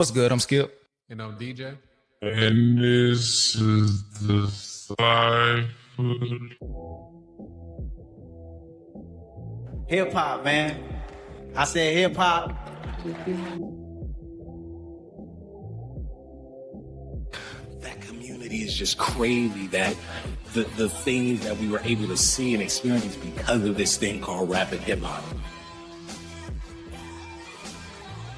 What's good? I'm Skip. And I'm DJ. And this is the Cypher. Hip hop, man. I said hip hop. That community is just crazy, that the things that we were able to see and experience because of this thing called rap and hip hop.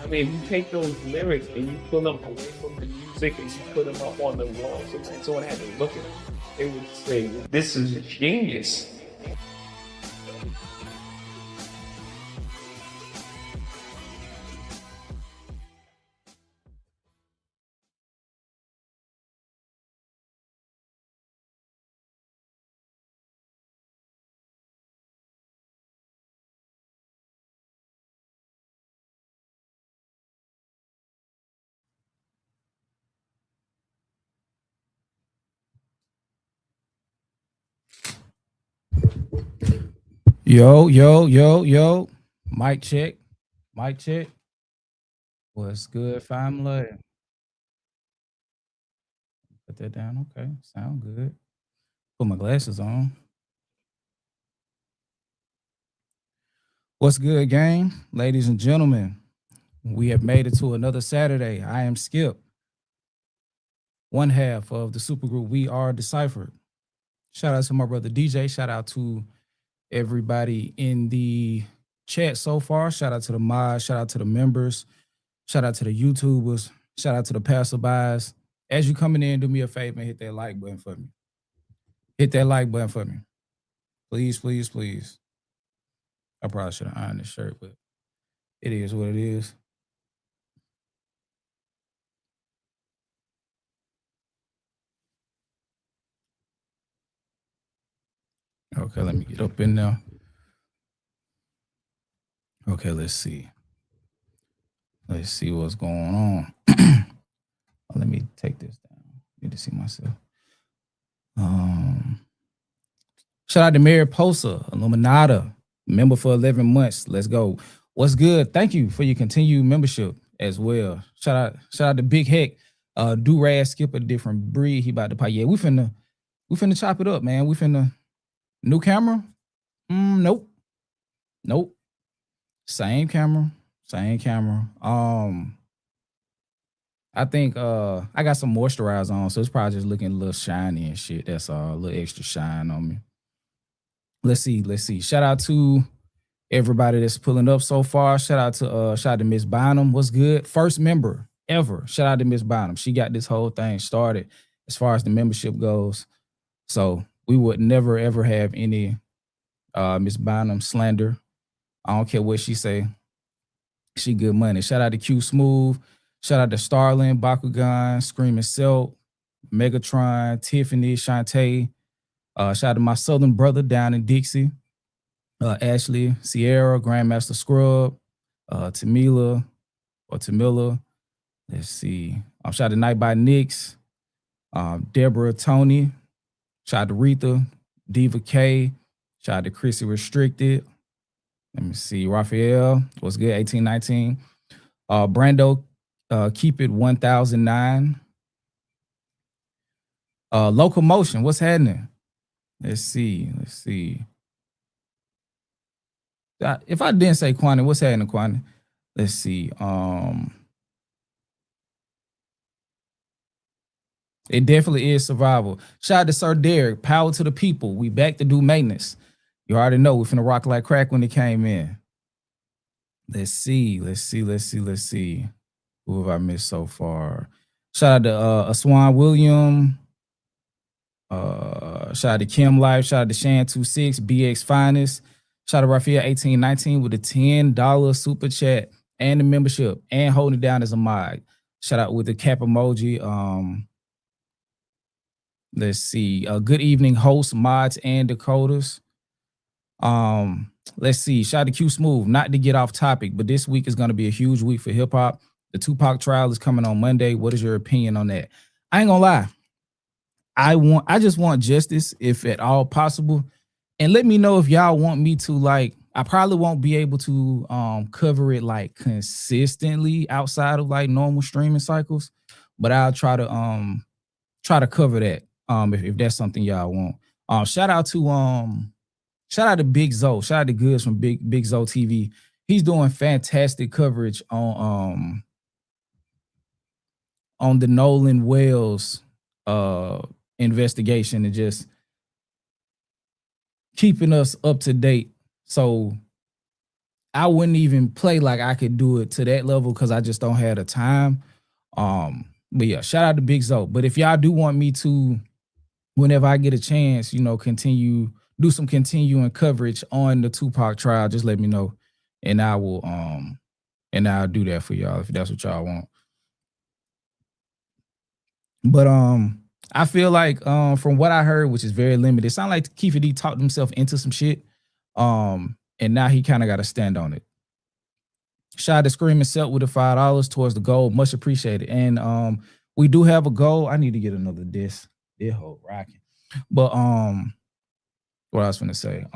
I mean, you take those lyrics and you pull them away from the music and you put them up on the wall, so someone had to look at them. They would say, "This is genius." Yo. Mic check. Mic check. What's good, family? Put that down. Okay. Sound good. Put my glasses on. What's good, gang? Ladies and gentlemen, we have made it to another Saturday. I am Skip, one half of the supergroup We Are Deciphered. Shout out to my brother DJ. Shout out to everybody in the chat so far. Shout out to the mods. Shout out to the members. Shout out to the YouTubers. Shout out to the passerbys. As you coming in, do me a favor and hit that like button for me. Hit that like button for me. Please, please, please. I probably should have ironed this shirt, but it is what it is. Okay, let me get up in there. Okay, let's see. Let's see what's going on. Let me take this down. Need to see myself. Shout out to Mariposa, Illuminata, member for 11 months. Let's go. What's good? Thank you for your continued membership as well. Shout out to Big Heck. Do-Rag Skip a different breed. He about to pie. Yeah, we finna chop it up, man. We finna new camera. Nope. Same camera. I think I got some moisturizer on, so it's probably just looking a little shiny and shit. That's all, a little extra shine on me. Let's see. Shout out to everybody that's pulling up so far. Shout out to Miss Bynum. What's good? First member ever. Shout out to Miss Bynum. She got this whole thing started as far as the membership goes. So we would never ever have any Miss Bynum slander. I don't care what she say. She good money. Shout out to Q Smooth. Shout out to Starlin, Bakugan, Screaming Silk, Megatron, Tiffany, Shantae. Shout out to my southern brother down in Dixie. Ashley, Sierra, Grandmaster Scrub, Tamila. Let's see. Shout out to Night by Nix, Deborah, Tony. Shout out to Retha, Diva K. Shout out to Chrissy Restricted. Let me see. Raphael, what's good? 1819. Brando, keep it 1009. Locomotion, what's happening? Let's see. If I didn't say Quantity, what's happening, Quantity? Let's see. It definitely is survival. Shout out to Sir Derek. Power to the people. We back to do maintenance. You already know we finna rock like crack when it came in. Let's see. Who have I missed so far? Shout out to Aswan William. Shout out to Kim Life. Shout out to Shan26, BX Finest. Shout out to Raphael 1819 with a $10 super chat and the membership and holding it down as a mod. Shout out with the cap emoji. Let's see. Good evening, hosts, mods, and Dakotas. Let's see. Shout out to Q Smooth. Not to get off topic, but this week is going to be a huge week for hip hop. The Tupac trial is coming on Monday. What is your opinion on that? I ain't gonna lie. I just want justice if at all possible. And let me know if y'all want me to like I probably won't be able to cover it like consistently outside of like normal streaming cycles, but I'll try to cover that if that's something y'all want. Shout out to Big Zo. Shout out to Goods from Big Zo TV. He's doing fantastic coverage on the Nolan Wells investigation and just keeping us up to date. So I wouldn't even play like I could do it to that level because I just don't have the time. But yeah, shout out to Big Zo. But if y'all do want me to, whenever I get a chance, do some continuing coverage on the Tupac trial, just let me know. And I'll do that for y'all if that's what y'all want. But I feel like from what I heard, which is very limited, it sounded like Kiefer D talked himself into some shit. And now he kind of got to stand on it. Shout out to Screaming Self with the $5 towards the goal. Much appreciated. And we do have a goal. I need to get another disc. This whole rocking. But what I was gonna say.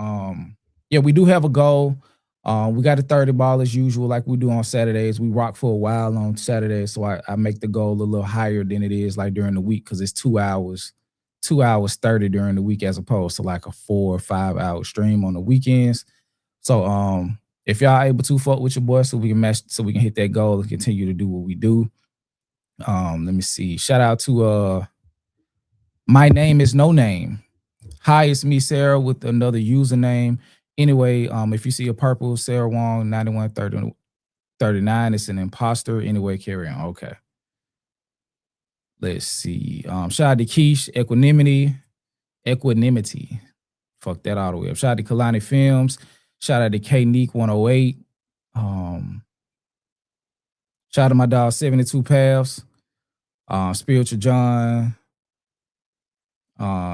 Yeah, we do have a goal. We got a 30 ball as usual, like we do on Saturdays. We rock for a while on Saturdays, so I make the goal a little higher than it is like during the week because it's 2 hours 30 during the week as opposed to like a 4 or 5 hour stream on the weekends. So if y'all able to fuck with your boy so we can hit that goal and continue to do what we do. Let me see. Shout out to My Name Is No Name. Hi, it's me, Sarah, with another username. Anyway, if you see a purple Sarah Wong 9139, it's an imposter. Anyway, carry on. Okay. Let's see. Shout out to Keish, Equanimity. Fuck that all the way up. Shout out to Kalani Films. Shout out to K-Neek 108. Shout out to my dog 72 Paths. Spiritual John.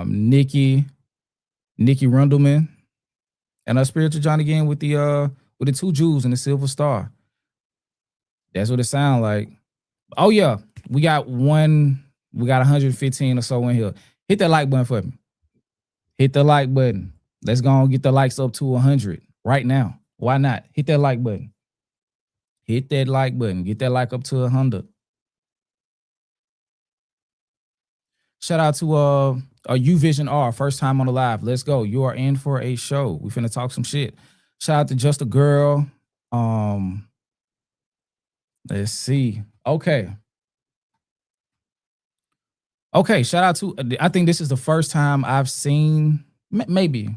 Nikki Rundleman. And Spiritual John again with the 2 Jews and the Silver Star. That's what it sounds like. Oh yeah, we got 115 or so in here. Hit that like button for me. Hit the like button. Let's go and get the likes up to 100 right now. Why not? Hit that like button. Hit that like button. Get that like up to 100. Shout out to UVision R, first time on the live. Let's go. You are in for a show. We finna talk some shit. Shout out to Just a Girl. Let's see. Okay, shout out to, I think this is the first time I've seen, maybe,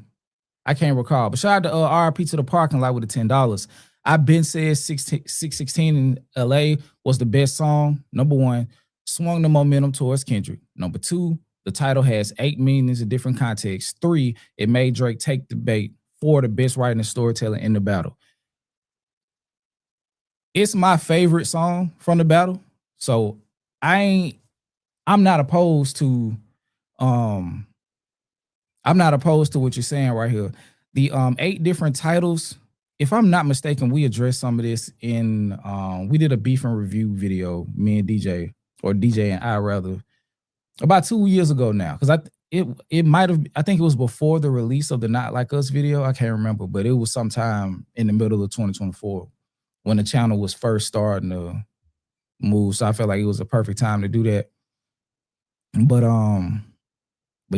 I can't recall, but shout out to RIP to the parking lot with the $10. I've been said 616 in LA was the best song. Number 1, swung the momentum towards Kendrick. Number 2, the title has 8 meanings in different contexts. 3, it made Drake take the bait. 4, the best writing and storytelling in the battle. It's my favorite song from the battle. So I'm not opposed to what you're saying right here. The 8 different titles, if I'm not mistaken, we addressed some of this in we did a beef and review video, me and DJ, or DJ and I rather, about 2 years ago now. Because it might have, I think it was before the release of the Not Like Us video. I can't remember, but it was sometime in the middle of 2024 when the channel was first starting to move. So I felt like it was a perfect time to do that. But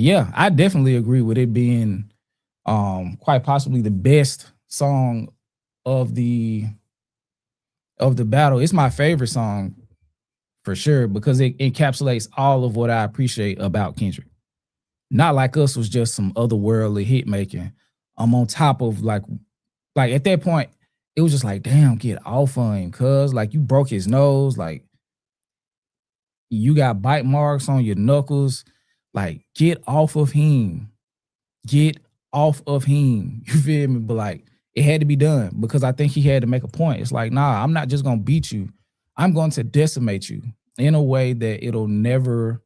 yeah, I definitely agree with it being quite possibly the best song of the battle. It's my favorite song for sure because it encapsulates all of what I appreciate about Kendrick. Not Like Us was just some otherworldly hit making. On top of like at that point, it was just like, damn, get off on him, cuz like you broke his nose, like you got bite marks on your knuckles. Like, get off of him. Get off of him. You feel me? But like, it had to be done because I think he had to make a point. It's like, nah, I'm not just gonna beat you. I'm going to decimate you in a way that you'll never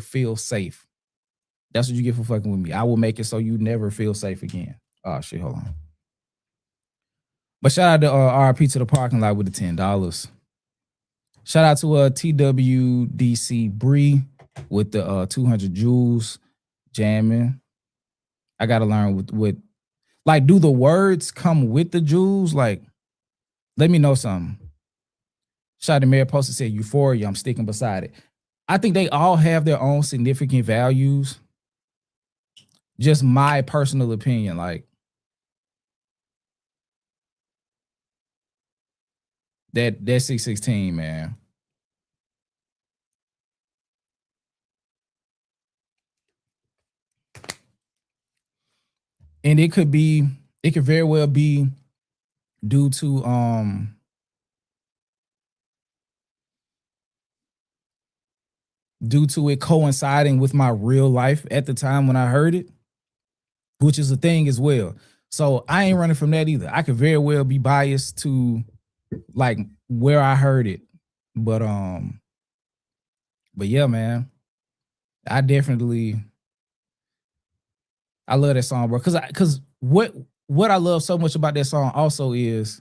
feel safe. That's what you get for fucking with me. I will make it so you never feel safe again. Oh shit, hold on. But shout out to RIP to the parking lot with the $10. Shout out to TWDC Bree with the 200 Joules jamming. I gotta learn with like, do the words come with the jewels? Like, let me know something. Shotty Mayor posted said Euphoria, I'm sticking beside it. I think they all have their own significant values. Just my personal opinion, like that 616, man. And it could very well be due to it coinciding with my real life at the time when I heard it, which is a thing as well. So I ain't running from that either. I could very well be biased to like where I heard it. But yeah, man. I definitely I love that song, bro. Cause what I love so much about that song also is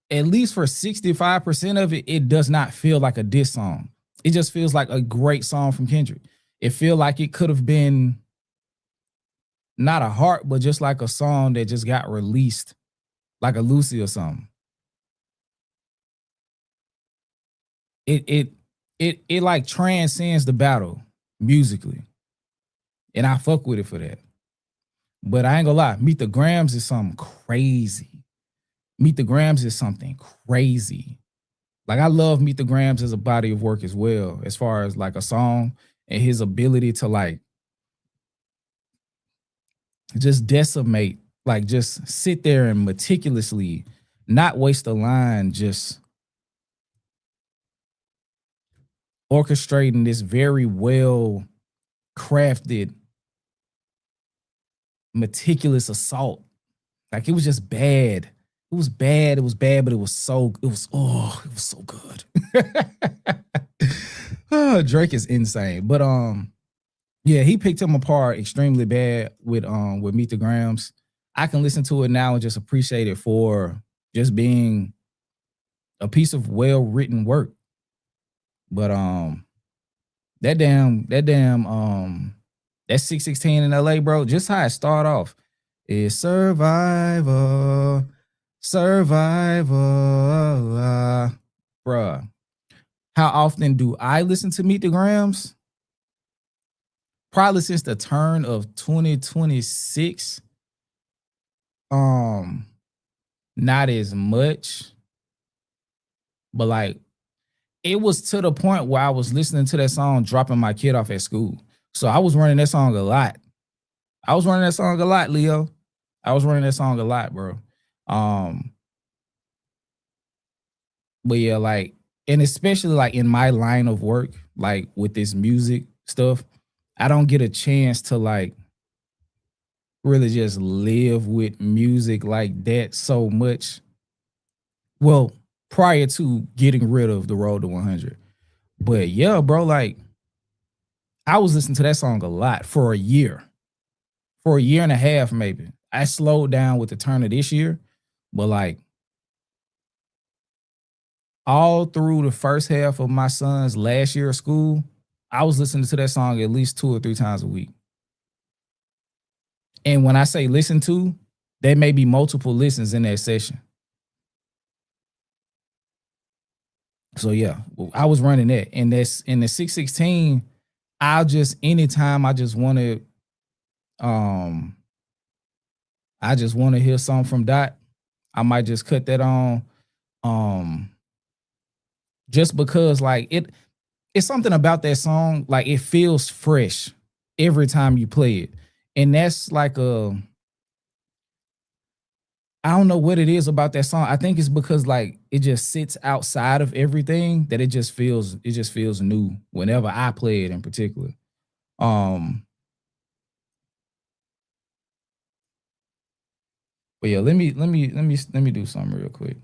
at least for 65% of it, it does not feel like a diss song. It just feels like a great song from Kendrick. It feel like it could have been not a heart, but just like a song that just got released, like a Lucy or something. It like transcends the battle musically, and I fuck with it for that. But I ain't gonna lie, Meet the Grams is something crazy. Meet the Grams is something crazy. Like I love Meet the Grams as a body of work as well, as far as like a song and his ability to like just decimate, like just sit there and meticulously not waste a line, just orchestrating this very well crafted, meticulous assault. Like it was just bad. It was bad. It was bad, but it was so good. Drake is insane. But yeah, he picked him apart extremely bad with Meet the Grams. I can listen to it now and just appreciate it for just being a piece of well-written work. But that 616 in LA, bro, just how it start off is survivor, bruh. How often do I listen to Meet the Grams? Probably since the turn of 2026. Not as much, but like it was to the point where I was listening to that song dropping my kid off at school. So I was running that song a lot. Leo. I was running that song a lot, bro. But yeah, like, and especially like in my line of work, like with this music stuff, I don't get a chance to like really just live with music like that so much. Well, prior to getting rid of the Road to 100. But yeah, bro, like I was listening to that song a lot for a year and a half, maybe. I slowed down with the turn of this year, but like all through the first half of my son's last year of school, I was listening to that song at least 2 or 3 times a week. And when I say listen to, there may be multiple listens in that session. So yeah, I was running that. And that's in the 616, I'll just anytime I just want to hear something from Dot, I might just cut that on. Just because like it's something about that song, like it feels fresh every time you play it. And that's like I don't know what it is about that song. I think it's because like it just sits outside of everything that it just feels new whenever I play it in particular. But yeah, let me do something real quick.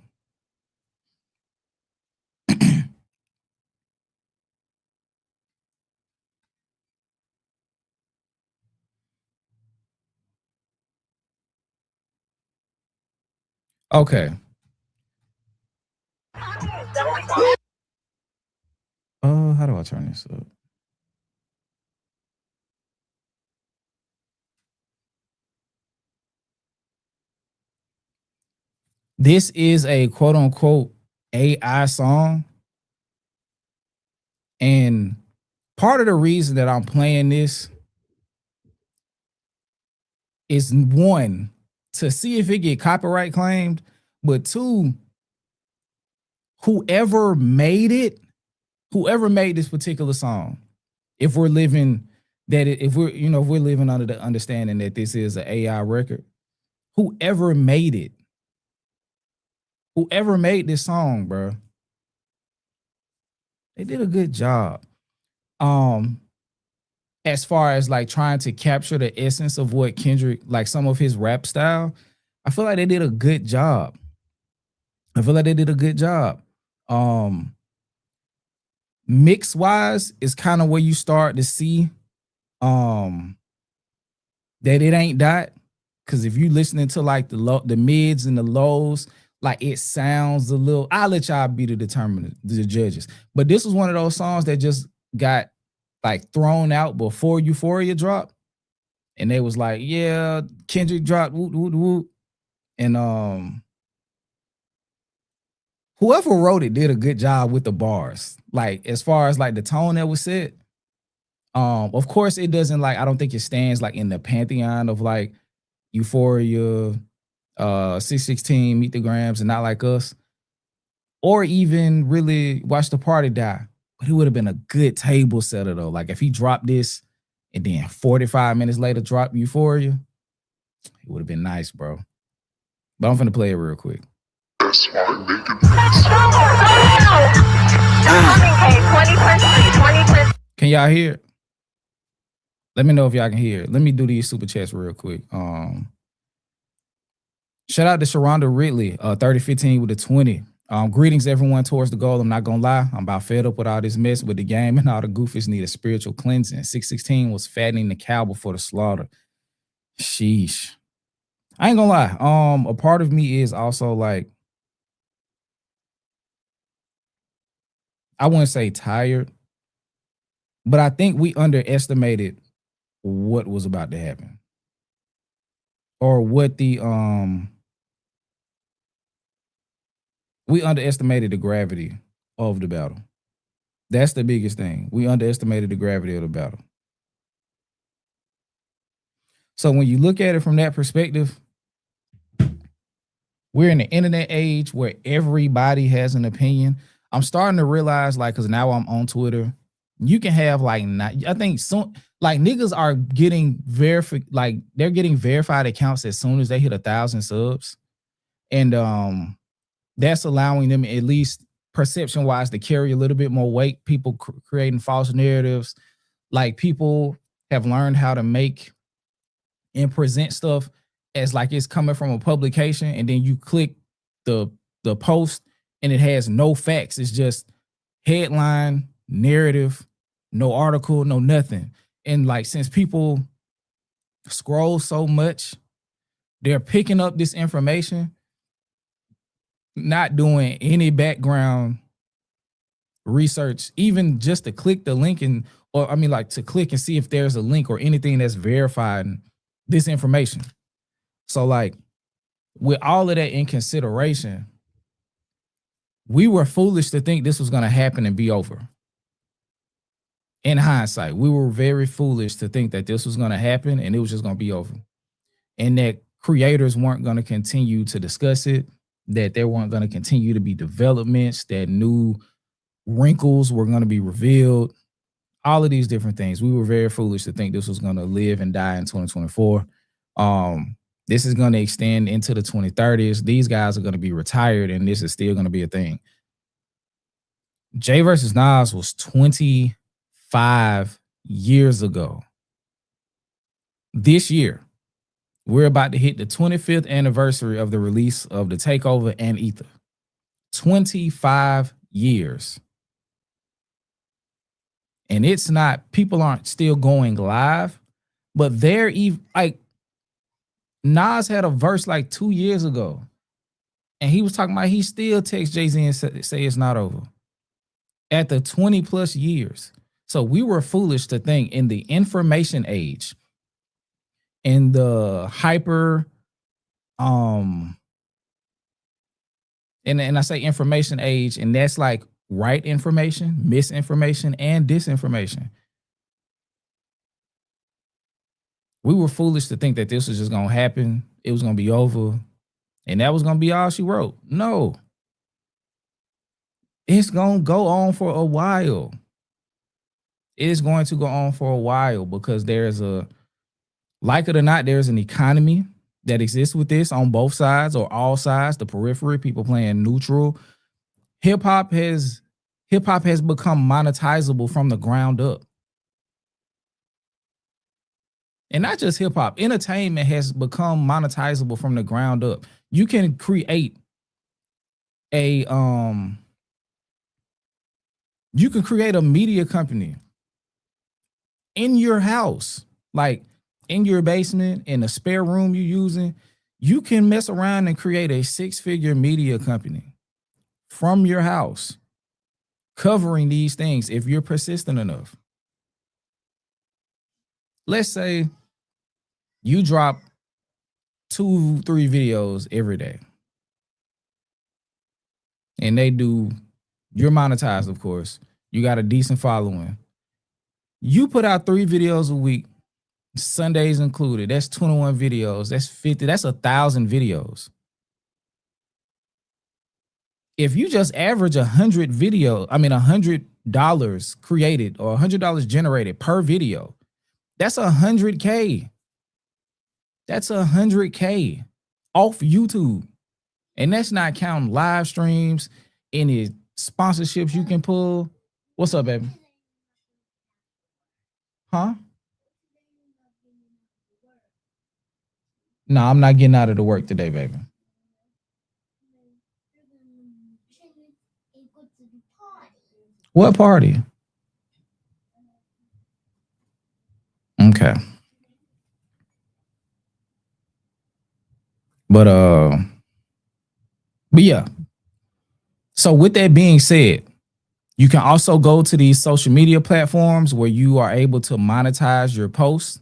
Okay. How do I turn this up? This is a quote unquote AI song. And part of the reason that I'm playing this is one, to see if it get copyright claimed, but two, whoever made this particular song, if we're living if we're living under the understanding that this is an AI record, whoever made this song, bro, they did a good job. As far as like trying to capture the essence of what Kendrick, like some of his rap style, I feel like they did a good job. Mix wise is kind of where you start to see that it ain't that. Cause if you listening to like the mids and the lows, like it sounds a little. I'll let y'all be the judges. But this was one of those songs that just got like thrown out before Euphoria dropped, and they was like, "Yeah, Kendrick dropped, woot woot woot," and whoever wrote it did a good job with the bars. Like as far as like the tone that was set. Of course, it doesn't like. I don't think it stands like in the pantheon of like Euphoria, 616, Meet the Grams, and Not Like Us, or even really Watch the Party Die. But it would have been a good table setter though. Like if he dropped this and then 45 minutes later dropped Euphoria, it would have been nice, bro. But I'm finna play it real quick. Can y'all hear it? Let me know if y'all can hear it. Let me do these super chats real quick. Shout out to Sharonda Ridley, 3015 with a 20. Greetings everyone towards the goal. I'm not gonna lie, I'm about fed up with all this mess with the game, and all the goofies need a spiritual cleansing. 616 was fattening the cow before the slaughter. Sheesh. I ain't gonna lie. A part of me is also like, I wouldn't say tired, but I think we underestimated what was about to happen, or what we underestimated the gravity of the battle. That's the biggest thing. We underestimated the gravity of the battle. So when you look at it from that perspective, we're in the internet age where everybody has an opinion. I'm starting to realize, like, because now I'm on Twitter, you can have like, I think soon, like niggas are getting verified, like they're getting verified accounts as soon as they hit 1,000 subs, and that's allowing them, at least perception wise, to carry a little bit more weight. People creating false narratives, like people have learned how to make and present stuff as like it's coming from a publication, and then you click the post and it has no facts. It's just headline, narrative, no article, no nothing. And like, since people scroll so much, they're picking up this information, not doing any background research, even just to click the link to click and see if there's a link or anything that's verifying this information. So like, with all of that in consideration, we were foolish to think this was going to happen and be over. In hindsight, we were very foolish to think that this was going to happen and it was just going to be over. And that creators weren't going to continue to discuss it, that there weren't going to continue to be developments, that new wrinkles were going to be revealed, all of these different things. We were very foolish to think this was going to live and die in 2024. This is going to extend into the 2030s. These guys are going to be retired, and this is still going to be a thing. Jay versus Nas was 25 years ago. This year, we're about to hit the 25th anniversary of the release of The Takeover and Ether. 25 years. And it's not, people aren't still going live, but they're even like, Nas had a verse like 2 years ago, and he was talking about he still texts Jay-Z and say it's not over at the 20 plus years. So we were foolish to think in the information age, in the hyper And I say information age, and that's like right information, misinformation, and disinformation. We were foolish to think that this was just gonna happen. It was gonna be over, and that was gonna be all she wrote. No, it's gonna go on for a while. It is going to go on for a while because there's a, like it or not, there's an economy that exists with this on both sides or all sides, the periphery, people playing neutral. Hip hop has become monetizable from the ground up. And not just hip hop, entertainment has become monetizable from the ground up. You can create a media company in your house, like in your basement, in a spare room you're using. You can mess around and create a 6-figure media company from your house, covering these things if you're persistent enough. Let's say you drop 2-3 videos every day, and you're monetized, of course. You got a decent following. You put out 3 videos a week, Sundays included. That's 21 videos. That's 50. That's 1,000 videos. If you just average $100 created or $100 generated per video, that's $100K. That's $100K off YouTube. And that's not counting live streams, any sponsorships you can pull. What's up, baby? Huh? No, I'm not getting out of the work today, baby. What party? Okay. But yeah. So with that being said, you can also go to these social media platforms where you are able to monetize your posts.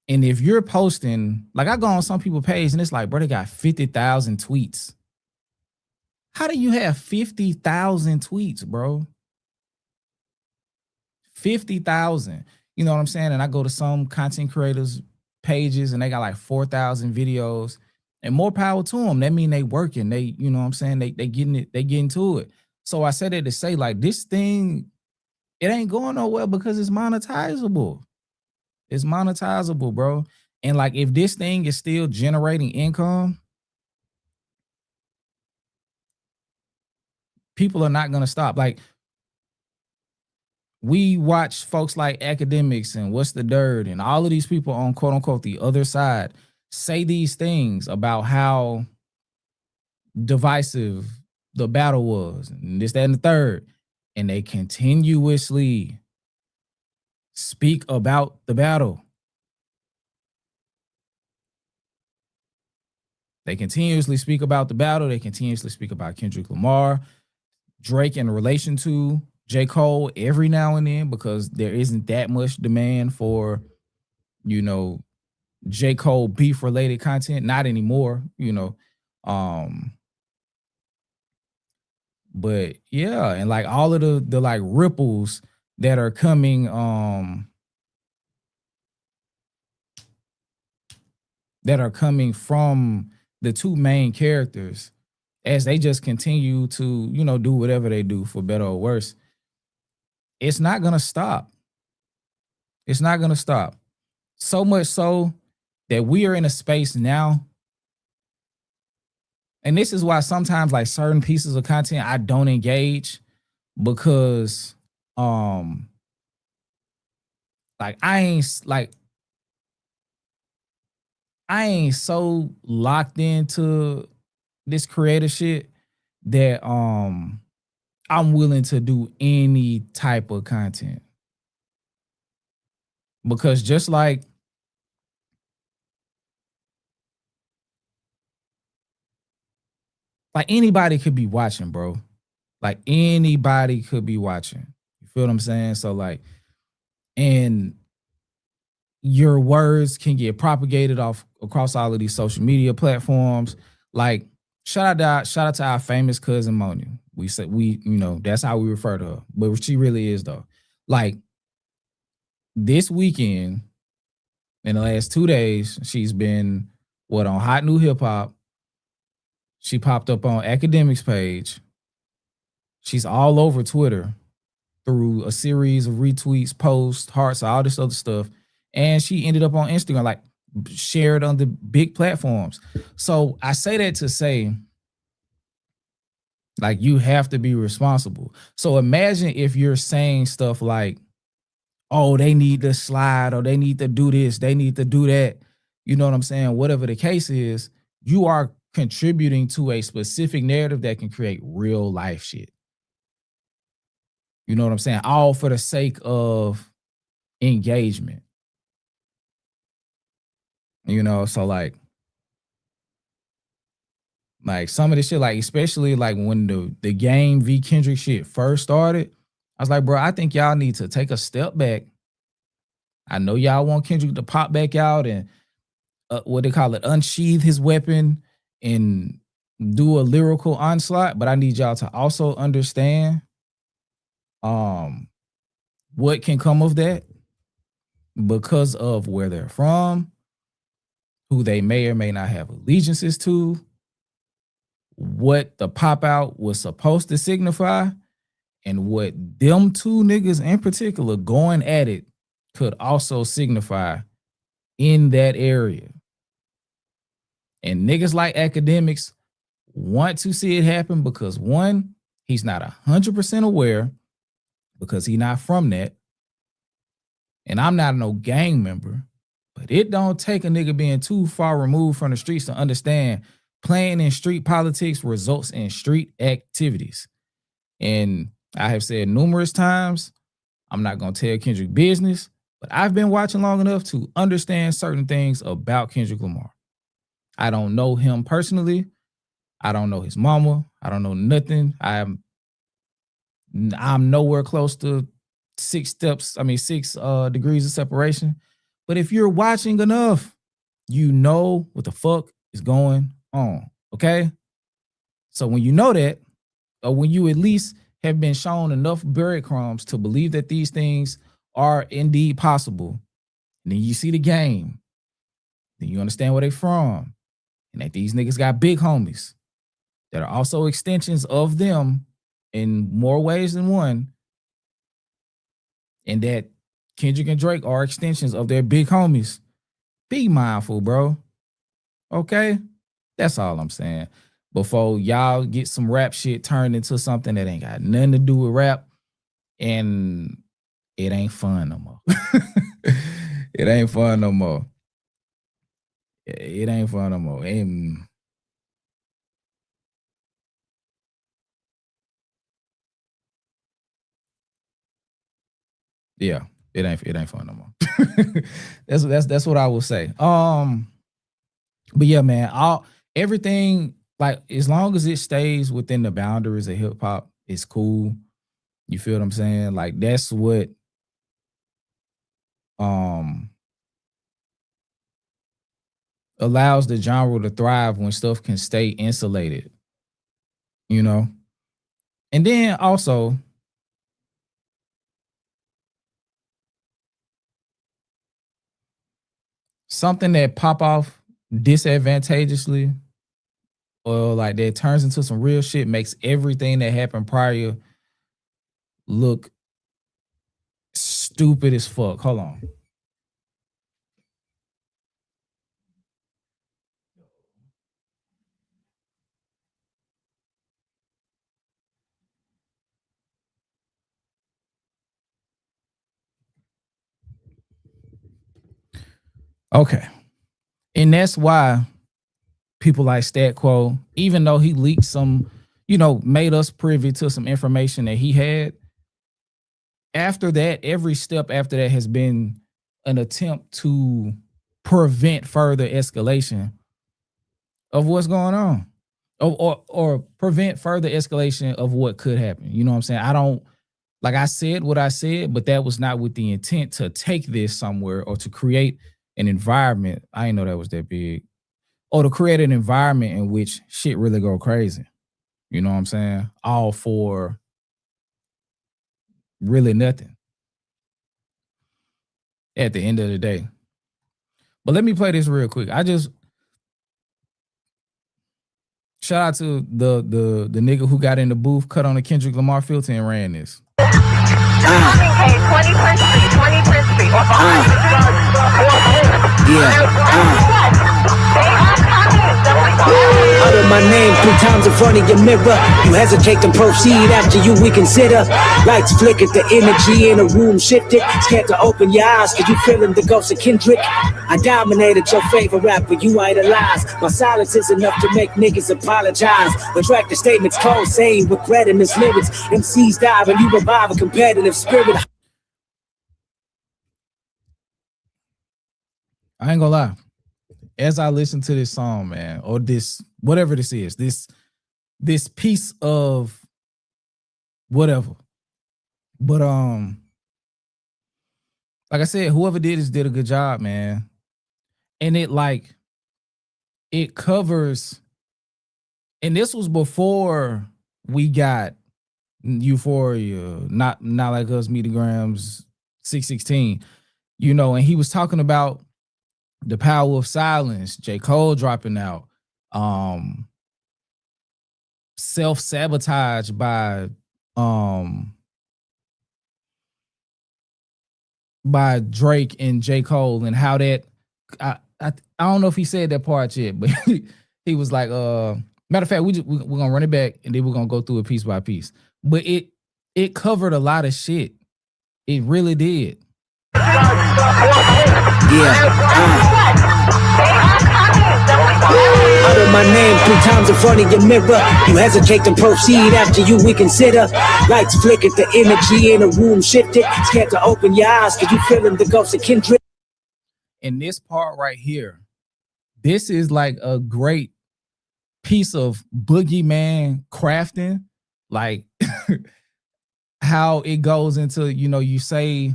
And if you're posting, like I go on some people's page and it's like, bro, they got 50,000 tweets. How do you have 50,000 tweets, bro? 50,000. You know what I'm saying? And I go to some content creators pages and they got like 4,000 videos, and more power to them. That mean they working. They, you know what I'm saying? They getting it, they getting to it. So I said it to say, like, this thing, it ain't going nowhere because it's monetizable. It's monetizable, bro. And like, if this thing is still generating income, people are not gonna stop. Like, we watch folks like Academics and What's the Dirt and all of these people on quote unquote the other side say these things about how divisive the battle was, and this, that, and the third. And they continuously speak about the battle. They continuously speak about the battle. They continuously speak about Kendrick Lamar, Drake in relation to J. Cole every now and then, because there isn't that much demand for, you know, J. Cole beef related content. Not anymore, you know. But yeah, and like all of the like ripples that are coming, from the two main characters, as they just continue to, you know, do whatever they do, for better or worse. It's not gonna stop. It's not gonna stop. So much so that we are in a space now. And this is why sometimes like certain pieces of content I don't engage, because like I ain't so locked into this creative shit that I'm willing to do any type of content. Because just like anybody could be watching, bro. Like anybody could be watching. You feel what I'm saying? So like, and your words can get propagated across all of these social media platforms. Like, shout out to our famous cousin Moni. We said that's how we refer to her. But she really is though. Like this weekend, in the last 2 days, she's been on Hot New Hip Hop. She popped up on Academics page. She's all over Twitter through a series of retweets, posts, hearts, all this other stuff. And she ended up on Instagram, like shared on the big platforms. So I say that to say, like, you have to be responsible. So imagine if you're saying stuff like, oh, they need to slide, or they need to do this, they need to do that. You know what I'm saying? Whatever the case is, you are contributing to a specific narrative that can create real life shit. You know what I'm saying? All for the sake of engagement. You know, so like some of this shit, like especially like when the Game v Kendrick shit first started, I was like, bro, I think y'all need to take a step back. I know y'all want Kendrick to pop back out and what they call it, unsheath his weapon and do a lyrical onslaught, but I need y'all to also understand what can come of that because of where they're from, who they may or may not have allegiances to, what the pop out was supposed to signify, and what them two niggas in particular going at it could also signify in that area. And niggas like Academics want to see it happen because one, he's not 100% aware because he not from that. And I'm not no gang member, but it don't take a nigga being too far removed from the streets to understand playing in street politics results in street activities. And I have said numerous times, I'm not going to tell Kendrick business, but I've been watching long enough to understand certain things about Kendrick Lamar. I don't know him personally. I don't know his mama. I don't know nothing. I'm nowhere close to 6 degrees of separation. But if you're watching enough, you know what the fuck is going on. Okay? So when you know that, or when you at least have been shown enough breadcrumbs to believe that these things are indeed possible, and then you see the game, then you understand where they from, and that these niggas got big homies that are also extensions of them in more ways than one, and that Kendrick and Drake are extensions of their big homies. Be mindful, bro. Okay? That's all I'm saying. Before y'all get some rap shit turned into something that ain't got nothing to do with rap, and it ain't fun no more. It ain't fun no more. It ain't fun no more. And yeah, it ain't fun no more. That's what I will say. But yeah, man, everything, like, as long as it stays within the boundaries of hip hop, it's cool. You feel what I'm saying? Like, that's what allows the genre to thrive, when stuff can stay insulated, you know? And then also, something that pop off disadvantageously, or like that turns into some real shit, makes everything that happened prior look stupid as fuck. Hold on. Okay. And that's why people like Stat Quo, even though he leaked some, made us privy to some information that he had, after that, every step after that has been an attempt to prevent further escalation of what's going on, or prevent further escalation of what could happen. You know what I'm saying? I said what I said, but that was not with the intent to take this somewhere or to create an environment. I didn't know that was that big. or to create an environment in which shit really go crazy. You know what I'm saying? All for really nothing at the end of the day. But let me play this real quick. I just shout out to the nigga who got in the booth, cut on the Kendrick Lamar filter and ran this. 21st Street, 21st Street. Utter my name 3 times in front of your mirror. You hesitate to proceed after you reconsider. Lights flickered, the energy in the room shifted. Scared to open your eyes cause you feeling the ghost of Kendrick. I dominated your favorite rapper, you idolize. My silence is enough to make niggas apologize. Retract the statements cold, saying regretting his lyrics. MCs die when you revive a competitive spirit. I ain't gonna lie. As I listen to this song, man, or this, whatever this is, this piece of whatever. But like I said, whoever did this did a good job, man. And it covers, and this was before we got Euphoria, not like us, Metagrams, 616, you know, and he was talking about the power of silence, J. Cole dropping out, self-sabotage by Drake and J. Cole, and how that I don't know if he said that part yet, but he was like, matter of fact, we're gonna run it back and then we're gonna go through it piece by piece. But it covered a lot of shit. It really did. Utter my name 3 times in front of your mirror. You hesitate to proceed after you reconsider. Lights flickered, the energy in the room shifted. Scared to open your eyes cause you feeling the ghost of Kendrick. And this part right here, this is like a great piece of boogeyman crafting, like how it goes into, you know, you say,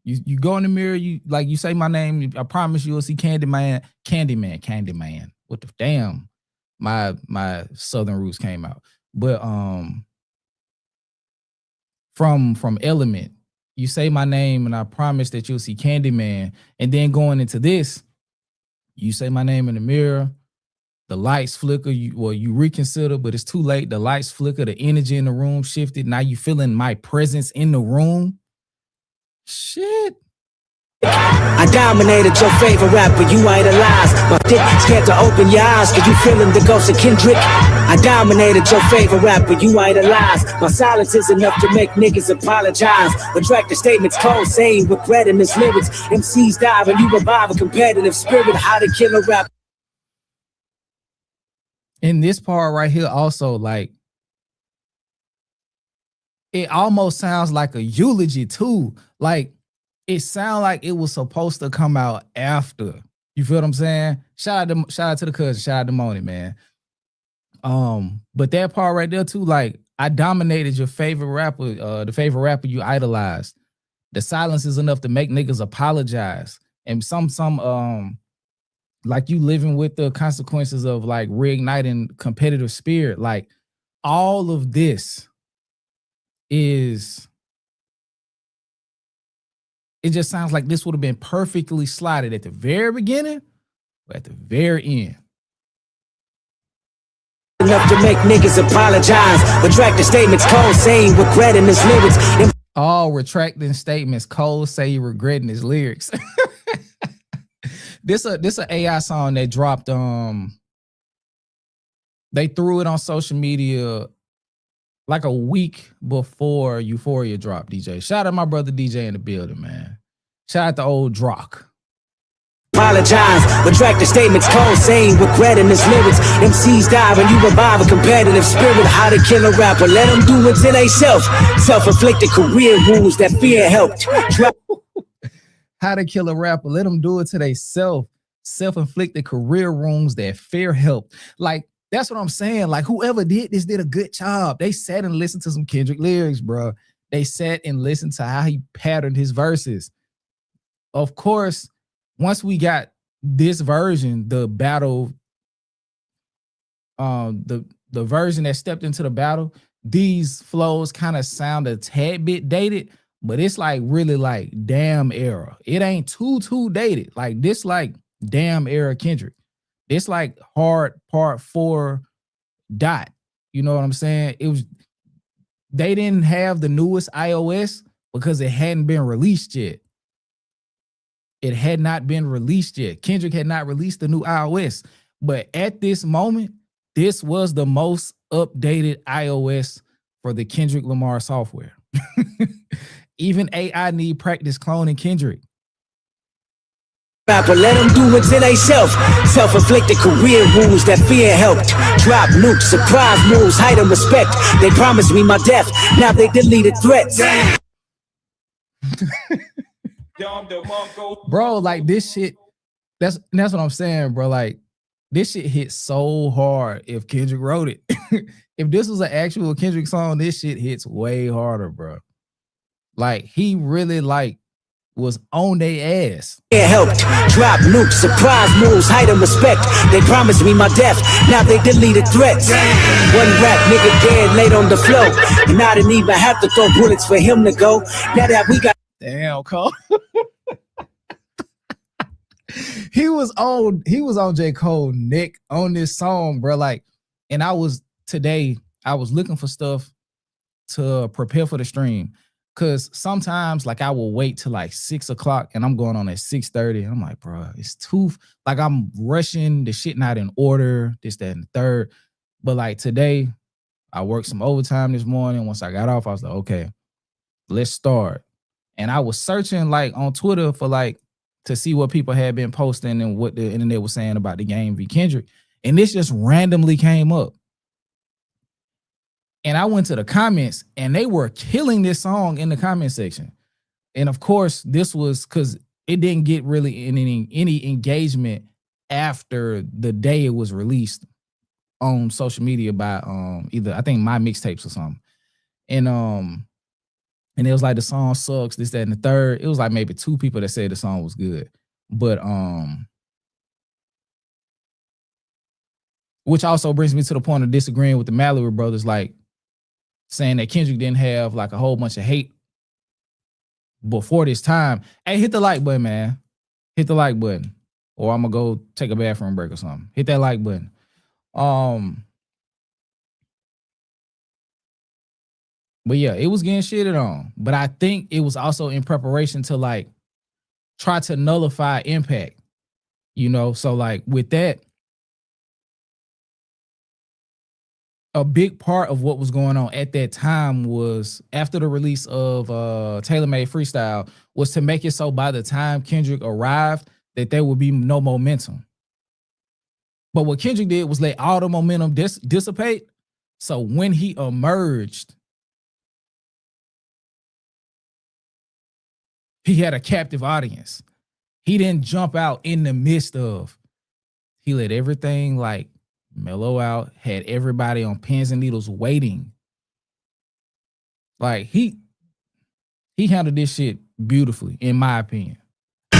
you go in the mirror, you say my name, I promise you'll see Candyman. What the damn, my southern roots came out. But from Element, you say my name and I promise that you'll see Candyman. And then going into this, you say my name in the mirror, the lights flicker, you reconsider, but it's too late. The lights flicker, the energy in the room shifted. Now you feeling my presence in the room. Shit. I dominated your favorite rapper, you idolize. My dick scared to open your eyes cause you feeling the ghost of Kendrick. I dominated your favorite rapper, you idolize. My silence is enough to make niggas apologize. Retract the statements cold, saying regretting his lyrics. MCs die when you revive a competitive spirit. How to kill a rapper. In this part right here also, like, it almost sounds like a eulogy too. Like, it sounds like it was supposed to come out after. You feel what I'm saying? Shout out to the cousin, shout out to Moni, man. But that part right there too, like, I dominated your favorite rapper, the favorite rapper you idolized. The silence is enough to make niggas apologize. And some like, you living with the consequences of like reigniting competitive spirit. Like, all of this is, it just sounds like this would have been perfectly slotted at the very beginning or at the very end. Enough to make niggas apologize. Retract the statements cold, saying regretting his lyrics. All retracting statements, Cole say regretting his lyrics. This a AI song that dropped. They threw it on social media like a week before Euphoria dropped. DJ, shout out my brother DJ in the building, man. Shout out to old Drock. Apologize. Retract the statements cold, saying regretting his lyrics. MCs die when you revive a competitive spirit. How to kill a rapper? Let them do it to they self-inflicted career wounds that fear helped. How to kill a rapper? Let them do it to they self-inflicted career wounds that fear helped. Like, that's what I'm saying. Like, whoever did this did a good job. They sat and listened to some Kendrick lyrics, bro. They sat and listened to how he patterned his verses. Of course, once we got this version, the battle, the version that stepped into the battle, these flows kind of sound a tad bit dated, but it's like really like damn era. It ain't too dated. Like this, like damn era Kendrick. It's like hard part 4 dot. You know what I'm saying? It was they didn't have the newest iOS because it hadn't been released yet. It had not been released yet. Kendrick had not released the new iOS. But at this moment, this was the most updated iOS for the Kendrick Lamar software. Even AI need practice cloning Kendrick. Rapper, let them do it to they self-inflicted career wounds that fear helped. Drop nukes, surprise moves, height and respect. They promised me my death, now they deleted threats. Bro, like this shit, that's what I'm saying, bro. Like this shit hit so hard if Kendrick wrote it. If this was an actual Kendrick song, this shit hits way harder, bro. Like he really like was on their ass. It helped. Drop nukes, surprise moves, height and respect. They promised me my death, now they deleted threats. One rap nigga dead, laid on the floor, and I didn't even have to throw bullets for him to go. Now that we got Damn, Cole. He was on J. Cole neck on this song, bro. Like, and I was looking for stuff to prepare for the stream. Cause sometimes like I will wait till like 6 o'clock and I'm going on at 6:30. And I'm like, bro, it's too like I'm rushing the shit not in order, this, that, and the third. But like today, I worked some overtime this morning. Once I got off, I was like, okay, let's start. And I was searching like on Twitter for like to see what people had been posting and what the internet was saying about the game v Kendrick. And this just randomly came up. And I went to the comments and they were killing this song in the comment section. And of course, this was because it didn't get really any engagement after the day it was released on social media by either I think My Mixtapes or something. And it was like the song sucks, this, that, and the third. It was like maybe 2 people that said the song was good. But which also brings me to the point of disagreeing with the Mallory brothers, like saying that Kendrick didn't have like a whole bunch of hate before this time. Hey, hit the like button, man. Hit the like button. Or I'm gonna go take a bathroom break or something. Hit that like button. But yeah, it was getting shitted on. But I think it was also in preparation to like try to nullify impact. You know, so like with that, a big part of what was going on at that time was after the release of Taylor Made Freestyle was to make it so by the time Kendrick arrived that there would be no momentum. But what Kendrick did was let all the momentum dissipate. So when he emerged, he had a captive audience. He didn't jump out in the midst of. He let everything like mellow out, had everybody on pins and needles waiting. Like he handled this shit beautifully, in my opinion.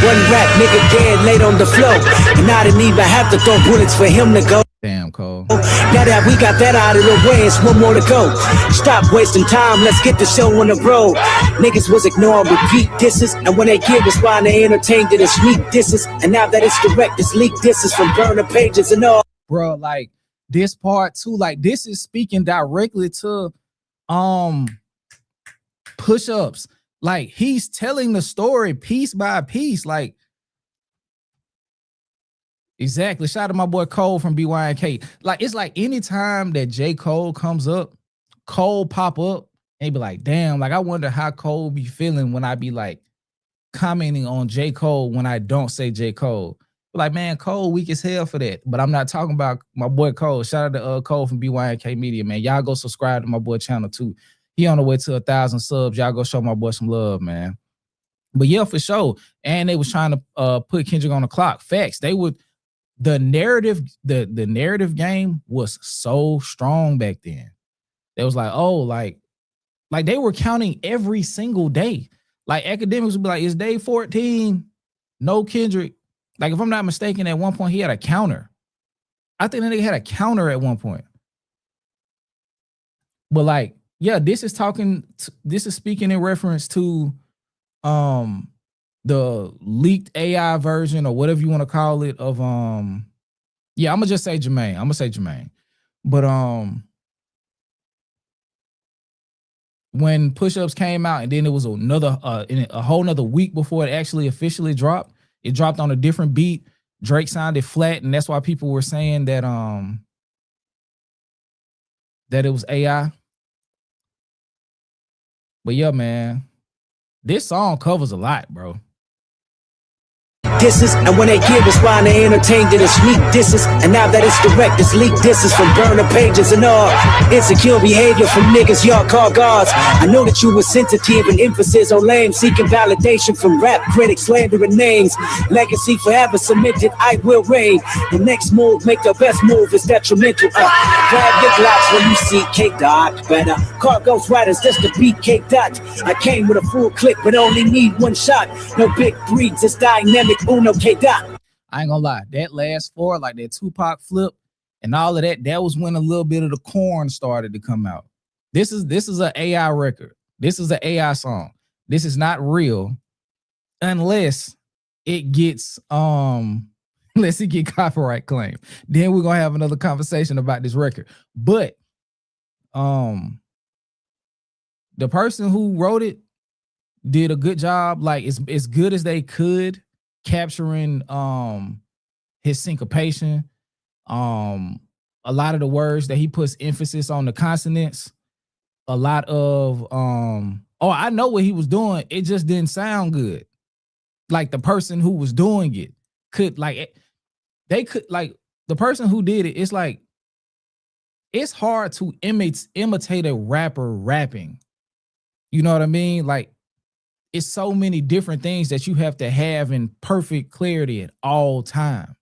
one rap nigga dead, laid on the floor, and I didn't even have to throw bullets for him to go. Damn, Cole. Now that we got that out of the way, it's one more to go. Stop wasting time, let's get the show on the road. Niggas was ignoring repeat disses, and when they get respond, they entertained it as sneak disses. And now that it's direct, it's leaked disses from burner pages and all. Bro, like this part too, like this is speaking directly to push-ups. Like he's telling the story piece by piece. Like exactly. Shout out to my boy Cole from BYNK. Like it's like anytime that J. Cole comes up, Cole pop up and be like, damn, like I wonder how Cole be feeling when I be like commenting on J. Cole when I don't say J. Cole. Like, man, Cole weak as hell for that. But I'm not talking about my boy Cole. Shout out to Cole from BYNK Media, man. Y'all go subscribe to my boy channel too. He on the way to 1,000 subs. Y'all go show my boy some love, man. But yeah, for sure. And they was trying to put Kendrick on the clock. Facts. They would. The narrative game was so strong back then. It was like, oh, like they were counting every single day. Like academics would be like, it's day 14, no Kendrick. Like, if I'm not mistaken, at one point he had a counter. I think that nigga had a counter at one point. But like, yeah, this is speaking in reference to the leaked AI version or whatever you want to call it of yeah, I'm gonna just say Jermaine. But when Push-Ups came out, and then it was a whole nother week before it actually officially dropped. It dropped on a different beat. Drake sounded flat, and that's why people were saying that that it was AI. But yeah, man, this song covers a lot, bro. Disses, and when they get respond, they entertained in a sneak disses. And now that it's direct, it's leaked disses from burner pages and all. Insecure behavior from niggas y'all call gods. I know that you were sensitive and emphasis on lame, seeking validation from rap critics, slandering names. Legacy forever cemented, I will reign. The next move, make the best move, is detrimental. Grab your glocks when you see K-Dot. Better call Ghost Riders just to beat K-Dot. I came with a full clip, but only need one shot. No big breeds, it's dynamic. Uno K-Dot. I ain't gonna lie, that last four, like that Tupac flip and all of that, that was when a little bit of the corn started to come out. This is an AI record. This is an AI song. This is not real unless it gets unless it get copyright claim. Then we're gonna have another conversation about this record. But the person who wrote it did a good job, like as good as they could, capturing his syncopation, a lot of the words that he puts emphasis on the consonants, a lot of I know what he was doing, it just didn't sound good. Like the person who was doing it could, like, they could, like, the person who did it, it's like, it's hard to imitate a rapper rapping. You know what I mean? Like, it's so many different things that you have to have in perfect clarity at all time.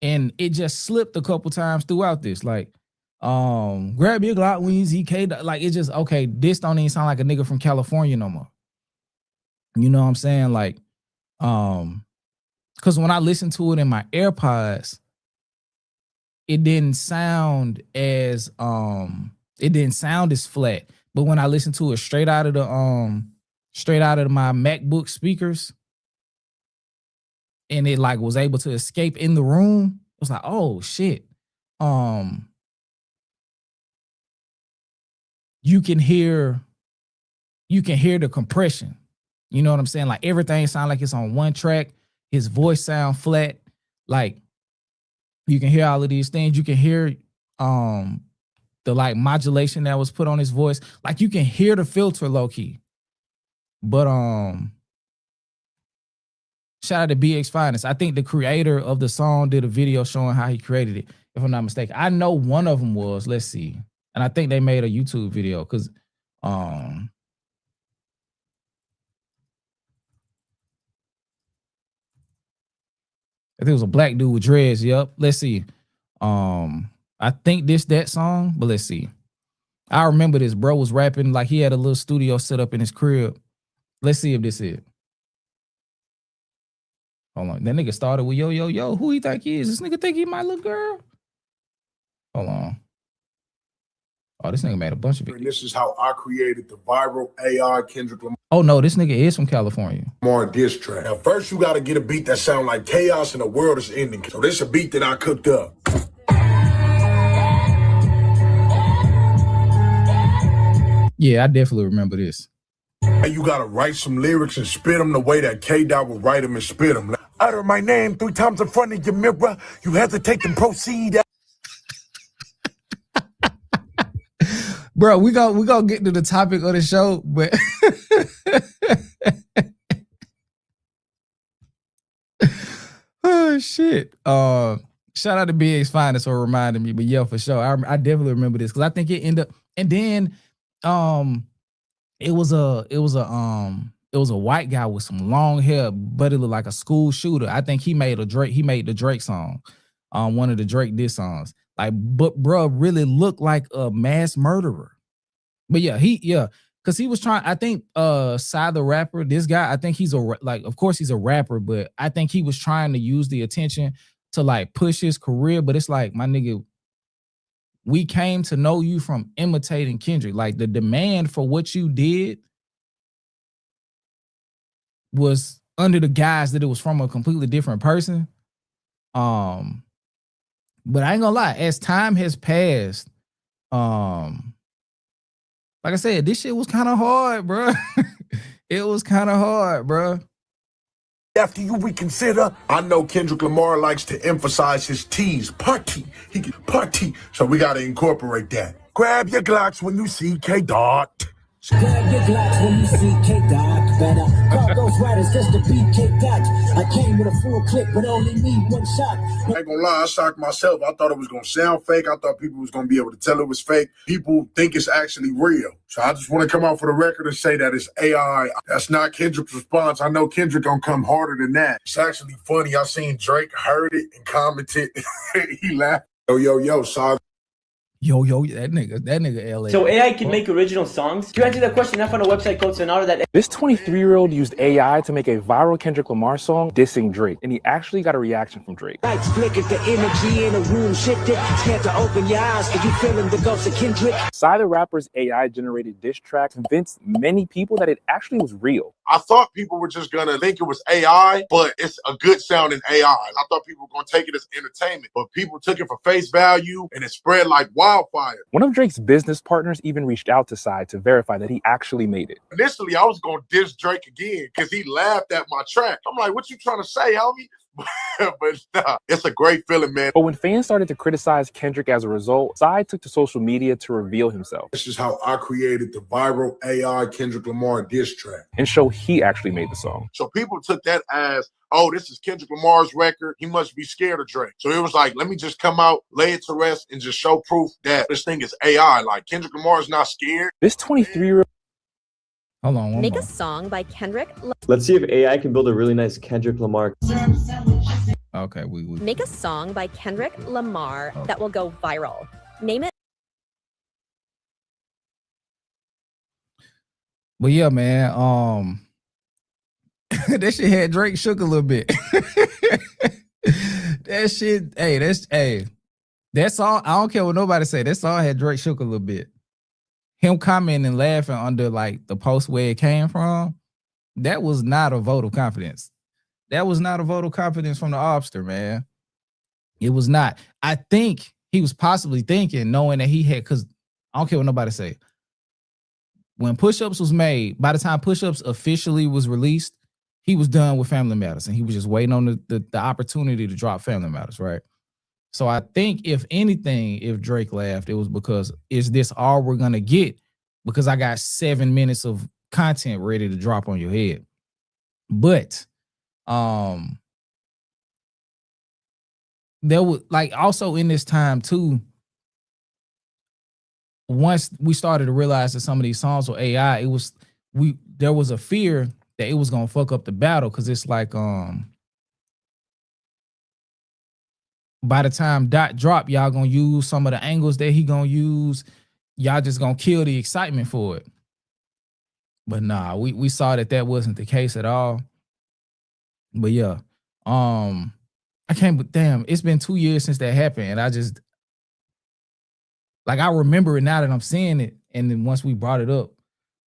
And it just slipped a couple times throughout this. Like, grab your Glock when you ZK. Like, it just, okay, this don't even sound like a nigga from California no more. You know what I'm saying? Like, because when I listened to it in my AirPods, it didn't sound as flat. But when I listened to it straight out of my MacBook speakers, and it like was able to escape in the room, it was like, oh shit. You can hear the compression. You know what I'm saying? Like, everything sounds like it's on one track. His voice sound flat. Like, you can hear all of these things. You can hear the like modulation that was put on his voice. Like, you can hear the filter low key. But shout out to BX Finest. I think the creator of the song did a video showing how he created it, if I'm not mistaken. I know one of them was, let's see. And I think they made a YouTube video because I think it was a black dude with dreads. Yep. Let's see. I think that song, but let's see. I remember this bro was rapping like he had a little studio set up in his crib. Let's see if this is it. Hold on. That nigga started with yo, yo, yo. Who he think he is? This nigga think he my little girl? Hold on. Oh, this nigga made a bunch of videos. And this is how I created the viral AI Kendrick Lamar. Oh no, this nigga is from California. Diss track. Now, first you gotta get a beat that sound like chaos and the world is ending. So this is a beat that I cooked up. Yeah, I definitely remember this. You gotta write some lyrics and spit them the way that K-Dot would write them and spit them. Utter my name 3 times in front of your mirror. You hesitate and proceed. Bro, we gonna get to the topic of the show, but oh shit. Shout out to BX Finest for reminding me, but yeah, for sure. I definitely remember this because I think it ended up, and then it was a white guy with some long hair, but it looked like a school shooter. I think he made the Drake song, one of the Drake diss songs. Like, but bro really looked like a mass murderer. But yeah, because he was trying. I think Psy the rapper, this guy, I think he's of course he's a rapper, but I think he was trying to use the attention to like push his career. But it's like, my nigga, we came to know you from imitating Kendrick. Like, the demand for what you did was under the guise that it was from a completely different person. But I ain't gonna lie, as time has passed, like I said, this shit was kind of hard, bro. It was kind of hard, bro. After you reconsider, I know Kendrick Lamar likes to emphasize his T's. Party. He can party. So we gotta incorporate that. Grab your Glocks when you see K-Dot. Grab your Glocks when you see K-Dot. Better call those riders just to beat K-Dot. I came with a full clip, but only need one shot. I ain't gonna lie, I shocked myself. I thought it was gonna sound fake. I thought people was gonna be able to tell it was fake. People think it's actually real. So I just want to come out for the record and say that it's AI. That's not Kendrick's response. I know Kendrick gonna come harder than that. It's actually funny. I seen Drake heard it and commented. He laughed. Yo, sorry. Yo, that nigga LA. So AI can make original songs? You answer that question enough on a website called Sonata that This 23-year-old used AI to make a viral Kendrick Lamar song dissing Drake, and he actually got a reaction from Drake. Lights flickered, the energy in the room shifted. Scared to open your eyes, cause you feeling the ghost of Kendrick. Psy the rapper's AI-generated diss track convinced many people that it actually was real. I thought people were just gonna think it was AI, but it's a good sounding AI. I thought people were gonna take it as entertainment, but people took it for face value and it spread like wildfire. One of Drake's business partners even reached out to Psy to verify that he actually made it. Initially, I was gonna diss Drake again because he laughed at my track. I'm like, what you trying to say, homie? But nah, it's a great feeling, man. But when fans started to criticize Kendrick as a result, Psy took to social media to reveal himself. This is how I created the viral AI Kendrick Lamar diss track. And show he actually made the song. So people took that as, oh, this is Kendrick Lamar's record. He must be scared of Drake. So it was like, let me just come out, lay it to rest, and just show proof that this thing is AI. Like, Kendrick Lamar is not scared. This 23-year-old Hold on, Make a song by Kendrick. Let's see if AI can build a really nice Kendrick Lamar. Okay, we Make a song by Kendrick Lamar that will go viral. Name it. But yeah, man, that shit had Drake shook a little bit. That shit, that's all. I don't care what nobody say. That song had Drake shook a little bit. Him commenting and laughing under like the post where it came from, that was not a vote of confidence. That was not a vote of confidence from the obster, man. It was not. I think he was possibly thinking, knowing that he had, because I don't care what nobody say. When Push-Ups was made, by the time Push-Ups officially was released, he was done with Family Matters, and he was just waiting on the opportunity to drop Family Matters, right? So I think, if anything, if Drake laughed, it was because, is this all we're gonna get? Because I got 7 minutes of content ready to drop on your head. But there was, like, also in this time too, once we started to realize that some of these songs were AI, there was a fear that it was gonna fuck up the battle, because it's like by the time Dot drop, y'all gonna use some of the angles that he gonna use. Y'all just gonna kill the excitement for it. But nah, we saw that wasn't the case at all. But yeah, I can't. But damn, it's been 2 years since that happened, and I just, like, I remember it now that I'm seeing it. And then once we brought it up,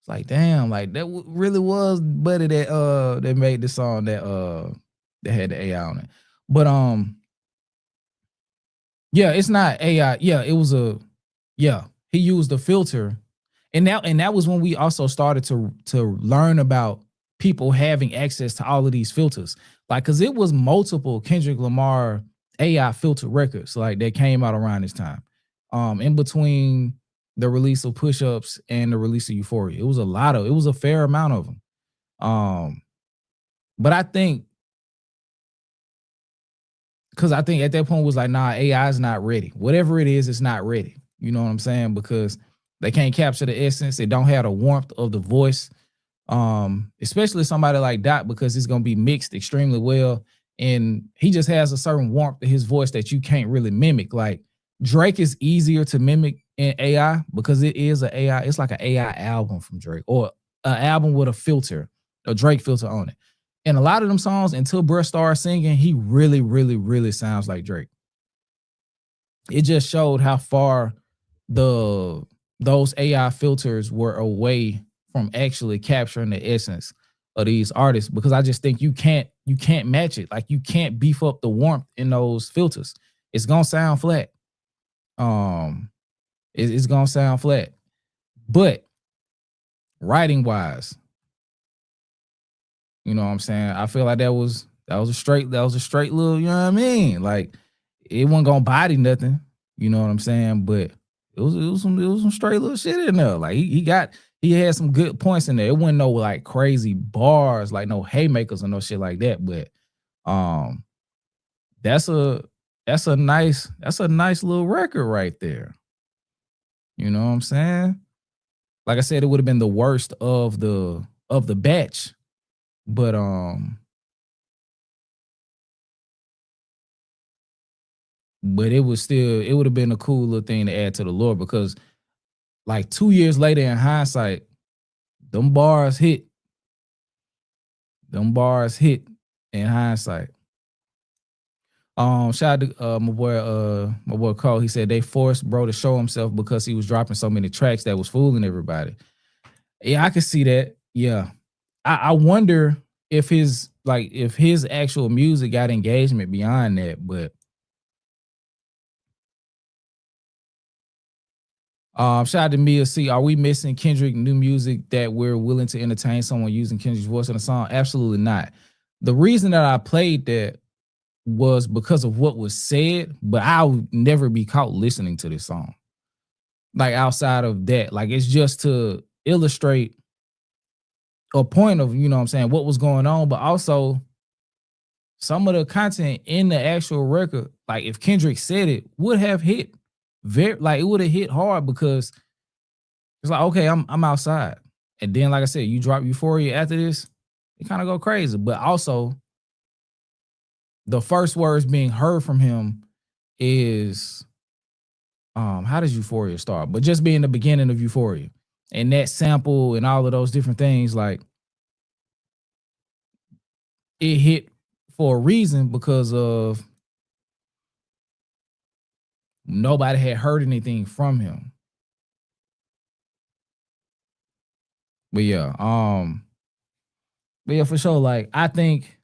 it's like, damn, like that really was Buddy that made the song that had the AI on it. But yeah, it's not AI. Yeah, it was he used the filter. And that was when we also started to learn about people having access to all of these filters. Like, cause it was multiple Kendrick Lamar AI filter records like that came out around this time. In between the release of Push-Ups and the release of Euphoria. It was a fair amount of them. But I think, because I think at that point was like, nah, AI is not ready. Whatever it is, it's not ready. You know what I'm saying? Because they can't capture the essence. They don't have the warmth of the voice. Especially somebody like Dot, because it's going to be mixed extremely well. And he just has a certain warmth to his voice that you can't really mimic. Like, Drake is easier to mimic in AI because it is an AI. It's like an AI album from Drake or an album with a filter, a Drake filter on it. And a lot of them songs, until Bruh started singing, he really, really, really sounds like Drake. It just showed how far those AI filters were away from actually capturing the essence of these artists, because I just think you can't match it. Like, you can't beef up the warmth in those filters. It's gonna sound flat. It's gonna sound flat. But writing wise, you know what I'm saying? I feel like that was a straight little, you know what I mean? Like, it wasn't gonna body nothing, you know what I'm saying? But it was some straight little shit in there. Like, he had some good points in there. It wasn't no like crazy bars, like no haymakers or no shit like that. But that's a nice little record right there. You know what I'm saying? Like I said, it would have been the worst of the batch. But it would have been a cool little thing to add to the lore, because like 2 years later in hindsight, them bars hit. Them bars hit in hindsight. Shout out to my boy Cole. He said they forced bro to show himself because he was dropping so many tracks that was fooling everybody. Yeah, I can see that. Yeah. I wonder if his actual music got engagement beyond that, but shout out to Mia C. Are we missing Kendrick new music that we're willing to entertain someone using Kendrick's voice in a song? Absolutely not. The reason that I played that was because of what was said, but I would never be caught listening to this song. Like, outside of that, like, it's just to illustrate a point of, you know what I'm saying, what was going on, but also some of the content in the actual record, like if Kendrick said it, would have hit it would have hit hard, because it's like, okay, I'm outside. And then, like I said, you drop Euphoria after this, it kind of go crazy. But also, the first words being heard from him is, how does Euphoria start? But just being the beginning of Euphoria. And that sample and all of those different things, like, it hit for a reason, because of nobody had heard anything from him. But yeah, for sure. Like, I think,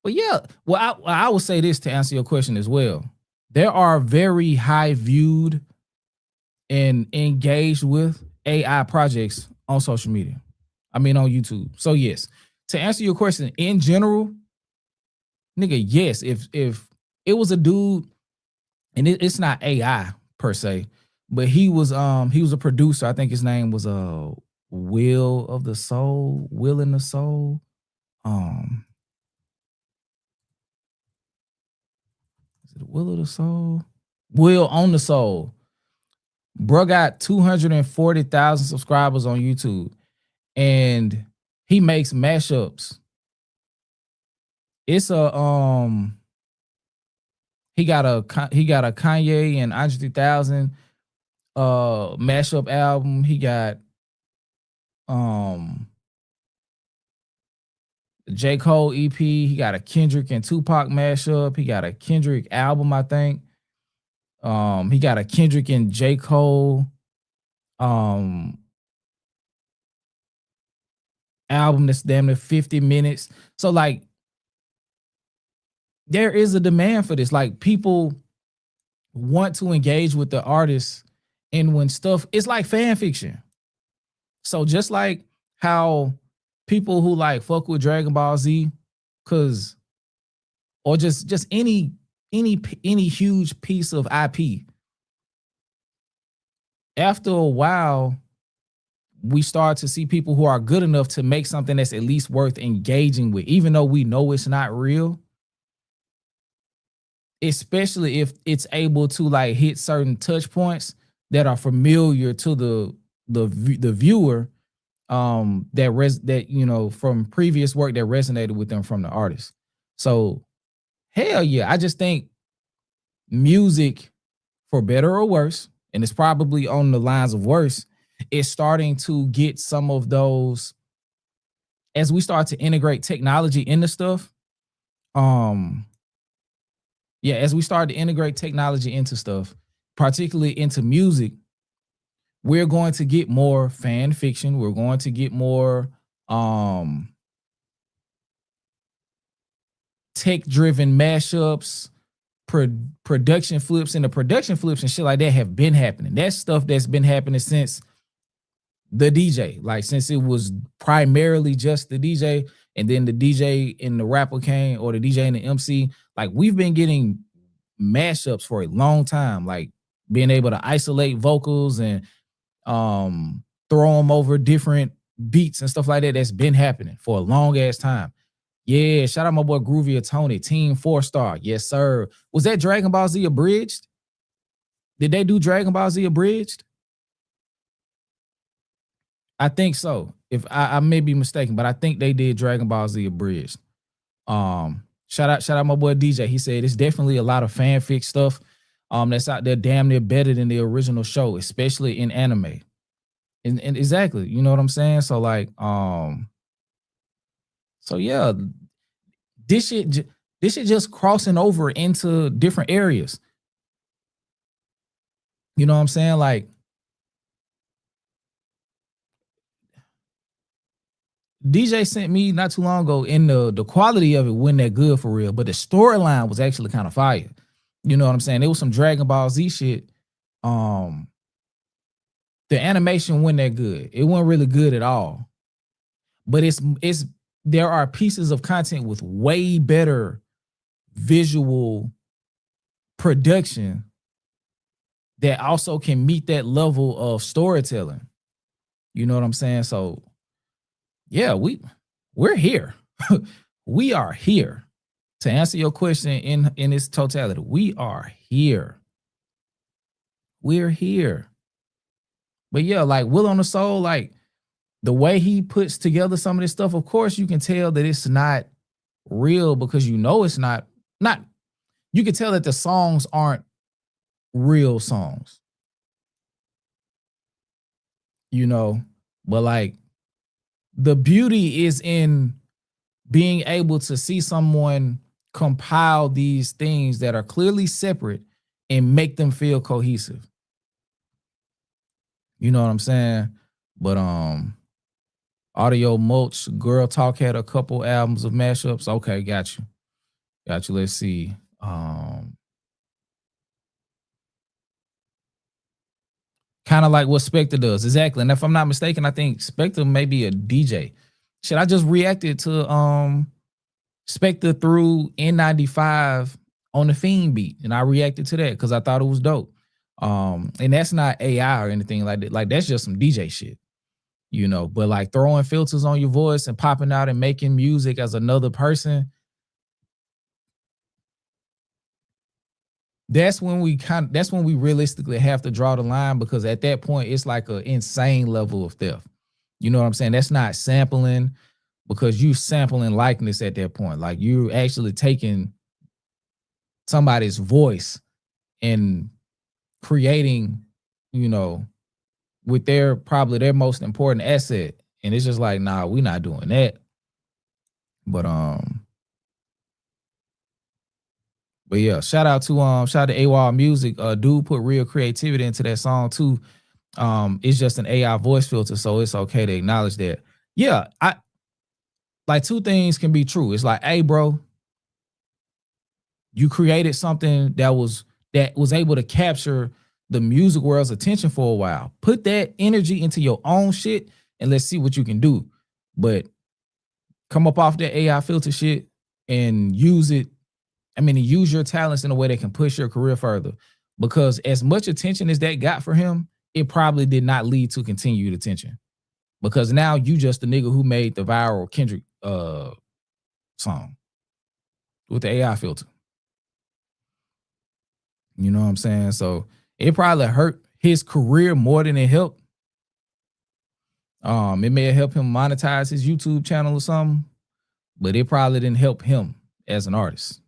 but yeah, well, I will say this to answer your question as well. There are very high viewed and engaged with AI projects on social media. I mean, on YouTube. So yes, to answer your question in general, nigga, yes, if it was a dude, and it's not AI per se, but he was a producer. I think his name was Will in the Soul. Is it Will of the Soul? Will on the Soul. Bro got 240,000 subscribers on YouTube, and he makes mashups. It's a he got a Kanye and Andre 3000 mashup album. He got J. Cole EP. He got a Kendrick and Tupac mashup. He got a Kendrick album, I think. He got a Kendrick and J. Cole album that's damn near 50 minutes. So, like, there is a demand for this. Like, people want to engage with the artists, and when stuff, it's like fan fiction. So just like how people who like fuck with Dragon Ball Z, or just any huge piece of IP, after a while, we start to see people who are good enough to make something that's at least worth engaging with, even though we know it's not real. Especially if it's able to like hit certain touch points that are familiar to the viewer, that you know, from previous work that resonated with them from the artist. So Hell yeah. I just think music, for better or worse, and it's probably on the lines of worse, is starting to get some of those, as we start to integrate technology into stuff. Yeah, as we start to integrate technology into stuff, particularly into music, we're going to get more fan fiction. We're going to get more tech-driven mashups, production flips, and the production flips and shit like that have been happening. That's stuff that's been happening since the DJ, like since it was primarily just the DJ, and then the DJ and the rapper came, or the DJ and the MC. Like, we've been getting mashups for a long time, like being able to isolate vocals and throw them over different beats and stuff like that. That's been happening for a long ass time. Yeah, shout out my boy Groovy Tony, Team 4-star. Yes, sir. Was that Dragon Ball Z Abridged? Did they do Dragon Ball Z Abridged? I think so. If I may be mistaken, but I think they did Dragon Ball Z Abridged. Shout out my boy DJ. He said it's definitely a lot of fanfic stuff that's out there damn near better than the original show, especially in anime. And exactly, you know what I'm saying? So like, so yeah, this shit just crossing over into different areas. You know what I'm saying? Like, DJ sent me not too long ago, and the quality of it wasn't that good for real, but the storyline was actually kind of fire. You know what I'm saying? There was some Dragon Ball Z shit. The animation wasn't that good. It wasn't really good at all. But it's there are pieces of content with way better visual production that also can meet that level of storytelling. You know what I'm saying? So yeah, we're here. We are here. To answer your question in its totality, we are here. We're here. But yeah, like Will on the Soul, like the way he puts together some of this stuff, of course, you can tell that it's not real, because you know it's not. You can tell that the songs aren't real songs. You know, but like the beauty is in being able to see someone compile these things that are clearly separate and make them feel cohesive. You know what I'm saying? But Audio Mulch, Girl Talk had a couple albums of mashups. Okay, got you. Let's see. Kind of like what Spectre does. Exactly. And if I'm not mistaken, I think Spectre may be a DJ. Shit, I just reacted to Spectre through N95 on the Fiend beat, and I reacted to that because I thought it was dope. And that's not AI or anything like that. Like, that's just some DJ shit, you know. But like throwing filters on your voice and popping out and making music as another person, that's when we realistically have to draw the line, because at that point it's like an insane level of theft. You know what I'm saying? That's not sampling, because you sampling likeness at that point. Like, you're actually taking somebody's voice and creating, you know, with probably their most important asset. And it's just like, nah, we're not doing that. But yeah, shout out to AWOL Music. Dude put real creativity into that song too. It's just an AI voice filter, so it's okay to acknowledge that. Yeah, I like, two things can be true. It's like, hey, bro, you created something that was able to capture the music world's attention for a while. Put that energy into your own shit and let's see what you can do. But come up off that AI filter shit and use it. I mean, use your talents in a way that can push your career further. Because as much attention as that got for him, it probably did not lead to continued attention. Because now you just the nigga who made the viral Kendrick song with the AI filter. You know what I'm saying? So it probably hurt his career more than it helped. It may have helped him monetize his YouTube channel or something, but it probably didn't help him as an artist.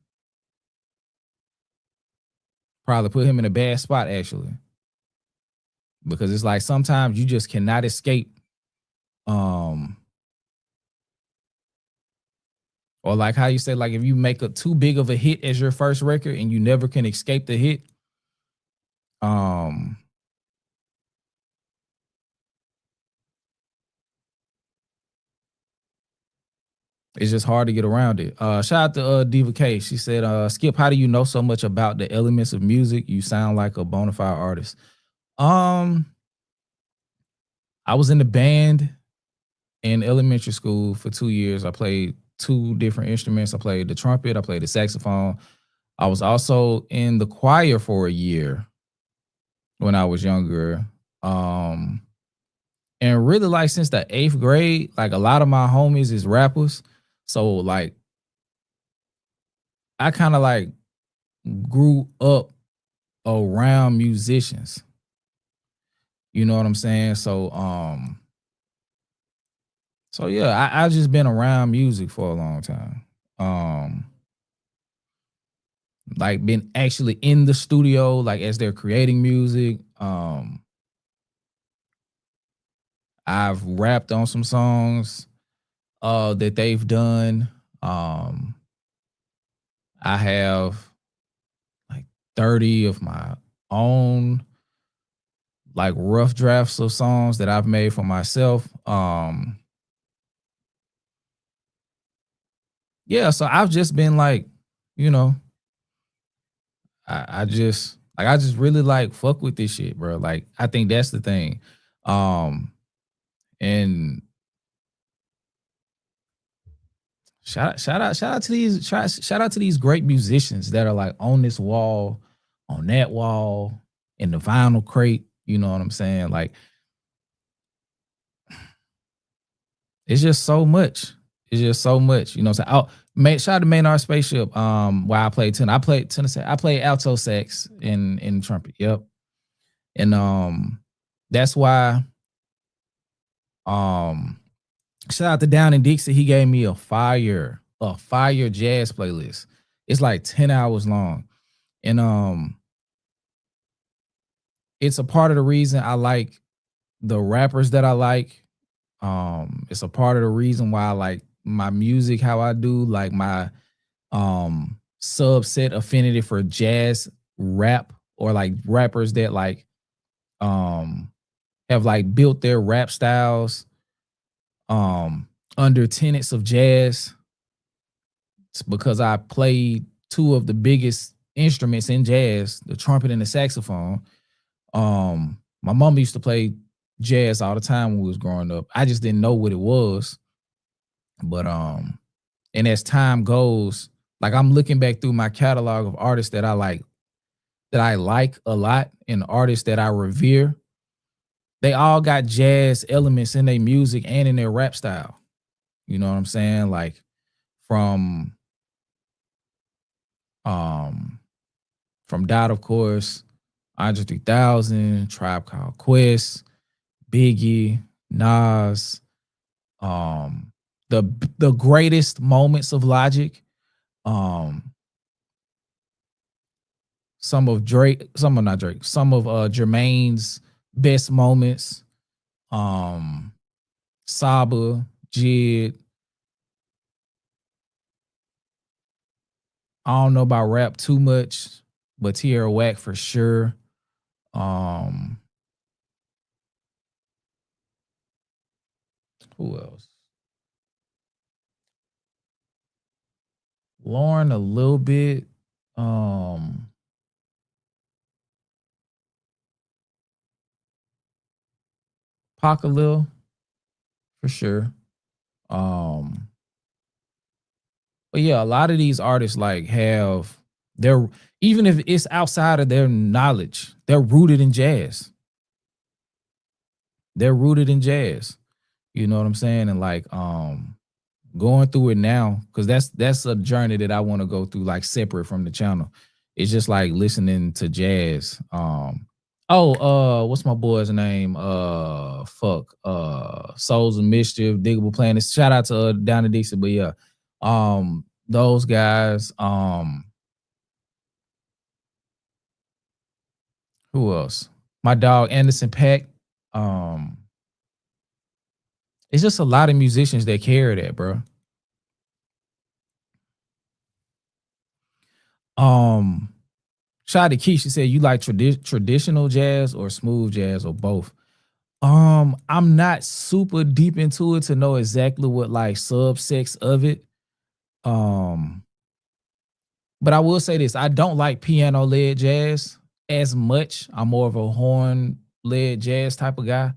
probably put him in a bad spot actually. Because it's like sometimes you just cannot escape or like how you say, like if you make a too big of a hit as your first record and you never can escape the hit, it's just hard to get around it. Shout out to Diva K. She said, Skip, how do you know so much about the elements of music? You sound like a bona fide artist. I was in the band in elementary school for 2 years. I played 2 different instruments. I played the trumpet, I played the saxophone. I was also in the choir for a year when I was younger. And really like since the 8th grade, like a lot of my homies is rappers. So like I kind of like grew up around musicians. You know what I'm saying? So yeah, I just been around music for a long time. Like been actually in the studio, like as they're creating music. I've rapped on some songs that they've done. I have like 30 of my own like rough drafts of songs that I've made for myself. Yeah, so I've just been like, you know, I just really like fuck with this shit, bro. Like I think that's the thing. And shout out to these great musicians that are like on this wall, on that wall, in the vinyl crate. You know what I'm saying? Like it's just so much. It's just so much. You know what I'm saying? Oh, shout out to Maynard Spaceship. While I played tenor. I played tenor sax. I played alto sax in trumpet. Yep. And that's why shout out to Down in Dixie. He gave me a fire jazz playlist. It's like 10 hours long. And it's a part of the reason I like the rappers that I like. It's a part of the reason why I like my music, how I do, like my subset affinity for jazz rap, or like rappers that like have like built their rap styles under tenets of jazz. It's because I played 2 of the biggest instruments in jazz, the trumpet and the saxophone. My mom used to play jazz all the time when we was growing up. I just didn't know what it was. But and as time goes, like I'm looking back through my catalog of artists that I like a lot, and artists that I revere. They all got jazz elements in their music and in their rap style. You know what I'm saying? Like from Dot, of course, Andre 3000, Tribe Called Quest, Biggie, Nas, the greatest moments of Logic, some of Jermaine's best moments, Saba, Jid. I don't know about rap too much, but Tierra Whack for sure. Who else? Lauren a little bit. Pac a little, for sure. But yeah, a lot of these artists like have they're, even if it's outside of their knowledge, they're rooted in jazz. They're rooted in jazz. You know what I'm saying? And like going through it now, because that's a journey that I want to go through, like separate from the channel. It's just like listening to jazz. What's my boy's name? Souls of Mischief, Diggable Planets. Shout out to Down in Dixie, but yeah, those guys. Who else? My dog Anderson Paak. It's just a lot of musicians that carry that, bro. Shout out to Keisha said you like traditional jazz or smooth jazz or both. I'm not super deep into it to know exactly what like subsects of it. But I will say this: I don't like piano led jazz as much. I'm more of a horn led jazz type of guy.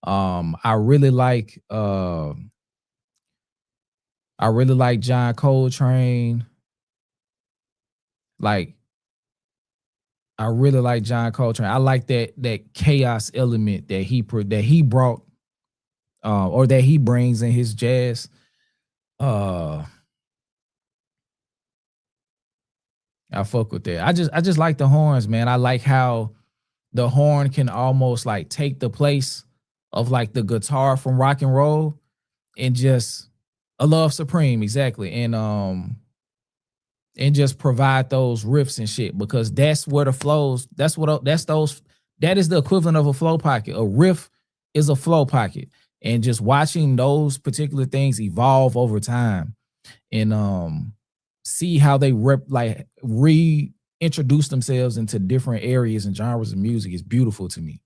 I really like John Coltrane. Like I really like John Coltrane. I like that chaos element that he brought or that he brings in his jazz. I fuck with that. I just like the horns, man. I like how the horn can almost like take the place of like the guitar from rock and roll and just a love supreme, exactly. And just provide those riffs and shit because that's where the flows, that is the equivalent of a flow pocket. A riff is a flow pocket. And just watching those particular things evolve over time and see how they reintroduce themselves into different areas and genres of music is beautiful to me.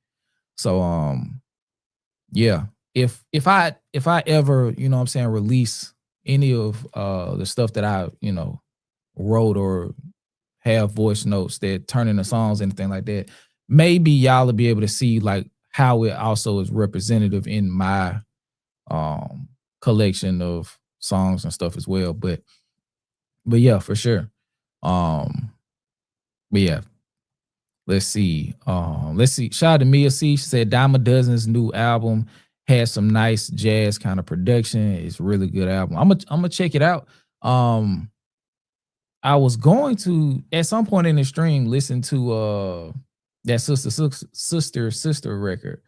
So yeah, if I ever, you know what I'm saying, release any of the stuff that I, you know, wrote or have voice notes that turn into songs, anything like that, maybe y'all will be able to see like how it also is representative in my collection of songs and stuff as well. But yeah, for sure. But yeah. Let's see. Shout out to Mia C. She said Dime a Dozen's new album has some nice jazz kind of production. It's a really good album. I'm gonna check it out. I was going to at some point in the stream listen to that sister record.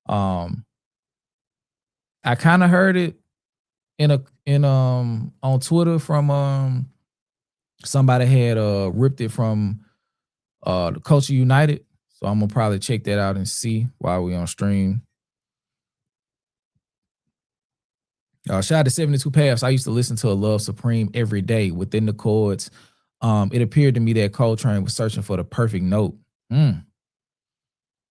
I kind of heard it in on Twitter from somebody had ripped it from the Culture United. So I'm gonna probably check that out and see while we on stream. Shout out to 72 Paths. I used to listen to A Love Supreme every day within the chords. It appeared to me that Coltrane was searching for the perfect note.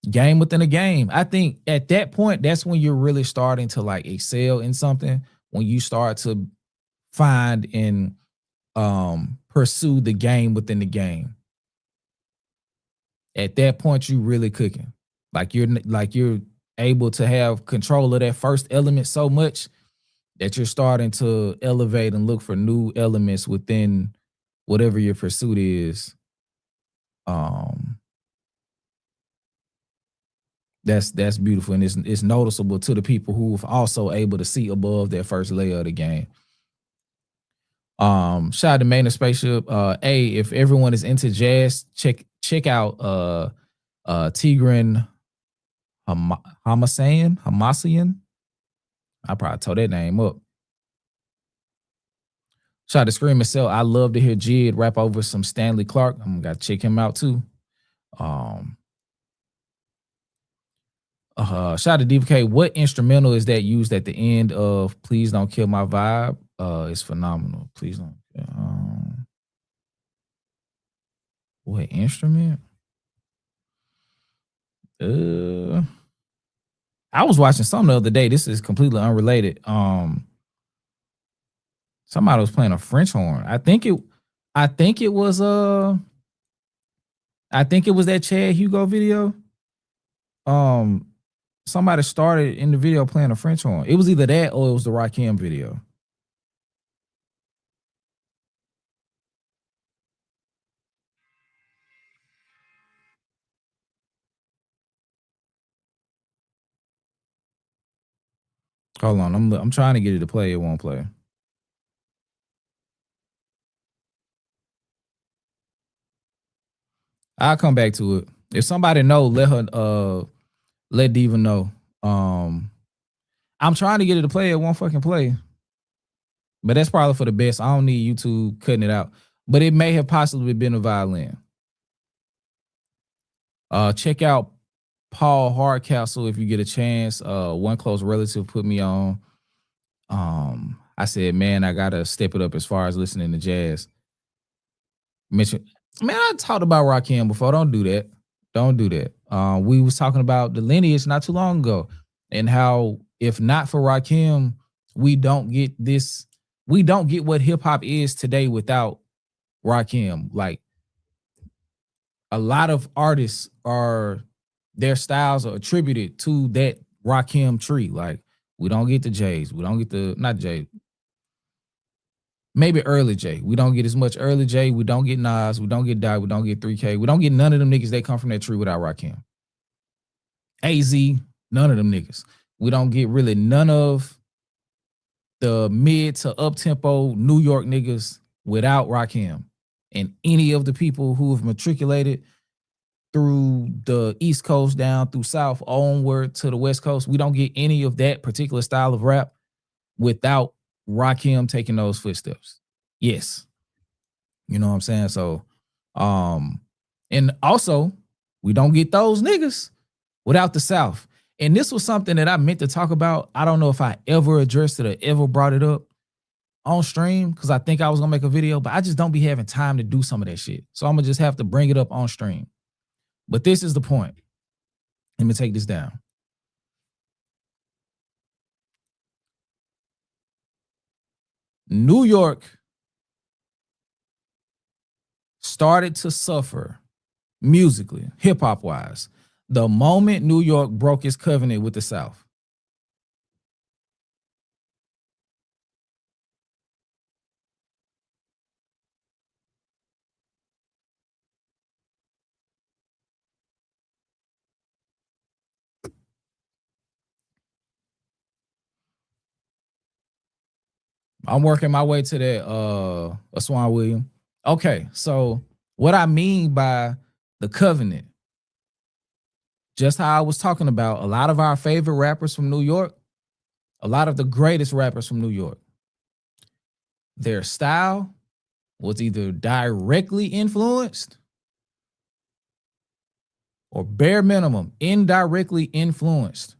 Game within a game. I think at that point, that's when you're really starting to like excel in something. When you start to find and pursue the game within the game. At that point, you really cooking. Like you're able to have control of that first element so much that you're starting to elevate and look for new elements within whatever your pursuit is. That's beautiful, and it's noticeable to the people who are also able to see above that first layer of the game. Shout out to Maynard Spaceship. If everyone is into jazz, check out Tigran Hamasyan. I probably tore that name up. Shout out to Scream Cell. I love to hear Jid rap over some Stanley Clark. I'm gonna check him out too. Shout out to DVK. What instrumental is that used at the end of Please Don't Kill My Vibe? It's phenomenal. Please don't. What instrument? I was watching something the other day. This is completely unrelated. Somebody was playing a French horn. I think it was that Chad Hugo video. Somebody started in the video playing a French horn. It was either that or it was the Rakim video. Hold on, I'm trying to get it to play. It won't play. I'll come back to it. If somebody know, let Diva know. I'm trying to get it to play. It won't fucking play. But that's probably for the best. I don't need YouTube cutting it out. But it may have possibly been a violin. Check out Paul Hardcastle if you get a chance. One close relative put me on. I said, man, I gotta step it up as far as listening to jazz. Mention, man, I talked about Rakim before. Don't do that. Don't do that. We was talking about the lineage not too long ago, and how if not for Rakim, we don't get this. We don't get what hip hop is today without Rakim. Like a lot of artists are, their styles are attributed to that Rakim tree. Like we don't get the J's, we don't get the not J, maybe early J. We don't get as much early J. We don't get Nas. We don't get Die. We don't get 3K. We don't get none of them niggas that come from that tree without Rakim. AZ, none of them niggas. We don't get really none of the mid to up tempo New York niggas without Rakim. And any of the people who have matriculated through the East Coast down through South onward to the West Coast, we don't get any of that particular style of rap without Rakim taking those footsteps. Yes. You know what I'm saying? So, and also we don't get those niggas without the South. And this was something that I meant to talk about. I don't know if I ever addressed it or ever brought it up on stream, because I think I was gonna make a video, but I just don't be having time to do some of that shit. So I'm gonna just have to bring it up on stream. But this is the point. Let me take this down. New York started to suffer musically, hip hop wise, the moment New York broke its covenant with the South. I'm working my way to that Swan William. Okay, so what I mean by the covenant, just how I was talking about, a lot of our favorite rappers from New York, a lot of the greatest rappers from New York, their style was either directly influenced or bare minimum indirectly influenced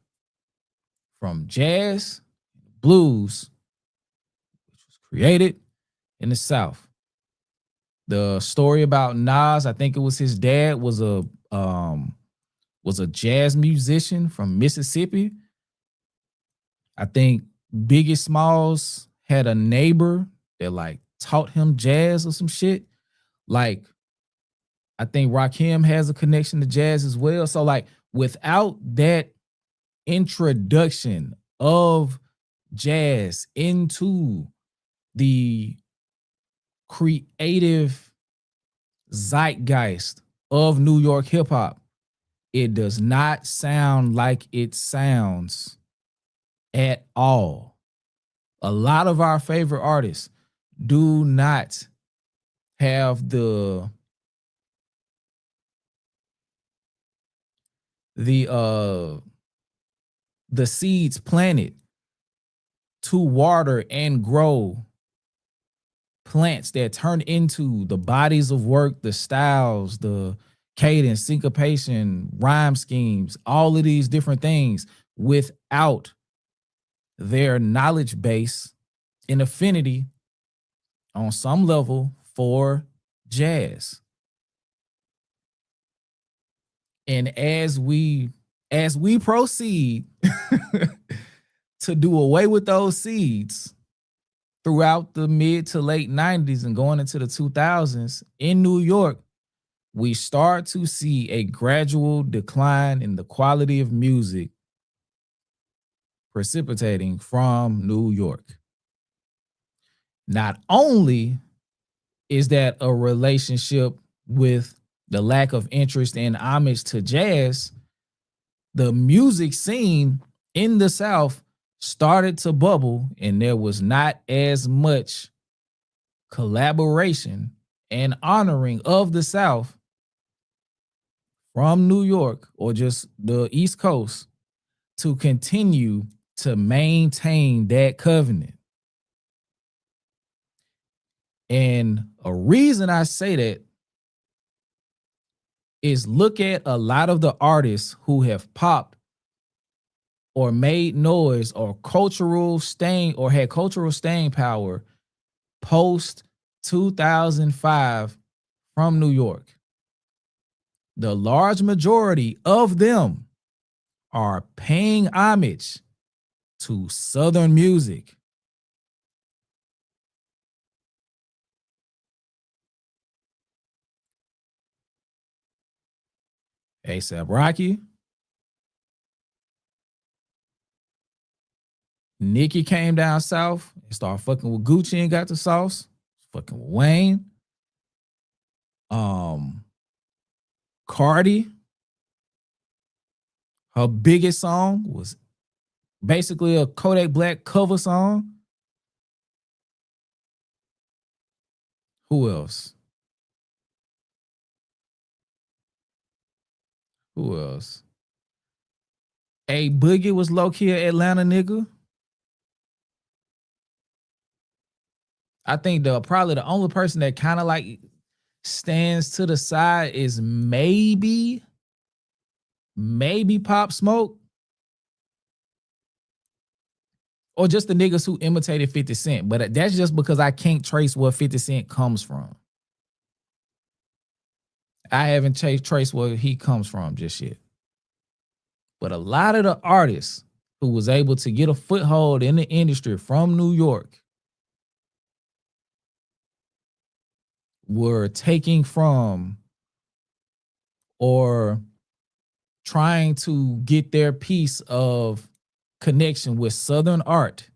from jazz, blues, which was created in the South. The story about Nas, I think it was his dad was a jazz musician from Mississippi. I think Biggie Smalls had a neighbor that like taught him jazz or some shit. Like, I think Rakim has a connection to jazz as well. So like without that introduction of jazz into the creative zeitgeist of New York hip hop, it does not sound like it sounds at all. A lot of our favorite artists do not have the seeds planted to water and grow plants that turn into the bodies of work, the styles, the cadence, syncopation, rhyme schemes, all of these different things without their knowledge base and affinity on some level for jazz. And as we proceed to do away with those seeds throughout the mid to late 90s and going into the 2000s in New York, we start to see a gradual decline in the quality of music precipitating from New York. Not only is that a relationship with the lack of interest and homage to jazz, the music scene in the South started to bubble, and there was not as much collaboration and honoring of the South from New York or just the East Coast to continue to maintain that covenant. And a reason I say that is look at a lot of the artists who have popped or made noise or cultural staying or had cultural staying power post 2005 from New York. The large majority of them are paying homage to Southern music. A$AP Rocky, Nicki came down south and started fucking with Gucci and got the sauce. Fucking with Wayne. Cardi, her biggest song was basically a Kodak Black cover song. Who else? Who else? A Boogie was low key an Atlanta nigga. I think probably the only person that kind of like stands to the side is maybe Pop Smoke. Or just the niggas who imitated 50 Cent. But that's just because I can't trace where 50 Cent comes from. I haven't traced where he comes from just yet. But a lot of the artists who was able to get a foothold in the industry from New York were taking from or trying to get their piece of connection with Southern art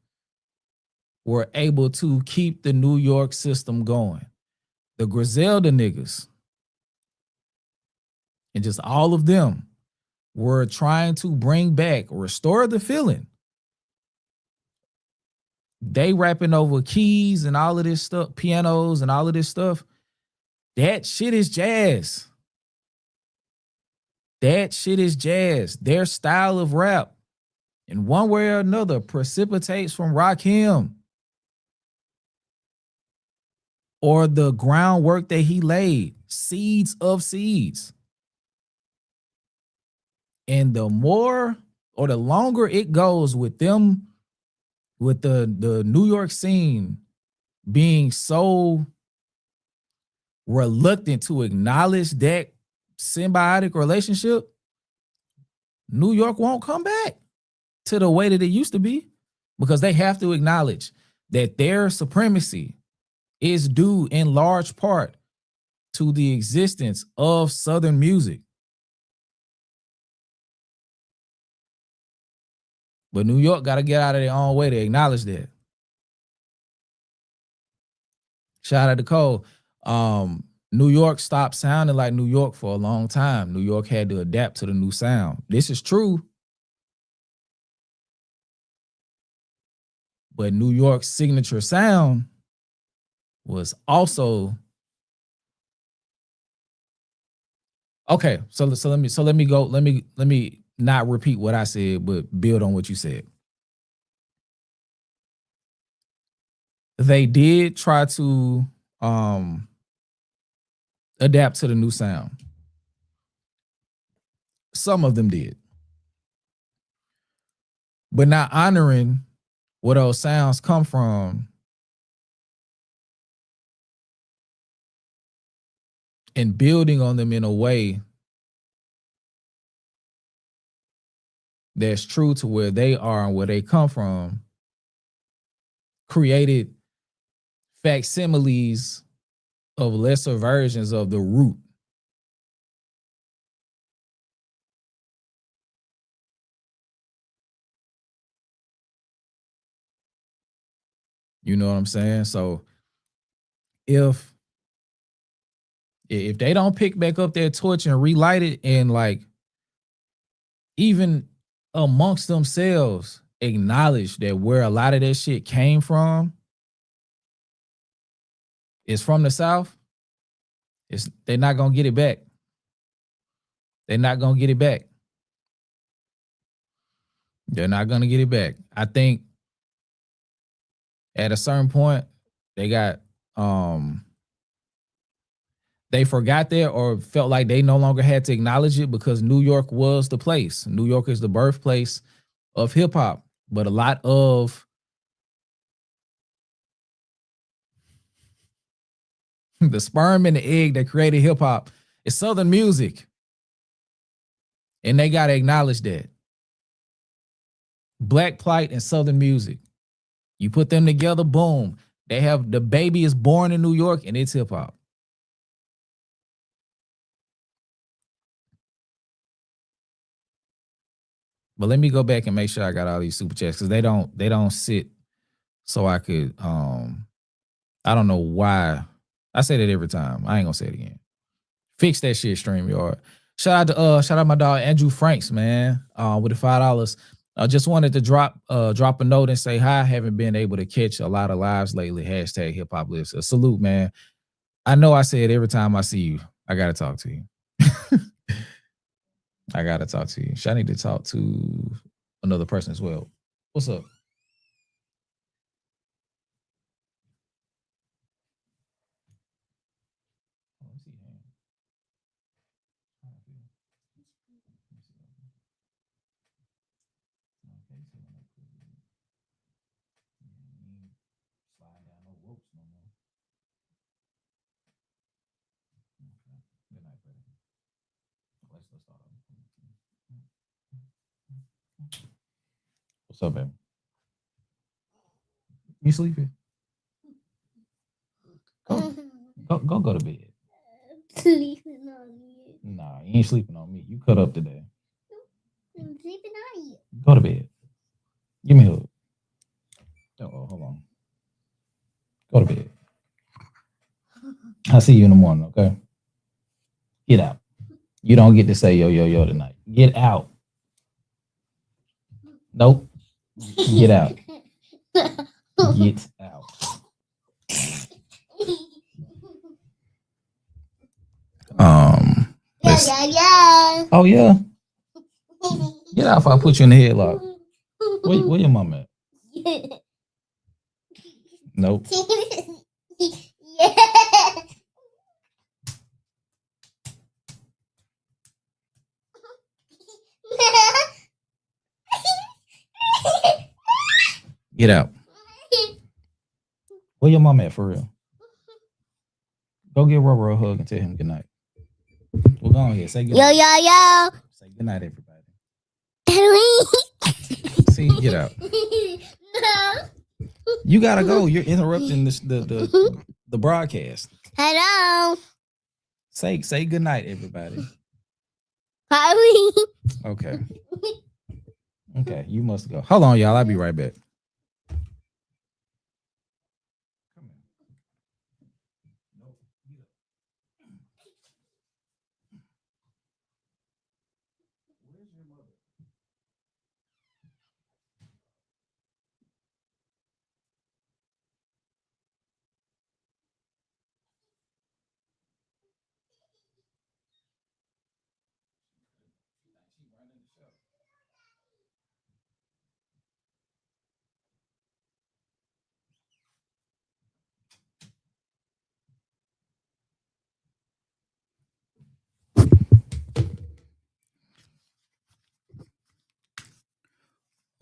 were able to keep the New York system going. The Griselda niggas and just all of them were trying to bring back, restore the feeling. They rapping over keys and all of this stuff, pianos and all of this stuff. That shit is jazz. That shit is jazz. Their style of rap, in one way or another, precipitates from Rakim or the groundwork that he laid, seeds of seeds. And the more or the longer it goes with them, with the New York scene being so reluctant to acknowledge that symbiotic relationship, New York won't come back to the way that it used to be because they have to acknowledge that their supremacy is due in large part to the existence of Southern music. But New York got to get out of their own way to acknowledge that. Shout out to Cole. New York stopped sounding like New York for a long time. New York had to adapt to the new sound. This is true. But New York's signature sound was also okay. So let me not repeat what I said, but build on what you said. They did try to adapt to the new sound. Some of them did. But not honoring where those sounds come from and building on them in a way that's true to where they are and where they come from, created facsimiles of lesser versions of the root. You know what I'm saying? So if they don't pick back up their torch and relight it and like even amongst themselves acknowledge that where a lot of that shit came from is from the South, they're not gonna get it back. They're not gonna get it back. They're not gonna get it back. I think at a certain point, they got they forgot that or felt like they no longer had to acknowledge it because New York was the place. New York is the birthplace of hip hop. But a lot of the sperm and the egg that created hip hop is Southern music. And they got to acknowledge that. Black plight and Southern music. You put them together, boom. They have the baby is born in New York and it's hip hop. But let me go back and make sure I got all these super chats because they don't sit so I could I don't know why. I say that every time. I ain't gonna say it again. Fix that shit, StreamYard. Shout out my dog Andrew Franks, man. With the $5. I just wanted to drop a note and say hi. I haven't been able to catch a lot of lives lately. Hashtag hip hop lives. A salute, man. I know I say it every time I see you. I gotta talk to you. I gotta talk to you. I need to talk to another person as well. What's up? What's up, baby? You sleeping? Go to bed. Sleeping on you. Nah, you ain't sleeping on me. You cut up today. I'm sleeping on you. Go to bed. Give me a hug. Oh, hold on. Go to bed. I'll see you in the morning, okay? Get out. You don't get to say yo tonight. Get out. Nope. Get out. Get out. Yeah. Oh yeah. Get out if I put you in the headlock. Where your mom at? Nope. Yeah. Get out. Where your mom at for real? Go get Rubber a hug and tell him good night. Well, go on here. Say good night. Yo. Say good night, everybody. Hello. See, get out. No. You gotta go. You're interrupting the broadcast. Hello. Say good night, everybody. Hi. Okay. Okay, you must go. Hold on, y'all. I'll be right back.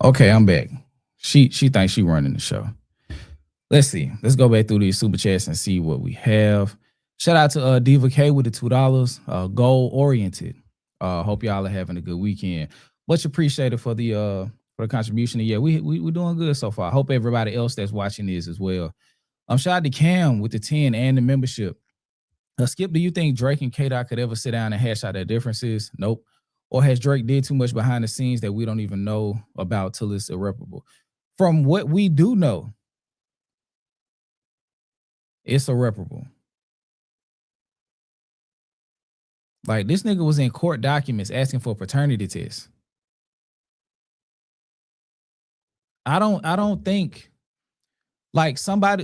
Okay, I'm back. She thinks she running the show. Let's see. Let's go back through these super chats and see what we have. Shout out to Diva K with the $2. Goal oriented. Hope y'all are having a good weekend. Much appreciated for the contribution. Yeah, we're doing good so far. I hope everybody else that's watching is as well. Shout out to Cam with the 10 and the membership. Skip, do you think Drake and K-Dot could ever sit down and hash out their differences? Nope. Or has Drake did too much behind the scenes that we don't even know about till it's irreparable? From what we do know, it's irreparable. Like, this nigga was in court documents asking for a paternity test. I don't think like somebody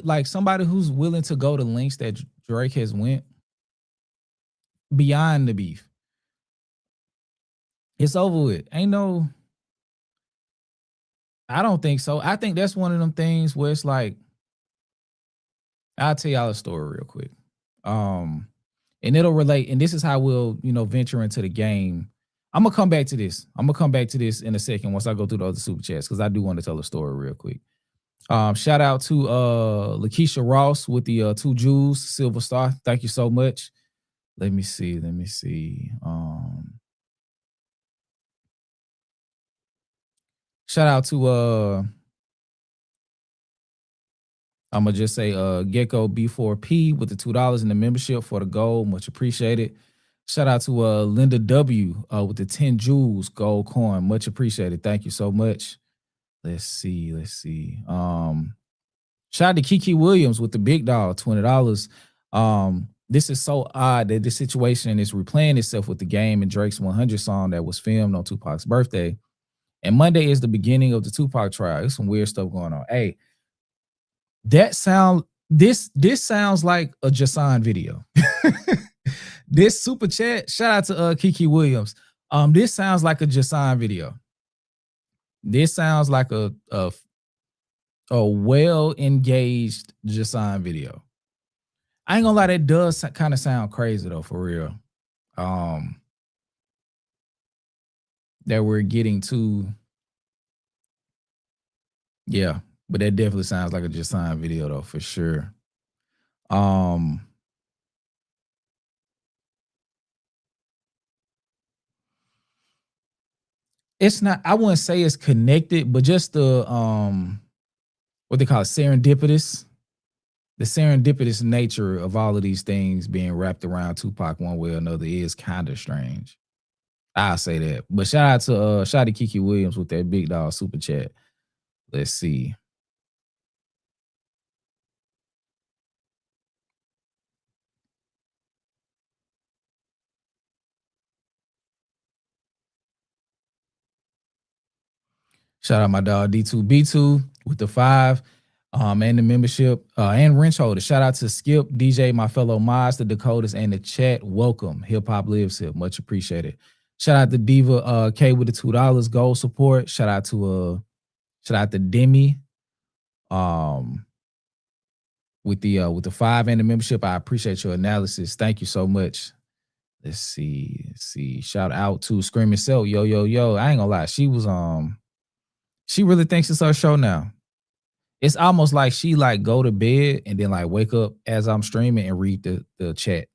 who's willing to go to lengths that Drake has went beyond the beef. It's over with. I don't think so. I think that's one of them things where it's like, I'll tell y'all a story real quick. and it'll relate. And this is how we'll, venture into the game. I'm gonna come back to this. In a second once I go through the other super chats because I do want to tell a story real quick. Shout out to Lakeisha Ross with the 2 jewels, silver star. Thank you so much. Let me see. Shout out to I'm gonna just say Gecko B4P with the $2 in the membership for the gold. Much appreciated. Shout out to Linda W with the 10 jewels gold coin. Much appreciated. Thank you so much. Let's see. Shout out to Kiki Williams with the big dog, $20. This is so odd that this situation is replaying itself with the game and Drake's 100 song that was filmed on Tupac's birthday. And Monday is the beginning of the Tupac trial. There's some weird stuff going on. Hey, this sounds like a Jason video. This super chat, shout out to Kiki Williams. This sounds like a Jason video. This sounds like a well-engaged Jason video. I ain't gonna lie, that does kind of sound crazy though, for real. That we're getting to, yeah, but that definitely sounds like a Jason video though, for sure. It's not, I wouldn't say it's connected, but just the what they call it, serendipitous. The serendipitous nature of all of these things being wrapped around Tupac one way or another is kind of strange. I'll say that. But shout out to Kiki Williams with that big dog super chat. Let's see. Shout out my dog D2B2 with the 5. And the membership, and wrench holder. Shout out to Skip, DJ, my fellow mods, the Dakotas, and the chat. Welcome. Hip Hop Lives Here. Much appreciated. Shout out to Diva K with the $2 gold support. Shout out to Demi with the 5 and the membership. I appreciate your analysis. Thank you so much. Let's see. Shout out to Screaming Cell. Yo. I ain't gonna lie. She was she really thinks it's her show now. It's almost like she like go to bed and then like wake up as I'm streaming and read the chat.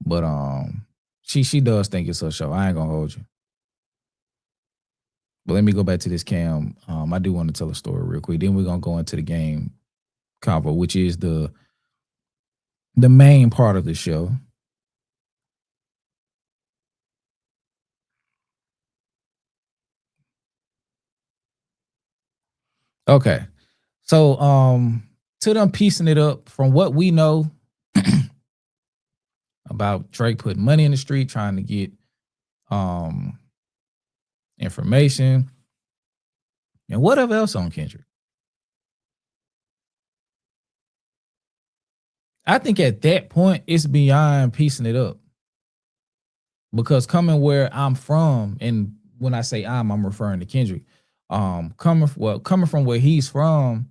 But she does think it's her show. I ain't gonna hold you. But let me go back to this cam. I do want to tell a story real quick. Then we're gonna go into the game convo, which is the main part of the show. Okay. So to them piecing it up from what we know about Drake putting money in the street, trying to get information and whatever else on Kendrick. I think at that point it's beyond piecing it up. Because coming where I'm from, and when I say I'm referring to Kendrick, coming from where he's from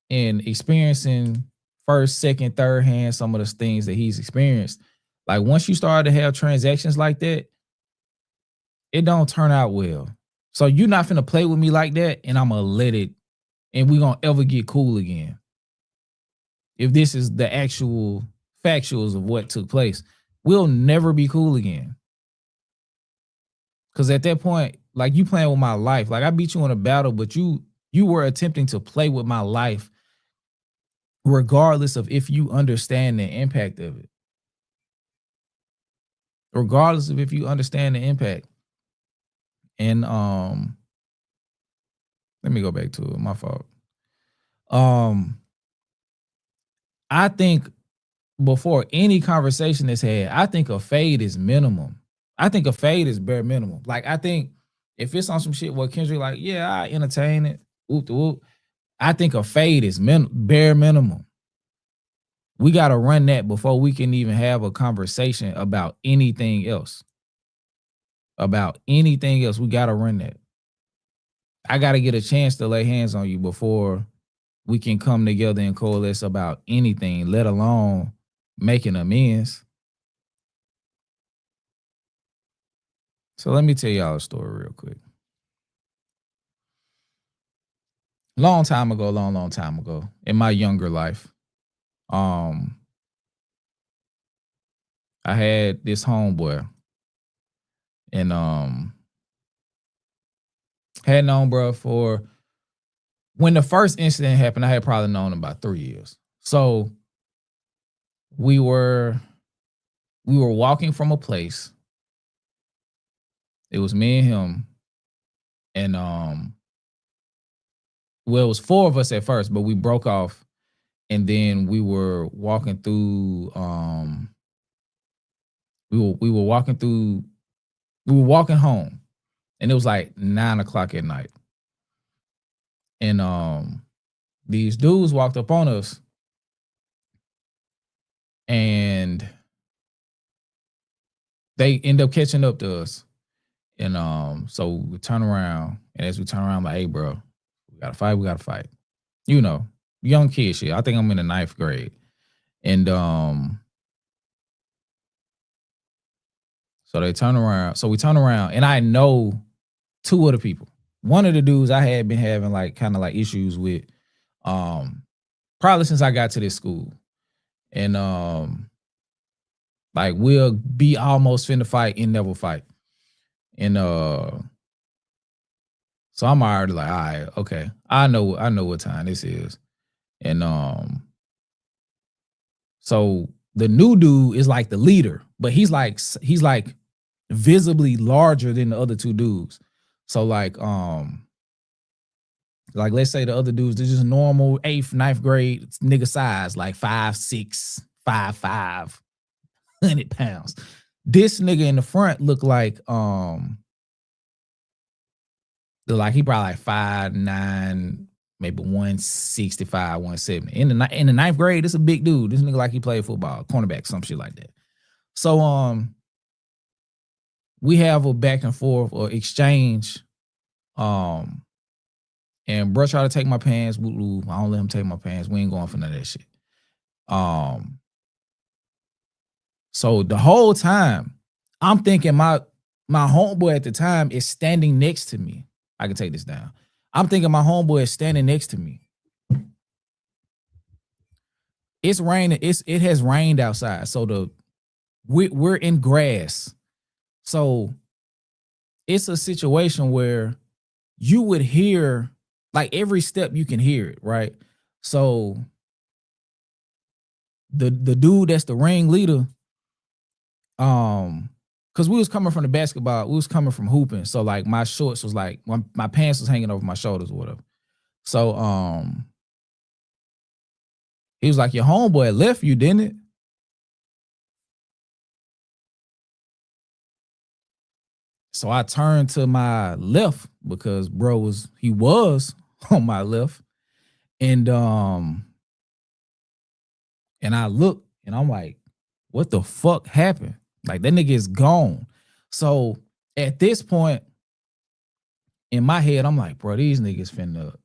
and experiencing first, second, third hand some of the things that he's experienced. Like once you start to have transactions like that, it don't turn out well. So you're not finna play with me like that, and I'm gonna let it, and we gonna ever get cool again. If this is the actual factuals of what took place, we'll never be cool again. Because at that point, like you playing with my life. Like I beat you in a battle, but you were attempting to play with my life regardless of if you understand the impact of it. Regardless of if you understand the impact. And let me go back to it. My fault. I think before any conversation is had, I think a fade is minimum. I think a fade is bare minimum. Like I think if it's on some shit where Kendrick like, yeah, I entertain it, whoop, whoop, I think a fade is bare minimum. We got to run that before we can even have a conversation about anything else. About anything else, we got to run that. I got to get a chance to lay hands on you before we can come together and coalesce about anything, let alone making amends. So let me tell y'all a story real quick. Long time ago, in my younger life, I had this homeboy, and had known bro for when the first incident happened. I had probably known him about 3 years. So we were walking from a place. It was me and him, and well, it was 4 of us at first, but we broke off, and then we were walking through. We were walking home, and it was like 9:00 at night, and these dudes walked up on us, and they end up catching up to us, and so we turn around, and as we turn around, I'm like, hey, bro, we gotta fight. You know, young kid shit. I think I'm in the 9th grade. And so they turn around. So we turn around, and I know 2 other people. One of the dudes I had been having like kind of like issues with probably since I got to this school. And like we'll be almost finna fight and never fight. And so I'm already like, all right, okay. I know what time this is. And so the new dude is like the leader, but he's like visibly larger than the other 2 dudes. So like let's say the other dudes, they're just normal 8th, 9th grade nigga size, like 5'6", 5'5", 100 pounds. This nigga in the front looked like he probably like 5'9", maybe 165, 170. In the 9th grade, this is a big dude. This nigga like he played football, cornerback, some shit like that. So we have a back and forth or exchange. And bro try to take my pants. I don't let him take my pants. We ain't going for none of that shit. So the whole time, I'm thinking my homeboy at the time is standing next to me. I can take this down. I'm thinking my homeboy is standing next to me. It's raining. It has rained outside. So we're in grass. So it's a situation where you would hear, like every step you can hear it, right? So the dude that's the ringleader, because we was coming from the basketball, we was coming from hooping. So like my shorts was like, my pants was hanging over my shoulders or whatever. So he was like, your homeboy left you, didn't it? So I turned to my left because bro was on my left. And I look and I'm like, what the fuck happened? Like that nigga is gone. So at this point in my head, I'm like, bro, these niggas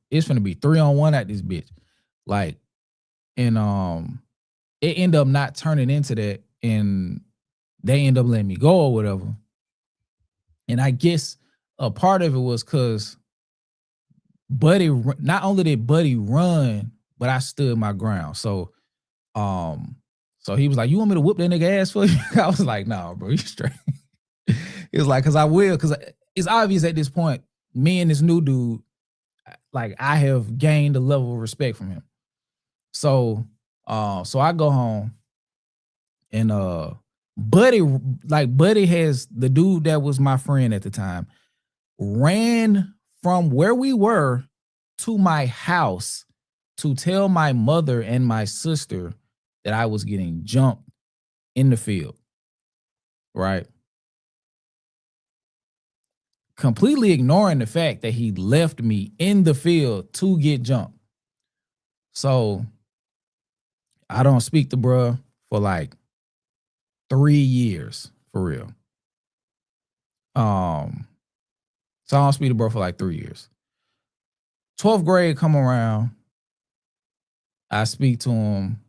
it's finna be 3-on-1 at this bitch. Like, and it ended up not turning into that, and they end up letting me go or whatever. And I guess a part of it was because Buddy, not only did Buddy run, but I stood my ground. So he was like, you want me to whoop that nigga ass for you? I was like, nah, bro, you straight. He was like, because I will, because it's obvious at this point, me and this new dude, like I have gained a level of respect from him. So I go home, and Buddy has, the dude that was my friend at the time, ran from where we were to my house to tell my mother and my sister that I was getting jumped in the field. Right? Completely ignoring the fact that he left me in the field to get jumped. So I don't speak to bruh for like 3 years, for real. So I don't speak to bro for like 3 years. 12th grade come around, I speak to him.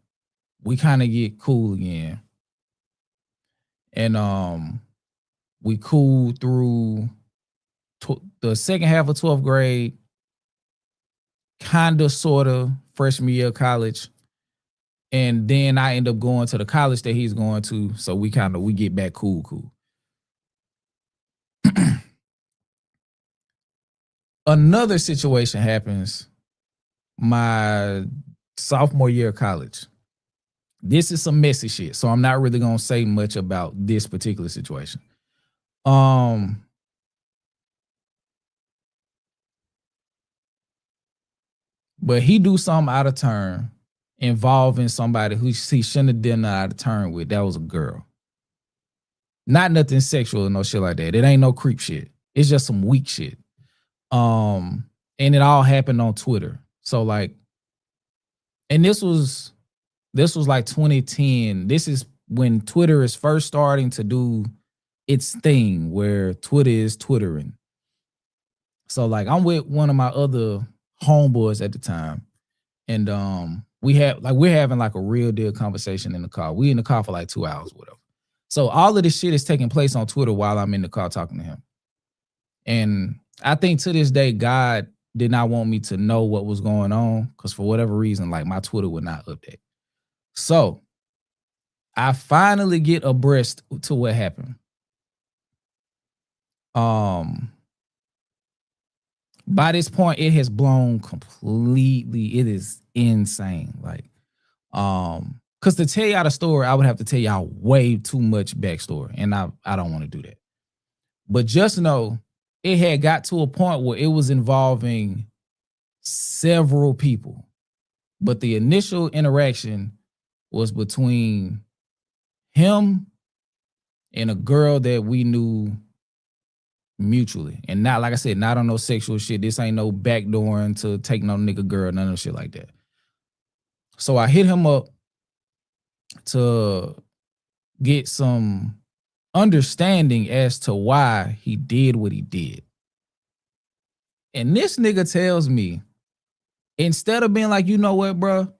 We kind of get cool again. And We cool through the second half of 12th grade, kind of, sort of, freshman year of college. And then I end up going to the college that he's going to. So we get back cool. Another situation happens my sophomore year of college. This is some messy shit, so I'm not really gonna say much about this particular situation. But he do something out of turn involving somebody who he shouldn't have done out of turn with. That was a girl. Not nothing sexual or no shit like that. It ain't no creep shit. It's just some weak shit. And it all happened on Twitter. So like, and this was like 2010. This is when Twitter is first starting to do its thing where Twitter is twittering. So like, I'm with one of my other homeboys at the time, and we're having like a real deal conversation in the car. We in the car for like 2 hours, whatever. So all of this shit is taking place on Twitter while I'm in the car talking to him. And I think to this day, God did not want me to know what was going on, because for whatever reason, like, my Twitter would not update. So I finally get abreast to what happened. By this point, it has blown completely. It is insane. Like, because to tell y'all the story, I would have to tell y'all way too much backstory, and I don't want to do that. But just know it had got to a point where it was involving several people. But the initial interaction was between him and a girl that we knew mutually. And not, like I said, not on no sexual shit. This ain't no backdooring to take no nigga girl, none of shit like that. So I hit him up to get some understanding as to why he did what he did. And this nigga tells me, instead of being like, you know what, bro,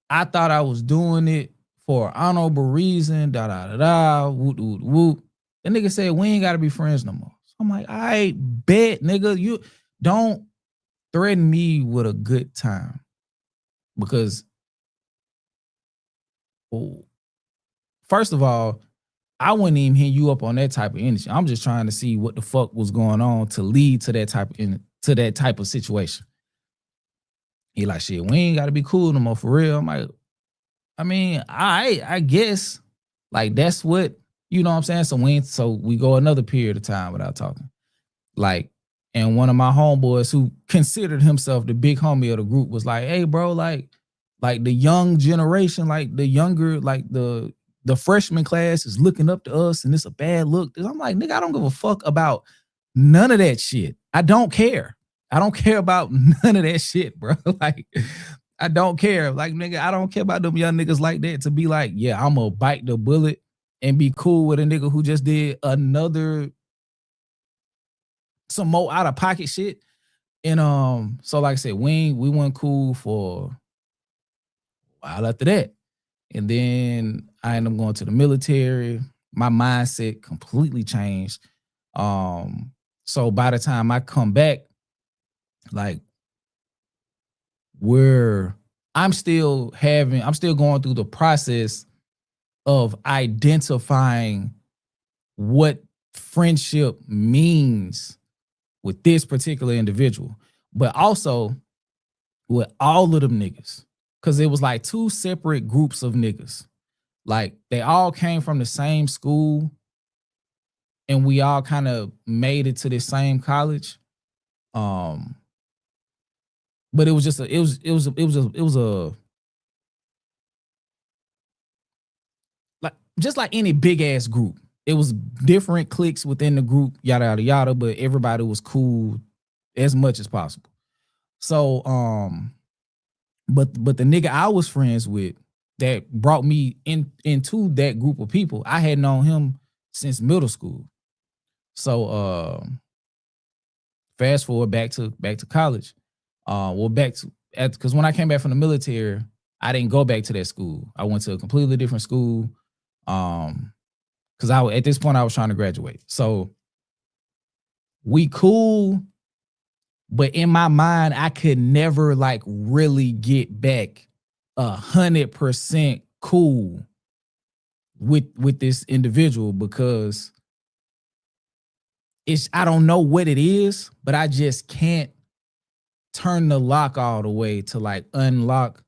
I thought I was doing it for an honorable reason, woot, woot, woot. The nigga said, we ain't got to be friends no more. So I'm like, I bet, nigga, you don't threaten me with a good time. Because, first of all, I wouldn't even hit you up on that type of energy. I'm just trying to see what the fuck was going on to lead to that type of situation. He like, shit, we ain't got to be cool no more, for real. I'm like, I mean, I guess, like, that's what, you know what I'm saying? So we go another period of time without talking. Like, and one of my homeboys who considered himself the big homie of the group was like, hey, bro, like the young generation, like the younger, like the freshman class is looking up to us, and it's a bad look. I'm like, nigga, I don't give a fuck about none of that shit. I don't care. I don't care about none of that shit, bro. Like, I don't care. Like, nigga, I don't care about them young niggas like that to be like, yeah, I'm gonna bite the bullet and be cool with a nigga who just did some more out of pocket shit. And so like I said, we weren't cool for a while after that. And then I ended up going to the military. My mindset completely changed. So by the time I come back, like, I'm still going through the process of identifying what friendship means with this particular individual, but also with all of them niggas. Cause it was like two separate groups of niggas. Like, they all came from the same school, and we all kind of made it to the same college. But it was just it was a like, just like any big ass group. It was different cliques within the group, yada yada yada, but everybody was cool as much as possible. So but the nigga I was friends with that brought me into that group of people, I had known him since middle school. So fast forward back to college. Because when I came back from the military, I didn't go back to that school. I went to a completely different school. Cause at this point I was trying to graduate. So we cool, but in my mind, I could never like really get back 100% cool with this individual because I don't know what it is, but I just can't turn the lock all the way to like unlock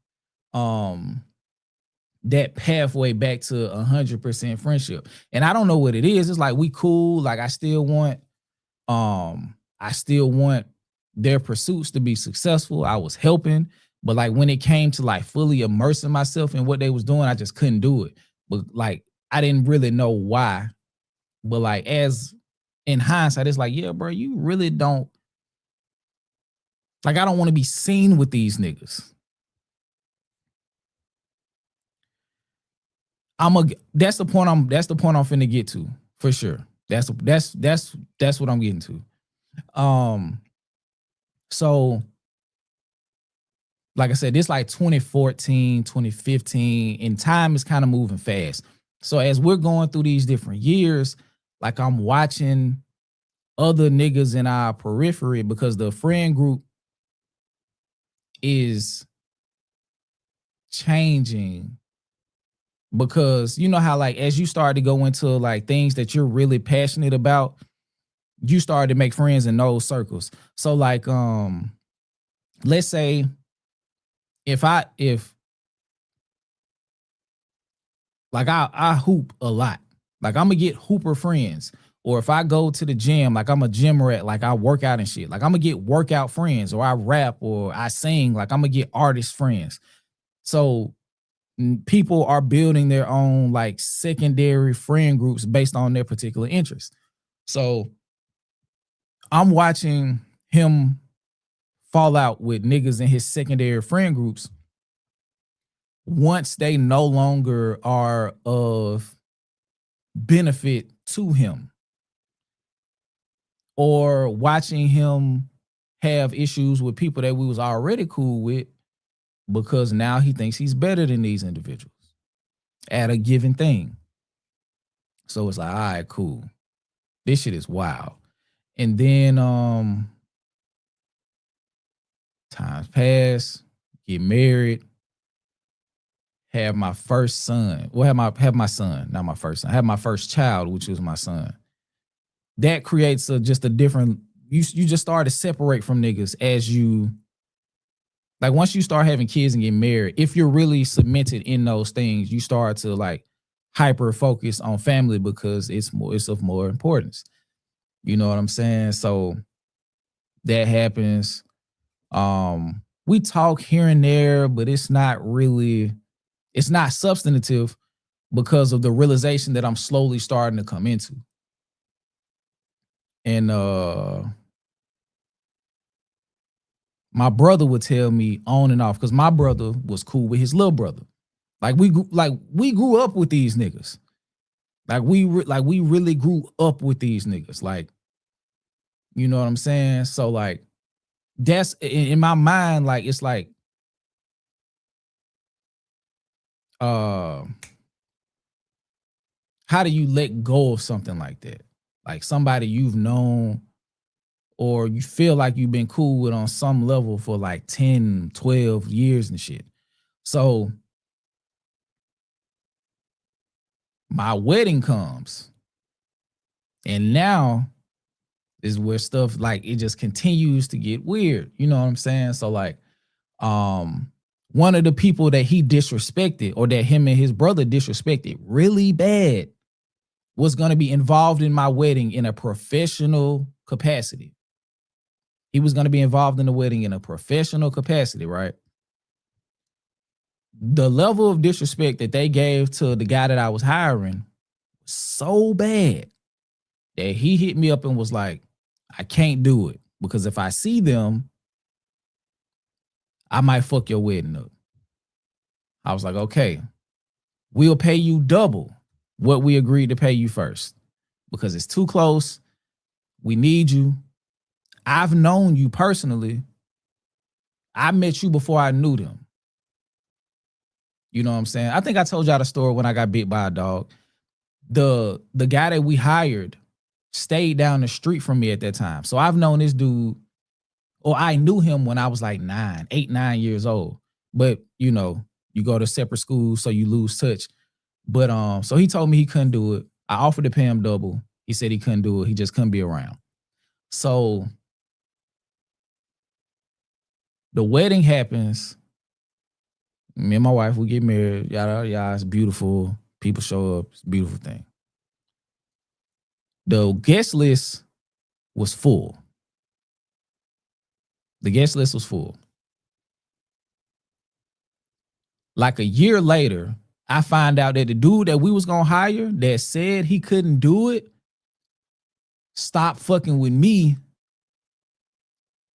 that pathway back to 100% friendship. And I don't know what it is. It's like we cool. Like I still want their pursuits to be successful. I was helping, but like when it came to like fully immersing myself in what they was doing, I just couldn't do it. But like I didn't really know why. But like as in hindsight, it's like, yeah, bro, you really don't. Like I don't want to be seen with these niggas. That's the point I'm finna get to for sure. That's what I'm getting to. So like I said, this like 2014, 2015, and time is kind of moving fast. So as we're going through these different years, like I'm watching other niggas in our periphery because the friend group is changing. Because you know how like as you start to go into like things that you're really passionate about, you start to make friends in those circles. So like let's say if like I hoop a lot, like I'm gonna get hooper friends. Or if I go to the gym, like I'm a gym rat, like I work out and shit, like I'm gonna get workout friends, or I rap or I sing, like I'm gonna get artist friends. So people are building their own like secondary friend groups based on their particular interests. So I'm watching him fall out with niggas in his secondary friend groups once they no longer are of benefit to him, or watching him have issues with people that we was already cool with because now he thinks he's better than these individuals at a given thing. So it's like, all right, cool. This shit is wild. And then times pass, get married, have my first son. Well, have my son, not my first son. I have my first child, which was my son. That creates just a different, you just start to separate from niggas as you, like once you start having kids and get married, if you're really cemented in those things, you start to like hyper focus on family because it's of more importance. You know what I'm saying? So that happens. We talk here and there, but it's not substantive because of the realization that I'm slowly starting to come into. And my brother would tell me on and off, because my brother was cool with his little brother. Like we grew up with these niggas. Like we really grew up with these niggas. Like, you know what I'm saying? So like that's in my mind, like it's like how do you let go of something like that? Like somebody you've known or you feel like you've been cool with on some level for like 10, 12 years and shit. So my wedding comes, and now is where stuff like it just continues to get weird. You know what I'm saying? So like one of the people that he disrespected, or that him and his brother disrespected really bad, was going to be involved in my wedding in a professional capacity. He was going to be involved in the wedding in a professional capacity, right? The level of disrespect that they gave to the guy that I was hiring was so bad that he hit me up and was like, I can't do it because if I see them, I might fuck your wedding up. I was like, okay, we'll pay you double what we agreed to pay you first because it's too close. We need you. I've known you personally. I met you before I knew them. You know what I'm saying? I think I told y'all the story when I got bit by a dog. the guy that we hired stayed down the street from me at that time. So I've known this dude, or I knew him when I was like 9 years old. But you know, you go to separate schools, so you lose touch. But so he told me he couldn't do it. I offered to pay him double. He said he couldn't do it. He just couldn't be around. So the wedding happens. Me and my wife, we get married. Yada yada. It's beautiful. People show up. It's a beautiful thing. The guest list was full. The guest list was full. Like a year later, I find out that the dude that we was gonna hire that said he couldn't do it stopped fucking with me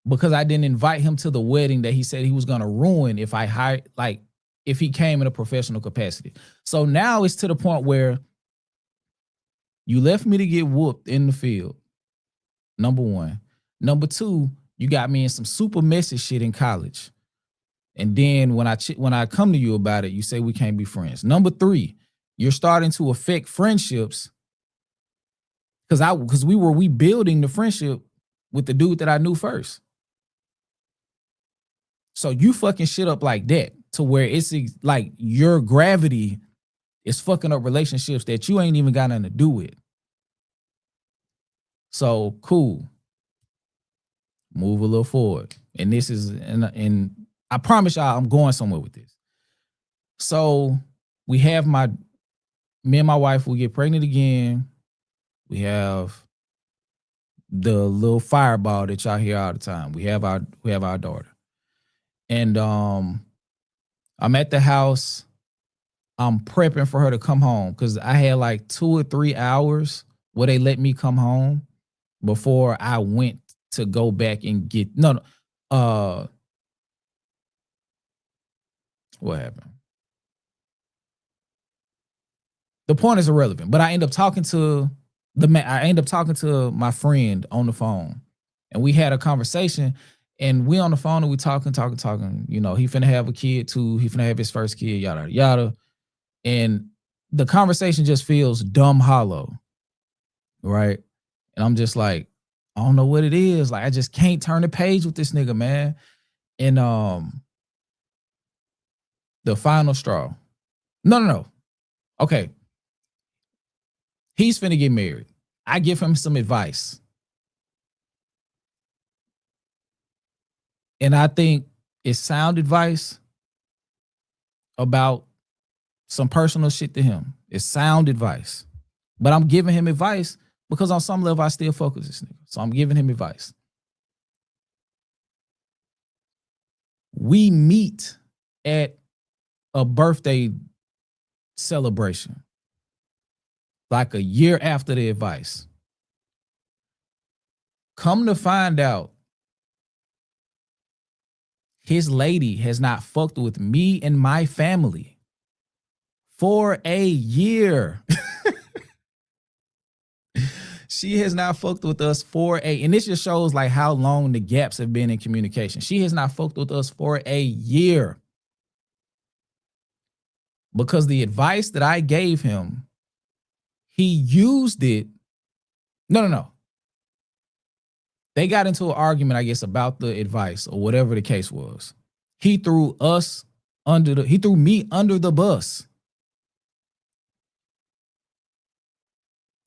because I didn't invite him to the wedding that he said he was gonna ruin if I hired, like if he came in a professional capacity. So now it's to the point where you left me to get whooped in the field. Number one. Number two, you got me in some super messy shit in college. And then when I come to you about it, you say we can't be friends. Number three, you're starting to affect friendships because we building the friendship with the dude that I knew first. So you fucking shit up like that to where it's like your gravity is fucking up relationships that you ain't even got nothing to do with. So cool. Move a little forward. And this is, and I promise y'all I'm going somewhere with this. So we have me and my wife, we get pregnant again. We have the little fireball that y'all hear all the time. We have our daughter. And I'm at the house. I'm prepping for her to come home because I had like 2 or 3 hours where they let me come home before I went to go back and get what happened? The point is irrelevant, but I end up talking to my friend on the phone, and we had a conversation, and we on the phone and we talking. You know, he finna have a kid too. He finna have his first kid, yada, yada. And the conversation just feels dumb hollow, right? And I'm just like, I don't know what it is. Like, I just can't turn the page with this nigga, man. And the final straw. No. Okay. He's finna get married. I give him some advice. And I think it's sound advice about some personal shit to him. It's sound advice. But I'm giving him advice because on some level I still fuck with this nigga. So I'm giving him advice. We meet at a birthday celebration, like a year after the advice. Come to find out, his lady has not fucked with me and my family for a year. She has not fucked with us and this just shows like how long the gaps have been in communication. She has not fucked with us for a year. Because the advice that I gave him, he used it. No. They got into an argument, I guess, about the advice or whatever the case was. He threw me under the bus.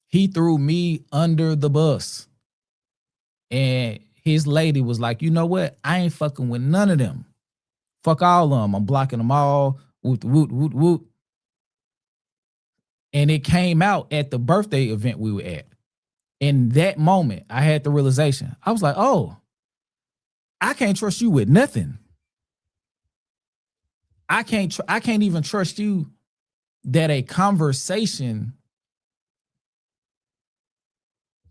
He threw me under the bus. And his lady was like, you know what? I ain't fucking with none of them. Fuck all of them. I'm blocking them all. Woot. And it came out at the birthday event we were at. In that moment, I had the realization. I was like, oh, I can't trust you with nothing. I can't even trust you that a conversation.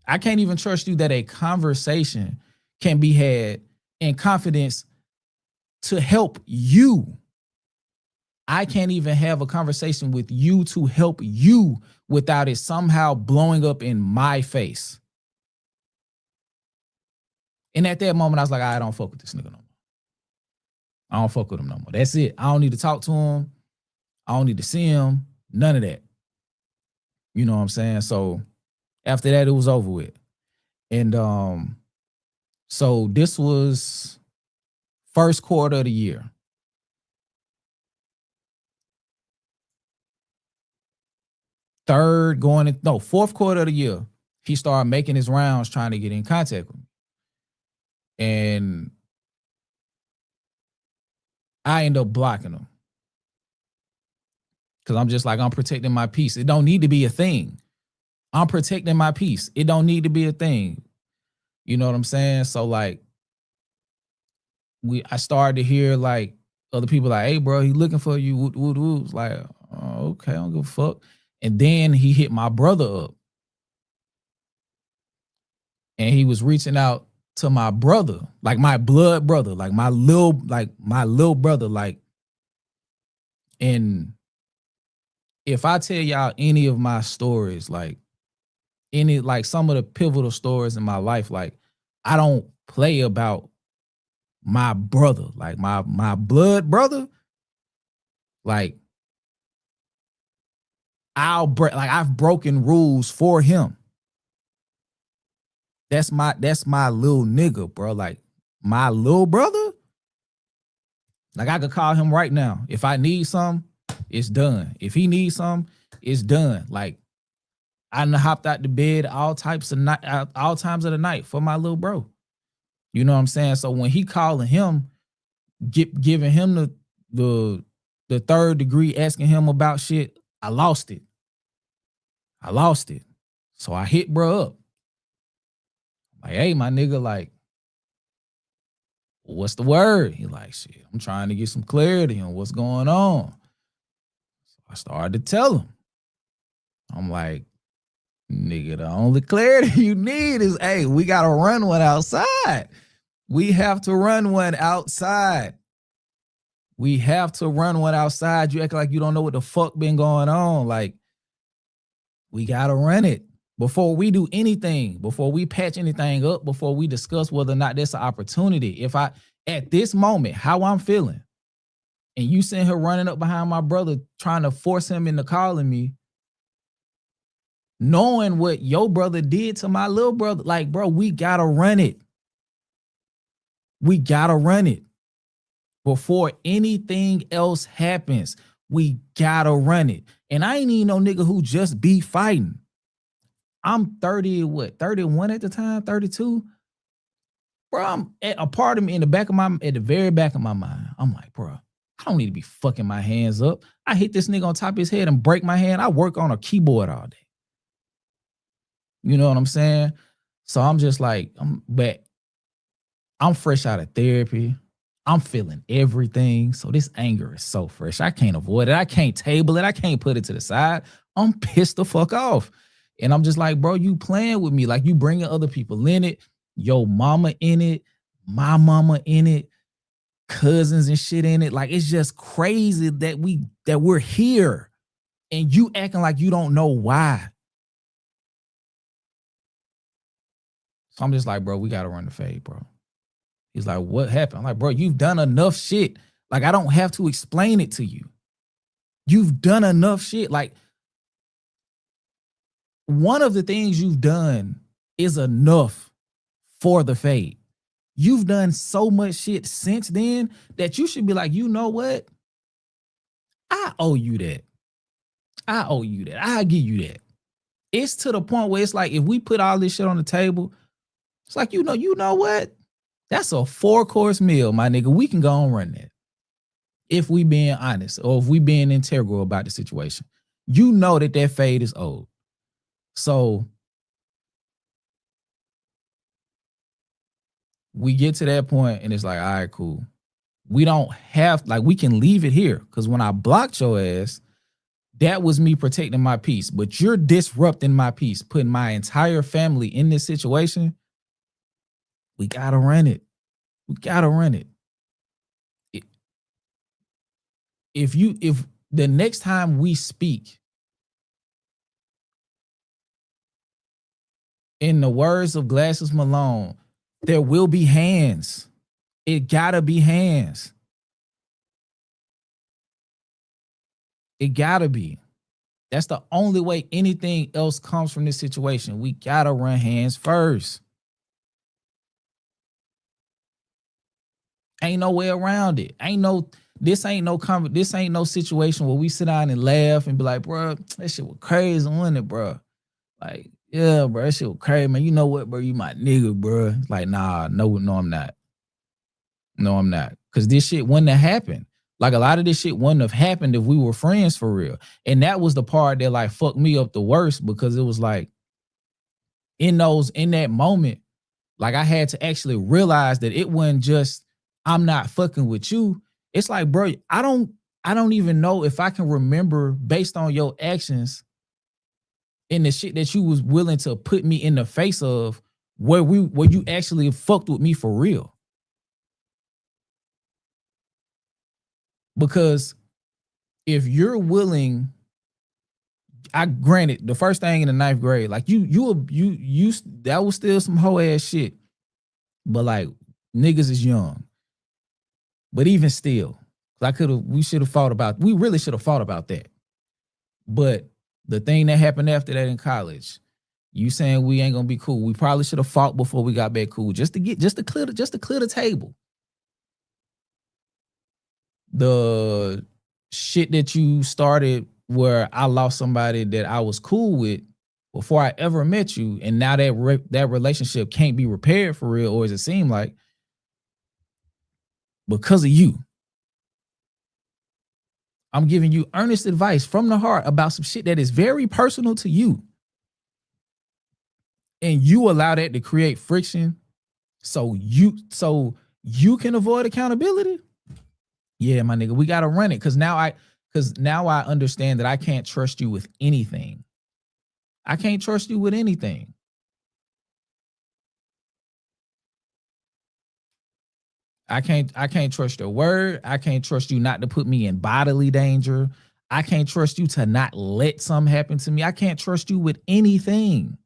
I can't even trust you that a conversation can be had in confidence to help you. I can't even have a conversation with you to help you without it somehow blowing up in my face. And at that moment, I was like, I don't fuck with this nigga no more. I don't fuck with him no more. That's it. I don't need to talk to him. I don't need to see him. None of that. You know what I'm saying? So after that, it was over with. And so this was first quarter of the year. Fourth quarter of the year, he started making his rounds trying to get in contact with me. And I end up blocking him. Cause I'm just like, I'm protecting my peace. It don't need to be a thing. I'm protecting my peace. It don't need to be a thing. You know what I'm saying? So like I started to hear like other people like, hey bro, he looking for you. Woot, woot, woot. It's like, oh, okay, I don't give a fuck. And then he hit my brother up. And he was reaching out to my brother, like my blood brother, like my little brother. Like, and if I tell y'all any of my stories, like some of the pivotal stories in my life, like I don't play about my brother, like my blood brother. Like I've broken rules for him. That's my little nigga, bro. Like my little brother. Like I could call him right now. If I need something, it's done. If he needs something, it's done. Like I done hopped out the bed all times of the night for my little bro. You know what I'm saying? So when he calling him, giving him the third degree, asking him about shit, I lost it. So I hit bro up. Like, hey, my nigga, like, what's the word? He like, shit, I'm trying to get some clarity on what's going on. So I started to tell him. I'm like, nigga, the only clarity you need is, hey, we got to run one outside. We have to run one outside. We have to run one outside. You act like you don't know what the fuck been going on. Like, we got to run it. Before we do anything, before we patch anything up, before we discuss whether or not there's an opportunity, if I, at this moment, how I'm feeling, and you sitting here running up behind my brother, trying to force him into calling me, knowing what your brother did to my little brother, like, bro, we got to run it. We got to run it. Before anything else happens, we got to run it. And I ain't even no nigga who just be fighting. I'm 31 at the time, 32. Bro, I'm at a part of me at the very back of my mind. I'm like, bro, I don't need to be fucking my hands up. I hit this nigga on top of his head and break my hand. I work on a keyboard all day. You know what I'm saying? So I'm just like, I'm fresh out of therapy. I'm feeling everything. So this anger is so fresh. I can't avoid it. I can't table it. I can't put it to the side. I'm pissed the fuck off. And I'm just like, bro, you playing with me. Like you bringing other people in it. Your mama in it. My mama in it. Cousins and shit in it. Like it's just crazy that we're here. And you acting like you don't know why. So I'm just like, bro, we got to run the fade, bro. He's like, what happened? I'm like, bro, you've done enough shit. Like, I don't have to explain it to you. You've done enough shit. Like, one of the things you've done is enough for the fade. You've done so much shit since then that you should be like, you know what? I owe you that. I owe you that. I'll give you that. It's to the point where it's like, if we put all this shit on the table, it's like, you know what? That's a 4-course meal, my nigga. We can go and run that. If we being honest or if we being integral about the situation. You know that fade is old. So we get to that point and it's like, all right, cool. We don't have, like, we can leave it here. Because when I blocked your ass, that was me protecting my peace. But you're disrupting my peace, putting my entire family in this situation. We got to run it. We got to run it. If the next time we speak, in the words of Glasses Malone, there will be hands. It gotta be hands. It gotta be. That's the only way anything else comes from this situation. We gotta run hands first. Ain't no way around it. This ain't no situation where we sit down and laugh and be like, bro, that shit was crazy, wasn't it, bro? Like, yeah, bro, that shit was crazy, man. You know what, bro? You my nigga, bro. Like, nah, no, I'm not. No, I'm not. Cause this shit wouldn't have happened. Like a lot of this shit wouldn't have happened if we were friends for real. And that was the part that like fucked me up the worst because it was like in that moment, like I had to actually realize that it wasn't just I'm not fucking with you. It's like, bro, I don't even know if I can remember based on your actions and the shit that you was willing to put me in the face of where you actually fucked with me for real. Because if you're willing, I granted the first thing in the ninth grade, like you that was still some hoe ass shit. But like niggas is young. But even still, we really should have fought about that. But the thing that happened after that in college, you saying we ain't gonna be cool. We probably should have fought before we got back cool, just to clear the table. The shit that you started where I lost somebody that I was cool with before I ever met you, and now that relationship can't be repaired for real, or as it seemed like, because of you. I'm giving you earnest advice from the heart about some shit that is very personal to you. And you allow that to create friction so you can avoid accountability. Yeah, my nigga, we gotta run it because now I understand that I can't trust you with anything. I can't trust you with anything. I can't trust your word. I can't trust you not to put me in bodily danger. I can't trust you to not let something happen to me. I can't trust you with anything.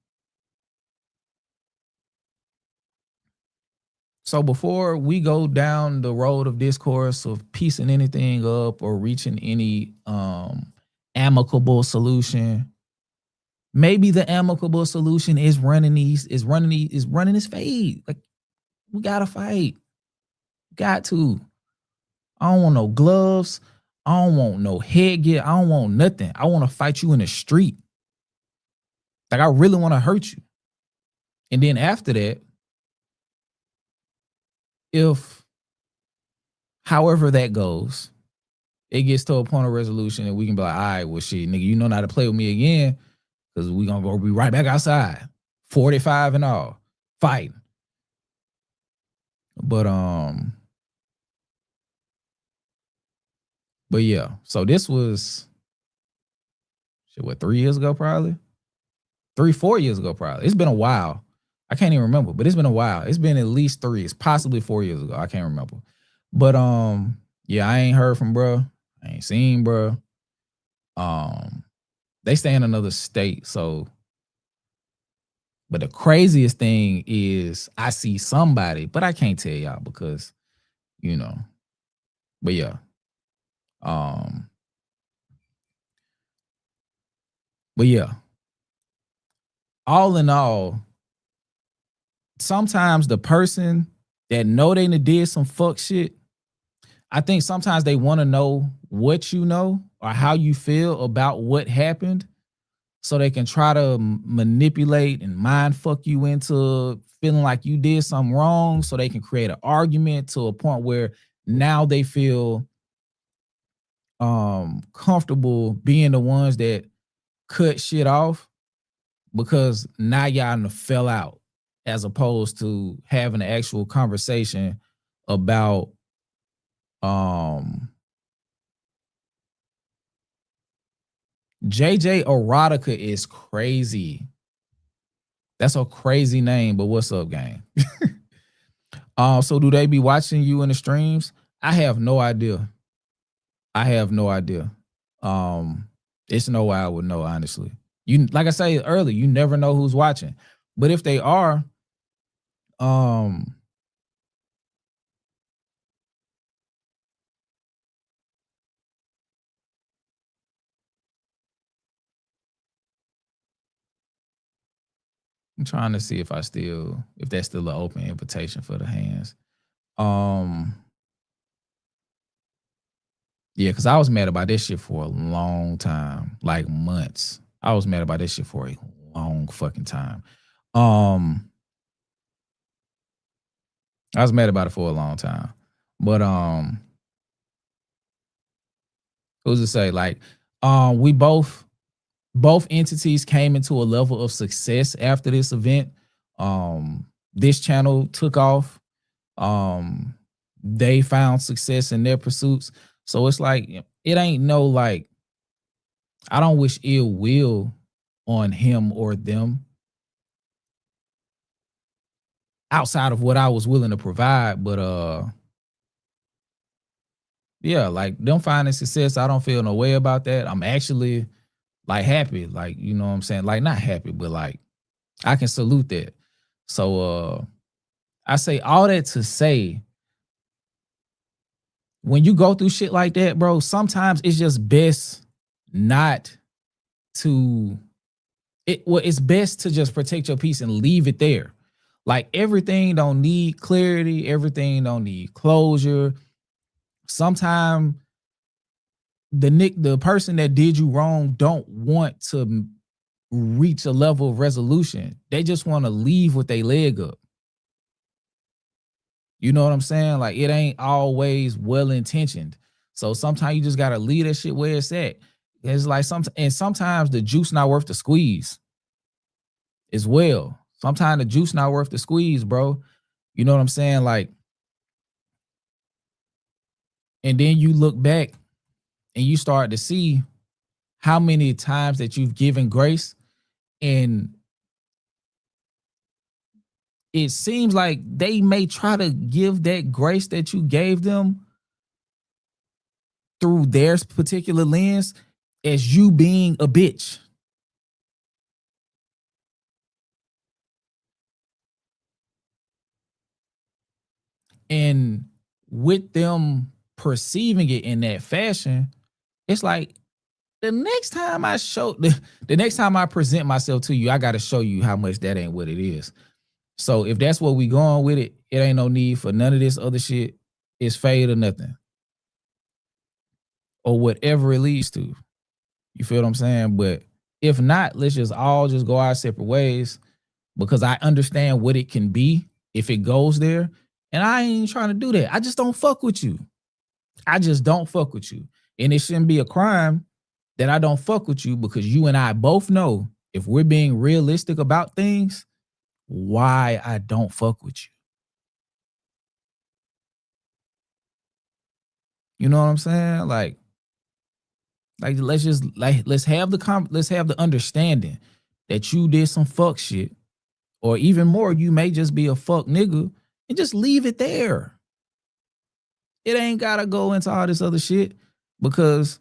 So before we go down the road of discourse of piecing anything up or reaching any amicable solution, maybe the amicable solution is running this fade. Like we gotta fight. Got to. I don't want no gloves. I don't want no headgear. I don't want nothing. I want to fight you in the street. Like I really want to hurt you. And then after that, if however that goes, it gets to a point of resolution and we can be like, all right, well, shit, nigga, you know not to play with me again because we gonna go be right back outside, 45 and all, fighting. But yeah, so this was shit, what, 3 years ago, probably? 4 years ago, probably. It's been a while. I can't even remember, but it's been a while. It's been at least 3. It's possibly 4 years ago. I can't remember. But yeah, I ain't heard from bro. I ain't seen bro. They stay in another state, so. But the craziest thing is I see somebody, but I can't tell y'all because, you know. But yeah. But yeah. All in all, sometimes the person that know they did some fuck shit, I think sometimes they want to know what you know or how you feel about what happened so they can try to manipulate and mind fuck you into feeling like you did something wrong so they can create an argument to a point where now they feel comfortable being the ones that cut shit off because now y'all done fell out as opposed to having an actual conversation about JJ Erotica is crazy. That's a crazy name, but what's up, gang? So do they be watching you in the streams? I have no idea. It's no way I would know, honestly. You, like I say earlier, you never know who's watching. But if they are, I'm trying to see if that's still an open invitation for the hands. Yeah, because I was mad about this shit for a long time, like months. I was mad about this shit for a long fucking time. I was mad about it for a long time. But who's to say? Like, we both entities came into a level of success after this event. This channel took off. They found success in their pursuits. So it's like it ain't no like I don't wish ill will on him or them outside of what I was willing to provide. But yeah, like them finding success, I don't feel no way about that. I'm actually like happy, like you know what I'm saying? Like not happy, but like I can salute that. So I say all that to say when you go through shit like that, bro, sometimes it's just best not to it's best to just protect your peace and leave it there. Like everything don't need clarity, everything don't need closure. Sometimes the person that did you wrong don't want to reach a level of resolution. They just want to leave with their leg up. You know what I'm saying? Like it ain't always well intentioned. So sometimes you just gotta leave that shit where it's at. It's like sometimes the juice not worth the squeeze as well. Sometimes the juice not worth the squeeze, bro. You know what I'm saying? Like, and then you look back and you start to see how many times that you've given grace, and it seems like they may try to give that grace that you gave them through their particular lens as you being a bitch. And with them perceiving it in that fashion, it's like the next time the next time I present myself to you, I got to show you how much that ain't what it is. So if that's what we going with it, it ain't no need for none of this other shit. It's fade or nothing. Or whatever it leads to. You feel what I'm saying? But if not, let's just all just go our separate ways because I understand what it can be if it goes there. And I ain't trying to do that. I just don't fuck with you. I just don't fuck with you. And it shouldn't be a crime that I don't fuck with you because you and I both know if we're being realistic about things, why I don't fuck with you. You know what I'm saying? Like let's have the understanding that you did some fuck shit, or even more, you may just be a fuck nigga, and just leave it there. It ain't gotta go into all this other shit because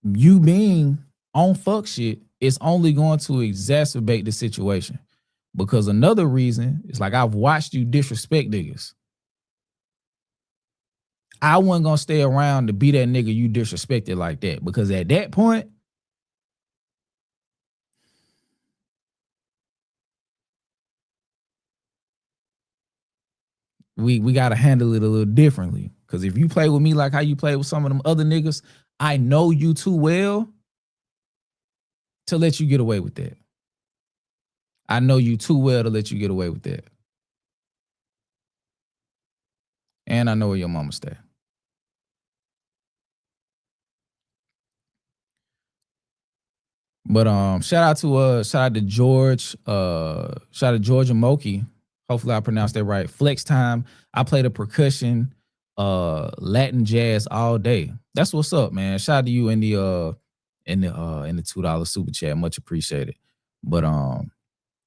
you being on fuck shit is only going to exacerbate the situation. Because another reason is like I've watched you disrespect niggas. I wasn't gonna stay around to be that nigga you disrespected like that because at that point, we gotta handle it a little differently. Because if you play with me like how you play with some of them other niggas, I know you too well to let you get away with that. I know you too well to let you get away with that. And I know where your mama stay. But shout out to George, shout out to George and Moki. Hopefully I pronounced that right. Flex time. I play the percussion, Latin jazz all day. That's what's up, man. Shout out to you in the $2 super chat. Much appreciated. But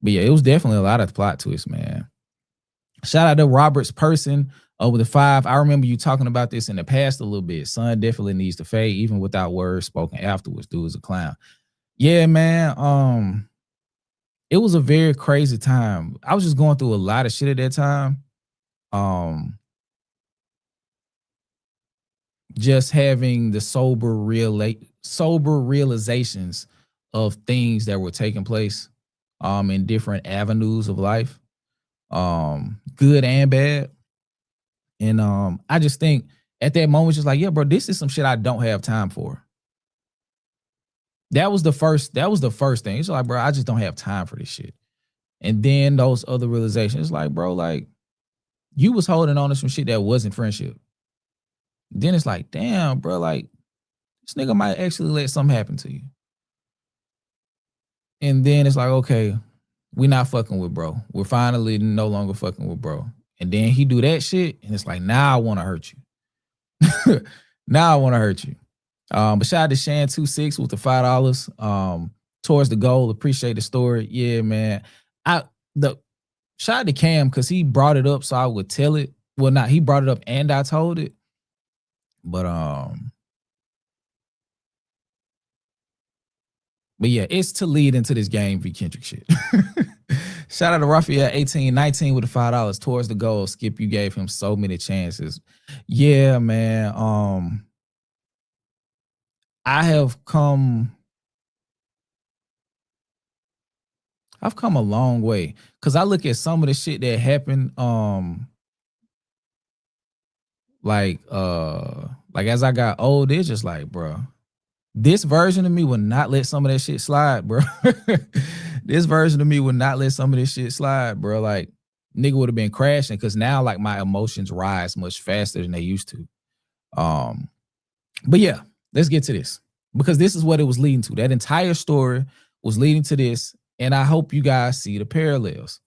yeah, it was definitely a lot of plot twists, man. Shout out to Robert's person over the 5. I remember you talking about this in the past a little bit. Son definitely needs to fade, even without words spoken afterwards. Dude is a clown. Yeah, man. It was a very crazy time. I was just going through a lot of shit at that time. Just having the sober realizations of things that were taking place. in different avenues of life, good and bad. And I just think at that moment, just like, yeah, bro, this is some shit I don't have time for. That was the first thing. It's like, bro, I just don't have time for this shit. And then those other realizations, like, bro, like, you was holding on to some shit that wasn't friendship. Then it's like, damn, bro, like, this nigga might actually let something happen to you. And then it's like, okay, we're not fucking with bro. We're finally no longer fucking with bro. And then he do that shit, and it's like, now I want to hurt you. Now I want to hurt you. But shout out to Shan26 with the $5 towards the goal. Appreciate the story. Yeah, man. Shout out to Cam because he brought it up so I would tell it. Well, not he brought it up and I told it. But yeah, it's to lead into this game v Kendrick shit. Shout out to Raphael 1819 with the $5 towards the goal. Skip, you gave him so many chances. Yeah, man. I've come a long way because I look at some of the shit that happened. Like as I got old, it's just like, bro, this version of me would not let some of that shit slide, bro. This version of me would not let some of this shit slide, bro. Like, nigga would have been crashing because now, like, my emotions rise much faster than they used to. But yeah, let's get to this because this is what it was leading to. That entire story was leading to this, and I hope you guys see the parallels.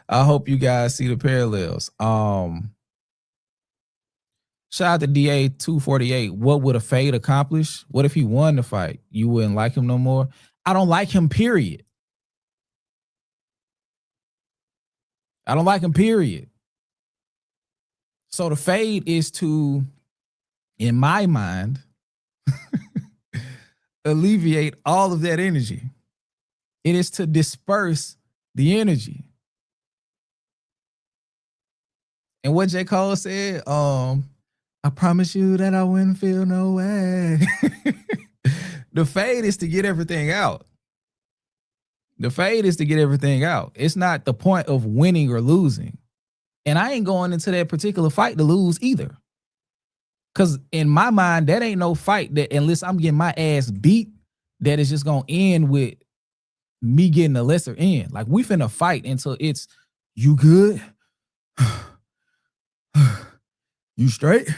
I hope you guys see the parallels. Shout out to DA 248. What would a fade accomplish? What if he won the fight? You wouldn't like him no more? I don't like him, period. I don't like him, period. So the fade is to, in my mind, alleviate all of that energy. It is to disperse the energy. And what J. Cole said, I promise you that I wouldn't feel no way. The fade is to get everything out. The fade is to get everything out. It's not the point of winning or losing. And I ain't going into that particular fight to lose either. Because in my mind, that ain't no fight that, unless I'm getting my ass beat, that is just going to end with me getting a lesser end. Like, we finna fight until it's, you good? You straight?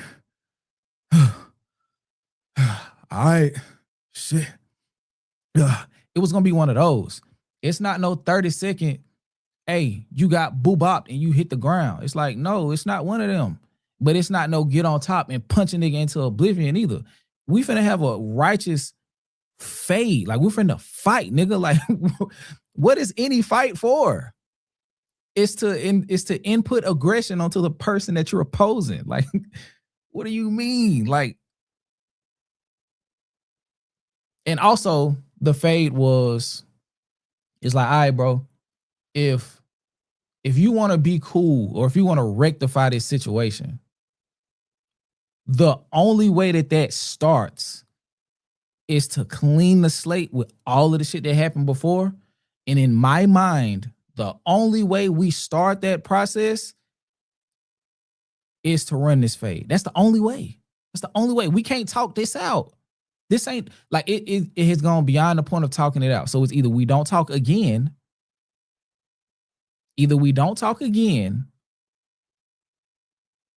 All right, shit. It was gonna be one of those. It's not no 30-second, hey, you got boo-bopped and you hit the ground. It's like, no, it's not one of them. But it's not no get on top and punch a nigga into oblivion either. We finna have a righteous fade. Like, we're finna fight, nigga. Like, what is any fight for? It's to input aggression onto the person that you're opposing. Like, what do you mean? Like, and also the fade it's like, all right, bro, if you want to be cool or if you want to rectify this situation, the only way that starts is to clean the slate with all of the shit that happened before. And in my mind, the only way we start that process is to run this fade. That's the only way. That's the only way. We can't talk this out. This ain't like it has gone beyond the point of talking it out. So it's either we don't talk again,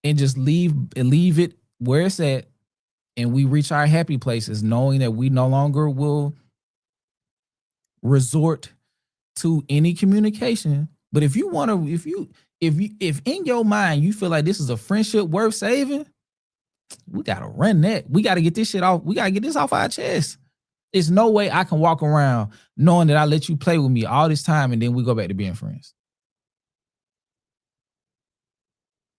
and just leave it where it's at, and we reach our happy places knowing that we no longer will resort to any communication. But if you want to, if in your mind you feel like this is a friendship worth saving, we gotta run that. We gotta get this shit off. We gotta get this off our chest. There's no way I can walk around knowing that I let you play with me all this time and then we go back to being friends.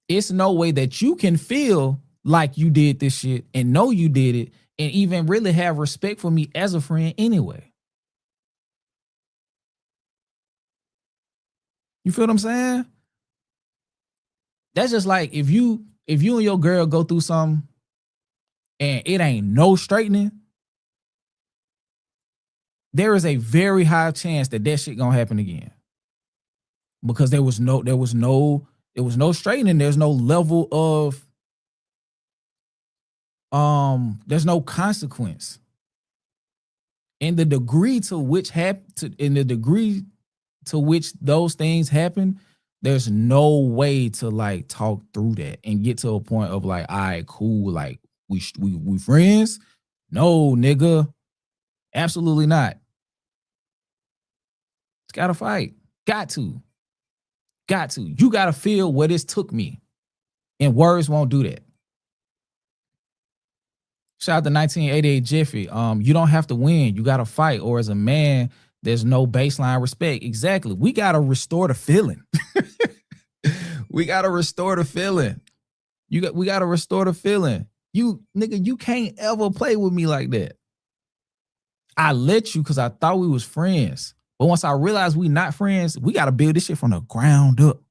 It's no way that you can feel like you did this shit and know you did it and even really have respect for me as a friend anyway. You feel what I'm saying? That's just like if you and your girl go through something and it ain't no straightening, there is a very high chance that shit gonna happen again. Because there was no straightening, there's no level of there's no consequence. In the degree to which those things happen, there's no way to like talk through that and get to a point of like, all right, cool, like we friends. No, nigga, absolutely not. It's gotta fight. Got to. You gotta feel what this took me, and words won't do that. Shout out to 1988 Jiffy. You don't have to win. You gotta fight. Or as a man, there's no baseline respect. Exactly. We gotta restore the feeling. We gotta restore the feeling. We gotta restore the feeling. You nigga, you can't ever play with me like that. I let you because I thought we was friends. But once I realized we not friends, we gotta build this shit from the ground up.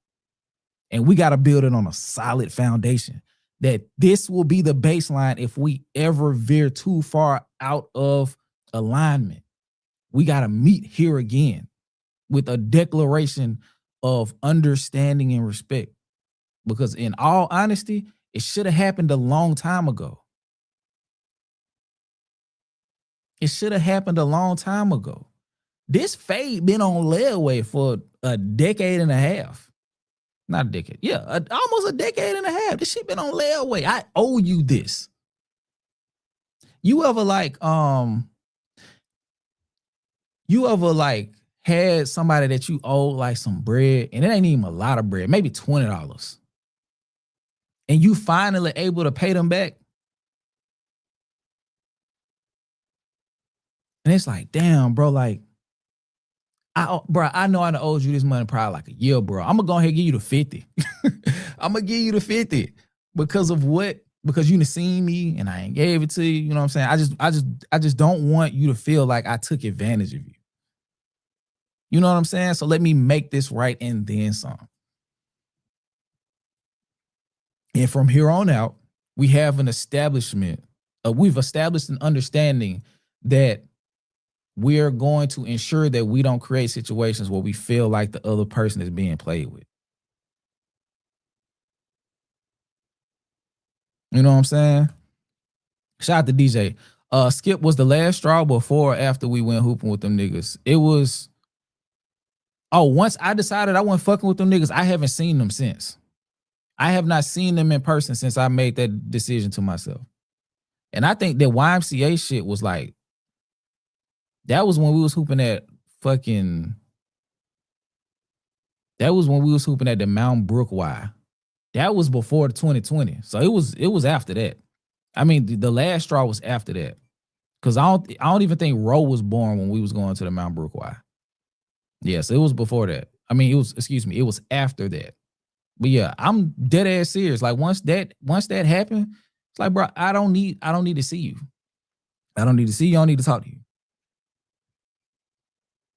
And we gotta build it on a solid foundation. That this will be the baseline if we ever veer too far out of alignment. We got to meet here again with a declaration of understanding and respect. Because in all honesty, it should have happened a long time ago. It should have happened a long time ago. This fade been on layaway for a decade and a half. Not a decade. Yeah, almost a decade and a half. This shit been on layaway. I owe you this. You ever had somebody that you owe like some bread, and it ain't even a lot of bread, maybe $20, and you finally able to pay them back? And it's like, damn, bro, like, I know I done owed you this money probably like a year, bro. I'm gonna go ahead and give you the 50. I'm gonna give you the 50 because of what? Because you done seen me and I ain't gave it to you. You know what I'm saying? I just don't want you to feel like I took advantage of you. You know what I'm saying? So let me make this right and then some. And from here on out, we have an establishment. We've established an understanding that we're going to ensure that we don't create situations where we feel like the other person is being played with. You know what I'm saying? Shout out to DJ. Skip was the last straw before or after we went hooping with them niggas. It was, once I decided I wasn't fucking with them niggas, I haven't seen them since. I have not seen them in person since I made that decision to myself. And I think that YMCA shit was like, that was when we was hooping at the Mount Brook Y. That was before the 2020. So it was after that. I mean, the last straw was after that. Cause I don't even think Roe was born when we was going to the Mount Brook Y. Yes, it was before that. I mean, it was after that. But yeah, I'm dead ass serious. Like once that happened, it's like, bro, I don't need to see you. I don't need to see you. I don't need to talk to you.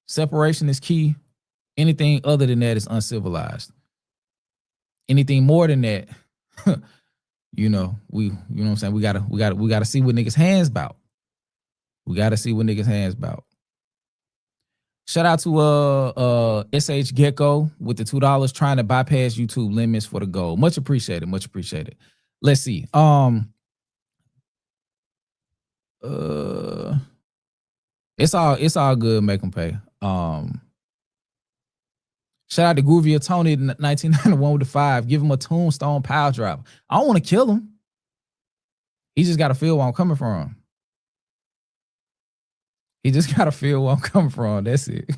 Separation is key. Anything other than that is uncivilized. Anything more than that, you know what I'm saying? We gotta see what niggas' hands about. We gotta see what niggas' hands about. Shout out to SH Gecko with the $2 trying to bypass YouTube limits for the goal. Much appreciated. Much appreciated. Let's see. It's all good. Make them pay. Shout out to Groovia Tony 1991 with the 5. Give him a tombstone power drop. I don't want to kill him. He just got to feel where I'm coming from. He just got to feel where I'm coming from. That's it.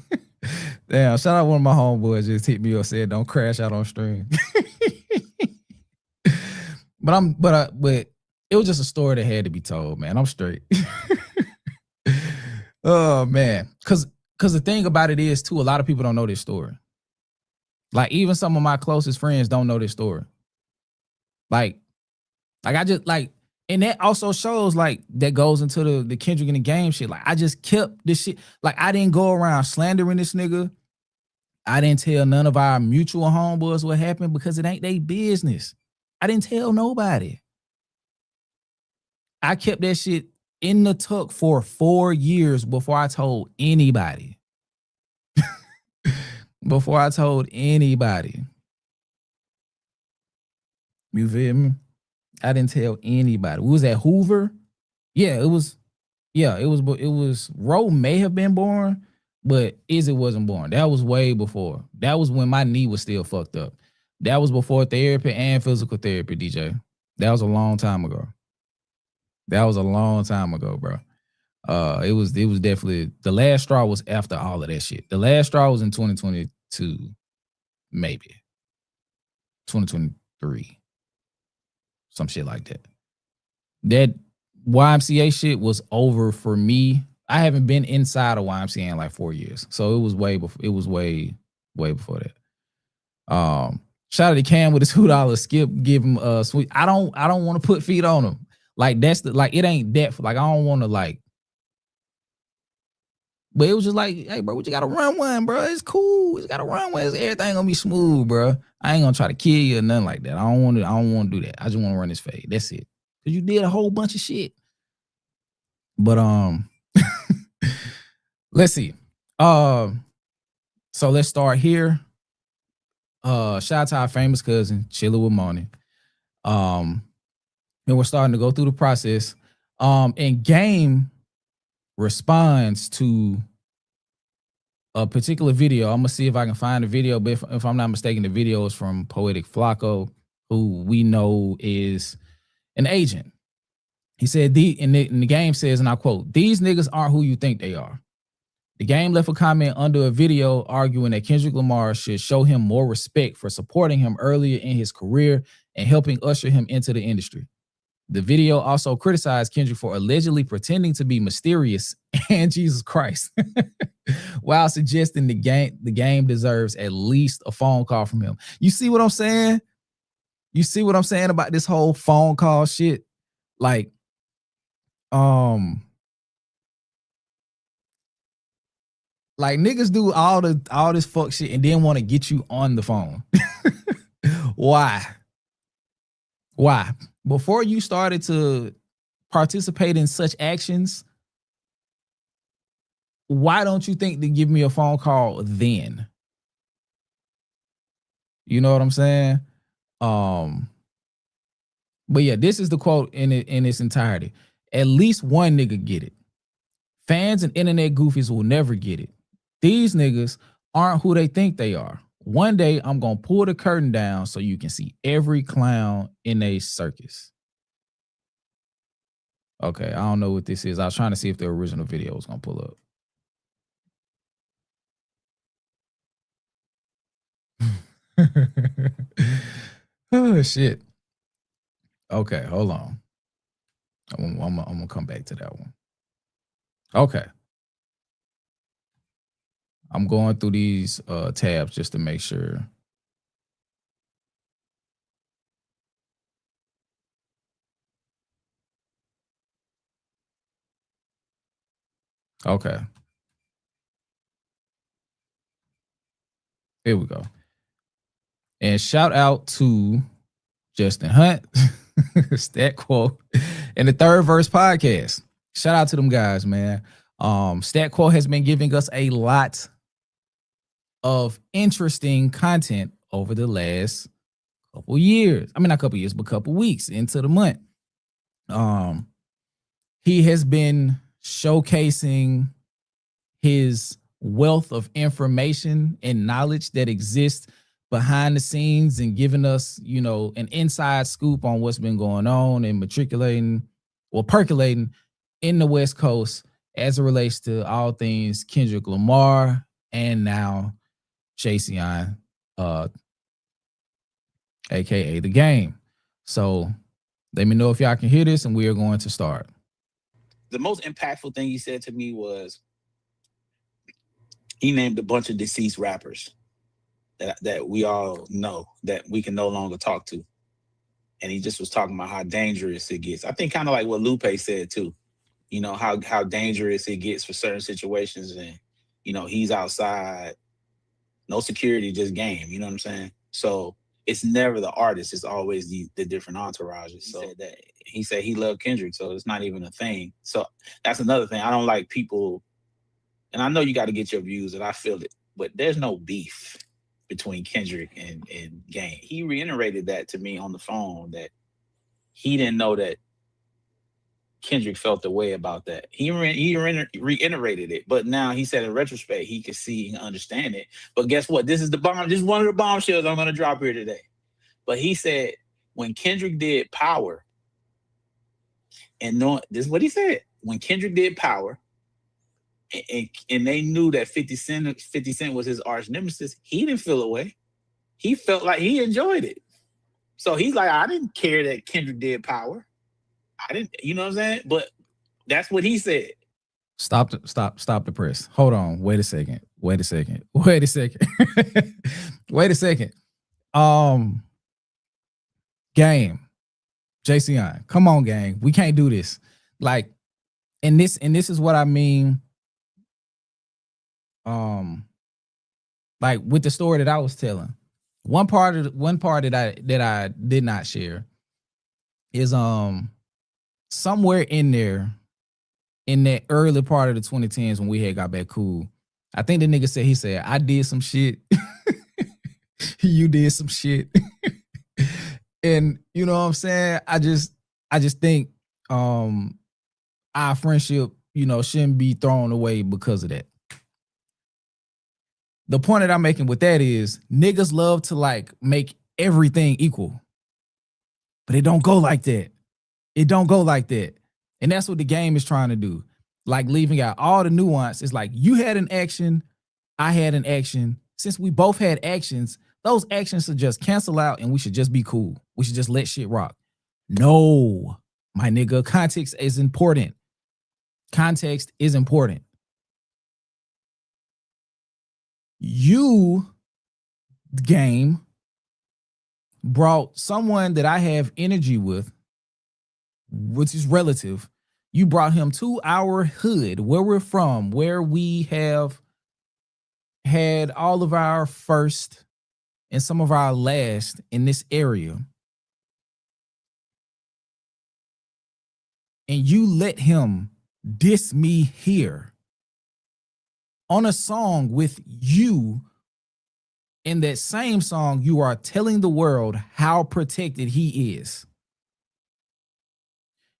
Damn, shout out one of my homeboys just hit me up, said don't crash out on stream. But it was just a story that had to be told, man. I'm straight. Oh man. Cause the thing about it is too, a lot of people don't know this story. Like even some of my closest friends don't know this story. Like I just like, and that also shows like that goes into the Kendrick and the game shit. Like I just kept this shit. Like I didn't go around slandering this nigga. I didn't tell none of our mutual homeboys what happened because it ain't their business. I didn't tell nobody. I kept that shit in the tuck for 4 years before I told anybody. Before I told anybody. You feel me? I didn't tell anybody. We was at Hoover. Yeah, it was. Yeah, it was. Roe may have been born, but Izzy wasn't born. That was way before. That was when my knee was still fucked up. That was before therapy and physical therapy, DJ. That was a long time ago. That was a long time ago, bro. It was definitely the last straw was after all of that shit. The last straw was in 2022, maybe 2023, some shit like that. That YMCA shit was over for me. I haven't been inside a YMCA in like 4 years, so it was way before. It was way before that. Shout out to Cam with his $2 skip. Give him a sweet. I don't want to put feet on him. Like that's the like it ain't that. Like I don't want to like. But it was just like, hey, bro, we just gotta run one, bro. It's cool. We just gotta run one. Everything gonna be smooth, bro. I ain't gonna try to kill you or nothing like that. I don't want to do that. I just want to run this fade. That's it. Cause you did a whole bunch of shit. But let's see. So let's start here. Shout out to our famous cousin, Chilla with Money. And we're starting to go through the process. And Game responds to a particular video. I'm gonna see if I can find the video, but if I'm not mistaken, the video is from Poetic Flacco, who we know is an agent. He said, the Game says, and I quote, "These niggas aren't who you think they are." The Game left a comment under a video arguing that Kendrick Lamar should show him more respect for supporting him earlier in his career and helping usher him into the industry. The video also criticized Kendrick for allegedly pretending to be mysterious and Jesus Christ, while suggesting the game deserves at least a phone call from him. You see what I'm saying? You see what I'm saying about this whole phone call shit? Like, like niggas do all this fuck shit and then want to get you on the phone. Why? Before you started to participate in such actions, why don't you think to give me a phone call then? You know what I'm saying? But yeah, this is the quote in its entirety. At least one nigga get it. Fans and internet goofies will never get it. These niggas aren't who they think they are. One day I'm gonna pull the curtain down so you can see every clown in a circus. Okay, I don't know what this is. I was trying to see if the original video was gonna pull up. Oh shit. Okay, hold on. I'm gonna come back to that one. Okay. I'm going through these tabs just to make sure. Okay. Here we go. And shout out to Justin Hunt, Stat Quote, and the Third Verse Podcast. Shout out to them guys, man. Stat Quote has been giving us a lot of interesting content over the last couple years. I mean, not couple years, but couple weeks into the month. He has been showcasing his wealth of information and knowledge that exists behind the scenes and giving us, you know, an inside scoop on what's been going on and percolating in the West Coast as it relates to all things Kendrick Lamar and now Chasey, aka The Game. So let me know if y'all can hear this, and we are going to start. The most impactful thing he said to me was he named a bunch of deceased rappers that we all know that we can no longer talk to. And he just was talking about how dangerous it gets. I think kind of like what Lupe said too, you know, how dangerous it gets for certain situations. And, you know, he's outside, no security, just game, you know what I'm saying? So it's never the artist, it's always the different entourages. So he said he loved Kendrick, so it's not even a thing. So that's another thing. I don't like people, and I know you got to get your views, and I feel it, but there's no beef between Kendrick and Game. He reiterated that to me on the phone, that he didn't know that Kendrick felt the way about that. He reiterated it, but now he said in retrospect he could see and understand it. But guess what? This is the bomb. This is one of the bombshells I'm going to drop here today. But he said when Kendrick did Power, and this is what he said. When Kendrick did Power, and they knew that 50 Cent was his arch nemesis, he didn't feel away. He felt like he enjoyed it. So he's like, I didn't care that Kendrick did Power. I didn't, you know what I'm saying? But that's what he said. Stop the press. Hold on. Wait a second. Wait a second. Game. JCon. Come on, gang. We can't do this. Like, and this is what I mean. Like with the story that I was telling. One part that I did not share is somewhere in there, in that early part of the 2010s when we had got back cool, I think the nigga said, he said, I did some shit. You did some shit. And you know what I'm saying? I just think our friendship, you know, shouldn't be thrown away because of that. The point that I'm making with that is niggas love to like make everything equal. But it don't go like that. It don't go like that. And that's what the game is trying to do. Like leaving out all the nuance. It's like you had an action, I had an action. Since we both had actions, those actions should just cancel out and we should just be cool. We should just let shit rock. No, my nigga, context is important. Context is important. You, Game, brought someone that I have energy with, which is relative. You brought him to our hood, where we're from, where we have had all of our first and some of our last in this area. And you let him diss me here on a song with you. In that same song, you are telling the world how protected he is.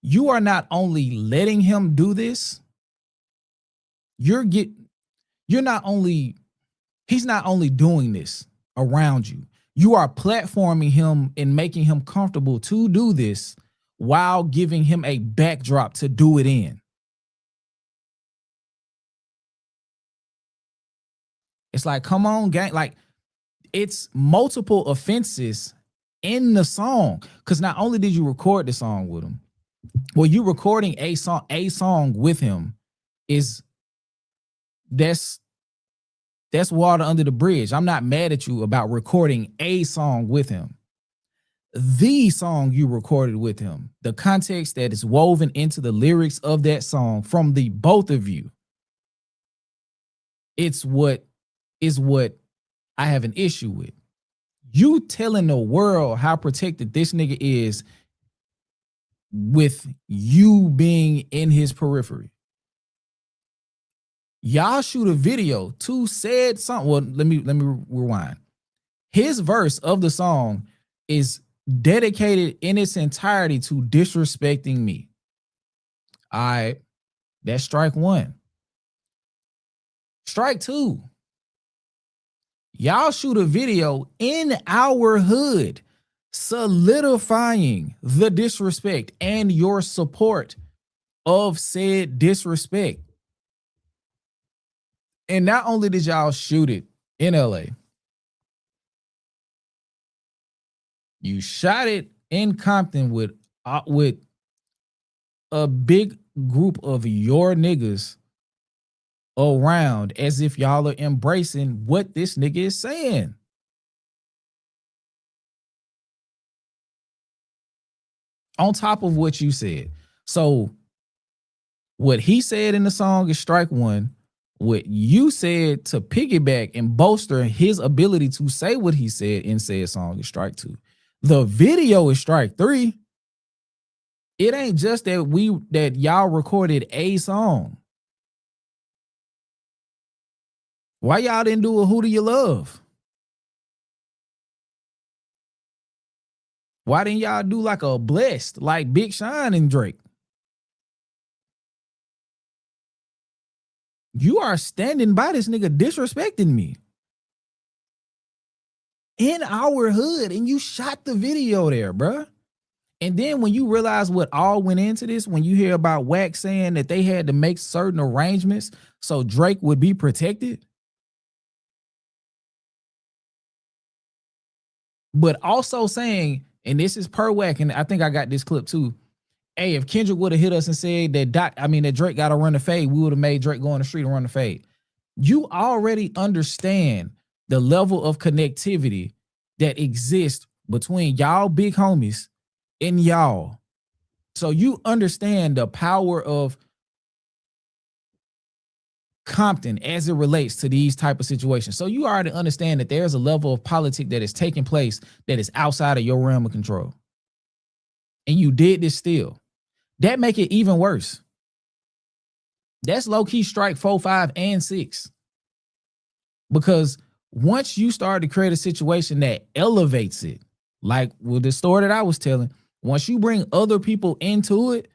You are not only letting him do this, he's not only doing this around you. You are platforming him and making him comfortable to do this while giving him a backdrop to do it in. It's like, come on, gang. Like, it's multiple offenses in the song. Because not only did you record the song with him, well, you recording a song with him that's water under the bridge. I'm not mad at you about recording a song with him. The song you recorded with him, the context that is woven into the lyrics of that song from the both of you, it's what I have an issue with. You telling the world how protected this nigga is with you being in his periphery. Y'all shoot a video to said something. Well, let me rewind. His verse of the song is dedicated in its entirety to disrespecting me. All right, that's strike one. Strike two. Y'all shoot a video in our hood solidifying the disrespect and your support of said disrespect. And not only did y'all shoot it in LA, you shot it in Compton with a big group of your niggas around as if y'all are embracing what this nigga is saying. On top of what you said. So what he said in the song is strike one. what you said to piggyback and bolster his ability to say what he said in said song is strike 2. The video is strike 3. It ain't just that y'all recorded a song. Why y'all didn't do a Who Do You Love? Why didn't y'all do like a Blessed, like Big Sean and Drake? You are standing by this nigga disrespecting me in our hood, and you shot the video there, bruh. And then when you realize what all went into this, when you hear about Wax saying that they had to make certain arrangements so Drake would be protected, but also saying, and this is per Wack, and I think I got this clip too. Hey, if Kendrick would have hit us and said that Drake got to run the fade, we would have made Drake go on the street and run the fade. You already understand the level of connectivity that exists between y'all big homies and y'all. So you understand the power of Compton as it relates to these type of situations. So you already understand that there's a level of politics that is taking place that is outside of your realm of control. And you did this still. That make it even worse. That's low-key strike 4, 5, and 6. Because once you start to create a situation that elevates it, like with the story that I was telling, once you bring other people into it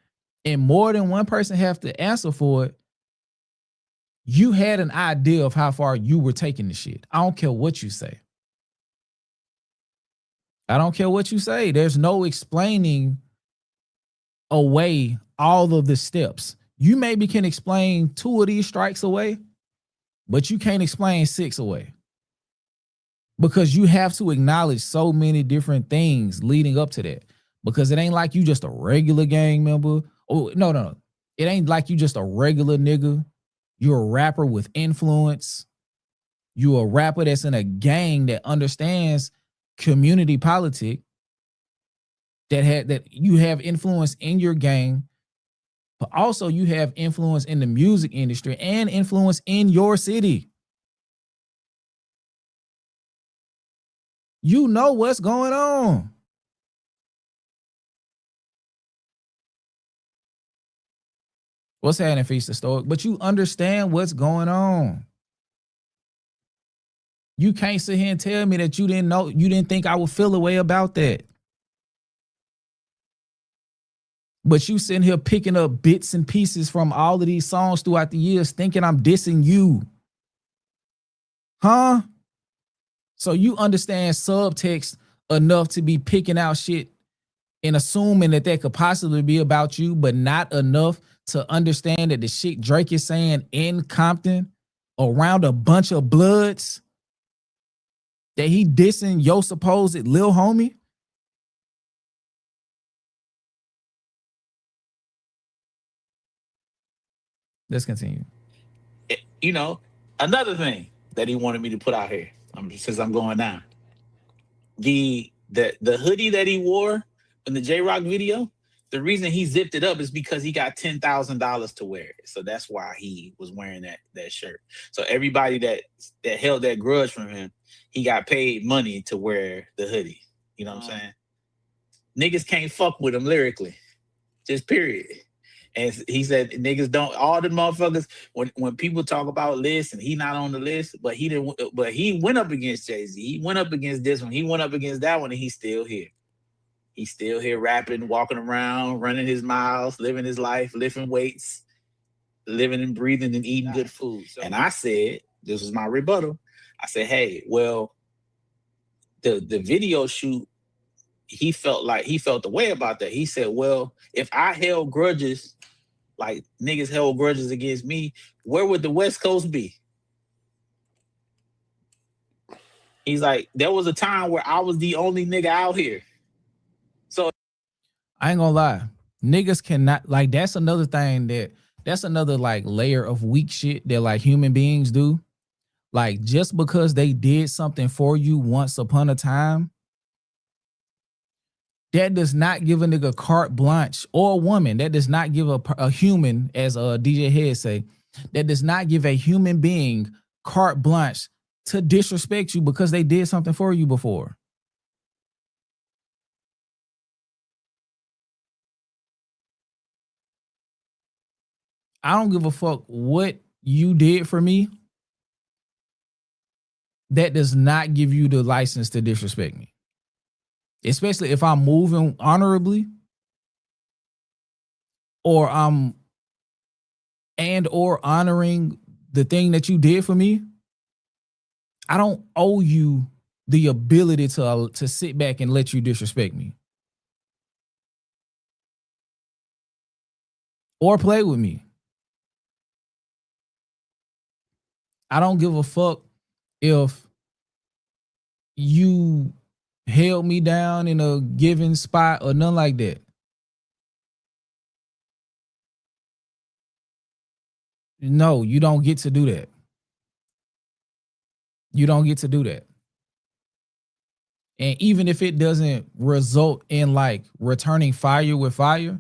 and more than one person have to answer for it, you had an idea of how far you were taking the shit. I don't care what you say. I don't care what you say. There's no explaining away all of the steps. You maybe can explain 2 of these strikes away, but you can't explain 6 away. Because you have to acknowledge so many different things leading up to that. Because it ain't like you just a regular gang member. Oh, no. It ain't like you just a regular nigga. You're a rapper with influence. You're a rapper that's in a gang that understands community politics, that you have influence in your gang, but also you have influence in the music industry and influence in your city. You know what's going on. What's happening, Feast of Stoic? But you understand what's going on. You can't sit here and tell me that you didn't think I would feel a way about that. But you sitting here picking up bits and pieces from all of these songs throughout the years thinking I'm dissing you. Huh? So you understand subtext enough to be picking out shit and assuming that could possibly be about you, but not enough to understand that the shit Drake is saying in Compton around a bunch of bloods, that he dissing your supposed lil homie. Let's continue. You know, another thing that he wanted me to put out here, since I'm going down, the hoodie that he wore in the J-Rock video, the reason he zipped it up is because he got $10,000 to wear it. So that's why he was wearing that shirt. So everybody that held that grudge from him, he got paid money to wear the hoodie. You know what I'm saying? Niggas can't fuck with him lyrically. Just period. And he said niggas don't, all the motherfuckers, when people talk about lists and he not on the list, but he went up against Jay-Z. He went up against this one. He went up against that one, and he's still here. He's still here rapping, walking around, running his miles, living his life, lifting weights, living and breathing and eating good food. And I said, this was my rebuttal. I said, hey, well, the video shoot, he felt the way about that. He said, well, if I held grudges, like niggas held grudges against me, where would the West Coast be? He's like, there was a time where I was the only nigga out here. So I ain't gonna lie. Niggas cannot, like, that's another thing that's another like layer of weak shit that like human beings do. Like, just because they did something for you once upon a time, that does not give a nigga carte blanche, or a woman. That does not give a human, as DJ Head say, That does not give a human being carte blanche to disrespect you because they did something for you before. I don't give a fuck what you did for me. That does not give you the license to disrespect me. Especially if I'm moving honorably or I'm or honoring the thing that you did for me. I don't owe you the ability to sit back and let you disrespect me or play with me. I don't give a fuck if you held me down in a given spot or nothing like that. No, you don't get to do that. You don't get to do that. And even if it doesn't result in like returning fire with fire,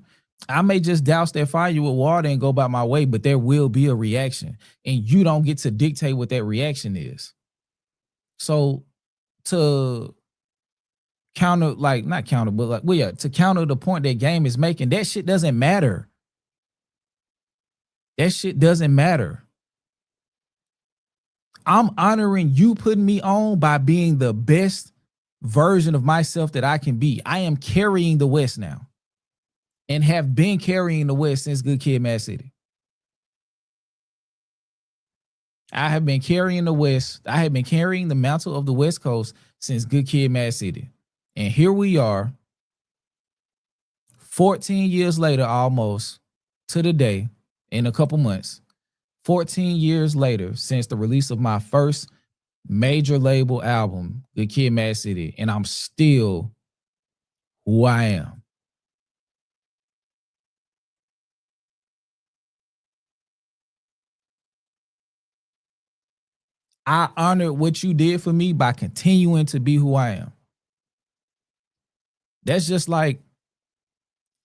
I may just douse that fire with water and go about my way, but there will be a reaction. And you don't get to dictate what that reaction is. So to counter, like not counter, but like, well, yeah, to counter the point that Game is making, that shit doesn't matter. That shit doesn't matter. I'm honoring you putting me on by being the best version of myself that I can be. I am carrying the West now and have been carrying the West since Good Kid, Mad City. I have been carrying the West. I have been carrying the mantle of the West Coast since Good Kid, Mad City. And here we are, 14 years later, almost to the day, in a couple months, 14 years later since the release of my first major label album, Good Kid, Mad City, and I'm still who I am. I honored what you did for me by continuing to be who I am. That's just like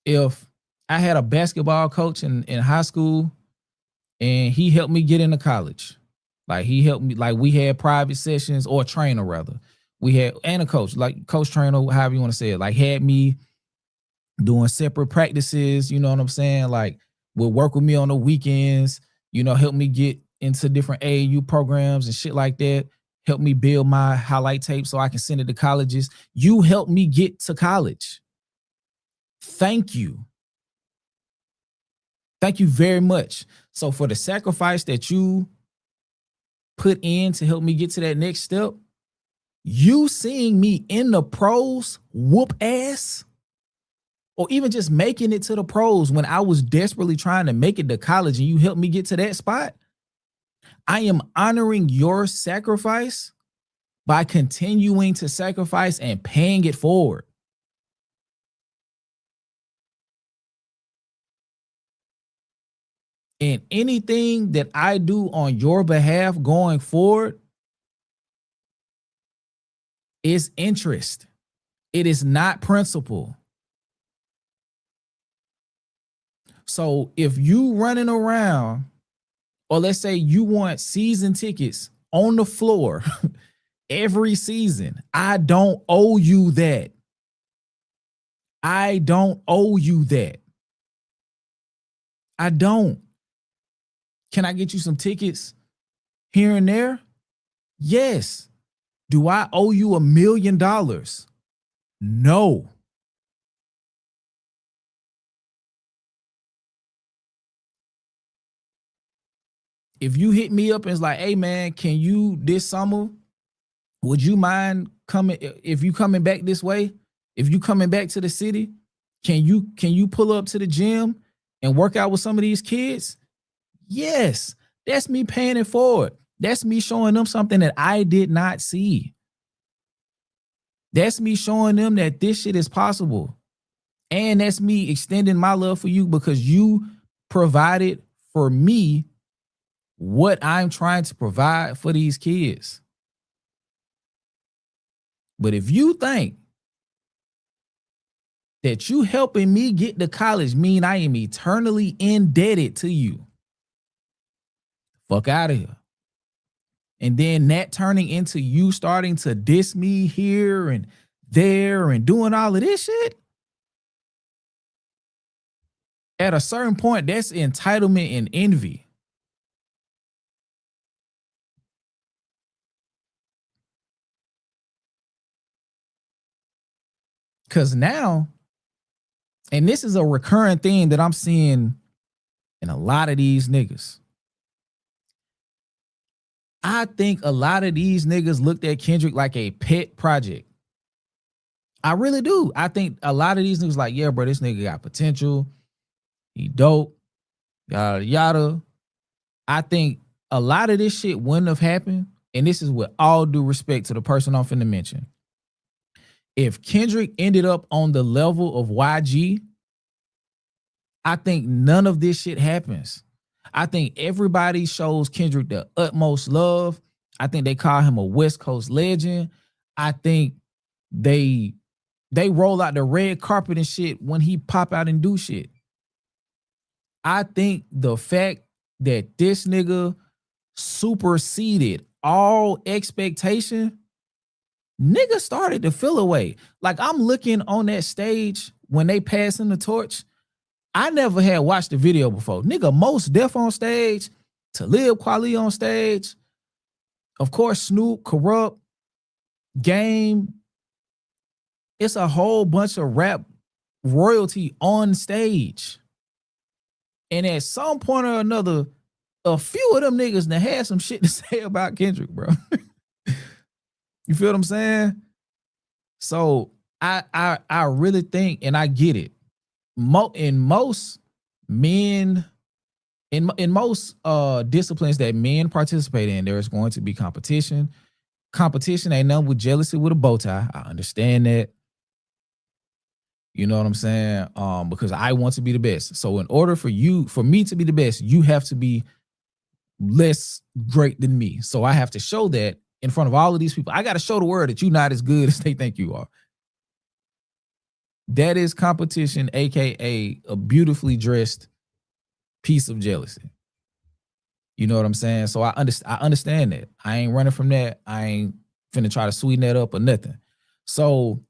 if I had a basketball coach in high school and he helped me get into college. Like he helped me, like we had private sessions, or a trainer rather. We had, and a coach, like coach trainer, however you want to say it, like had me doing separate practices, you know what I'm saying? Like would work with me on the weekends, you know, help me get into different AAU programs and shit like that. Help me build my highlight tape so I can send it to colleges. You helped me get to college. Thank you. Thank you very much. So for the sacrifice that you put in to help me get to that next step, you seeing me in the pros whoop ass, or even just making it to the pros when I was desperately trying to make it to college and you helped me get to that spot, I am honoring your sacrifice by continuing to sacrifice and paying it forward. And anything that I do on your behalf going forward is interest. It is not principle. So if you running around, or let's say you want season tickets on the floor every season, I don't owe you that. I don't owe you that. I don't. Can I get you some tickets here and there? Yes. Do I owe you $1 million? No. If you hit me up and it's like, hey man, can you this summer, would you mind coming, if you coming back this way, if you coming back to the city, can you pull up to the gym and work out with some of these kids? Yes, that's me paying it forward. That's me showing them something that I did not see. That's me showing them that this shit is possible. And that's me extending my love for you because you provided for me what I'm trying to provide for these kids. But if you think that you helping me get to college mean I am eternally indebted to you, fuck out of here. And then that turning into you starting to diss me here and there and doing all of this shit. At a certain point, that's entitlement and envy. Because now, and this is a recurrent thing that I'm seeing in a lot of these niggas. I think a lot of these niggas looked at Kendrick like a pet project. I really do. I think a lot of these niggas like, yeah, bro, this nigga got potential. He dope. Yada, yada. I think a lot of this shit wouldn't have happened. And this is with all due respect to the person I'm finna mention. If Kendrick ended up on the level of YG, I think none of this shit happens. I think everybody shows Kendrick the utmost love. I think they call him a West Coast legend. I think they roll out the red carpet and shit when he pop out and do shit. I think the fact that this nigga superseded all expectation, nigga started to feel away. Like I'm looking on that stage when they pass him the torch. I never had watched the video before. Nigga, Mos Def on stage, Talib Kweli on stage. Of course, Snoop, Corrupt, Game. It's a whole bunch of rap royalty on stage. And at some point or another, a few of them niggas that had some shit to say about Kendrick, bro. You feel what I'm saying? So I really think, and I get it. In most men, in most disciplines that men participate in, there is going to be competition. Competition ain't nothing with jealousy with a bow tie. I understand that. You know what I'm saying? Because I want to be the best. So in order for me to be the best, you have to be less great than me. So I have to show that in front of all of these people. I got to show the world that you're not as good as they think you are. That is competition, aka a beautifully dressed piece of jealousy. You know what I'm saying? So I understand that. I ain't running from that. I ain't finna try to sweeten that up or nothing. So,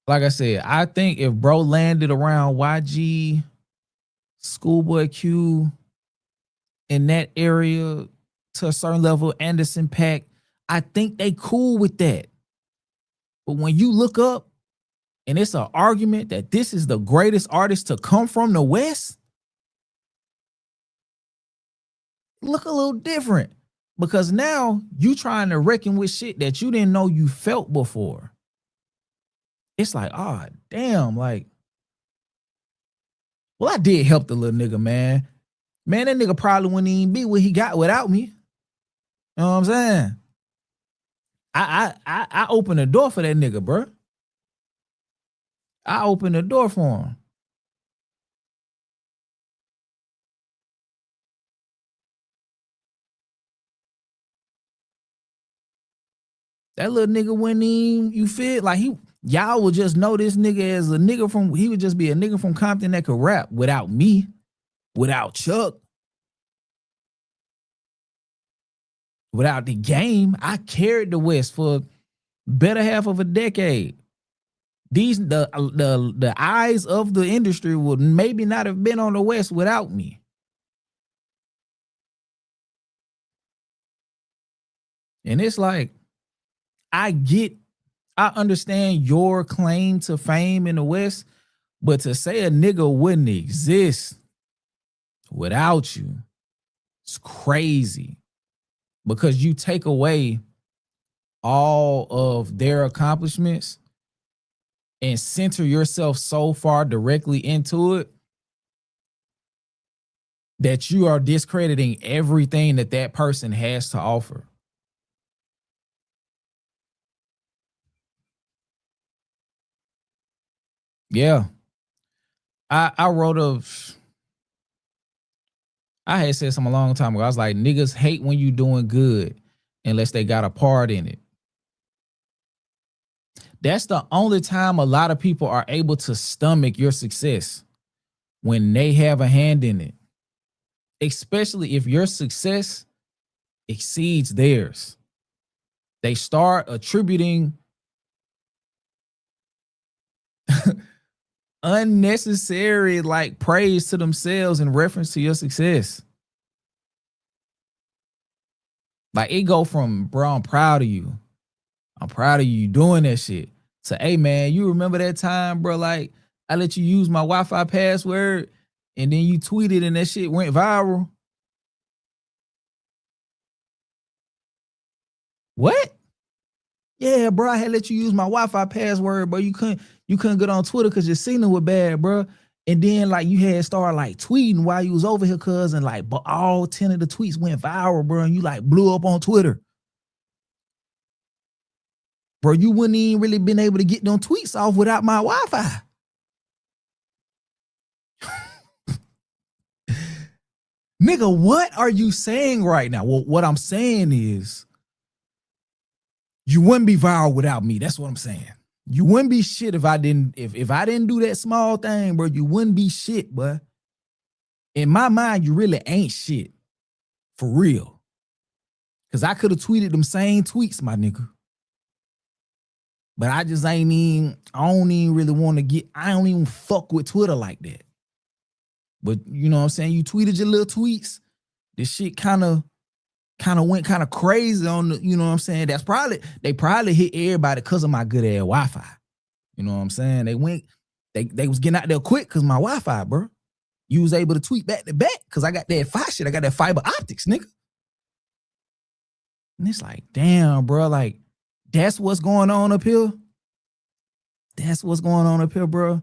like I said, I think if bro landed around YG, Schoolboy Q, in that area to a certain level, Anderson .Paak, I think they cool with that. But when you look up and it's an argument that this is the greatest artist to come from the West, look a little different. Because now you trying to reckon with shit that you didn't know you felt before. It's like, oh, damn, like, well, I did help the little nigga, man. Man, that nigga probably wouldn't even be what he got without me. You know what I'm saying? I opened the door for that nigga, bro. I opened the door for him. That little nigga wouldn't even, you feel like y'all would just know this nigga as a nigga he would just be a nigga from Compton that could rap without me, without Chuck, without the game. I carried the West for better half of a decade. The eyes of the industry would maybe not have been on the West without me. And it's like, I understand your claim to fame in the West, but to say a nigga wouldn't exist without you, it's crazy. Because you take away all of their accomplishments and center yourself so far directly into it that you are discrediting everything that person has to offer. Yeah. I had said something a long time ago. I was like, niggas hate when you doing good unless they got a part in it. That's the only time a lot of people are able to stomach your success, when they have a hand in it. especially if your success exceeds theirs. They start attributing unnecessary like praise to themselves in reference to your success. Like it go from, bro, I'm proud of you. I'm proud of you doing that shit. So, hey man, you remember that time, bro? Like I let you use my Wi-Fi password and then you tweeted and that shit went viral. What? Yeah, bro, I had let you use my Wi-Fi password, bro. You couldn't get on Twitter because your signal was bad, bro. And then like you had started like tweeting while you was over here, cuz, and like but all 10 of the tweets went viral, bro. And you like blew up on Twitter. Bro, you wouldn't even really been able to get them tweets off without my Wi-Fi. Nigga, what are you saying right now? Well, what I'm saying is you wouldn't be viral without me. That's what I'm saying. You wouldn't be shit if I didn't do that small thing, bro. You wouldn't be shit, bro. In my mind, you really ain't shit. For real. Cause I could have tweeted them same tweets, my nigga. But I just I don't even really want to I don't even fuck with Twitter like that. But you know what I'm saying? You tweeted your little tweets. This shit kind of went kind of crazy on the, you know what I'm saying? They probably hit everybody because of my good ass Wi-Fi. You know what I'm saying? They was getting out there quick because my Wi-Fi, bro. You was able to tweet back to back because I got that shit. I got that fiber optics, nigga. And it's like, damn, bro, like, that's what's going on up here. That's what's going on up here, bro.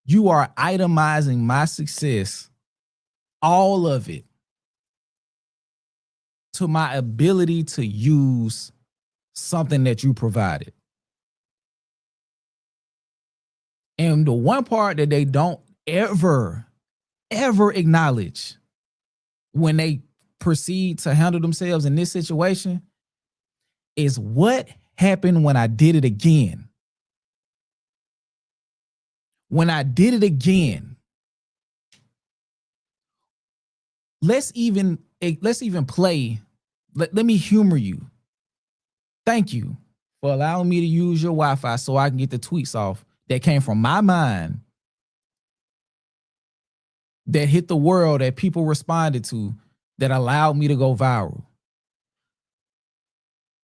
You are itemizing my success, all of it, to my ability to use something that you provided. And the one part that they don't ever acknowledge when they proceed to handle themselves in this situation is what happened when I did it again. When I did it again, let's even play. Let me humor you. Thank you for allowing me to use your Wi-Fi so I can get the tweets off that came from my mind, that hit the world, that people responded to, that allowed me to go viral.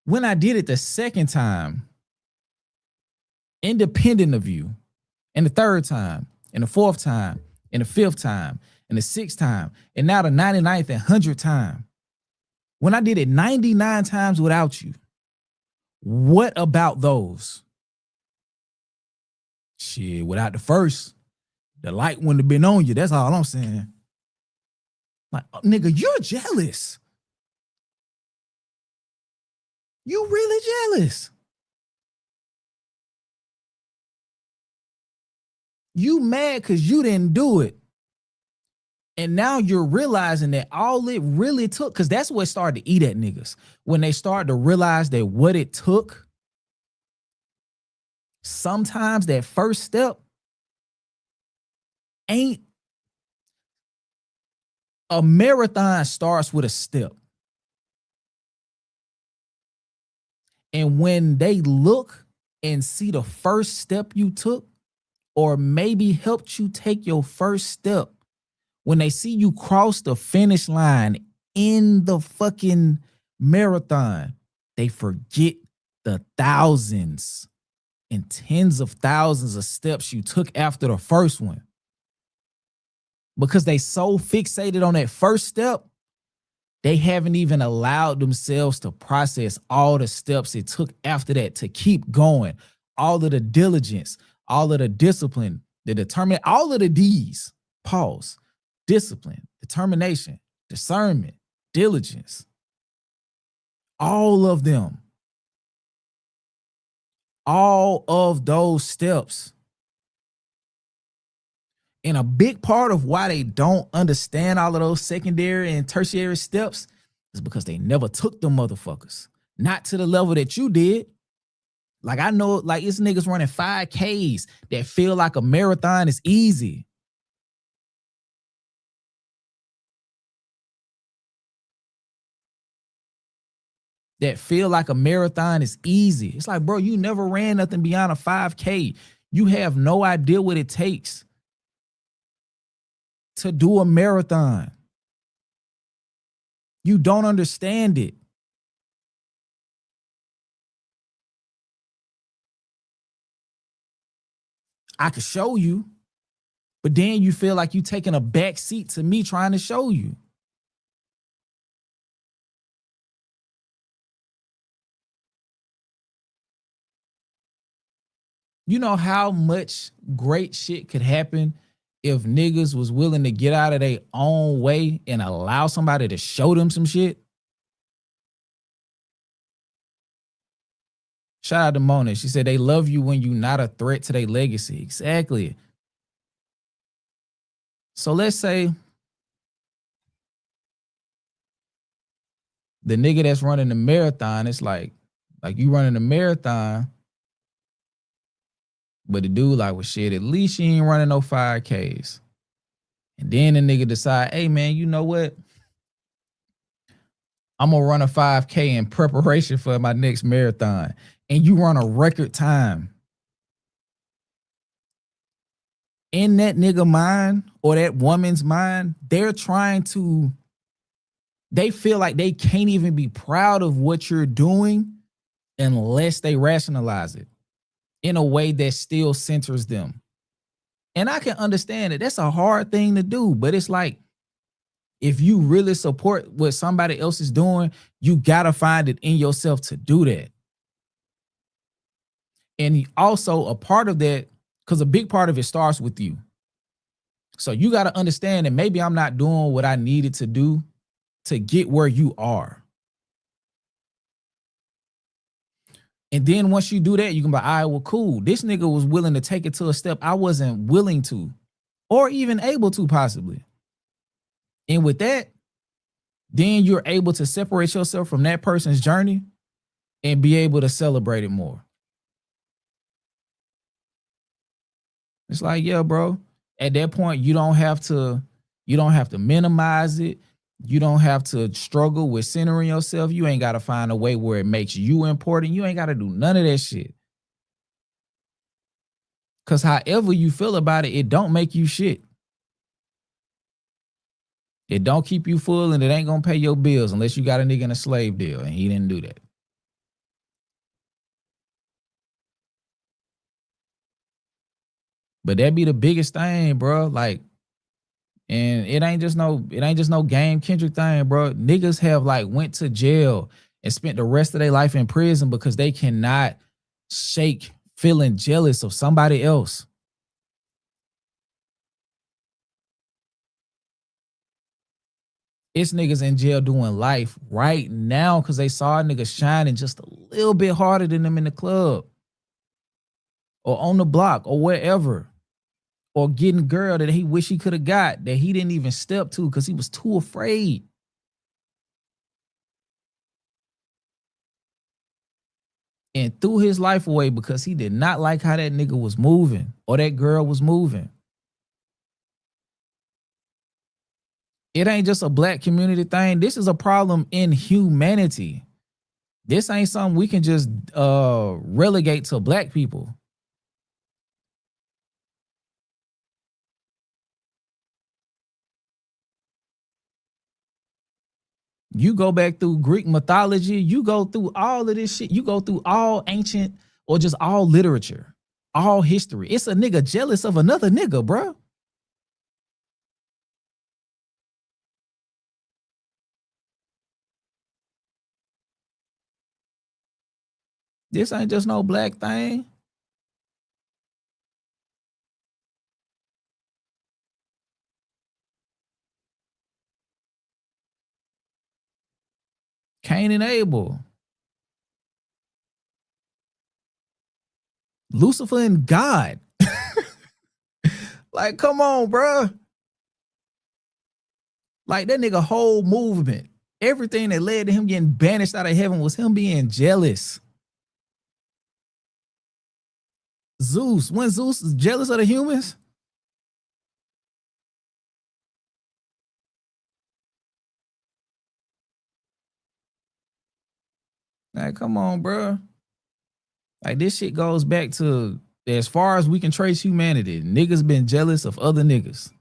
When I did it the second time, independent of you, and the third time, and the fourth time, and the fifth time, and the sixth time, and now the 99th and 100th time, when I did it 99 times without you, what about those? Shit, without the first, the light wouldn't have been on you. That's all I'm saying. Like, nigga, you're jealous. You really jealous. You mad because you didn't do it. And now you're realizing that all it really took, because that's what started to eat at niggas. When they start to realize that what it took, sometimes that first step ain't. A marathon starts with a step. And when they look and see the first step you took, or maybe helped you take your first step, when they see you cross the finish line in the fucking marathon, they forget the thousands and tens of thousands of steps you took after the first one. Because they so fixated on that first step, they haven't even allowed themselves to process all the steps it took after that to keep going. All of the diligence, all of the discipline, the determination, all of the D's, pause, discipline, determination, discernment, diligence, all of them, all of those steps. And a big part of why they don't understand all of those secondary and tertiary steps is because they never took them motherfuckers. Not to the level that you did. Like, I know, like, it's niggas running 5Ks that feel like a marathon is easy. that feel like a marathon is easy. It's like, bro, you never ran nothing beyond a 5K. You have no idea what it takes to do a marathon. You don't understand it. I could show you, but then you feel like you taking a back seat to me trying to show you. You know how much great shit could happen if niggas was willing to get out of their own way and allow somebody to show them some shit? Shout out to Mona. She said they love you when you're not a threat to their legacy. Exactly. So let's say the nigga that's running the marathon, it's like you running a marathon, but the dude like, well, shit, at least you ain't running no 5Ks. And then the nigga decide, hey man, you know what? I'm gonna run a 5K in preparation for my next marathon. And you run a record time. In that nigga mind or that woman's mind, they feel like they can't even be proud of what you're doing unless they rationalize it in a way that still centers them. And I can understand it. That's a hard thing to do, but it's like, if you really support what somebody else is doing, you gotta find it in yourself to do that. And also a part of that, because a big part of it starts with you. So you got to understand that maybe I'm not doing what I needed to do to get where you are. And then once you do that, you can be like, all right, well, cool. This nigga was willing to take it to a step I wasn't willing to, or even able to possibly. And with that, then you're able to separate yourself from that person's journey and be able to celebrate it more. It's like, yeah, bro. At that point, you don't have to minimize it. You don't have to struggle with centering yourself. You ain't got to find a way where it makes you important. You ain't got to do none of that shit. Cause however you feel about it, it don't make you shit. It don't keep you full, and it ain't gonna pay your bills unless you got a nigga in a slave deal, and he didn't do that. But that be the biggest thing, bro. Like, and it ain't just no game Kendrick thing, bro. Niggas have like went to jail and spent the rest of their life in prison because they cannot shake feeling jealous of somebody else. It's niggas in jail doing life right now because they saw a nigga shining just a little bit harder than them in the club or on the block or wherever, or getting girl that he wish he could have got that he didn't even step to because he was too afraid. And threw his life away because he did not like how that nigga was moving or that girl was moving. It ain't just a black community thing. This is a problem in humanity. This ain't something we can just relegate to black people. You go back through Greek mythology, you go through all of this shit, you go through all ancient or just all literature, all history. It's a nigga jealous of another nigga, bro. This ain't just no black thing. Cain and Abel. Lucifer and God. Like, come on, bro. Like, that nigga whole movement, everything that led to him getting banished out of heaven was him being jealous. Zeus, when Zeus is jealous of the humans, Like, come on, bro. Like, this shit goes back to as far as we can trace humanity. Niggas been jealous of other niggas.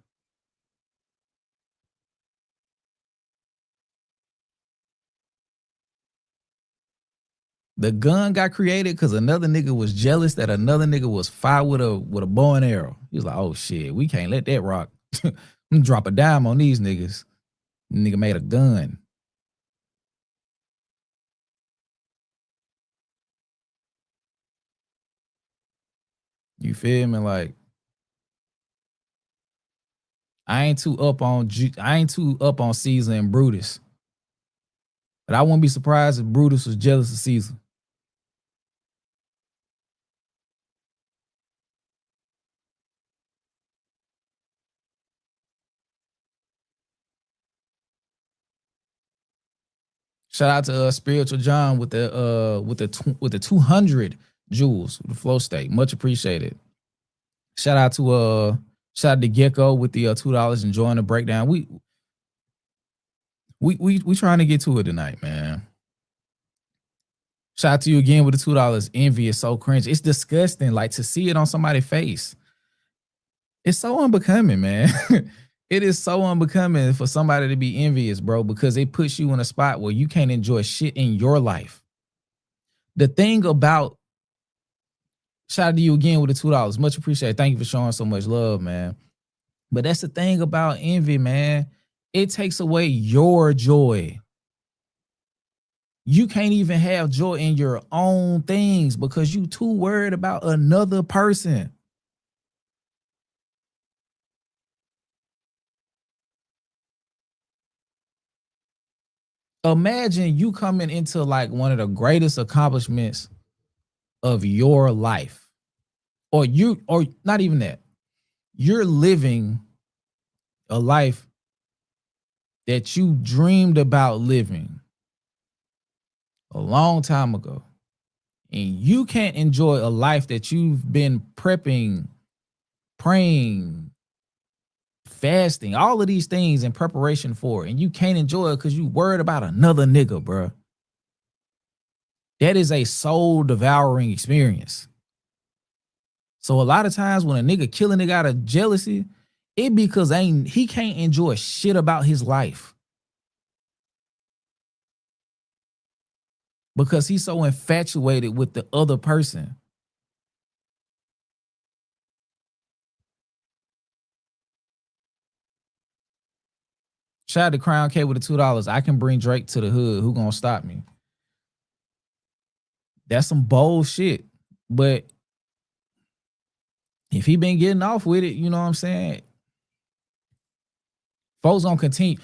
The gun got created because another nigga was jealous that another nigga was fired with a bow and arrow. He was like, oh shit, we can't let that rock. I'm gonna drop a dime on these niggas. Nigga made a gun. You feel me? Like, I ain't too up on Caesar and Brutus. But I wouldn't be surprised if Brutus was jealous of Caesar. Shout out to Spiritual John with the 200 jewels, the flow state. Much appreciated. Shout out to Gecko with the $2 enjoying the breakdown. We trying to get to it tonight, man. Shout out to you again with the $2. Envy is so cringe. It's disgusting. Like, to see it on somebody's face. It's so unbecoming, man. It is so unbecoming for somebody to be envious, bro, because it puts you in a spot where you can't enjoy shit in your life. The thing about, shout out to you again with the $2. Much appreciated. Thank you for showing so much love, man. But that's the thing about envy, man. It takes away your joy. You can't even have joy in your own things because you too worried about another person. Imagine you coming into like one of the greatest accomplishments of your life, or not even that. You're living a life that you dreamed about living a long time ago. And you can't enjoy a life that you've been prepping, praying, fasting, all of these things in preparation for, and you can't enjoy it because you worried about another nigga, bro. That is a soul devouring experience. So a lot of times when a nigga kill a nigga out of jealousy, it because he can't enjoy shit about his life. Because he's so infatuated with the other person. Shout out to Crown K with the $2. I can bring Drake to the hood. Who gonna stop me? That's some bold shit. But if he been getting off with it, you know what I'm saying? Folks gonna continue.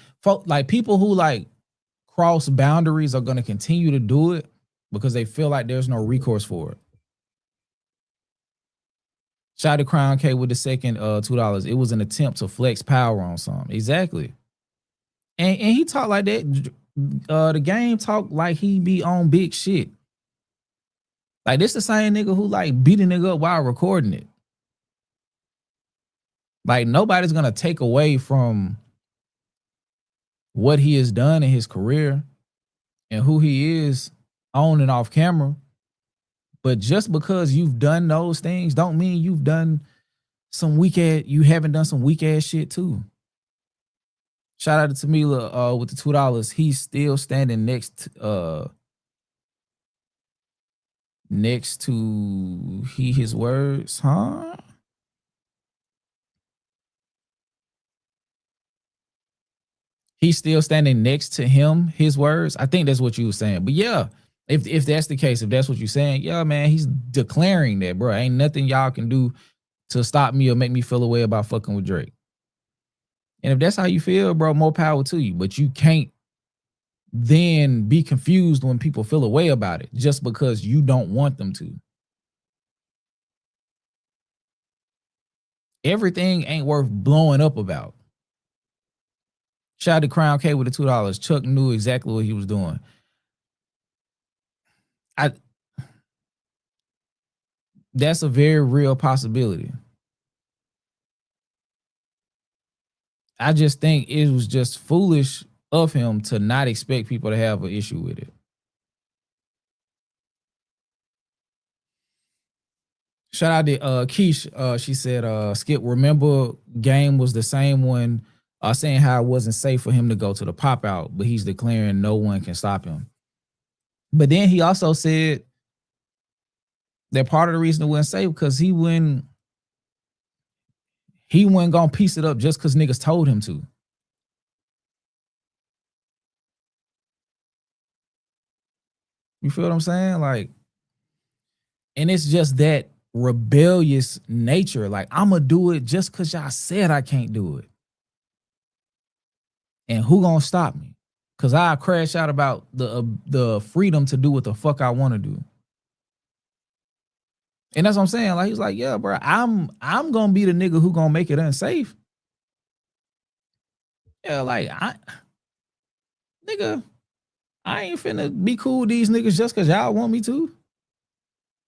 Like, people who like cross boundaries are gonna continue to do it because they feel like there's no recourse for it. Shout out to Crown K with the second $2. It was an attempt to flex power on something. Exactly. And he talked like that. The game talk like he be on big shit. Like, this the same nigga who like beat a nigga up while recording it. Like, nobody's gonna take away from what he has done in his career and who he is on and off camera. But just because you've done those things don't mean you've done you haven't done some weak ass shit too. Shout out to Tamila with the $2. He's still standing next to his words, huh? He's still standing next to him, his words. I think that's what you were saying. But yeah, if that's the case, if that's what you're saying, yeah, man, he's declaring that, bro. Ain't nothing y'all can do to stop me or make me feel a way about fucking with Drake. And if that's how you feel, bro, more power to you. But you can't then be confused when people feel a way about it just because you don't want them to. Everything ain't worth blowing up about. Shout out to Crown K with the $2. Chuck knew exactly what he was doing. That's a very real possibility. I just think it was just foolish of him to not expect people to have an issue with it. Shout out to Keish. She said, Skip, remember Game was the same one saying how it wasn't safe for him to go to the pop out, but he's declaring no one can stop him. But then he also said that part of the reason it wasn't safe because he wasn't gonna piece it up just because niggas told him to. You feel what I'm saying? Like, and it's just that rebellious nature. Like, I'ma do it just because y'all said I can't do it. And who gonna stop me? Cause I crash out about the freedom to do what the fuck I want to do. And that's what I'm saying. Like, he's like, yeah, bro, I'm gonna be the nigga who gonna make it unsafe. Yeah, like nigga, I ain't finna be cool with these niggas just cause y'all want me to.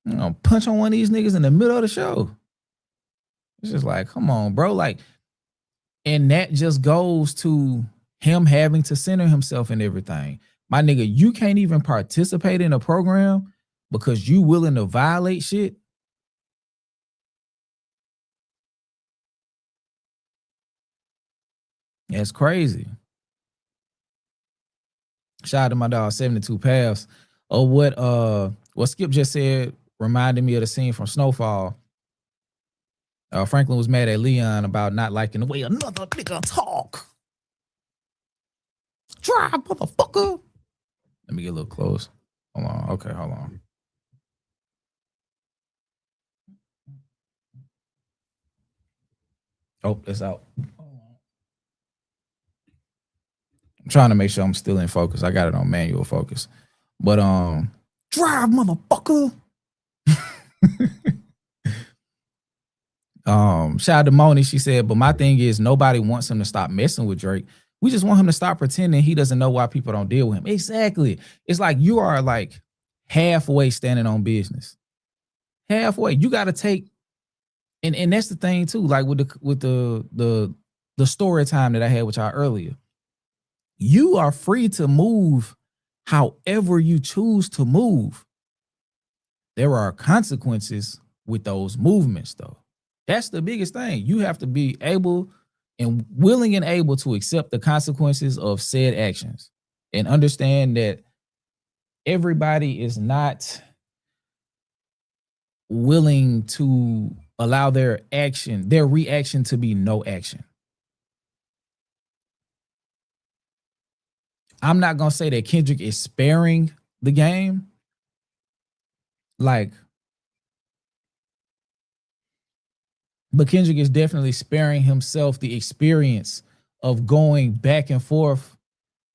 I'm gonna punch on one of these niggas in the middle of the show. It's just like, come on, bro. Like, and that just goes to him having to center himself in everything. My nigga, you can't even participate in a program because you willing to violate shit. That's crazy. Shout out to my dog 72 Paths. Oh, what Skip just said reminded me of the scene from Snowfall. Franklin was mad at Leon about not liking the way another nigga talk. Drive, motherfucker. Let me get a little close. Hold on. Okay, hold on. Oh, it's out. I'm trying to make sure I'm still in focus. I got it on manual focus. But drive, motherfucker. Shout out to Moni. She said, but my thing is nobody wants him to stop messing with Drake. We just want him to stop pretending he doesn't know why people don't deal with him. Exactly. It's like you are like halfway standing on business. Halfway. You got to take, and that's the thing too. Like with the story time that I had with y'all earlier. You are free to move however you choose to move. There are consequences with those movements, though. That's the biggest thing. You have to be able and willing and able to accept the consequences of said actions and understand that everybody is not willing to allow their reaction to be no action. I'm not going to say that Kendrick is sparing the game. But Kendrick is definitely sparing himself the experience of going back and forth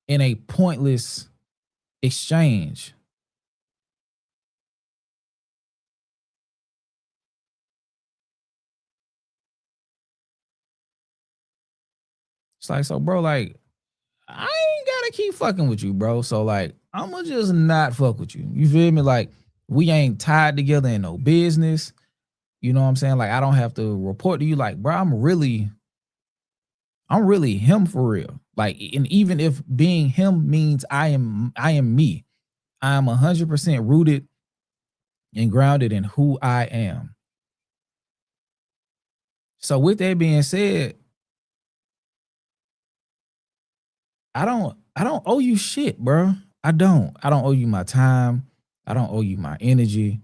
in a pointless exchange. It's like, so bro, like, I ain't gotta keep fucking with you, bro. So like, I'ma just not fuck with you. You feel me? Like, we ain't tied together in no business. You know what I'm saying? Like, I don't have to report to you. Like, bro, I'm really him for real. Like, and even if being him means I am me, I'm 100% rooted and grounded in who I am. So with that being said, I don't owe you shit, bro. I don't owe you my time. I don't owe you my energy.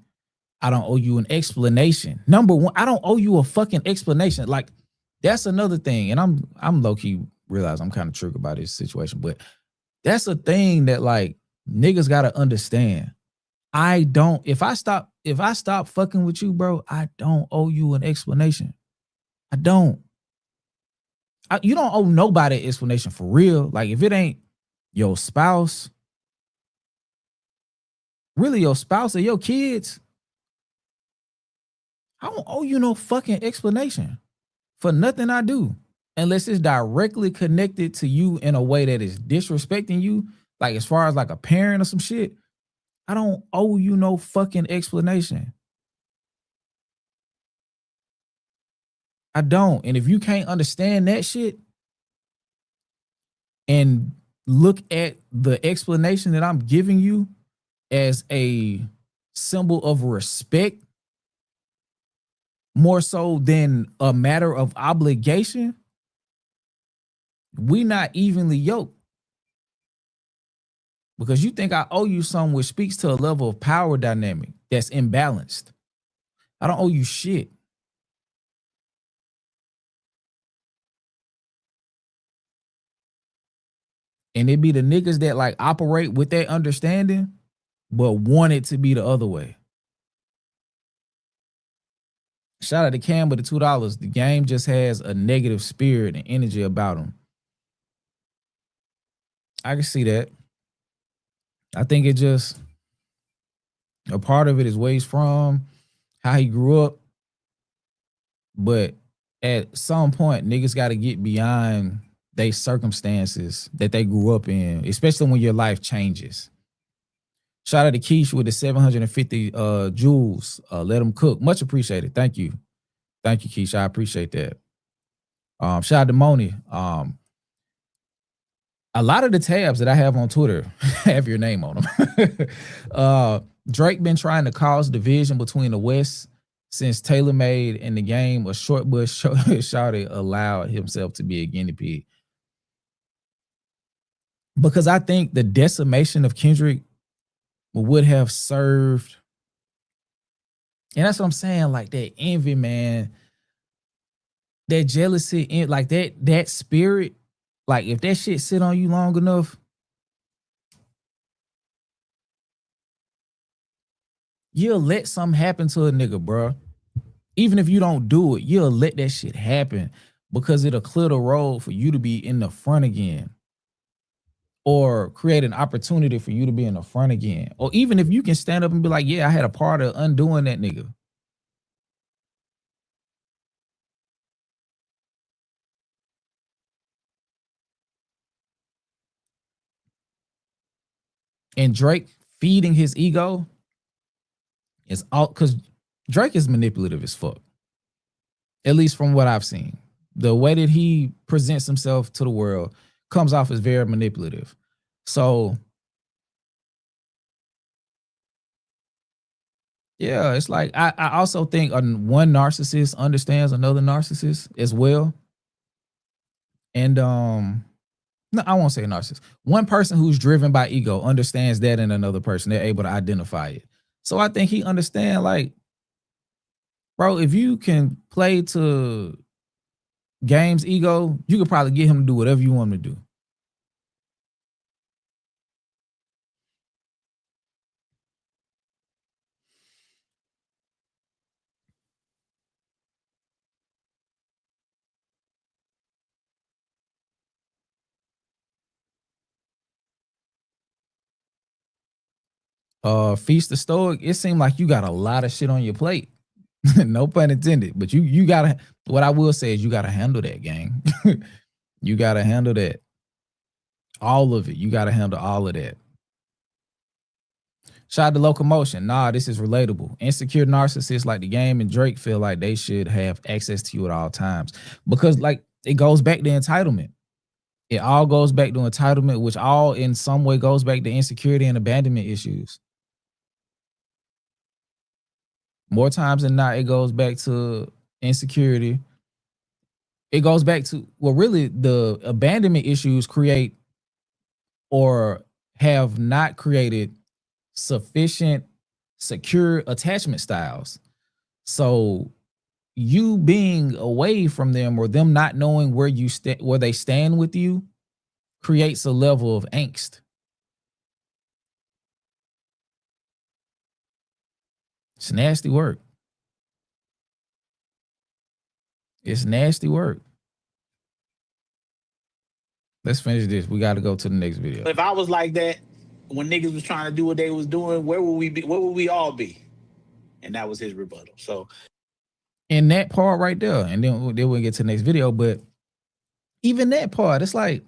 I don't owe you an explanation. Number one, I don't owe you a fucking explanation. Like, that's another thing. And I'm low-key realize I'm kind of triggered by this situation, but that's a thing that like niggas gotta understand. If I stop fucking with you, bro, I don't owe you an explanation. I don't. You don't owe nobody an explanation for real. Like, if it ain't your spouse, really your spouse or your kids, I don't owe you no fucking explanation for nothing I do. Unless it's directly connected to you in a way that is disrespecting you, like as far as like a parent or some shit, I don't owe you no fucking explanation. I don't. And if you can't understand that shit and look at the explanation that I'm giving you as a symbol of respect more so than a matter of obligation, we not evenly yoked. Because you think I owe you something which speaks to a level of power dynamic that's imbalanced. I don't owe you shit. And it be the niggas that like operate with that understanding, but want it to be the other way. Shout out to Cam with the $2. The game just has a negative spirit and energy about him. I can see that. I think it just, a part of it is where he's from, how he grew up. But at some point, niggas got to get beyond they circumstances that they grew up in, especially when your life changes. Shout out to Keish with the 750 jewels. Let them cook. Much appreciated. Thank you. Thank you, Keish. I appreciate that. Shout out to Moni. A lot of the tabs that I have on Twitter have your name on them. Drake been trying to cause division between the West since Taylor made in the game a short bush shouted allowed himself to be a guinea pig. Because I think the decimation of Kendrick would have served. And that's what I'm saying, like that envy, man, that jealousy, like that spirit, like if that shit sit on you long enough, you'll let something happen to a nigga, bro. Even if you don't do it, you'll let that shit happen because it'll clear the road for you to be in the front again. Or create an opportunity for you to be in the front again. Or even if you can stand up and be like, yeah, I had a part of undoing that nigga. And Drake feeding his ego is all because Drake is manipulative as fuck. At least from what I've seen. The way that he presents himself to the world comes off as very manipulative. So yeah, it's like I also think one narcissist understands another narcissist as well. And no, I won't say narcissist. One person who's driven by ego understands that in another person. They're able to identify it. So I think he understands, like, bro, if you can play to Game's ego, you could probably get him to do whatever you want him to do. Feast the Stoic, it seemed like you got a lot of shit on your plate. No pun intended. But you gotta, what I will say is you gotta handle that, gang. You gotta handle that. All of it. You gotta handle all of that. Shout out to Locomotion. Nah, this is relatable. Insecure narcissists like the Game and Drake feel like they should have access to you at all times. Because like it goes back to entitlement. It all goes back to entitlement, which all in some way goes back to insecurity and abandonment issues. More times than not, it goes back to insecurity. It goes back to, well, really, the abandonment issues create or have not created sufficient secure attachment styles. So you being away from them or them not knowing where you where they stand with you creates a level of angst. It's nasty work. It's nasty work. Let's finish this. We got to go to the next video. If I was like that when niggas was trying to do what they was doing, where would we be? Where would we all be? And that was his rebuttal. So in that part right there, and then we'll get to the next video, but even that part, it's like,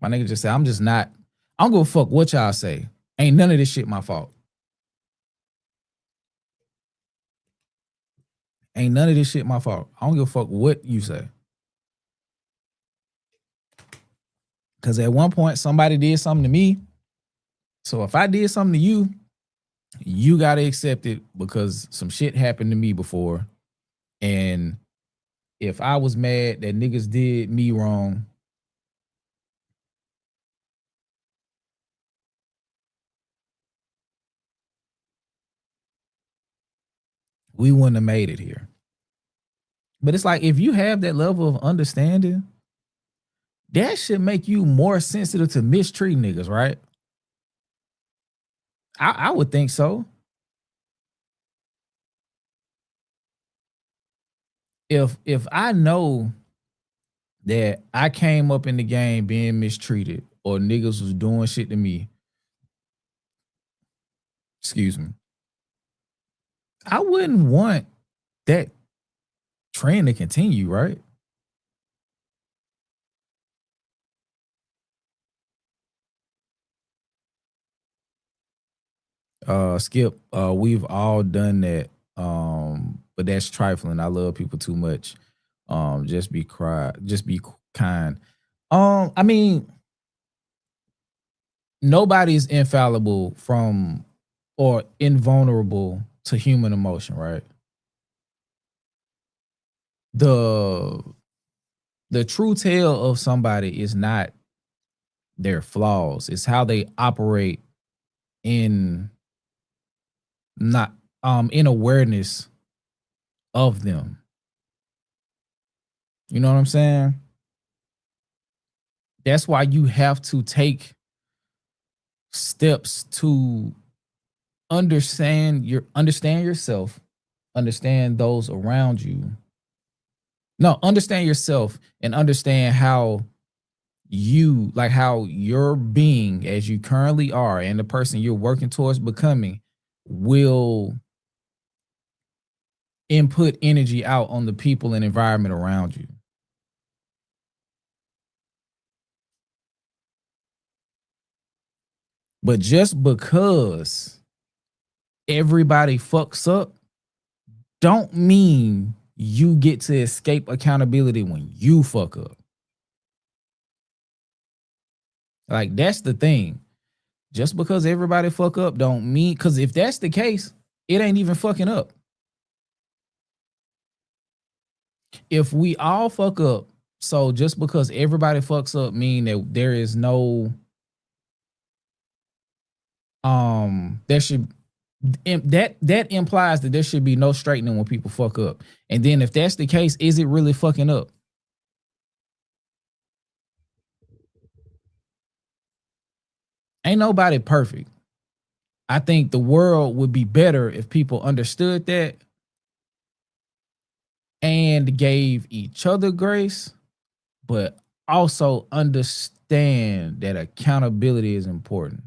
my nigga just said, I'm gonna fuck what y'all say. Ain't none of this shit my fault. Ain't none of this shit my fault. I don't give a fuck what you say. Because at one point somebody did something to me. So if I did something to you, you gotta accept it because some shit happened to me before. And if I was mad that niggas did me wrong, we wouldn't have made it here. But it's like if you have that level of understanding, that should make you more sensitive to mistreat niggas, right? I would think so. If I know that I came up in the game being mistreated or niggas was doing shit to me, excuse me, I wouldn't want that trend to continue, right? Skip, we've all done that. But that's trifling. I love people too much. Just be kind. I mean, nobody's infallible from or invulnerable to human emotion, right? The true tale of somebody is not their flaws, it's how they operate in not in awareness of them. You know what I'm saying? That's why you have to take steps to understand yourself, understand those around you. No, understand yourself and understand how how your being as you currently are and the person you're working towards becoming will input energy out on the people and environment around you. But just because everybody fucks up don't mean you get to escape accountability when you fuck up. Like that's the thing. Just because everybody fuck up don't mean, because if that's the case, it ain't even fucking up. If we all fuck up, so just because everybody fucks up mean that there is no there should that implies that there should be no straightening when people fuck up. And then if that's the case, is it really fucking up? Ain't nobody perfect. I think the world would be better if people understood that and gave each other grace, but also understand that accountability is important.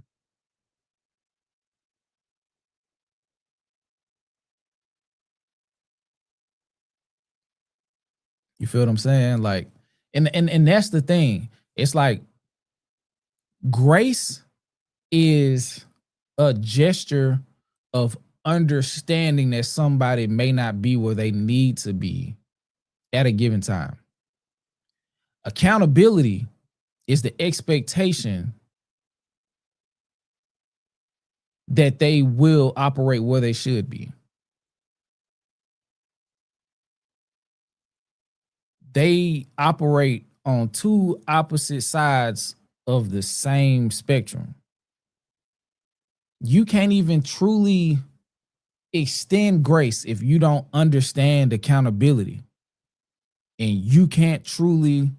You feel what I'm saying? Like, and that's the thing. It's like grace is a gesture of understanding that somebody may not be where they need to be at a given time. Accountability is the expectation that they will operate where they should be. They operate on two opposite sides of the same spectrum. You can't even truly extend grace if you don't understand accountability. And you can't truly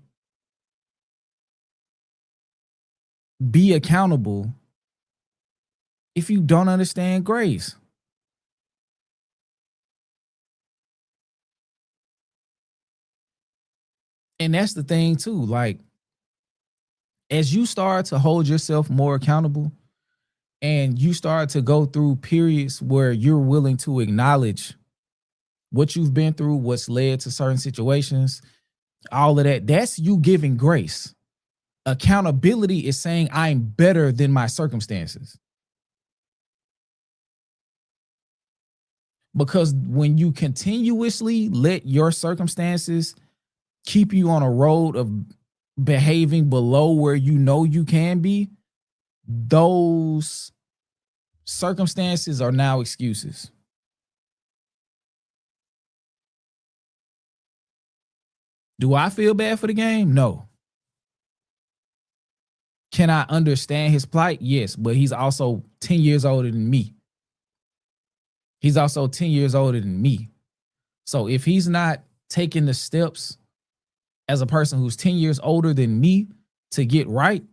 be accountable if you don't understand grace. And that's the thing too. Like, as you start to hold yourself more accountable and you start to go through periods where you're willing to acknowledge what you've been through, what's led to certain situations, all of that, that's you giving grace. Accountability is saying I'm better than my circumstances. Because when you continuously let your circumstances keep you on a road of behaving below where you know you can be, those circumstances are now excuses. Do I feel bad for the game? No. Can I understand his plight? Yes, but he's also 10 years older than me. He's also 10 years older than me. So if he's not taking the steps as a person who's 10 years older than me to get right,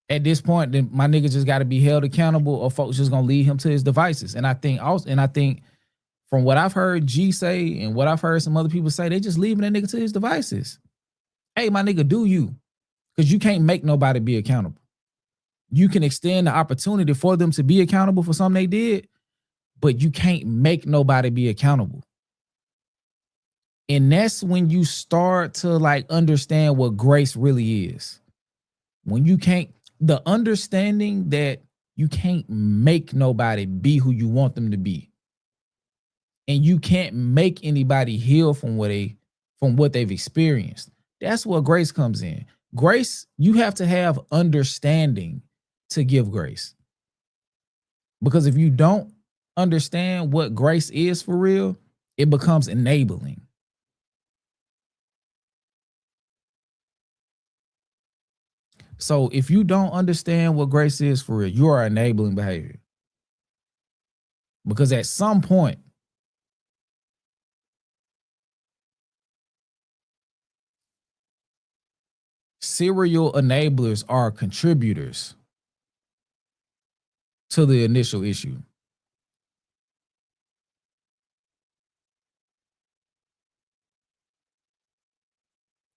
at this point, then my nigga just got to be held accountable, or folks just gonna lead him to his devices. And I think from what I've heard G say and what I've heard some other people say, they just leaving that nigga to his devices. Hey, my nigga, do you? Because you can't make nobody be accountable. You can extend the opportunity for them to be accountable for something they did, but you can't make nobody be accountable. And that's when you start to like understand what grace really is. When you can't, the understanding that you can't make nobody be who you want them to be. And you can't make anybody heal from what they've experienced. That's where grace comes in. Grace, you have to have understanding to give grace. Because if you don't understand what grace is for real, it becomes enabling. So if you don't understand what grace is for real, you are enabling behavior. Because at some point, serial enablers are contributors to the initial issue.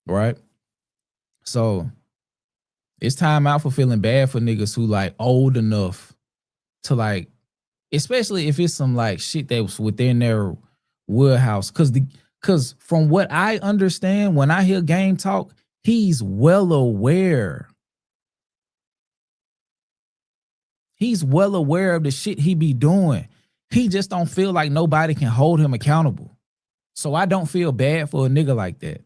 Right? So it's time out for feeling bad for niggas who like old enough to like, especially if it's some like shit that was within their wheelhouse. Cause from what I understand, when I hear Game talk, he's well aware. He's well aware of the shit he be doing. He just don't feel like nobody can hold him accountable. So I don't feel bad for a nigga like that.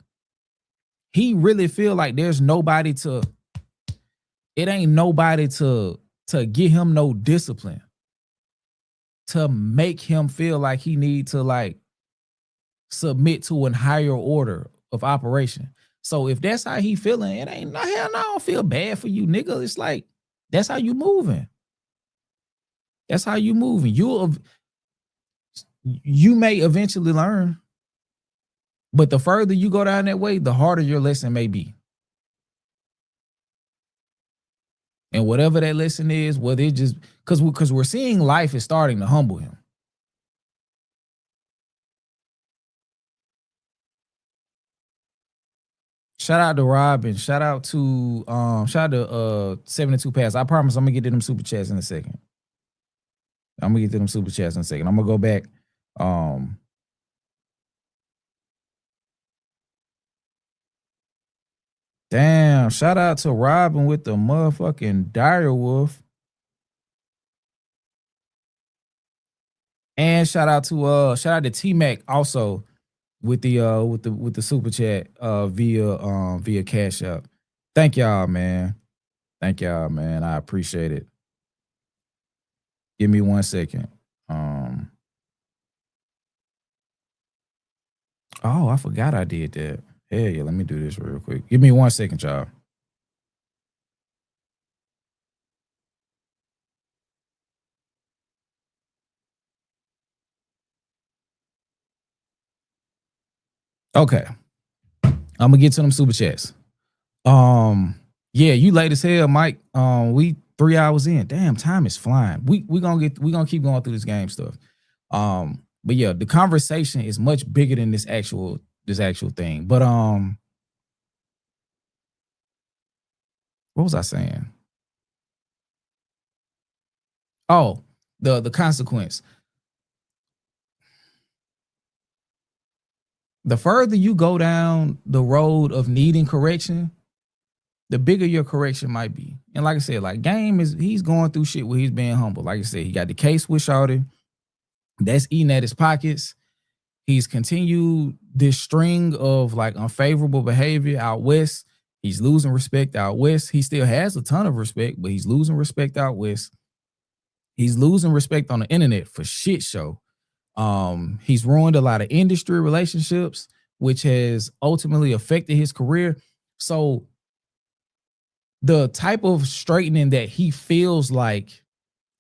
He really feel like there's nobody to, it ain't nobody to give him no discipline, to make him feel like he need to like submit to a higher order of operation. So if that's how he feeling, it ain't no hell no, I don't feel bad for you, nigga. It's like, that's how you moving. That's how you moving. You may eventually learn, but the further you go down that way, the harder your lesson may be. And whatever that lesson is, whether it just because we're seeing life is starting to humble him. Shout out to Rob and shout out to 72 Pass. I promise I'm gonna get to them super chats in a second. I'm gonna go back. Damn, shout out to Robin with the motherfucking dire wolf. And shout out to T-Mac also with the super chat via Cash App. Thank y'all, man. I appreciate it. Give me 1 second. Oh, I forgot I did that. Hell yeah, let me do this real quick. Give me 1 second, y'all. Okay. I'm gonna get to them super chats. Yeah, you late as hell, Mike. We 3 hours in. Damn, time is flying. We gonna keep going through this game stuff. But yeah, the conversation is much bigger than this actual thing. But what was I saying? Oh, the consequence. The further you go down the road of needing correction, the bigger your correction might be. And like I said, like he's going through shit where he's being humble. Like I said, he got the case with Shawty. That's eating at his pockets. He's continued this string of like unfavorable behavior out west. He's losing respect out west. He still has a ton of respect, but he's losing respect out west. He's losing respect on the internet for shit show. He's ruined a lot of industry relationships, which has ultimately affected his career. So the type of straightening that he feels like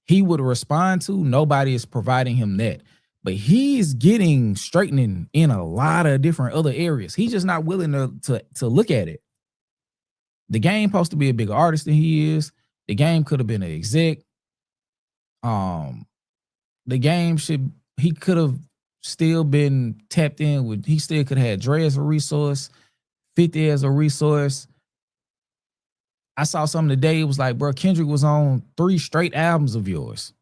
he would respond to, nobody is providing him that. But he's getting straightening in a lot of different other areas. He's just not willing to look at it. The game supposed to be a bigger artist than he is. The game could have been an exec. The game he could have still been tapped in with, he still could have had Dre as a resource, 50 as a resource. I saw something today. It was like, bro, Kendrick was on 3 straight albums of yours.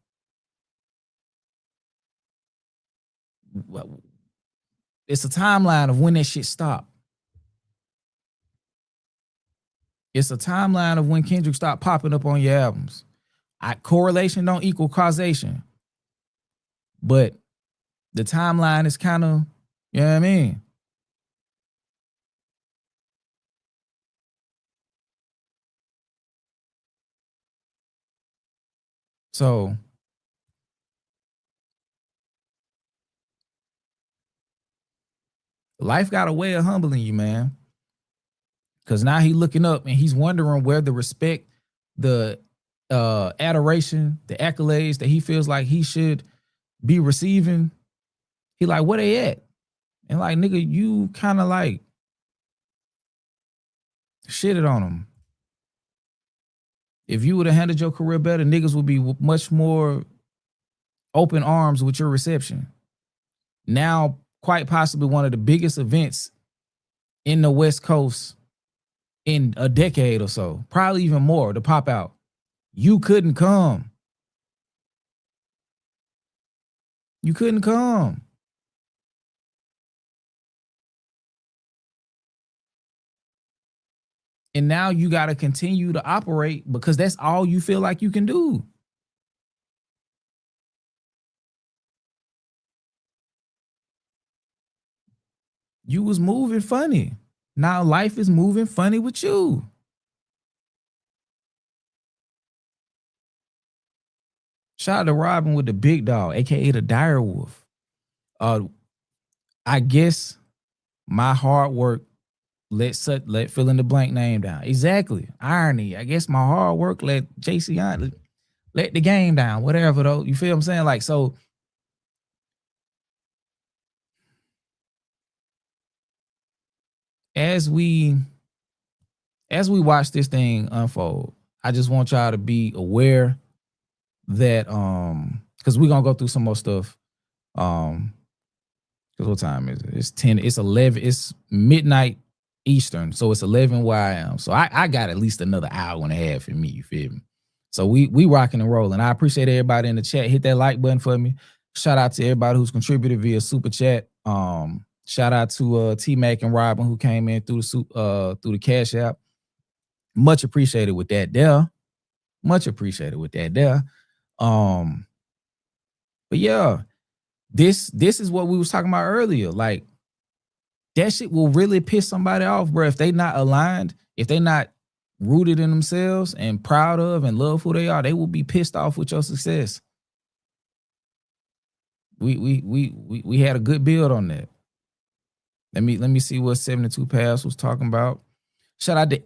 It's a timeline of when that shit stopped. It's a timeline of when Kendrick stopped popping up on your albums. Correlation don't equal causation. But the timeline is kind of, you know what I mean? So life got a way of humbling you, man. Because now he's looking up and he's wondering where the respect, the adoration, the accolades that he feels like he should be receiving. He like, where they at? And like, nigga, you kind of like shitted on him. If you would have handled your career better, niggas would be much more open arms with your reception. Now, quite possibly one of the biggest events in the West Coast in a decade or so, probably even more, to pop out. You couldn't come. You couldn't come. And now you got to continue to operate because that's all you feel like you can do. You was moving funny. Now life is moving funny with you. Shout out to Robin with the big dog, aka the dire wolf. I guess my hard work let fill in the blank name down. Exactly. Irony. I guess my hard work let JC on let the game down. Whatever though. You feel what I'm saying? Like, so as we watch this thing unfold, I just want y'all to be aware that because we're gonna go through some more stuff. Because what time is it? It's 10, it's 11, it's midnight Eastern, so it's 11 where I am. So I got at least another hour and a half in me, you feel me? So we rocking and rolling. I appreciate everybody in the chat. Hit that like button for me. Shout out to everybody who's contributed via super chat. Shout out to T-Mac and Robin who came in through the Cash App. Much appreciated with that there. Much appreciated with that there. But yeah, this is what we was talking about earlier. Like, that shit will really piss somebody off, bro. If they not aligned, if they not rooted in themselves and proud of and love who they are, they will be pissed off with your success. We had a good build on that. Let me see what 72 Pass was talking about. Shout out to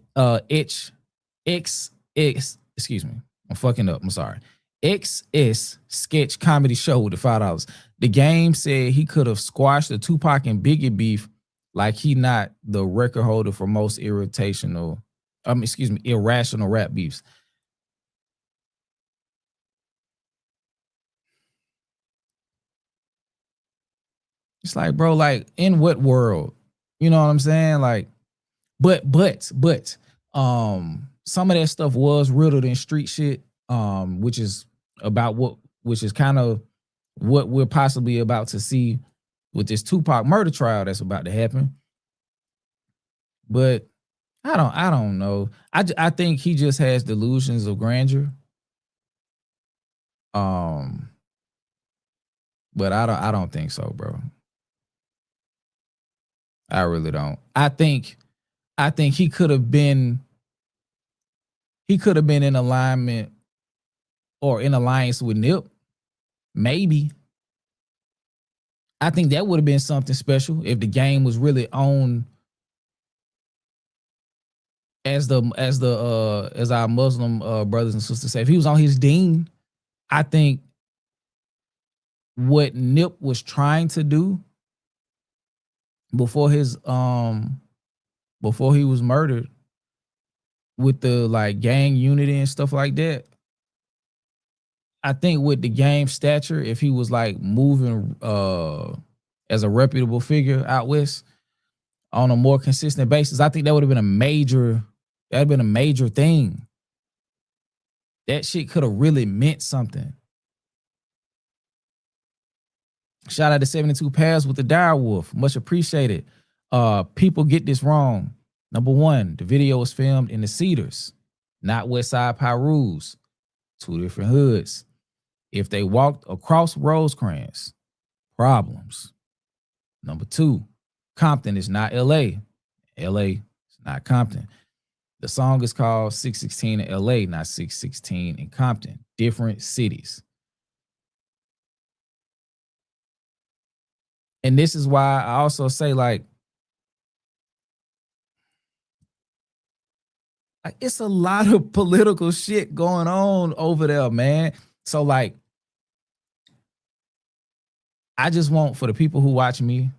excuse me. I'm fucking up. I'm sorry. XS sketch comedy show with the $5. The game said he could have squashed the Tupac and Biggie beef like he not the record holder for most irrational rap beefs. It's like, bro, like, in what world? You know what I'm saying? Like, but some of that stuff was riddled in street shit, which is kind of what we're possibly about to see with this Tupac murder trial that's about to happen. But I don't know. I think he just has delusions of grandeur. But I don't think so, bro. I really don't. I think he could have been in alignment or in alliance with Nip. Maybe. I think that would have been something special if the game was really on as our Muslim brothers and sisters say. If he was on his deen, I think what Nip was trying to do before he was murdered with the like gang unity and stuff like that. I think with the game stature, if he was like moving as a reputable figure out west on a more consistent basis, I think that would have been a major thing. That shit could have really meant something. Shout out to 72 Paths with the Dire Wolf. Much appreciated. People get this wrong. Number one, the video was filmed in the Cedars, not Westside Pyrus. Two different hoods. If they walked across Rosecrans, problems. Number two, Compton is not LA. LA is not Compton. The song is called 616 in LA, not 616 in Compton. Different cities. And this is why I also say, like it's a lot of political shit going on over there, man. So, like, I just want for the people who watch me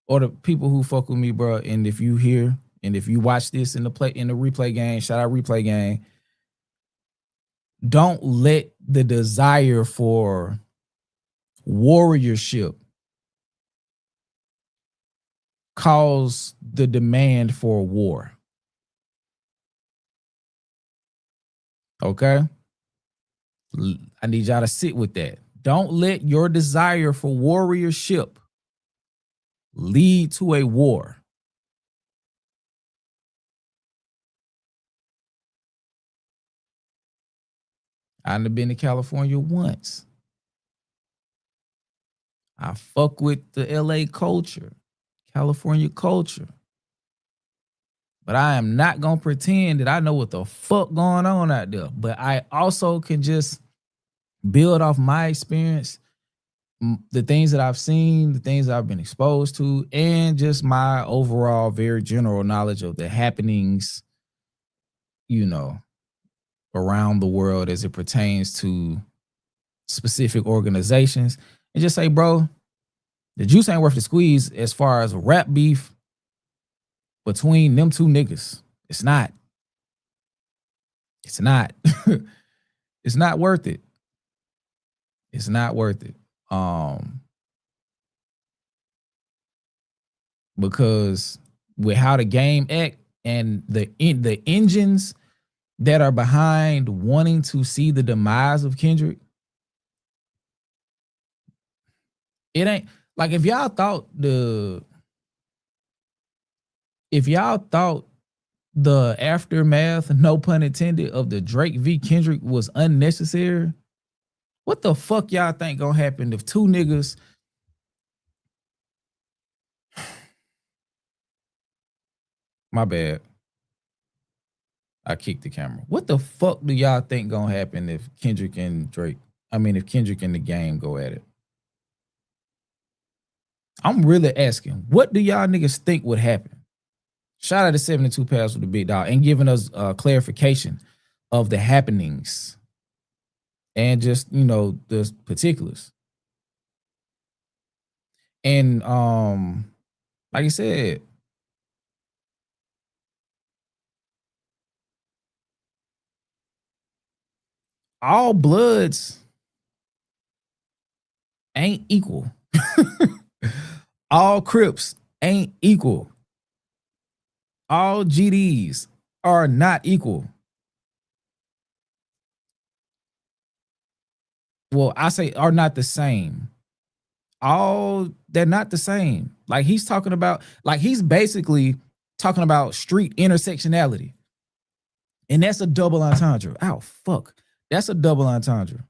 or the people who fuck with me, bro, and if you hear and if you watch this in the replay game, shout out replay game, don't let the desire for warriorship cause the demand for war. Okay? I need y'all to sit with that. Don't let your desire for warriorship lead to a war. I've been to California once. I fuck with the LA culture, California culture. But I am not going to pretend that I know what the fuck going on out there. But I also can just build off my experience, the things that I've seen, the things that I've been exposed to, and just my overall very general knowledge of the happenings, you know, around the world as it pertains to specific organizations. And just say, bro, the juice ain't worth the squeeze as far as rap beef between them two niggas. It's not. It's not. It's not worth it. It's not worth it. Because with how the game act and the engines that are behind wanting to see the demise of Kendrick, it ain't like if y'all thought the aftermath, no pun intended, of the Drake v. Kendrick was unnecessary, what the fuck y'all think gonna happen if two niggas my bad. I kicked the camera. What the fuck do y'all think gonna happen if Kendrick and the game go at it? I'm really asking, what do y'all niggas think would happen? Shout out to 72 Paths with the big dog and giving us clarification of the happenings and just, you know, the particulars. And like I said, all bloods ain't equal. All Crips ain't equal. All GDs are not equal. Well, I say are not the same. They're not the same. Like he's basically talking about street intersectionality. And that's a double entendre. Oh, fuck. That's a double entendre.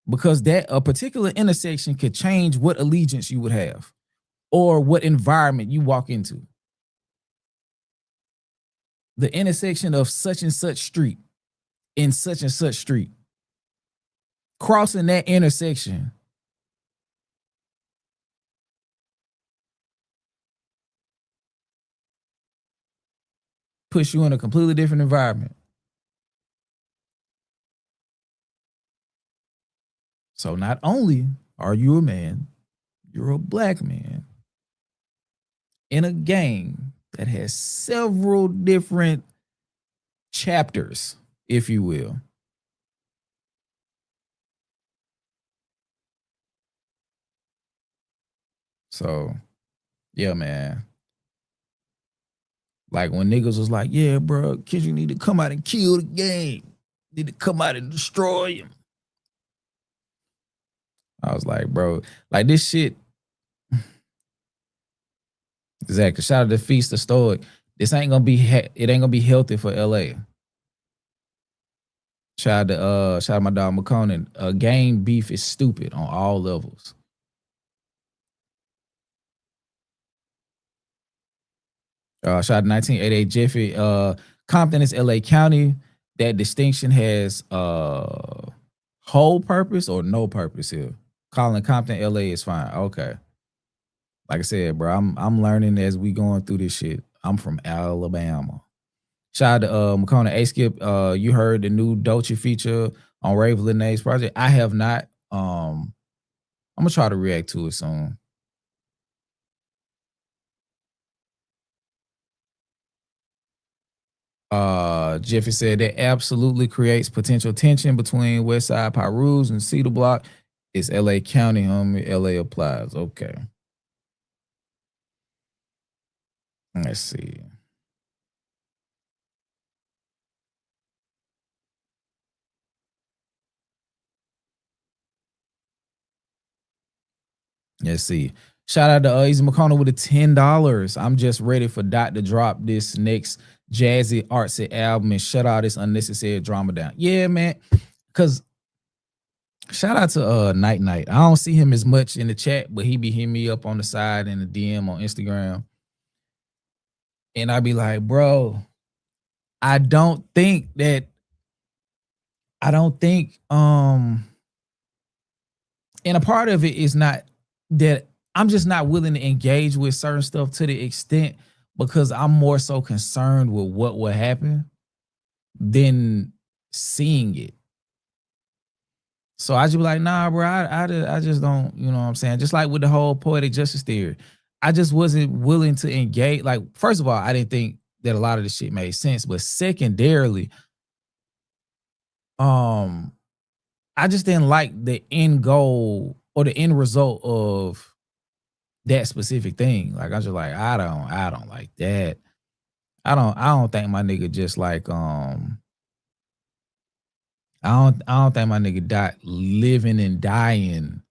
Because that a particular intersection could change what allegiance you would have. or what environment you walk into. The intersection of such and such street in such and such street. Crossing that intersection puts you in a completely different environment. So not only are you a man, you're a black man in a gang that has several different chapters, if you will. So, yeah, man. Like when niggas was like, yeah, bro, kids, you need to come out and kill the gang. Need to come out and destroy him. I was like, bro, like this shit. Exactly. Shout out to Feast the Stoic. This ain't gonna be it ain't gonna be healthy for LA. Shout out to my dog McConan. Gang beef is stupid on all levels. Shout out to 1988 Jeffy. Compton is LA County. That distinction has whole purpose or no purpose here. Calling Compton LA is fine. Okay. Like I said, bro, I'm learning as we going through this shit. I'm from Alabama. Shout out to McCona A Skip. You heard the new Dolce feature on Rave Lenae's project. I have not. I'm gonna try to react to it soon. Jeffy said that absolutely creates potential tension between Westside Pyrus and Cedar Block. It's LA County, homie. LA applies. Okay. Let's see. Let's see. Shout out to Easy McConnell with the $10. I'm just ready for Dot to drop this next jazzy artsy album and shut all this unnecessary drama down. Yeah, man. Cause shout out to Night Night. I don't see him as much in the chat, but he be hitting me up on the side in the DM on Instagram. And I be like, bro, I don't think and a part of it is not that I'm just not willing to engage with certain stuff to the extent because I'm more so concerned with what will happen than seeing it. So I just be like, nah, bro, I just don't, you know what I'm saying? Just like with the whole poetic justice theory, I just wasn't willing to engage. Like, first of all, I didn't think that a lot of the shit made sense, but secondarily, I just didn't like the end goal or the end result of that specific thing. Like I'm just like, I don't like that. I don't think my nigga just like I don't think my nigga Dot living and dying,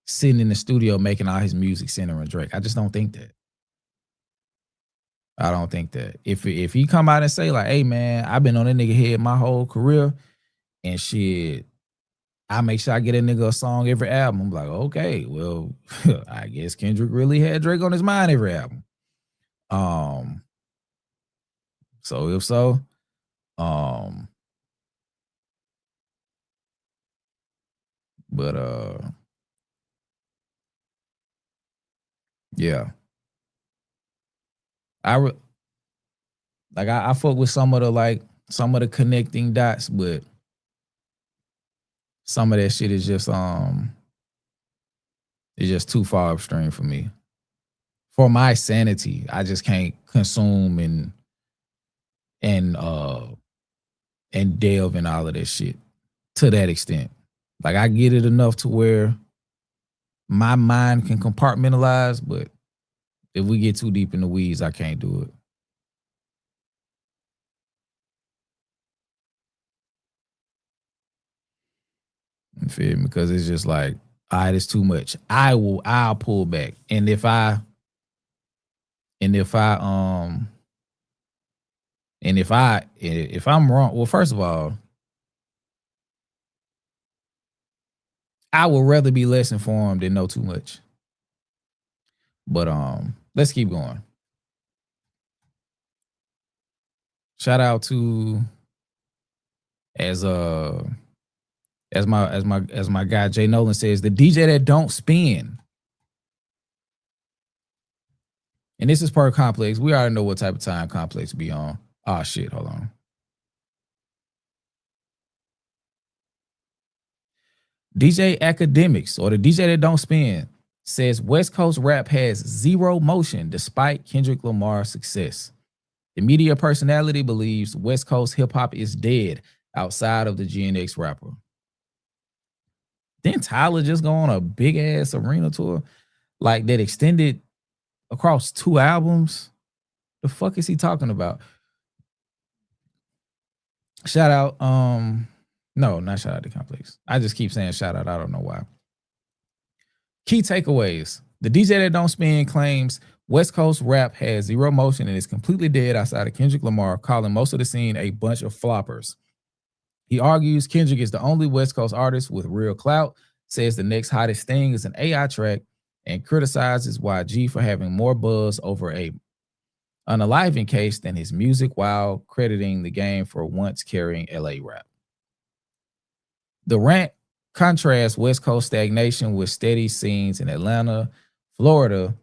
sitting in the studio making all his music centering Drake. I just don't think that. I don't think that. If he come out and say like, hey man, I've been on that nigga head my whole career and shit, I make sure I get a nigga a song every album. I'm like, okay, well, I guess Kendrick really had Drake on his mind every album. So if so, but yeah. I fuck with some of the connecting dots, but some of that shit is just it's just too far upstream for me. For my sanity, I just can't consume and delve in all of that shit to that extent. Like I get it enough to where my mind can compartmentalize, but if we get too deep in the weeds, I can't do it. You feel me? Because it's just like, all right, it's too much. I'll pull back. And if I'm wrong, well, first of all, I would rather be less informed than know too much. But let's keep going. Shout out to as my guy Jay Nolan says, the DJ that don't spin. And this is per Complex. We already know what type of time Complex be on. Oh shit, hold on. DJ Academics, or the DJ that don't spin, says West Coast rap has zero motion despite Kendrick Lamar's success. The media personality believes West Coast hip hop is dead outside of the GNX rapper. Didn't Tyler just go on a big ass arena tour like that extended across 2 albums? The fuck is he talking about? Shout out, no, not shout out to Complex. I just keep saying shout out. I don't know why. Key takeaways. The DJ that don't spin claims West Coast rap has zero motion and is completely dead outside of Kendrick Lamar, calling most of the scene a bunch of floppers. He argues Kendrick is the only West Coast artist with real clout, says the next hottest thing is an AI track, and criticizes YG for having more buzz over a unaliving case than his music, while crediting the game for once carrying LA rap. The rant contrasts West Coast stagnation with steady scenes in Atlanta, Florida,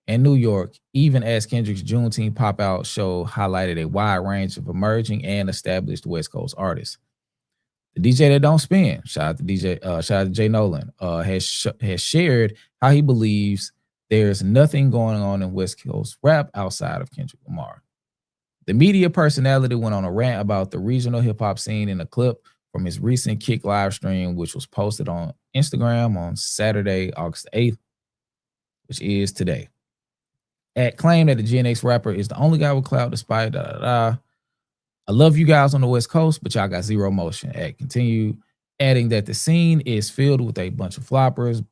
and New York, even as Kendrick's Juneteenth pop-out show highlighted a wide range of emerging and established West Coast artists. The DJ that don't spin, shout out to Jay Nolan, has shared how he believes there's nothing going on in West Coast rap outside of Kendrick Lamar. The media personality went on a rant about the regional hip hop scene in a clip from his recent Kick live stream, which was posted on Instagram on Saturday, August 8th, which is today. At claim that the GNX rapper is the only guy with clout despite I love you guys on the West Coast, but y'all got zero motion. At continue adding that the scene is filled with a bunch of floppers.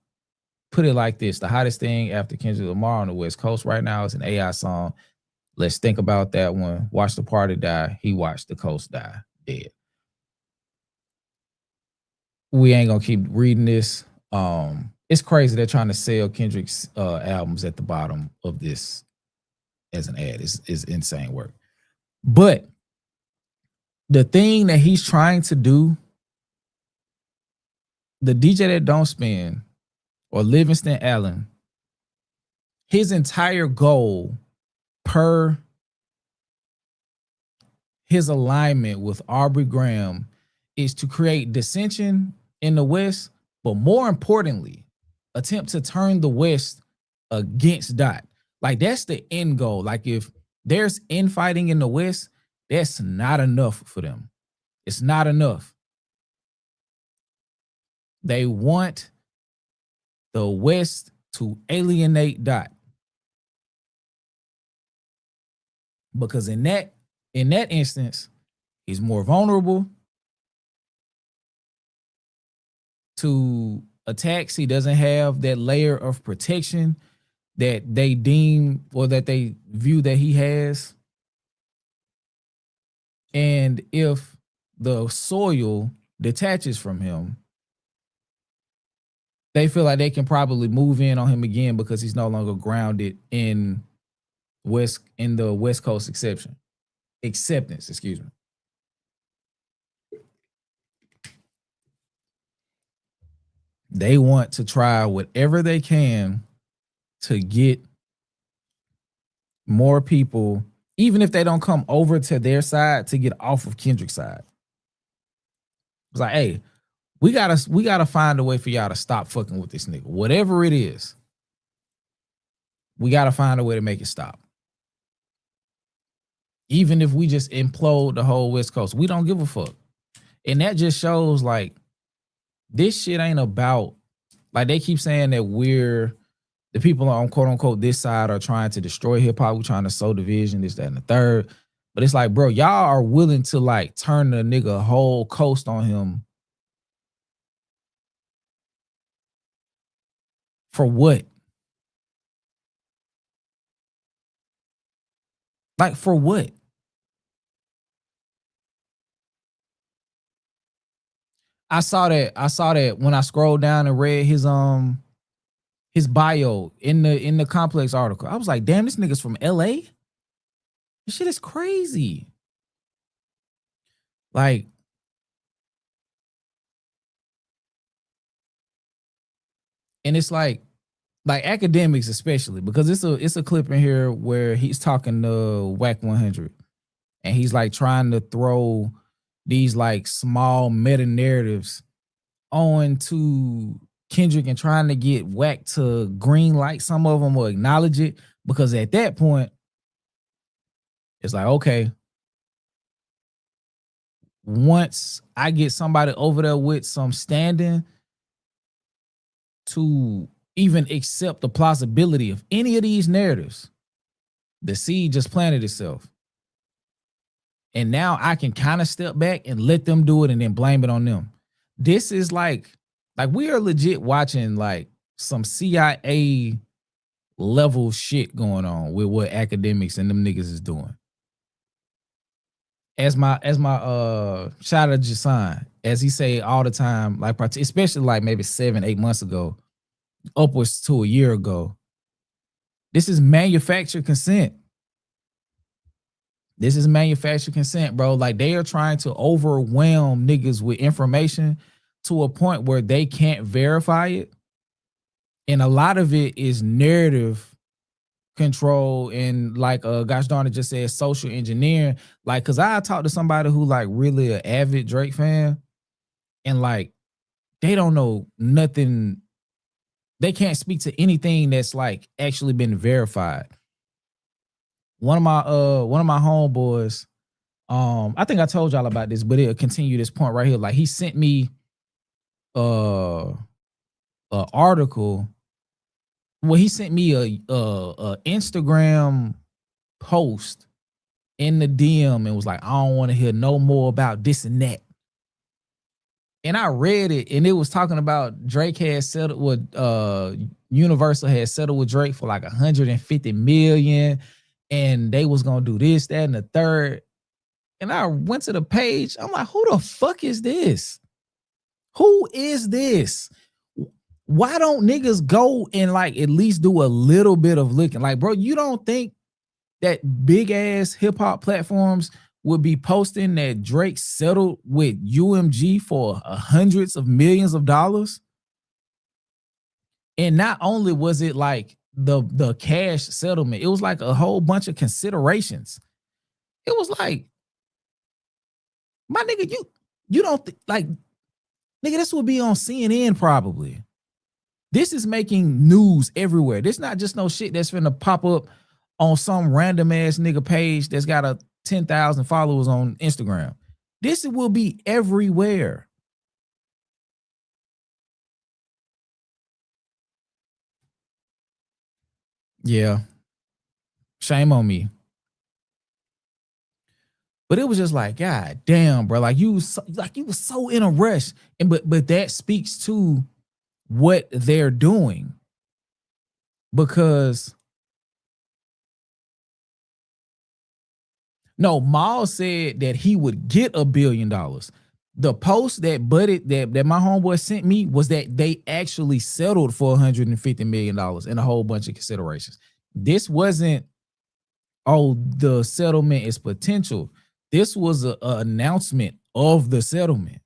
Put it like this: the hottest thing after Kendrick Lamar on the West Coast right now is an AI song. Let's think about that one. Watch the party die. He watched the coast die. Dead. We ain't gonna keep reading this. It's crazy they're trying to sell Kendrick's albums at the bottom of this as an ad. Is insane work. But the thing that he's trying to do, the DJ that don't spin or Livingston Allen, his entire goal per his alignment with Aubrey Graham is to create dissension in the West, but more importantly, attempt to turn the West against Dot. Like, that's the end goal. Like, if there's infighting in the West, that's not enough for them. It's not enough. They want the West to alienate Dot. Because in that instance, he's more vulnerable to attacks. He doesn't have that layer of protection that they deem or that they view that he has. And if the soil detaches from him, they feel like they can probably move in on him again because he's no longer grounded in the West Coast acceptance, excuse me. They want to try whatever they can to get more people, even if they don't come over to their side, to get off of Kendrick's side. It's like, hey, we gotta find a way for y'all to stop fucking with this nigga. Whatever it is, we gotta find a way to make it stop. Even if we just implode the whole West Coast, we don't give a fuck. And that just shows, like, this shit ain't about, like, they keep saying that we're the people on quote unquote this side are trying to destroy hip hop. We're trying to sow division, this, that, and the third. But it's like, bro, y'all are willing to, like, turn the nigga whole coast on him. For what? Like, for what? I saw that when I scrolled down and read his his bio in the Complex article. I was like, damn, this nigga's from LA. This shit is crazy. Like, and it's like academics especially, because it's a clip in here where he's talking to Whack 100, and he's like trying to throw these like small meta narratives on to Kendrick and trying to get Whack to green light some of them or acknowledge it, because at that point it's like, okay, once I get somebody over there with some standing to even accept the plausibility of any of these narratives, the seed just planted itself. And now I can kind of step back and let them do it and then blame it on them. This is like we are legit watching like some CIA level shit going on with what academics and them niggas is doing. As my shout out Jason, as he say all the time, like especially like maybe 7-8 months ago, upwards to a year ago, this is manufactured consent. This is manufactured consent, bro. Like, they are trying to overwhelm niggas with information to a point where they can't verify it. And a lot of it is narrative control and like gosh darn it just said social engineering. Like, cause I talked to somebody who like really an avid Drake fan, and like they don't know nothing. They can't speak to anything that's like actually been verified. One of my homeboys, I think I told y'all about this, but it'll continue this point right here. Like, he sent me an article. Well, he sent me a Instagram post in the DM and was like, I don't want to hear no more about this and that. And I read it, and it was talking about Drake had settled with Universal had settled with Drake for like 150 million, and they was gonna do this, that, and the third. And I went to the page. I'm like, who the fuck is this? Who is this? Why don't niggas go and like at least do a little bit of looking? Like, bro, you don't think that big ass hip hop platforms would be posting that Drake settled with UMG for hundreds of millions of dollars? And not only was it like the cash settlement, it was like a whole bunch of considerations. It was like, my nigga, you don't like, nigga, this would be on CNN probably. This is making news everywhere. This not just no shit that's finna pop up on some random ass nigga page that's got a 10,000 followers on Instagram. This will be everywhere. Yeah. Shame on me. But it was just like, God damn, bro. Like, you was so in a rush. And but that speaks to what they're doing. Because no, Maul said that he would get $1 billion. The post that that my homeboy sent me was that they actually settled for $150 million and a whole bunch of considerations. This wasn't, oh, the settlement is potential. This was an announcement of the settlement.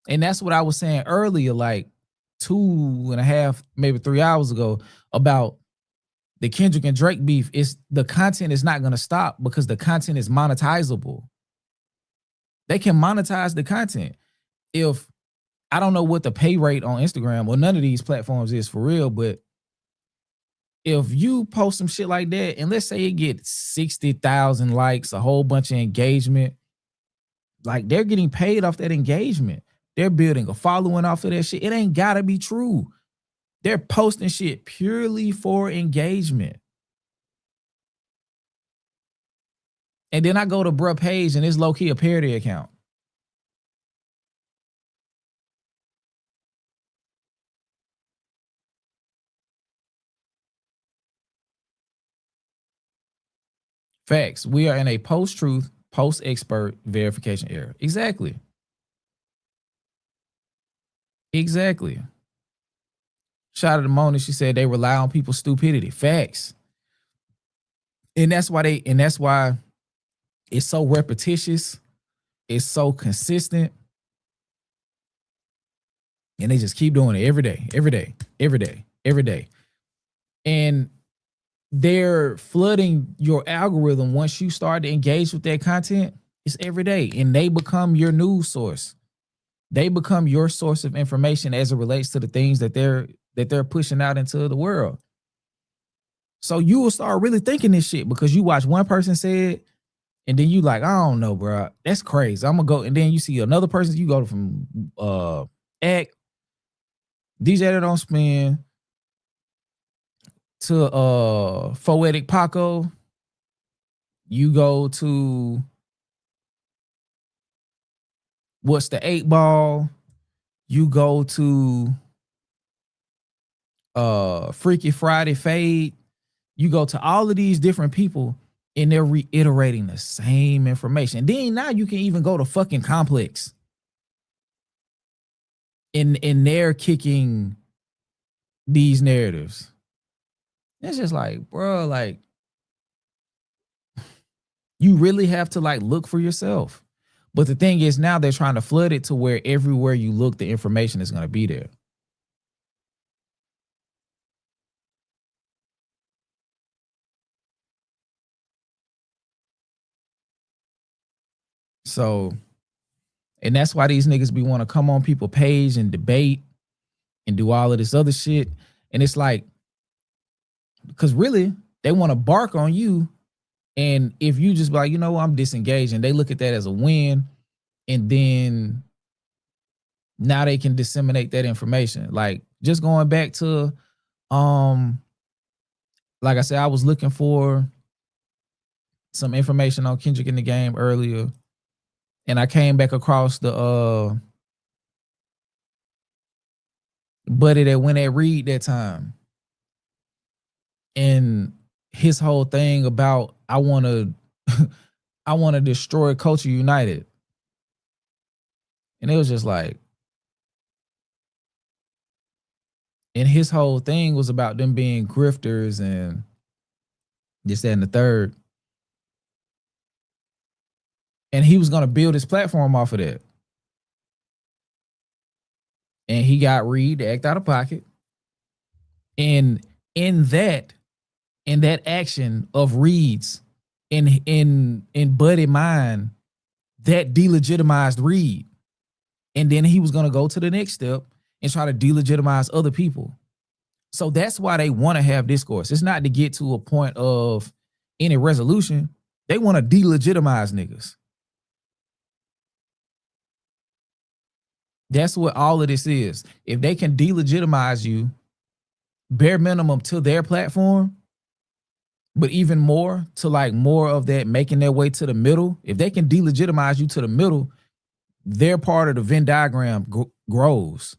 And that's what I was saying earlier, like 2.5, maybe 3 hours ago, about the Kendrick and Drake beef. Is the content is not going to stop because the content is monetizable. They can monetize the content. If I don't know what the pay rate on Instagram or none of these platforms is for real, but if you post some shit like that, and let's say it gets 60,000 likes, a whole bunch of engagement, like, they're getting paid off that engagement. They're building a following off of that shit. It ain't gotta be true. They're posting shit purely for engagement. And then I go to bruh page and it's low-key a parody account. Facts. We are in a post-truth, post-expert verification era. Exactly. Exactly. Shout out to Mona. She said they rely on people's stupidity. Facts. And that's why it's so repetitious. It's so consistent. And they just keep doing it every day, every day, every day, every day. And they're flooding your algorithm once you start to engage with that content. It's every day. And they become your news source. They become your source of information as it relates to the things that they're pushing out into the world. So you will start really thinking this shit because you watch one person say it, and then you like, I don't know, bro. That's crazy. I'm gonna go, and then you see another person. You go from Act, DJ that don't spin, to Poetic Paco. You go to What's the 8 Ball. You go to Freaky Friday Fade. You go to all of these different people and they're reiterating the same information. Then now you can even go to fucking Complex. And they're kicking these narratives. It's just like, bro, like, you really have to like look for yourself. But the thing is, now they're trying to flood it to where everywhere you look, the information is going to be there. So, and that's why these niggas be want to come on people's page and debate and do all of this other shit. And it's like, because really, they want to bark on you. And if you just be like, you know, I'm disengaged, and they look at that as a win, and then now they can disseminate that information. Like, just going back to, like I said, I was looking for some information on Kendrick in the Game earlier, and I came back across the buddy that went at Reed that time. And his whole thing about I want to destroy Culture United. And it was just like, and his whole thing was about them being grifters and this, that, and the third. And he was gonna build his platform off of that. And he got Reed to act out of pocket. And in that action of Reed's in Buddy mind, that delegitimized Reed. And then he was gonna go to the next step and try to delegitimize other people. So that's why they want to have discourse. It's not to get to a point of any resolution. They want to delegitimize niggas. That's what all of this is. If they can delegitimize you, bare minimum to their platform, but even more to like more of that making their way to the middle, if they can delegitimize you to the middle, their part of the Venn diagram grows.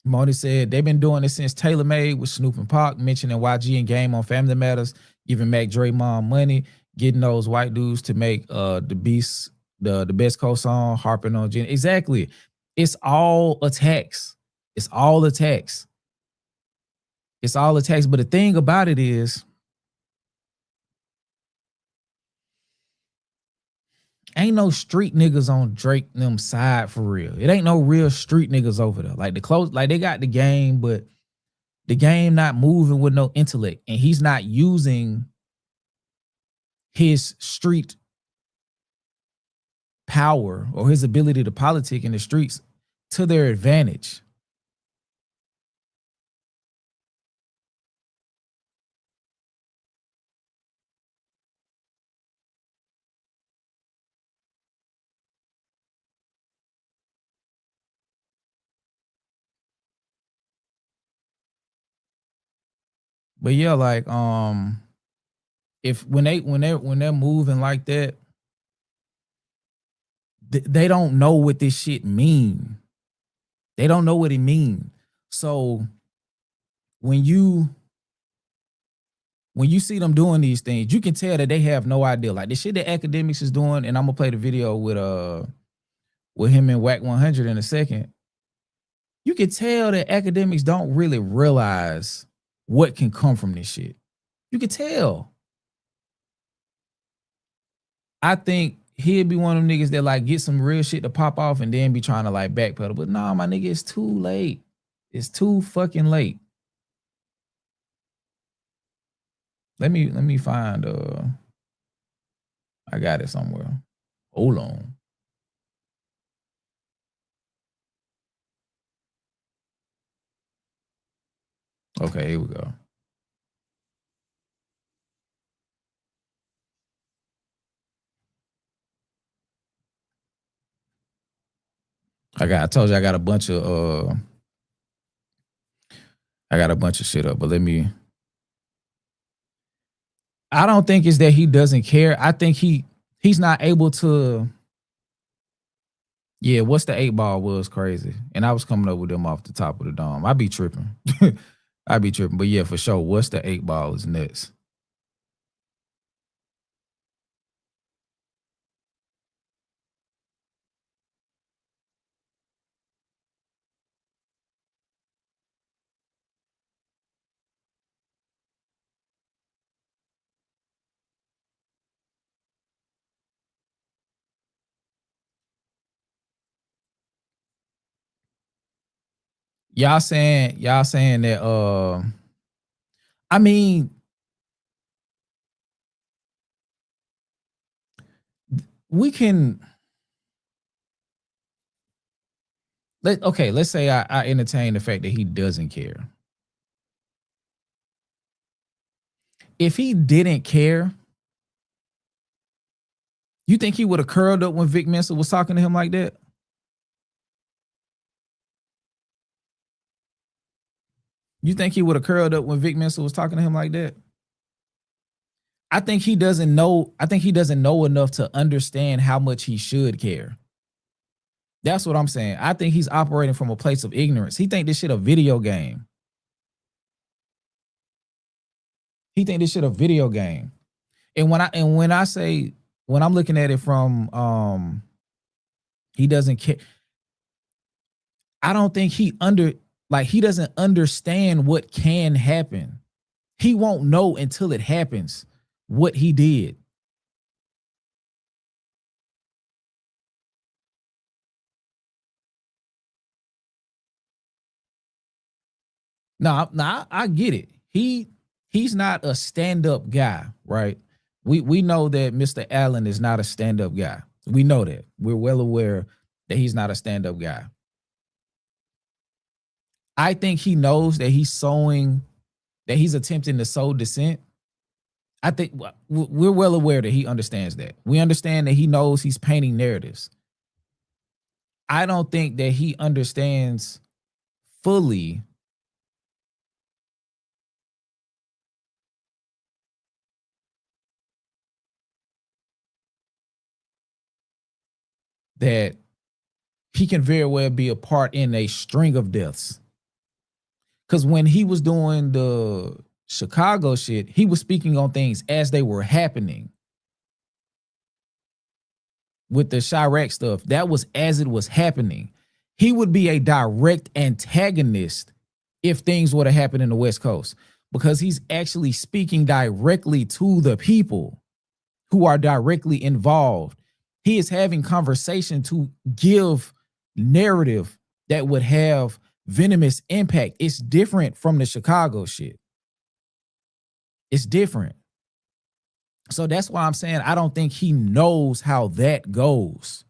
Moni said they've been doing this since Taylor Made with Snoop and Pac, mentioning YG and Game on Family Matters, giving Mac Dre mom money, getting those white dudes to make the Beast the best co-song, harping on Jen. Exactly. It's all attacks. It's all attacks. It's all attacks. But the thing about it is, ain't no street niggas on Drake and them side for real. It ain't no real street niggas over there. Like like they got the game, but the game not moving with no intellect. And he's not using his street power or his ability to politic in the streets to their advantage. But yeah, like if when they're moving like that, they don't know what this shit mean. They don't know what it mean. So when you see them doing these things, you can tell that they have no idea. Like the shit that Academics is doing, and I'm gonna play the video with him and Whack 100 in a second. You can tell that Academics don't really realize what can come from this shit. You can tell. I think he'd be one of them niggas that like get some real shit to pop off and then be trying to like backpedal. But nah, my nigga, it's too late. It's too fucking late. Let me find I got it somewhere. Hold on. Okay, here we go. I told you I got a bunch of shit up, but I don't think it's that he doesn't care. I think he's not able to. Yeah, what's the 8 ball was crazy. And I was coming up with them off the top of the dome. I be tripping. I be tripping. But yeah, for sure, what's the 8 ball is nuts. Y'all saying that I mean, we can let's say I entertain the fact that he doesn't care. If he didn't care, you think he would have curled up when Vic Mensa was talking to him like that? You think he would have curled up when Vic Mensa was talking to him like that? I think he doesn't know enough to understand how much he should care. That's what I'm saying. I think he's operating from a place of ignorance. He think this shit a video game. And when I'm looking at it from he doesn't care. I don't think he doesn't understand what can happen. He won't know until it happens what he did. Nah, I get it. He's not a stand-up guy, right? We know that Mr. Allen is not a stand-up guy. We know that. We're well aware that he's not a stand-up guy. I think he knows that he's attempting to sow dissent. I think we're well aware that he understands that. We understand that he knows he's painting narratives. I don't think that he understands fully that he can very well be a part in a string of deaths. Because when he was doing the Chicago shit, he was speaking on things as they were happening. With the Chirac stuff, that was as it was happening. He would be a direct antagonist if things were to happen in the West Coast, because he's actually speaking directly to the people who are directly involved. He is having conversation to give narrative that would have venomous impact. It's different from the Chicago shit. It's different. So that's why I'm saying I don't think he knows how that goes.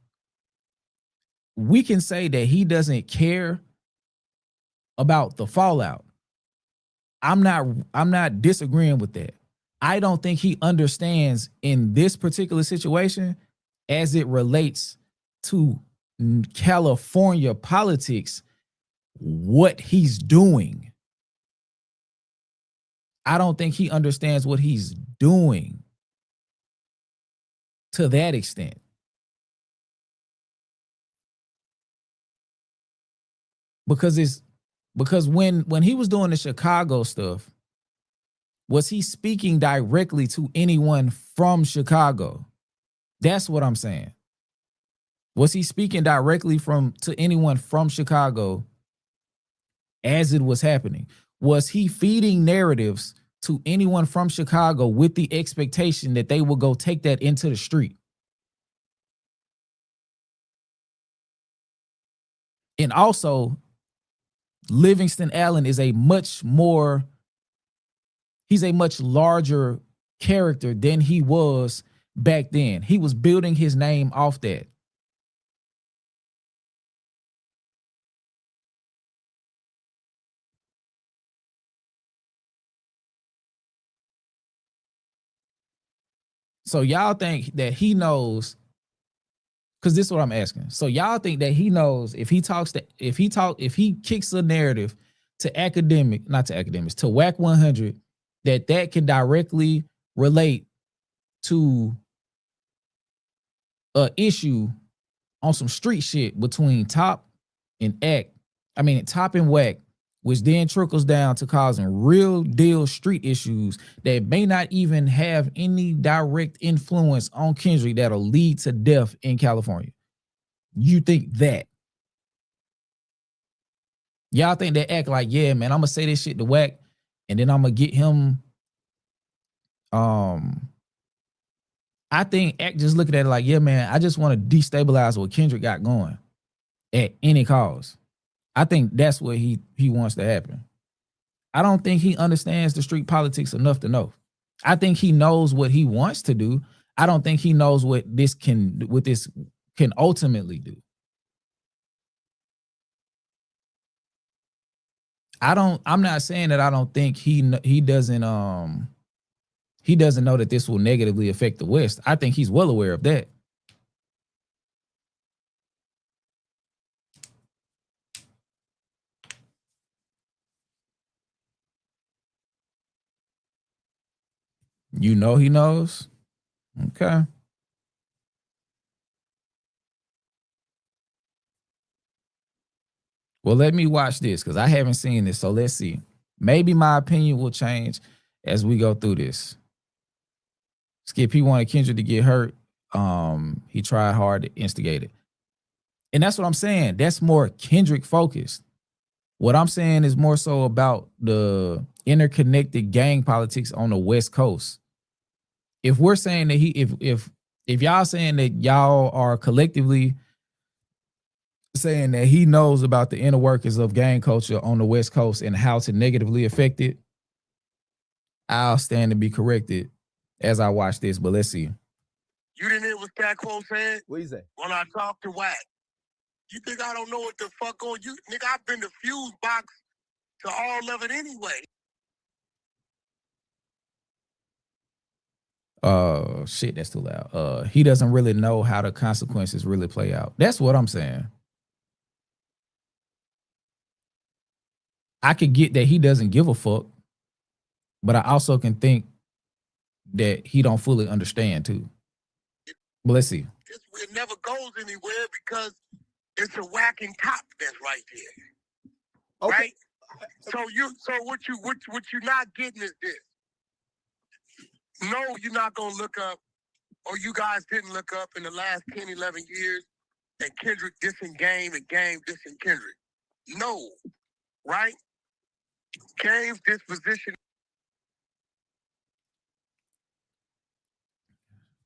We can say that he doesn't care about the fallout. I'm not disagreeing with that. I don't think he understands in this particular situation as it relates to California politics what he's doing. I don't think he understands what he's doing to that extent. Because Because when he was doing the Chicago stuff, was he speaking directly to anyone from Chicago? That's what I'm saying. Was he speaking directly to anyone from Chicago as it was happening? Was he feeding narratives to anyone from Chicago with the expectation that they will go take that into the street? And also, Livingston Allen is he's a much larger character than he was back then. He was building his name off that. So y'all think that he knows, because this is what I'm asking. So y'all think that he knows if he kicks a narrative to Whack 100, that can directly relate to a issue on some street shit between Top and Whack, which then trickles down to causing real deal street issues that may not even have any direct influence on Kendrick that'll lead to death in California. You think that? Y'all think they act like, yeah, man, I'm gonna say this shit to Whack, and then I'm gonna get him. I think Act just looking at it like, yeah, man, I just want to destabilize what Kendrick got going at any cost. I think that's what he wants to happen. I don't think he understands the street politics enough to know. I think he knows what he wants to do. I don't think he knows what this can ultimately do. I'm not saying that I don't think he doesn't know that this will negatively affect the West. I think he's well aware of that. You know he knows? Okay. Well, let me watch this because I haven't seen this. So let's see. Maybe my opinion will change as we go through this. Skip, he wanted Kendrick to get hurt. He tried hard to instigate it. And that's what I'm saying. That's more Kendrick focused. What I'm saying is more so about the interconnected gang politics on the West Coast. If we're saying that if y'all saying that y'all are collectively saying that he knows about the inner workings of gang culture on the West Coast and how to negatively affect it, I'll stand to be corrected as I watch this. But let's see. You didn't hear what that quote said? What you say? When I talk to Whack. You think I don't know what the fuck on you? Nigga, I've been the fuse box to all of it anyway. Shit, that's too loud. He doesn't really know how the consequences really play out. That's what I'm saying. I could get that he doesn't give a fuck, but I also can think that he don't fully understand too. But let's see. It never goes anywhere because it's a whacking top that's right there. Okay. Right? So what you're not getting is this. No, you're not gonna look up, or you guys didn't look up in the last 10, 11 years that Kendrick dissing Game and Game dissing Kendrick. No, right? Game's disposition.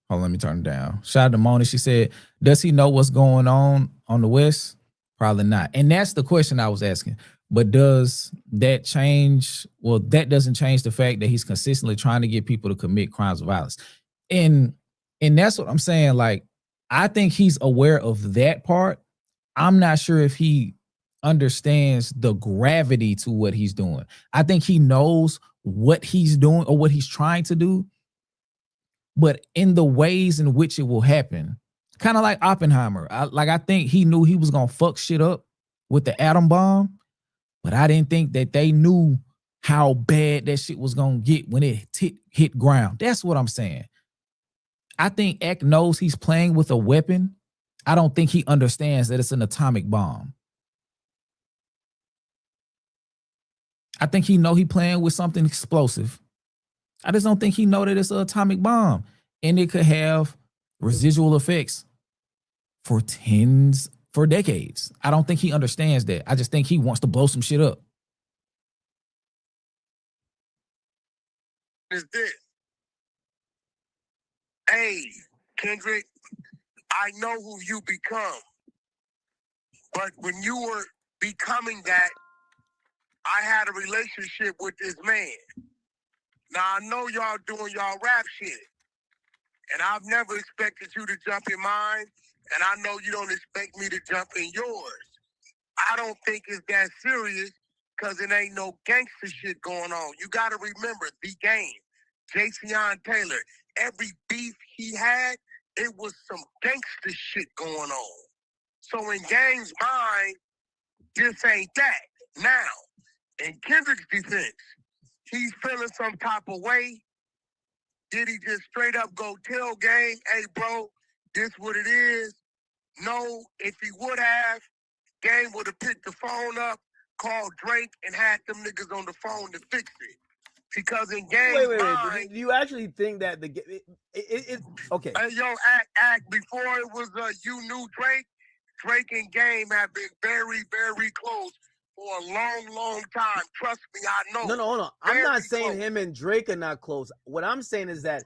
Hold on, let me turn it down. Shout out to Mona. She said, does he know what's going on the West? Probably not. And that's the question I was asking. But does that change? Well, that doesn't change the fact that he's consistently trying to get people to commit crimes of violence. And that's what I'm saying. Like, I think he's aware of that part. I'm not sure if he understands the gravity to what he's doing. I think he knows what he's doing or what he's trying to do, but in the ways in which it will happen, kind of like Oppenheimer. I think he knew he was going to fuck shit up with the atom bomb, but I didn't think that they knew how bad that shit was going to get when it hit ground. That's what I'm saying. I think Eck knows he's playing with a weapon. I don't think he understands that it's an atomic bomb. I think he know he playing with something explosive. I just don't think he know that it's an atomic bomb, and it could have residual effects for decades. I don't think he understands that. I just think he wants to blow some shit up. Is this? Hey, Kendrick, I know who you become, but when you were becoming that, I had a relationship with this man. Now, I know y'all doing y'all rap shit, and I've never expected you to jump in mine, and I know you don't expect me to jump in yours. I don't think it's that serious because it ain't no gangster shit going on. You got to remember, the game, Jason Taylor, every beef he had, it was some gangster shit going on. So in Gang's mind, this ain't that. Now, in Kendrick's defense, he's feeling some type of way. Did he just straight up go tell Gang, hey, bro, this what it is? No, if he would have, Gang would have picked the phone up, called Drake, and had them niggas on the phone to fix it. Because in Gang's mind... Do you actually think that okay. Hey, yo, act, before it was you knew Drake and Game have been very, very close for a long, long time. Trust me, I know. No, hold on. I'm not saying him and Drake are not close. What I'm saying is that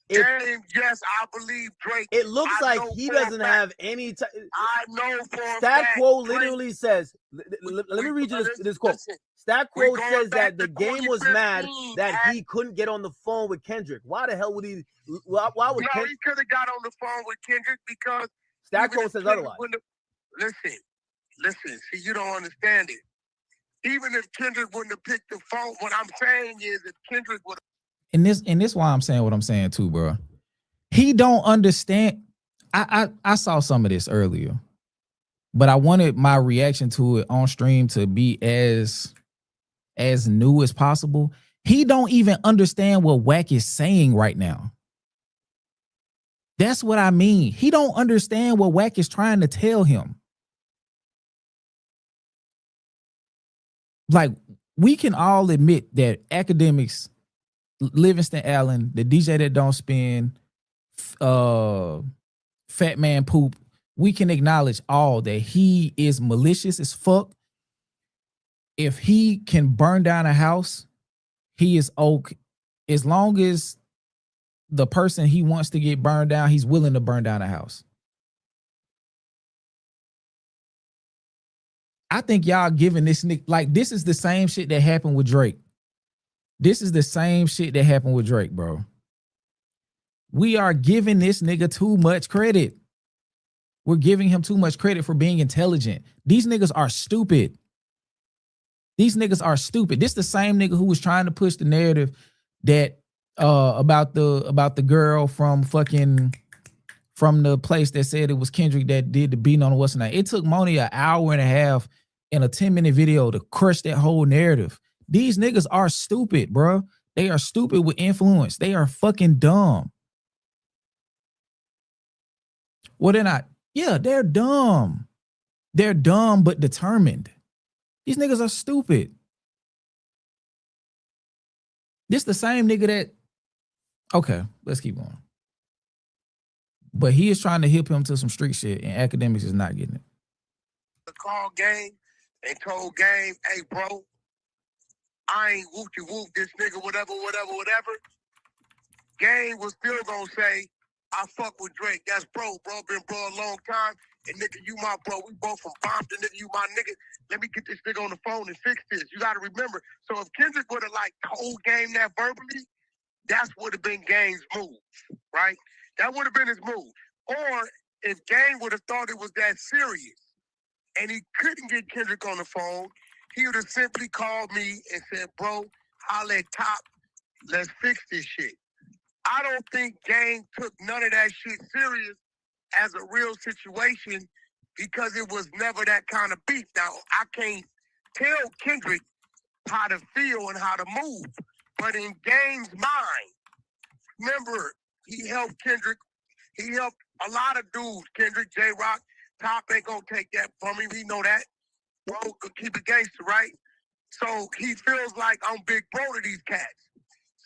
Game, yes, I believe Drake. It looks like he doesn't have any. I know for a Stat fact. Quo literally says. Let me read you this quote. Stat Quo says that the Game was mad that he couldn't get on the phone with Kendrick. Why the hell would he? Why would No, he could have got on the phone with Kendrick because Stat Quo says otherwise. Listen. See, you don't understand it. Even if Kendrick wouldn't have picked the phone, what I'm saying is if Kendrick would. And this why I'm saying what I'm saying too, bro. He don't understand. I saw some of this earlier, but I wanted my reaction to it on stream to be as new as possible. He don't even understand what Wack is saying right now. That's what I mean. He don't understand what Wack is trying to tell him. Like, we can all admit that academics, Livingston Allen, the DJ that don't spin, Fat Man Poop, we can acknowledge all that he is malicious as fuck. If he can burn down a house, he is okay. As long as the person he wants to get burned down, he's willing to burn down a house. I think y'all giving this nigga, like, this is the same shit that happened with Drake. This is the same shit that happened with Drake, bro. We are giving this nigga too much credit. We're giving him too much credit for being intelligent. These niggas are stupid. These niggas are stupid. This the same nigga who was trying to push the narrative that about the girl from the place that said it was Kendrick that did the beating on what's her name. It took Moni an hour and a half in a 10-minute video to crush that whole narrative. These niggas are stupid, bro. They are stupid with influence. They are fucking dumb. Well, they're not. Yeah, they're dumb. They're dumb but determined. These niggas are stupid. This the same nigga that... Okay, let's keep going. But he is trying to hip him to some street shit, and academics is not getting it. The call Game and told Game, hey, bro, I ain't whoop-de-whoop this nigga, whatever. Game was still gonna say, I fuck with Drake. That's bro been bro a long time. And nigga, you my bro. We both from Compton, nigga, you my nigga. Let me get this nigga on the phone and fix this. You gotta remember. So if Kendrick would have like told Game that verbally, that's would have been Game's move, right? That would have been his move. Or if Game would have thought it was that serious and he couldn't get Kendrick on the phone, he would have simply called me and said, bro, I'll at Top, let's fix this shit. I don't think Game took none of that shit serious as a real situation because it was never that kind of beef. Now, I can't tell Kendrick how to feel and how to move, but in Game's mind, remember, he helped Kendrick. He helped a lot of dudes. Kendrick, J-Rock, Top ain't gonna take that from him. We know that. Bro could keep it gangster, right? So he feels like I'm big bro to these cats.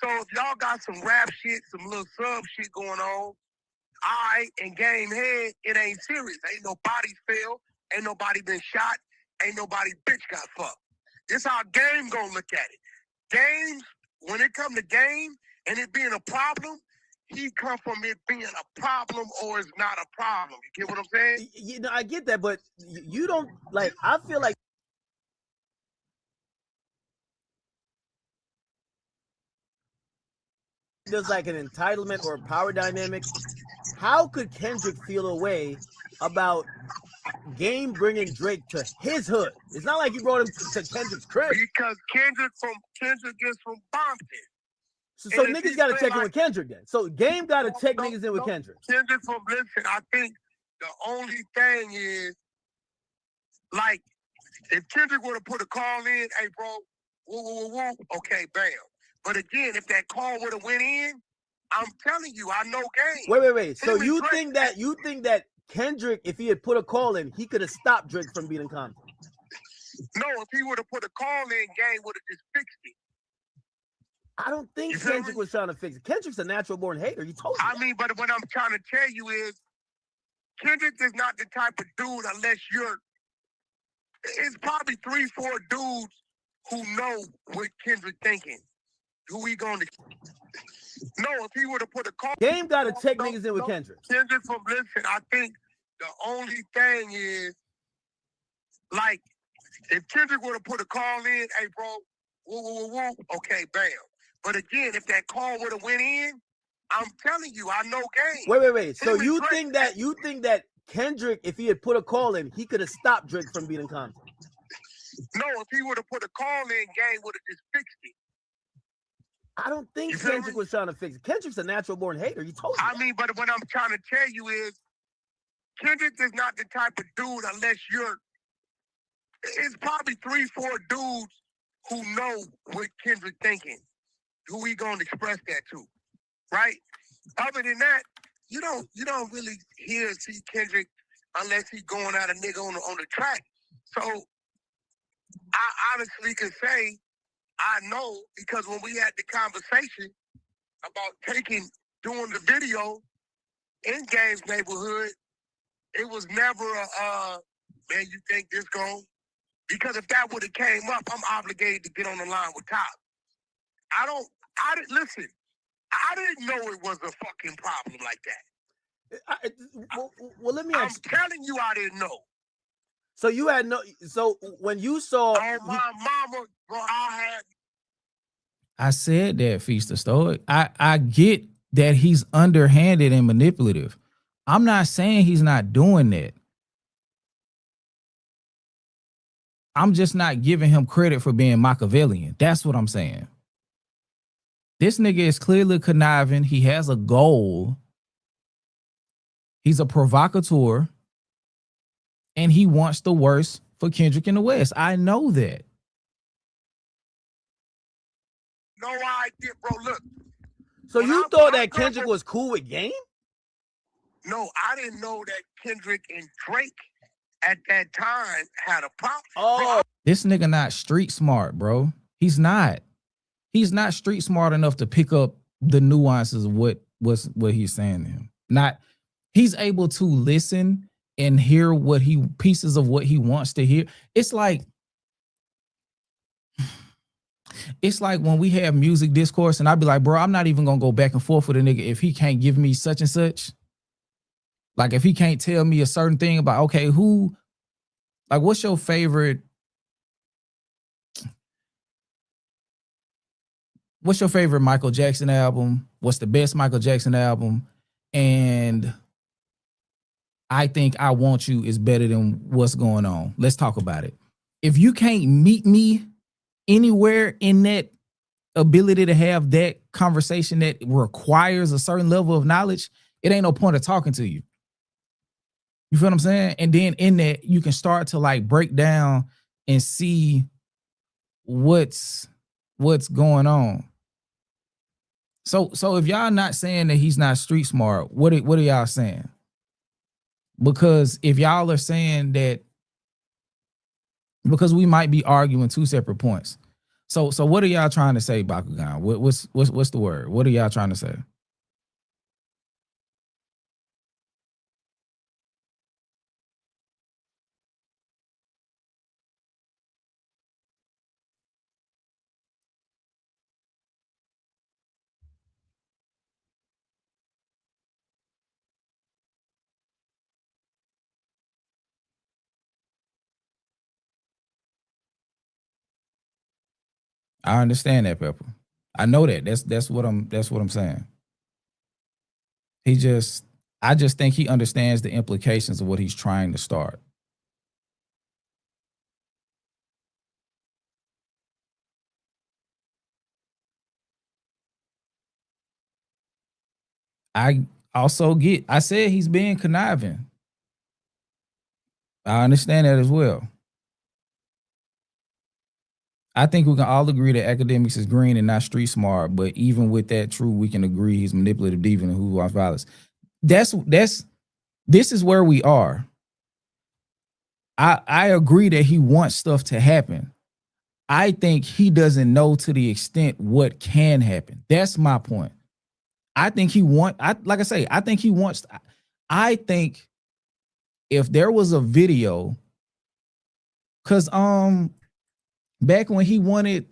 So if y'all got some rap shit, some little sub shit going on, I and game head, it ain't serious. Ain't no bodies fell, ain't nobody been shot, ain't nobody bitch got fucked. This how game gonna look at it. Games, when it come to game and it being a problem, he come from it being a problem or it's not a problem. You get what I'm saying? You know, I get that, but you don't like. I feel like there's like an entitlement or a power dynamic. How could Kendrick feel a way about Game bringing Drake to his hood? It's not like he brought him to Kendrick's crib. Because Kendrick is from Compton. So niggas got to check in with Kendrick then. So Game got to check niggas in with Kendrick. Kendrick from listen, I think the only thing is, like, if Kendrick would have put a call in, hey bro, woo, okay, bam. But again, if that call would have went in, I'm telling you, I know Game. Wait. So you think that Kendrick, if he had put a call in, he could have stopped Drake from beating Compton? No, if he would have put a call in, Game would have just fixed it. I don't think Kendrick was trying to fix it. Kendrick's a natural born hater. He told you. I mean, but what I'm trying to tell you is, Kendrick is not the type of dude unless you're. It's probably 3-4 dudes who know what Kendrick thinking. Who he going to? No, if he would have put a call. Game got to check niggas in with Kendrick. Kendrick from listen, I think the only thing is, like, if Kendrick would have put a call in, hey bro, woo, okay, bam. But again, if that call would have went in, I'm telling you, I know Game. Wait. So you think that Kendrick, if he had put a call in, he could have stopped Drake from beating Compton? No, if he would have put a call in, Game would have just fixed it. I don't think Kendrick was trying to fix it. Kendrick's a natural born hater. He told you. I mean, but what I'm trying to tell you is, Kendrick is not the type of dude unless you're. It's probably 3-4 dudes who know what Kendrick thinking. Who he gonna express that to, right? Other than that, you don't really hear or see Kendrick unless he going at a nigga on the track. So I honestly can say I know, because when we had the conversation about doing the video in Game's neighborhood, it was never a man, you think this going? Because if that would have came up, I'm obligated to get on the line with Top. Listen, I didn't know it was a fucking problem like that. Well, let me ask. I'm telling you, I didn't know. So you had no. So when you saw, my mama, bro, I said that, Feast of Stoic. I get that he's underhanded and manipulative. I'm not saying he's not doing that. I'm just not giving him credit for being Machiavellian. That's what I'm saying. This nigga is clearly conniving. He has a goal. He's a provocateur. And he wants the worst for Kendrick in the West. I know that. No idea, bro. Look. So you thought that Kendrick was cool with Game? No, I didn't know that Kendrick and Drake at that time had a problem. Oh. This nigga not street smart, bro. He's not. He's not street smart enough to pick up the nuances of what he's saying to him. He's able to listen and hear pieces of what he wants to hear. It's like when we have music discourse and I'd be like, bro, I'm not even gonna go back and forth with a nigga if he can't give me such and such. Like if he can't tell me a certain thing about, okay, what's your favorite Michael Jackson album? What's the best Michael Jackson album? And I think I Want You is better than What's Going On. Let's talk about it. If you can't meet me anywhere in that ability to have that conversation that requires a certain level of knowledge, it ain't no point of talking to you. You feel what I'm saying? And then in that, you can start to like break down and see what's going on. So if y'all not saying that he's not street smart, what are y'all saying? Because if y'all are saying that because we might be arguing two separate points. So what are y'all trying to say, Bakugan? What's the word? What are y'all trying to say? I understand that, Pepper. I know that. That's what I'm saying. He just I just think he understands the implications of what he's trying to start. I I said he's being conniving. I understand that as well. I think we can all agree that academics is green and not street smart, but even with that true, we can agree he's manipulative, deviant, and who wants violence. That's this is where we are. I agree that he wants stuff to happen. I think he doesn't know to the extent what can happen. That's my point. I think he want I like I say, I think he wants I think if there was a video, cuz back when he wanted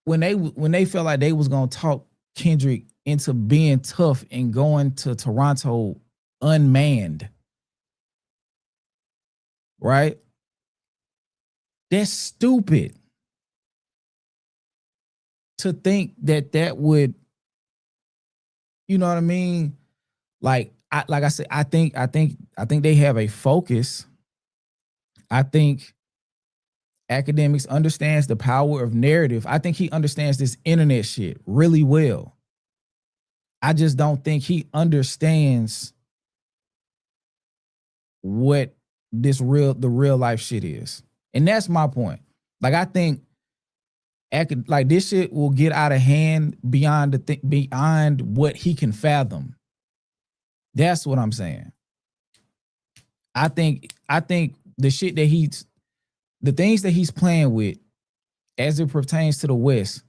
when they felt like they was going to talk Kendrick into being tough and going to Toronto unmanned, right? That's stupid to think that that would, you know what I mean? Like I said, I think they have a focus. I think academics understands the power of narrative. I think he understands this internet shit really well. I just don't think he understands what the real life shit is. And that's my point. Like I think like this shit will get out of hand beyond beyond what he can fathom. That's what I'm saying. I think the shit that the things that he's playing with as it pertains to the West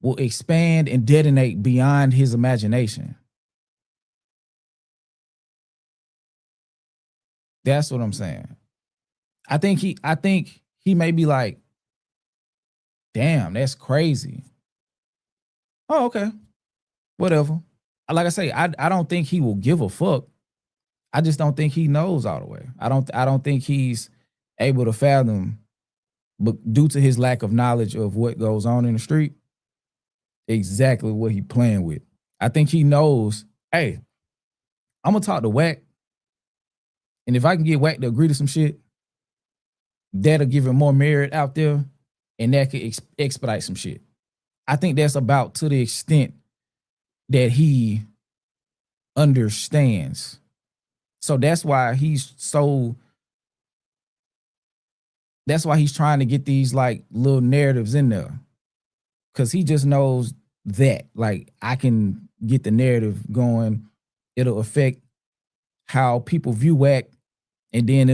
will expand and detonate beyond his imagination. That's what I'm saying. I think he may be like, damn, that's crazy. Oh, okay. Whatever. Like I say, I don't think he will give a fuck. I just don't think he knows all the way. I don't think he's able to fathom, but due to his lack of knowledge of what goes on in the street, exactly what he playing with. I think he knows, hey, I'm gonna talk to Wack, and if I can get Wack to agree to some shit, that'll give him more merit out there, and that could expedite some shit. I think that's about to the extent that he understands. So that's why he's trying to get these like little narratives in there. Cause he just knows that like I can get the narrative going. It'll affect how people view Wack, and then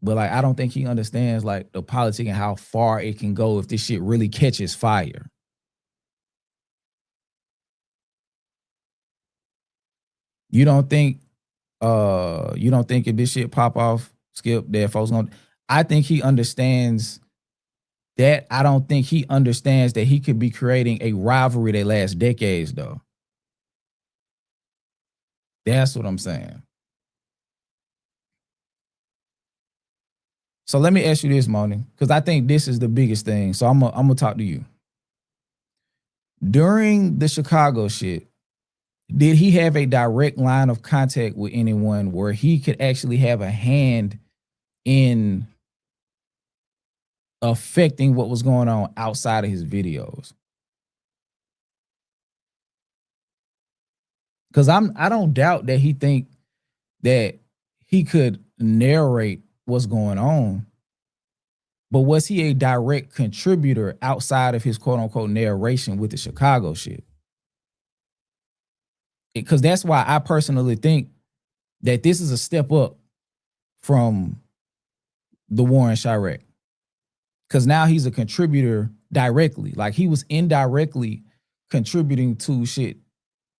but like I don't think he understands like the politics and how far it can go if this shit really catches fire. You don't think if this shit pop off, Skip, that folks gonna I think he understands that. I don't think he understands that he could be creating a rivalry that lasts decades though. That's what I'm saying. So let me ask you this, Moni, because I think this is the biggest thing. So I'm gonna talk to you. During the Chicago shit, did he have a direct line of contact with anyone where he could actually have a hand in affecting what was going on outside of his videos? Because I don't doubt that he think that he could narrate what's going on, but was he a direct contributor outside of his quote unquote narration with the Chicago shit? Because that's why I personally think that this is a step up from the war in Chirac. Because now he's a contributor directly. Like he was indirectly contributing to shit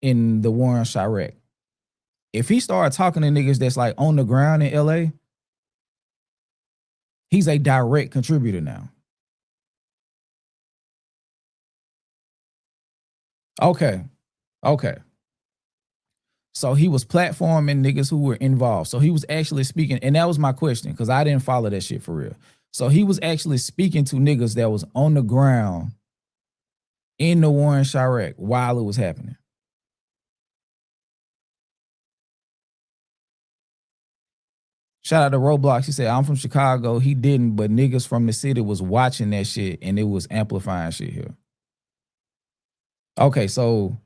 in the war in Chirac. If he started talking to niggas that's like on the ground in LA, he's a direct contributor now. Okay. So he was platforming niggas who were involved. So he was actually speaking, and that was my question, because I didn't follow that shit for real. So he was actually speaking to niggas that was on the ground in the war in Chirac while it was happening. Shout out to Roblox. He said, I'm from Chicago. He didn't, but niggas from the city was watching that shit and it was amplifying shit here. Okay, so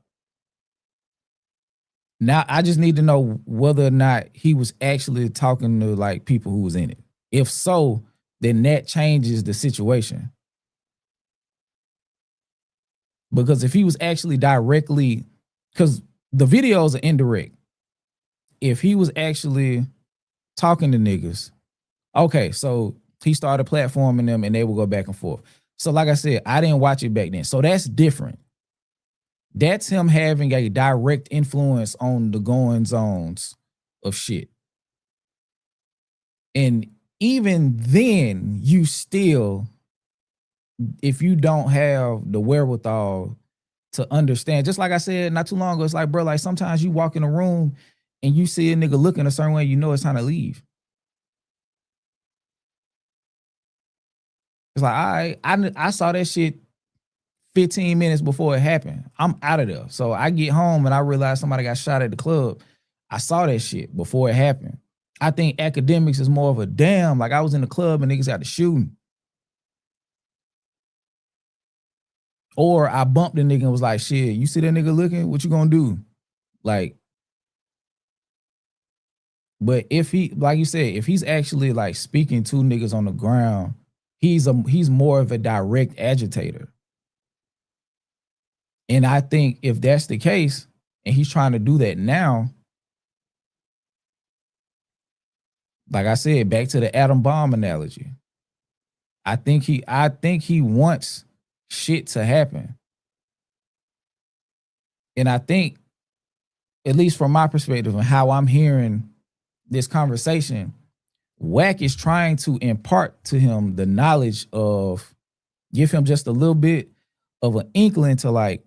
now I just need to know whether or not he was actually talking to like people who was in it. If so, then that changes the situation. Because if he was actually directly, because the videos are indirect. If he was actually talking to niggas, okay, so he started platforming them and they will go back and forth. So like I said, I didn't watch it back then. So that's different. That's him having a direct influence on the goings-ons of shit. And even then, you still, if you don't have the wherewithal to understand, just like I said not too long ago, it's like, bro, like sometimes you walk in a room and you see a nigga looking a certain way, you know it's time to leave. It's like, I saw that shit 15 minutes before it happened. I'm out of there. So I get home and I realize somebody got shot at the club. I saw that shit before it happened. I think academics is more of a damn, like I was in the club and niggas got to shooting. Or I bumped the nigga and was like, shit, you see that nigga looking? What you gonna do? Like, but if he, like you said, if he's actually like speaking to niggas on the ground, he's more of a direct agitator. And I think if that's the case, and he's trying to do that now, like I said, back to the atom bomb analogy, I think he wants shit to happen. And I think, at least from my perspective and how I'm hearing this conversation, Wack is trying to impart to him the knowledge of, give him just a little bit of an inkling to like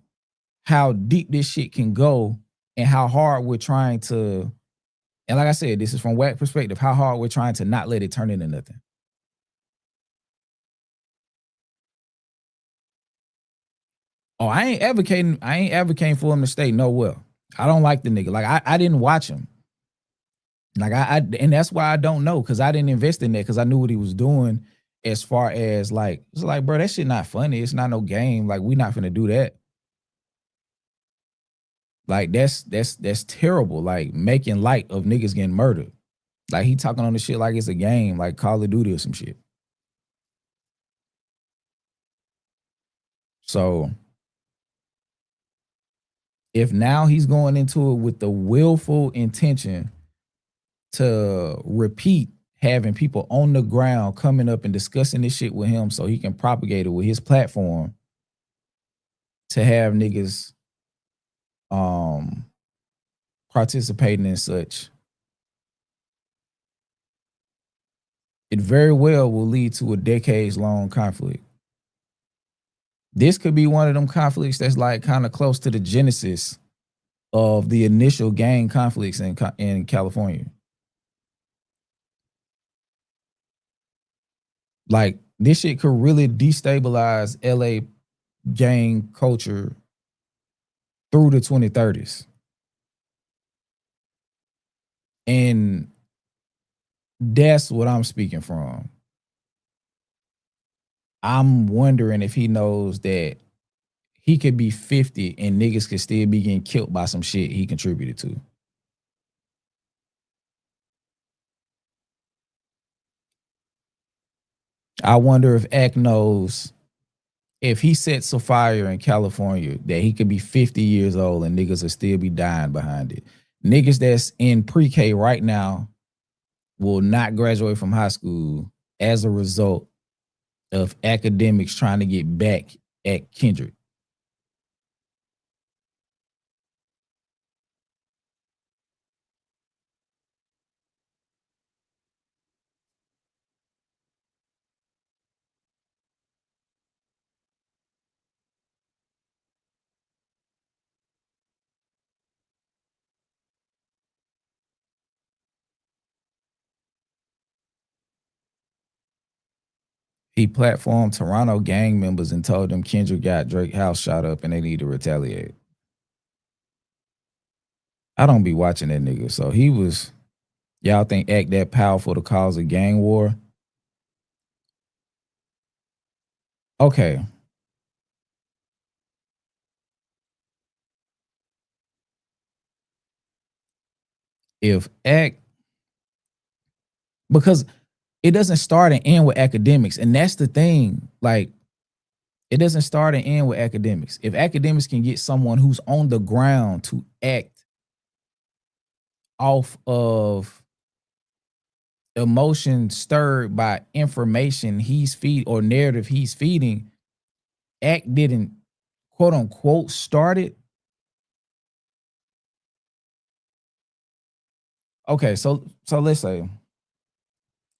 how deep this shit can go and how hard we're trying to, and like I said, this is from Wack perspective, how hard we're trying to not let it turn into nothing. Oh, I ain't advocating for him to stay nowhere. I don't like the nigga. Like I didn't watch him. Like and that's why I don't know, because I didn't invest in that, because I knew what he was doing as far as like, it's like, bro, that shit not funny. It's not no game. Like, we not finna do that. Like, that's terrible. Like, making light of niggas getting murdered. Like, he talking on the shit like it's a game, like Call of Duty or some shit. So, if now he's going into it with the willful intention to repeat having people on the ground coming up and discussing this shit with him so he can propagate it with his platform to have niggas participating in such, it very well will lead to a decades-long conflict. This could be one of them conflicts that's like kind of close to the genesis of the initial gang conflicts in California. Like, this shit could really destabilize LA gang culture through the 2030s. And that's what I'm speaking from. I'm wondering if he knows that he could be 50 and niggas could still be getting killed by some shit he contributed to. I wonder if Ack knows if he sets a fire in California that he could be 50 years old and niggas will still be dying behind it. Niggas that's in pre-K right now will not graduate from high school as a result of academics trying to get back at Kendrick. He platformed Toronto gang members and told them Kendrick got Drake house shot up and they need to retaliate. I don't be watching that nigga. So he was, y'all think act that powerful to cause a gang war? Okay. If act, because it doesn't start and end with academics. And that's the thing. Like, it doesn't start and end with academics. If academics can get someone who's on the ground to act off of emotion stirred by information he's feed or narrative he's feeding, act didn't quote unquote start it. Okay, so let's say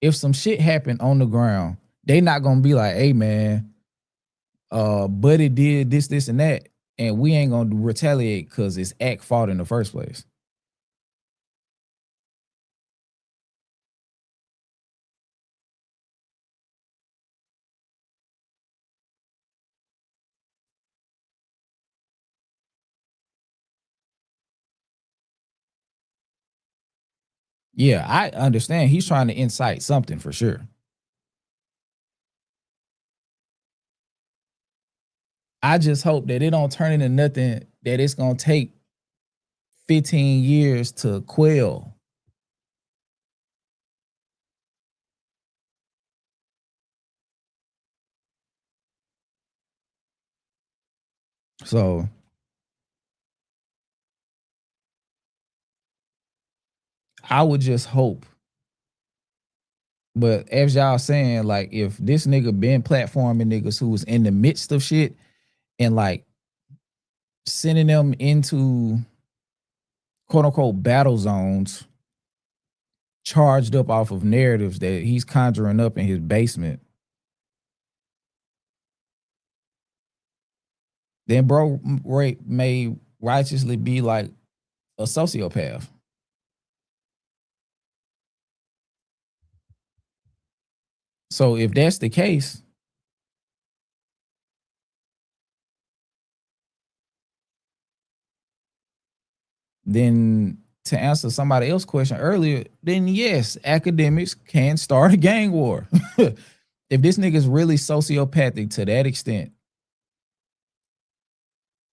if some shit happened on the ground, they not gonna be like, hey man, Buddy did this, and that, and we ain't gonna retaliate because it's act fault in the first place. Yeah, I understand he's trying to incite something for sure. I just hope that it don't turn into nothing that it's gonna take 15 years to quell. So I would just hope. But as y'all saying, like, if this nigga been platforming niggas who was in the midst of shit and like sending them into quote unquote battle zones, charged up off of narratives that he's conjuring up in his basement, then bro may righteously be like a sociopath. So if that's the case, then to answer somebody else's question earlier, then yes, academics can start a gang war. If this nigga's really sociopathic to that extent,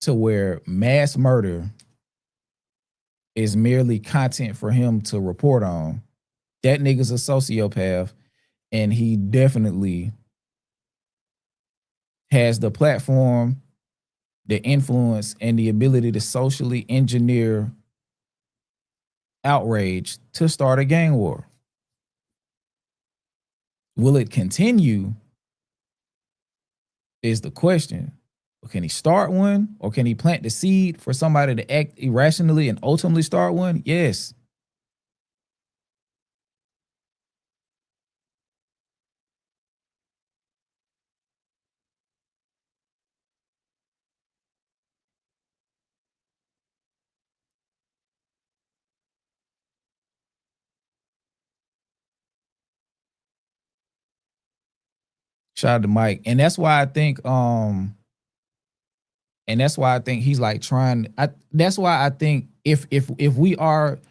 to where mass murder is merely content for him to report on, that nigga's a sociopath, and he definitely has the platform, the influence, and the ability to socially engineer outrage to start a gang war. Will it continue is the question. Can he start one, or can he plant the seed for somebody to act irrationally and ultimately start one? Yes. Shout out to Mike. And that's why I think he's like trying. That's why I think if we are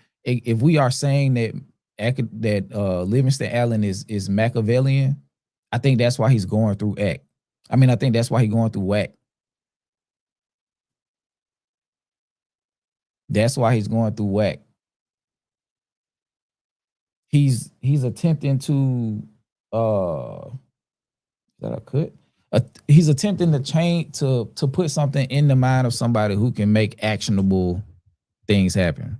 saying that Livingston Allen is Machiavellian, I think that's why he's going through act. I mean, I think that's why he's going through whack. That's why he's going through whack. He's attempting to that I could. He's attempting to change to put something in the mind of somebody who can make actionable things happen.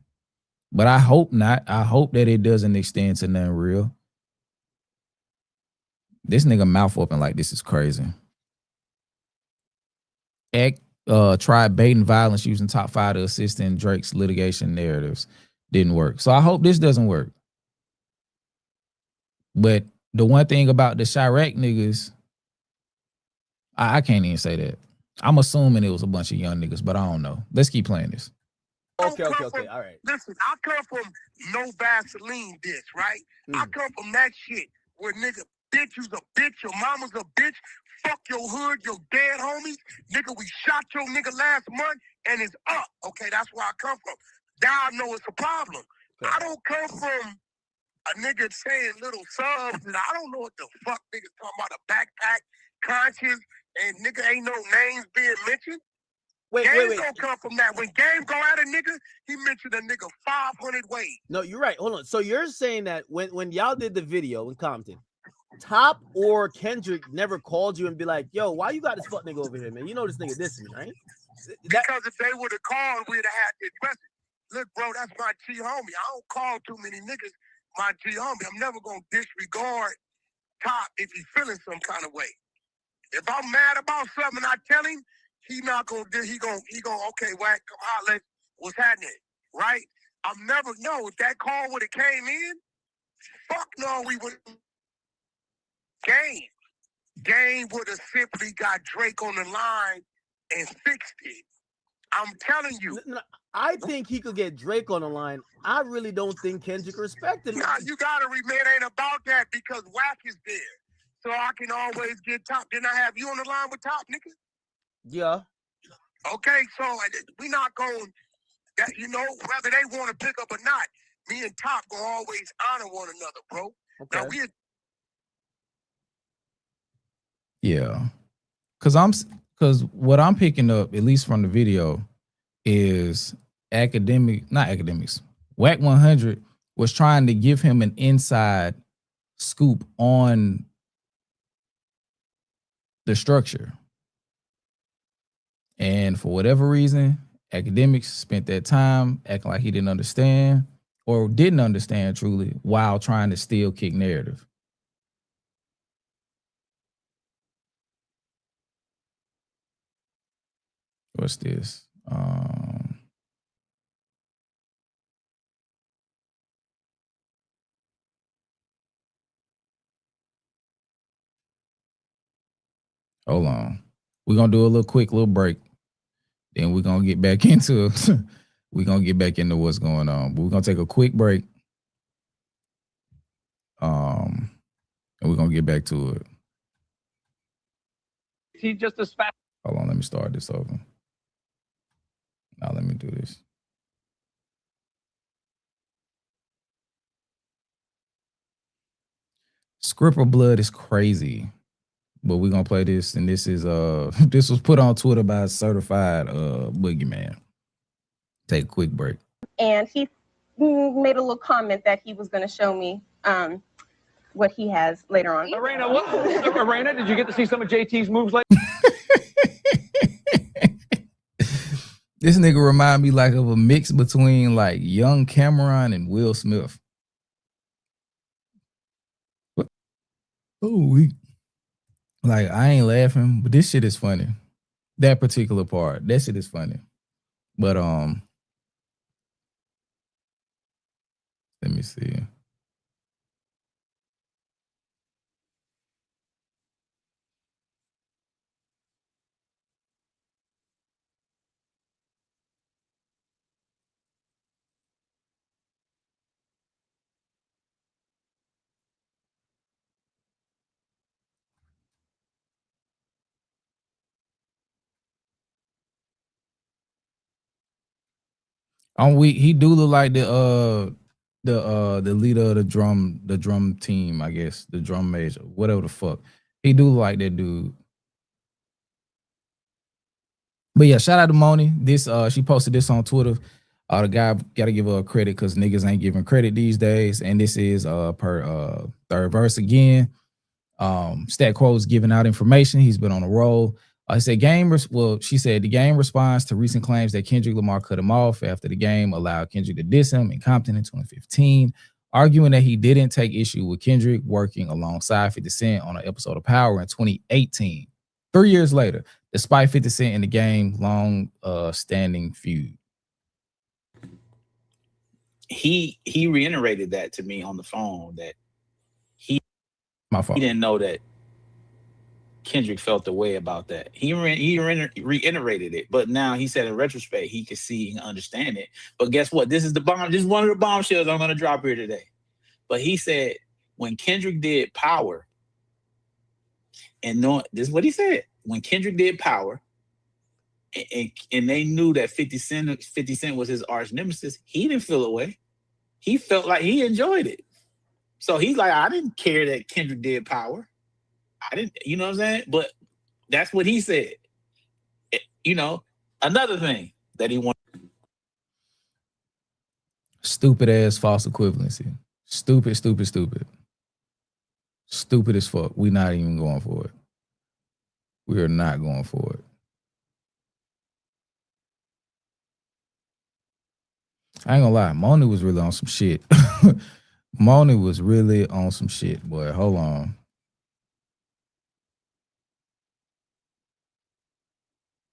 But I hope not. I hope that it doesn't extend to nothing real. This nigga mouth open like this is crazy. Tried baiting violence using top 5 to assist in Drake's litigation narratives. Didn't work. So I hope this doesn't work. But the one thing about the Chirac niggas, I can't even say that. I'm assuming it was a bunch of young niggas, but I don't know. Let's keep playing this. Okay, all right. Listen, I come from no Vaseline bitch, right? I come from that shit where nigga, bitch, you's a bitch, your mama's a bitch, fuck your hood, your dead homies. Nigga, we shot your nigga last month and it's up. Okay, that's where I come from. Now I know it's a problem. I don't come from a nigga saying little subs and I don't know what the fuck niggas talking about, a backpack, conscience, and nigga ain't no names being mentioned. Wait. Don't come from that. When Game go at a nigga, he mentioned a nigga 500 ways. No, you're right. Hold on. So you're saying that when y'all did the video in Compton, Top or Kendrick never called you and be like, yo, why you got this fuck nigga over here, man? You know this nigga dissing me, right? Because if they would have called, we'd have had this message. Look, bro, that's my G homie. I don't call too many niggas my G homie. I'm never gonna disregard Top if he's feeling some kind of way. If I'm mad about something, I tell him, he not gonna do. He gonna. Okay, Wack, come holler. What's happening? Right? I'm never. No, if that call would have came in, fuck no, we would. Game would have simply got Drake on the line and fixed it. I'm telling you. I think he could get Drake on the line. I really don't think Kendrick respected him. Nah, you gotta remember, it ain't about that because Wack is there. So I can always get Top. Didn't I have you on the line with Top, nigga? Yeah. Okay, so we not going, that, you know, whether they want to pick up or not, me and Top gonna always honor one another, bro. Okay. Now Yeah. Cause what I'm picking up, at least from the video, is not academics. Wack 100 was trying to give him an inside scoop on the structure. And for whatever reason, academics spent that time acting like he didn't understand or didn't understand truly while trying to still kick narrative. What's this? Hold on. We're gonna do a quick little break. Then we're gonna get back into what's going on. But we're gonna take a quick break. And we're gonna get back to it. He just as fast. Hold on, let me start this over. Now let me do this. Scripper Blood is crazy. But we're gonna play this, and this is this was put on Twitter by a certified boogeyman. Take a quick break. And he made a little comment that he was gonna show me what he has later on. Arena, what? Arena, did you get to see some of JT's moves later? This nigga remind me like of a mix between like young Cameron and Will Smith. What? Oh, like I ain't laughing, but this shit is funny. That particular part, that shit is funny. But let me see. He do look like the leader of the drum team, I guess, the drum major, whatever the fuck. He do look like that dude. But yeah, shout out to Moni. This she posted this on Twitter. The guy gotta give her credit because niggas ain't giving credit these days. And this is per third verse again. Stat Quo's giving out information. He's been on a roll. I said she said the game responds to recent claims that Kendrick Lamar cut him off after the game allowed Kendrick to diss him in Compton in 2015. arguing that he didn't take issue with Kendrick working alongside 50 Cent on an episode of Power in 2018, 3 years later, despite 50 Cent in the game long standing feud. He reiterated that to me on the phone, that he didn't know that Kendrick felt the way about that. He reiterated it, but now he said in retrospect he could see and understand it. But guess what? This is the bomb. This is one of the bombshells I'm going to drop here today. But he said when Kendrick did Power, and this is what he said. When Kendrick did Power, and they knew that 50 Cent was his arch nemesis, he didn't feel away. He felt like he enjoyed it. So he's like, I didn't care that Kendrick did Power. I didn't, you know what I'm saying? But that's what he said. You know, another thing that he wanted. Stupid ass false equivalency. Stupid, stupid, stupid. Stupid as fuck. We're not even going for it. We are not going for it. I ain't gonna lie, Moni was really on some shit. Moni was really on some shit, boy. Hold on.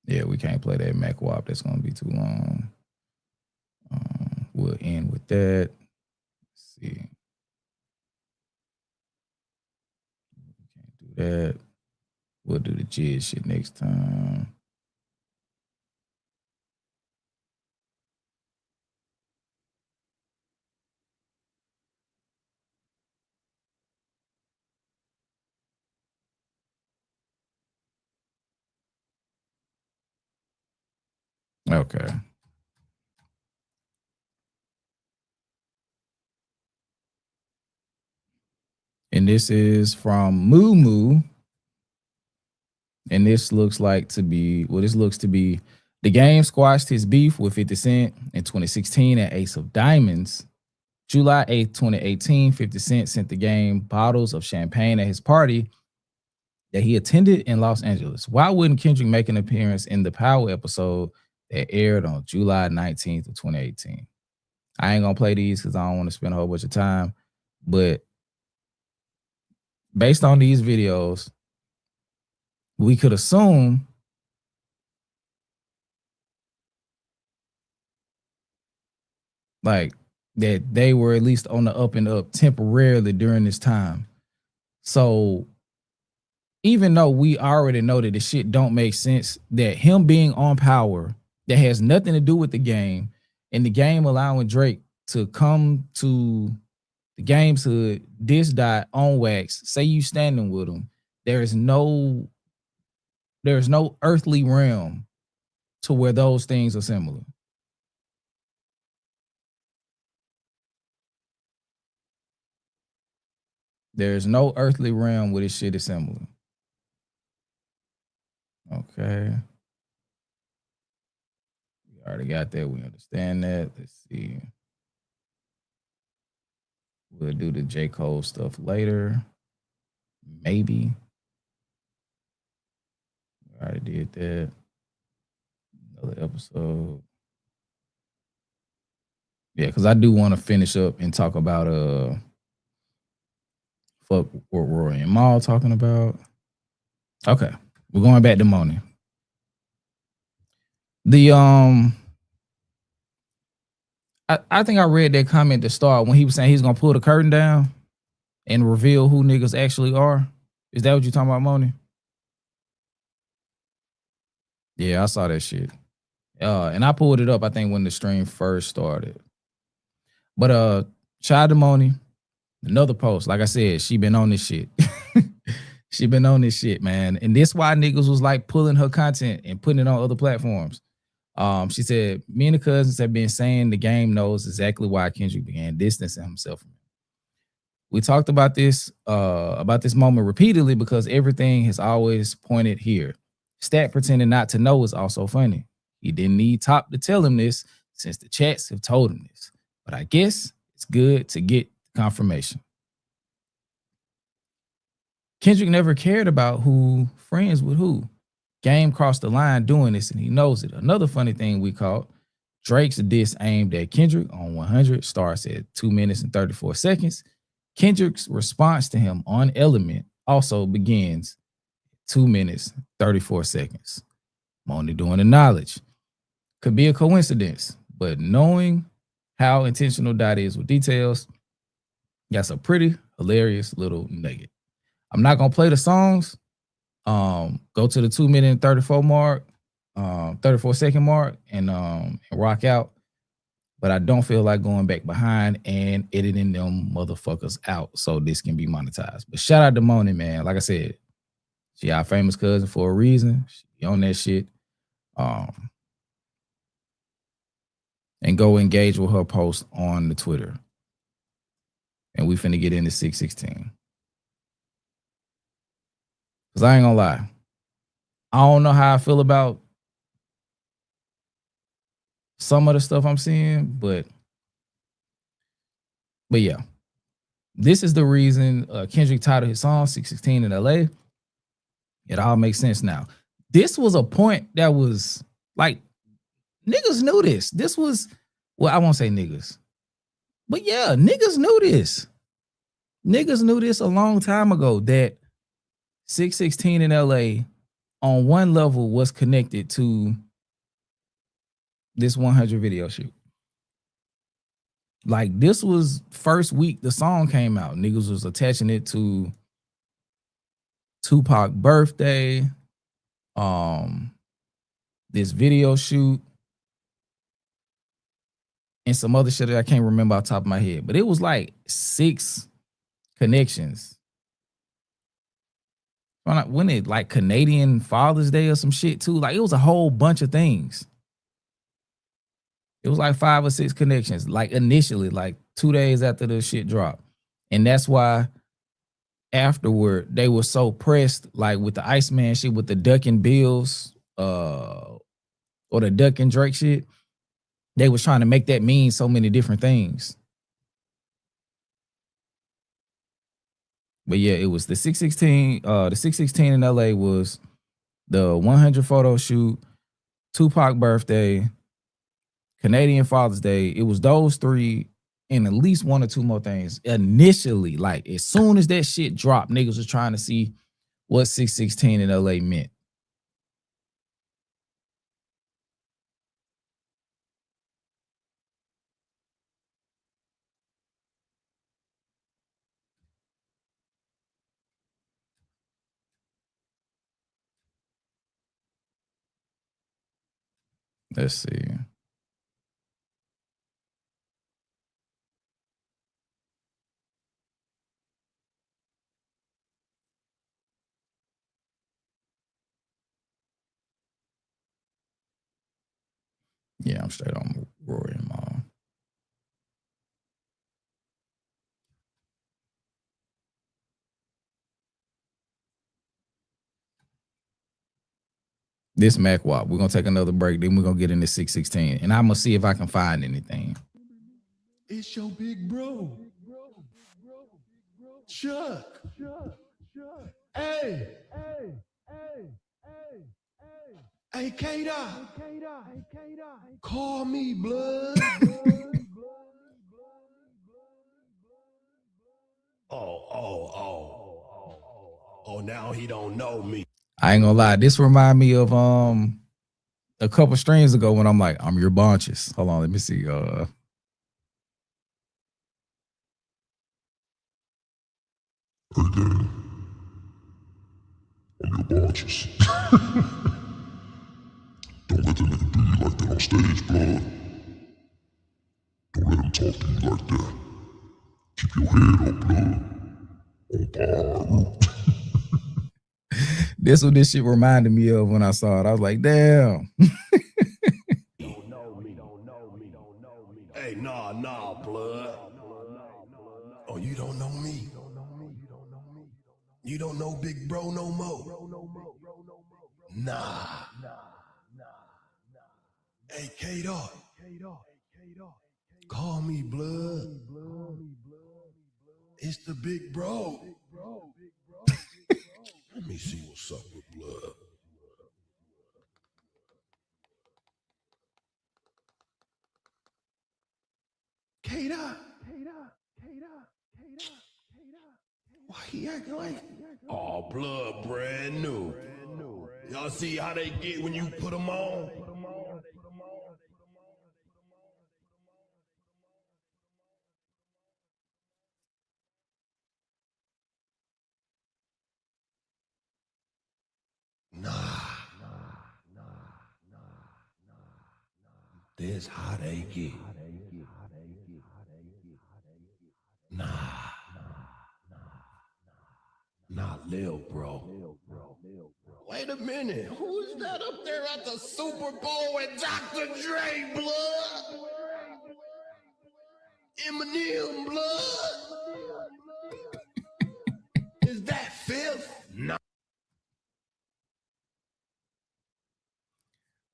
Yeah, we can't play that Mac Wop. That's gonna be too long. We'll end with that. Let's see. We can't do that. We'll do the jizz shit next time. Okay. And this is from Moo Moo. And this looks to be the game squashed his beef with 50 Cent in 2016 at Ace of Diamonds. July 8th, 2018, 50 Cent sent the game bottles of champagne at his party that he attended in Los Angeles. Why wouldn't Kendrick make an appearance in the Power episode that aired on July 19th of 2018? I ain't gonna play these because I don't want to spend a whole bunch of time, but based on these videos, we could assume like that they were at least on the up and up temporarily during this time. So even though we already know that the shit don't make sense, that him being on Power that has nothing to do with the game, and the game allowing Drake to come to the game's hood, diss dot on wax, say you standing with him, there's no earthly realm to where those things are similar. There's no earthly realm where this shit is similar. Okay. We already got that. We understand that. Let's see. We'll do the J. Cole stuff later. Maybe. We already did that. Another episode. Yeah, because I do want to finish up and talk about fuck what Roy and Maul talking about. Okay. We're going back to Moni. The I think I read that comment to start when he was saying he's gonna pull the curtain down and reveal who niggas actually are. Is that what you're talking about, Moni? Yeah, I saw that shit. And I pulled it up, I think, when the stream first started. But shout out to Moni. Another post. Like I said, she been on this shit. She been on this shit, man. And this why niggas was like pulling her content and putting it on other platforms. She said, me and the cousins have been saying the game knows exactly why Kendrick began distancing himself from it. We talked about this moment repeatedly because everything has always pointed here. Stat pretending not to know is also funny. He didn't need Top to tell him this since the chats have told him this. But I guess it's good to get confirmation. Kendrick never cared about who friends with who. Game crossed the line doing this and he knows it. Another funny thing we caught, Drake's diss aimed at Kendrick on 100 starts at 2 minutes and 34 seconds. Kendrick's response to him on Element also begins 2 minutes, 34 seconds. I'm only doing the knowledge. Could be a coincidence, but knowing how intentional Dot is with details, that's a pretty hilarious little nugget. I'm not gonna play the songs. Go to the 2 minute and 34 mark, 34 second mark, and rock out. But I don't feel like going back behind and editing them motherfuckers out so this can be monetized. But shout out to Moni, man. Like I said, she our famous cousin for a reason. She on that shit. And go engage with her post on the Twitter. And we finna get into 616. Cause I ain't gonna lie. I don't know how I feel about some of the stuff I'm seeing, but yeah. This is the reason Kendrick titled his song 616 in LA. It all makes sense now. This was a point that was like, niggas knew this. This was, well, I won't say niggas. But yeah, niggas knew this. Niggas knew this a long time ago that 616 in LA on one level was connected to this 100 video shoot. Like this was first week the song came out. Niggas was attaching it to Tupac birthday, this video shoot, and some other shit that I can't remember off the top of my head. But it was like 6 connections. When it like Canadian Father's Day or some shit too. Like it was a whole bunch of things. It was like 5 or 6 connections, like initially, like 2 days after the shit dropped. And that's why afterward they were so pressed, like with the Iceman shit, with the Duck and Bills, or the Duck and Drake shit. They was trying to make that mean so many different things. But yeah, it was the 616. The 616 in LA was the 100 photo shoot, Tupac birthday, Canadian Father's Day. It was those 3 and at least 1 or 2 more things. Initially, like as soon as that shit dropped, niggas was trying to see what 616 in LA meant. Let's see. Yeah, I'm straight on Rory and Mom. This Mac Wop. We're gonna take another break, then we're gonna get into 616. And I'm gonna see if I can find anything. It's your big bro. Chuck. Hey. Hey, K-Dot. Call me, blood. Oh, now he don't know me. I ain't gonna lie. This remind me of a couple streams ago when I'm like, I'm your bunches. Hold on, let me see. I'm your bunches. Don't let the nigga do you like that on stage, blood. Don't let him talk to you like that. Keep your head up, blood. On par. This what this shit reminded me of when I saw it. I was like, damn. Hey, nah, blood. Oh, you don't know me. You don't know Big Bro no more. Nah. Hey, K-Dot. Call me, blood. It's the Big Bro. Let me see what's up with blood. Why he acting like? Oh, blood brand new. Y'all see how they get when you put them on? This how they get. Not Lil, bro. Wait a minute. Who is that up there at the Super Bowl with Dr. Dre, blood? Eminem, blood? Is that Fifth? No.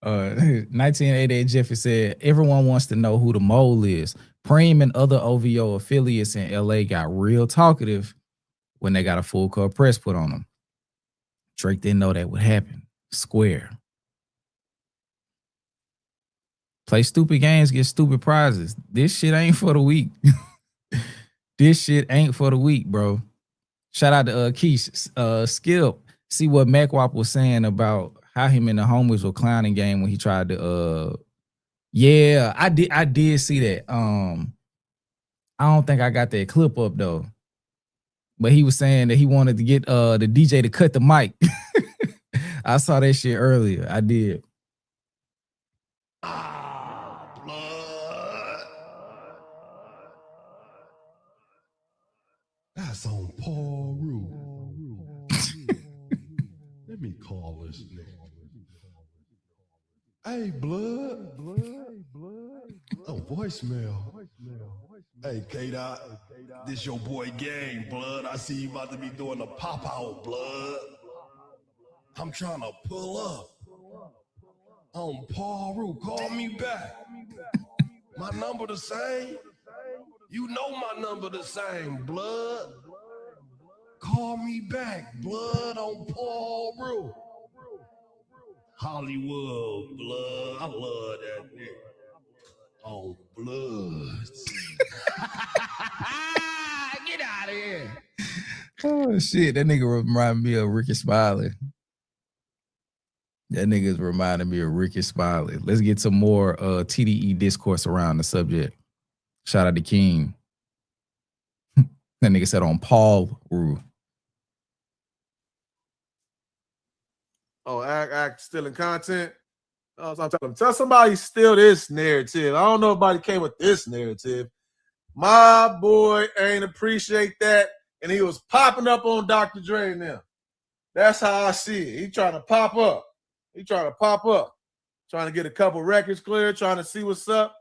1988 Jeffy said, everyone wants to know who the mole is. Preem and other OVO affiliates in LA got real talkative when they got a full court press put on them. Drake didn't know that would happen. Square. Play stupid games, get stupid prizes. This shit ain't for the weak. This shit ain't for the weak, bro. Shout out to Keish. Skip. See what MacWop was saying about how him and the homies were clowning game when he tried to yeah, I did see that. I don't think I got that clip up though. But he was saying that he wanted to get the DJ to cut the mic. I saw that shit earlier. I did. That's on Paul Rue. Let me call this nigga. Hey, blood. Oh, voicemail. Hey, K-Dot. This your boy Gang, blood. I see you about to be doing a pop-out, blood. I'm trying to pull up. On Paul Rue, call me back. My number the same? You know my number the same, blood. Call me back, blood, on Paul Rue. Hollywood, blood. I love that nigga. On blood. Get out of here. Oh shit, that nigga reminded me of Ricky Smiley. That nigga's reminding me of Ricky Smiley. Let's get some more TDE discourse around the subject. Shout out to King. That nigga said on Paul Rue. Oh, act stealing content. Oh, so I'm telling them, tell somebody steal this narrative. I don't know if anybody came with this narrative. My boy ain't appreciate that, and he was popping up on Dr. Dre now. That's how I see it. He trying to pop up. He trying to pop up. Trying to get a couple records clear, trying to see what's up.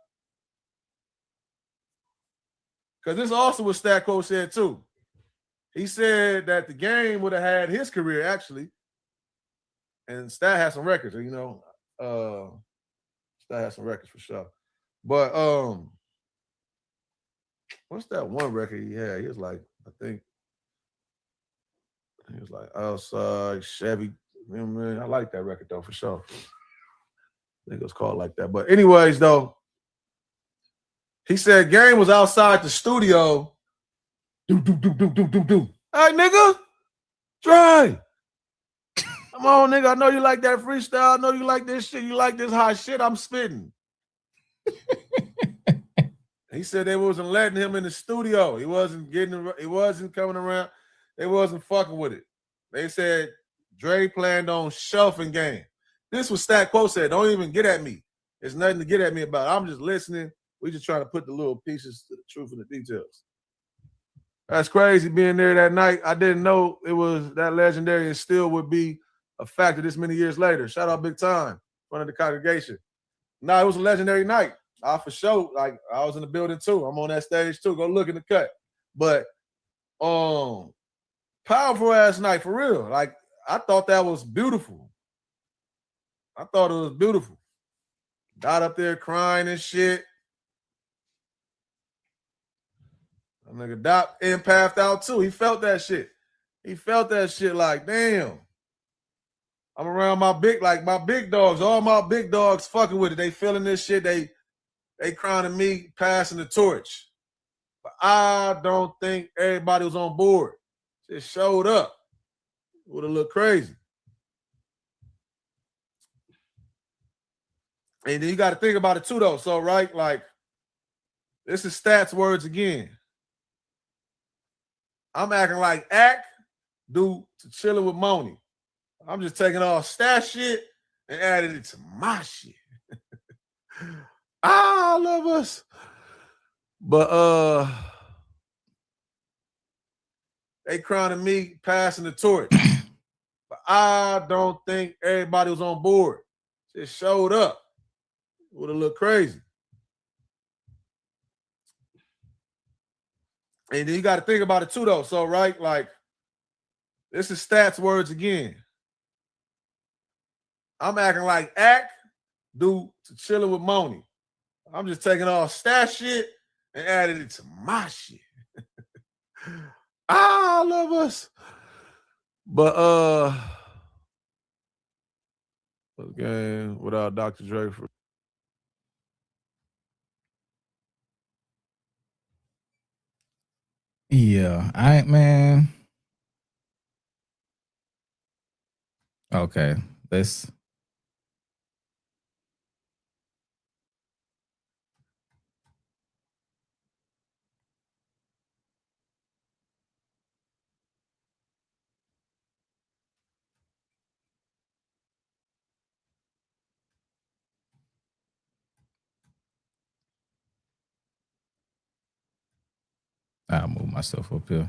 Because this also what Statco said too. He said that the game would have had his career actually. And Stat has some records, you know. Stat has some records for sure. But what's that one record he had? He was like, I think he was like Outside, Chevy. You know what I mean? I like that record though for sure. I think it was called like that. But anyways, though, he said Game was outside the studio. Do. Hey, nigga, Dre. Come on, nigga. I know you like that freestyle. I know you like this shit. You like this hot shit I'm spitting. He said they wasn't letting him in the studio. He wasn't coming around. They wasn't fucking with it. They said Dre planned on shelving Game. This was Stat Quo said. Don't even get at me. There's nothing to get at me about. I'm just listening. We just trying to put the little pieces to the truth and the details. That's crazy being there that night. I didn't know it was that legendary and still would be a factor this many years later. Shout out big time in front of the congregation. No, it was a legendary night. I for sure, like I was in the building too. I'm on that stage too. Go look in the cut. But powerful ass night for real. Like I thought that was beautiful. I thought it was beautiful. Got up there crying and shit. That nigga Doc empathed out too. He felt that shit. He felt that shit like, damn. I'm around my big dogs. All my big dogs fucking with it. They feeling this shit. They crowning me, passing the torch. But I don't think everybody was on board. Just showed up. Would have looked crazy. And then you got to think about it too, though. So, right, like, this is stats words again. I'm acting like act due to chilling with Moni. I'm just taking all stat shit and added it to my shit. I love us. But they crowning me passing the torch. But I don't think everybody was on board. Just showed up. Would have looked crazy. And then you got to think about it too, though. So, right, like, this is stats words again. I'm acting like act due to chilling with Moni. I'm just taking all stat shit and added it to my shit. I love us. But again, without Dr. Dre for Yeah, I man. Okay, let's. I'll move myself up here.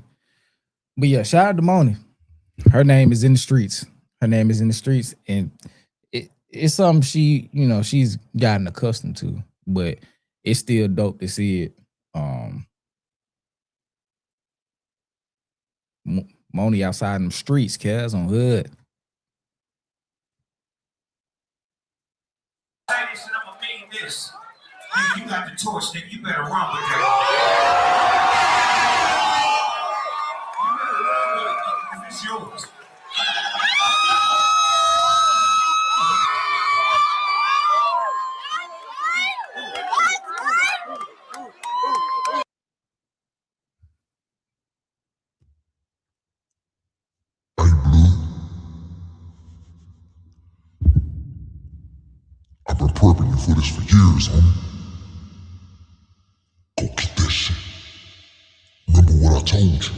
But yeah, shout out to Moni. Her name is in the streets. Her name is in the streets, and it's something she, she's gotten accustomed to. But it's still dope to see it. Moni outside in the streets, Kaz on hood. This. You got the torch, nigga. You better run with it. It's yours. I've been prepping you for this for years, homie. Go get that shit. Remember what I told you.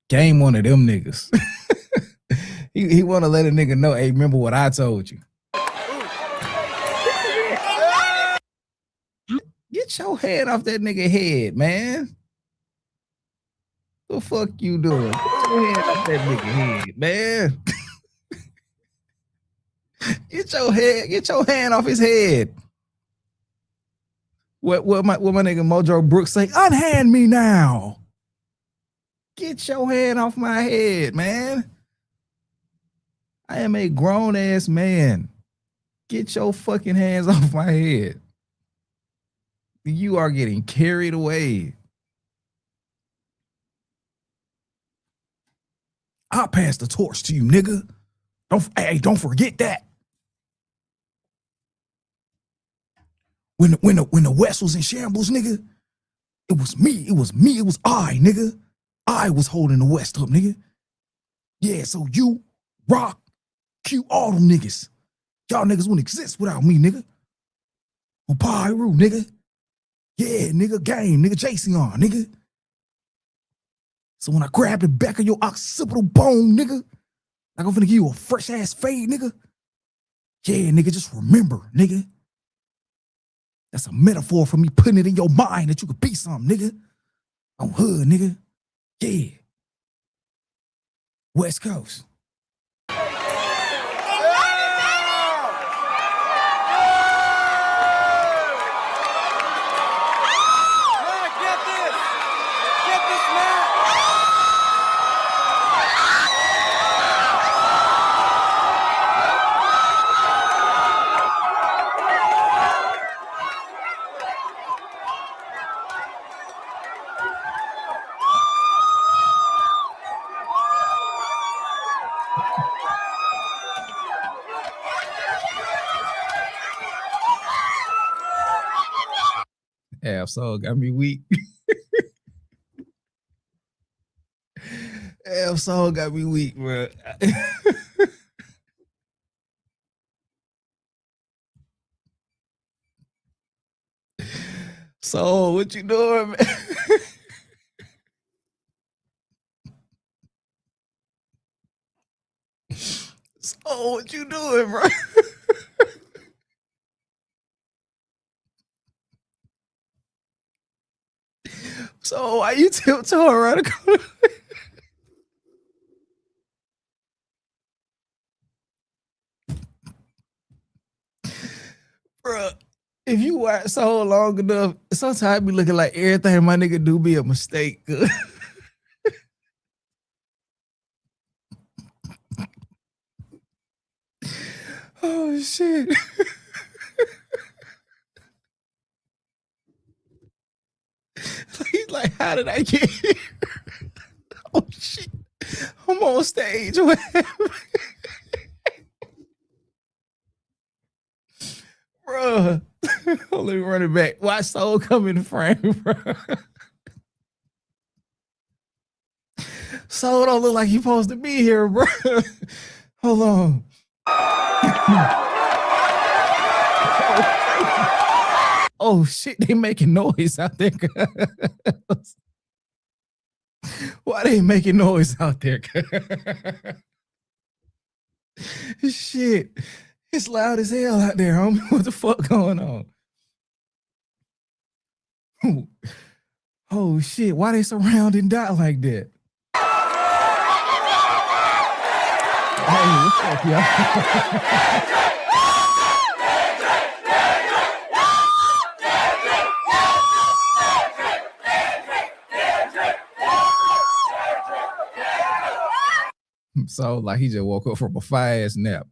Game one of them niggas. he want to let a nigga know, hey, remember what I told you. Get your head off that nigga head, man. The fuck you doing? Get your head off that nigga head, man. Get your hand off his head. What my nigga Mojo Brooks say? Unhand me now. Get your hand off my head, man. I am a grown ass man. Get your fucking hands off my head. You are getting carried away. I'll pass the torch to you, nigga. Don't forget that. When the West was in shambles, nigga, it was me, it was I, nigga. I was holding the West up, nigga. Yeah, so you, Rock, Q, all them niggas. Y'all niggas wouldn't exist without me, nigga. On Pyru, nigga. Yeah, nigga, game, nigga, Jason on, nigga. So when I grab the back of your occipital bone, nigga, like I'm finna give you a fresh ass fade, nigga. Yeah, nigga, just remember, nigga. That's a metaphor for me putting it in your mind that you could be something, nigga. On hood, nigga. Yeah. West Coast. Yeah, so got me weak. Damn, Soul got me weak, bro. Soul, what you doing, man? Soul, what you doing, bro? So why you tiptoeing around the corner? Bro, if you watch so long enough, sometimes I be looking like everything my nigga do be a mistake. Oh shit. He's like, how did I get here? Oh shit. I'm on stage. What happened? Bro. Let me run it back. Watch Soul come in the frame, bro. Soul don't look like he supposed to be here, bro. Hold on. Oh shit, they making noise out there. Why they making noise out there? Shit. It's loud as hell out there, homie. What the fuck going on? Oh shit, why they surrounding Dot like that? Hey, what's up, y'all? So like he just woke up from a fire-ass nap.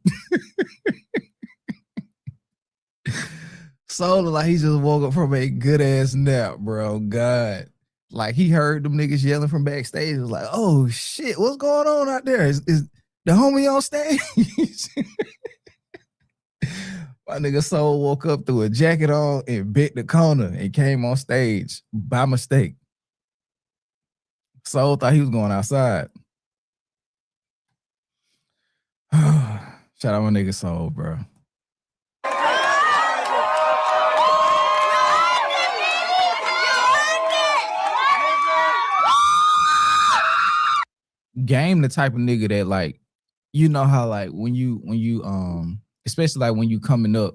So like he just woke up from a good ass nap, bro. God. Like he heard them niggas yelling from backstage. It was like, oh shit, what's going on out there? Is the homie on stage? My nigga Soul woke up, threw a jacket on, and bit the corner and came on stage by mistake. Soul thought he was going outside. Shout out my nigga Soul, bro. Game the type of nigga that like, you know how like when you especially like when you coming up,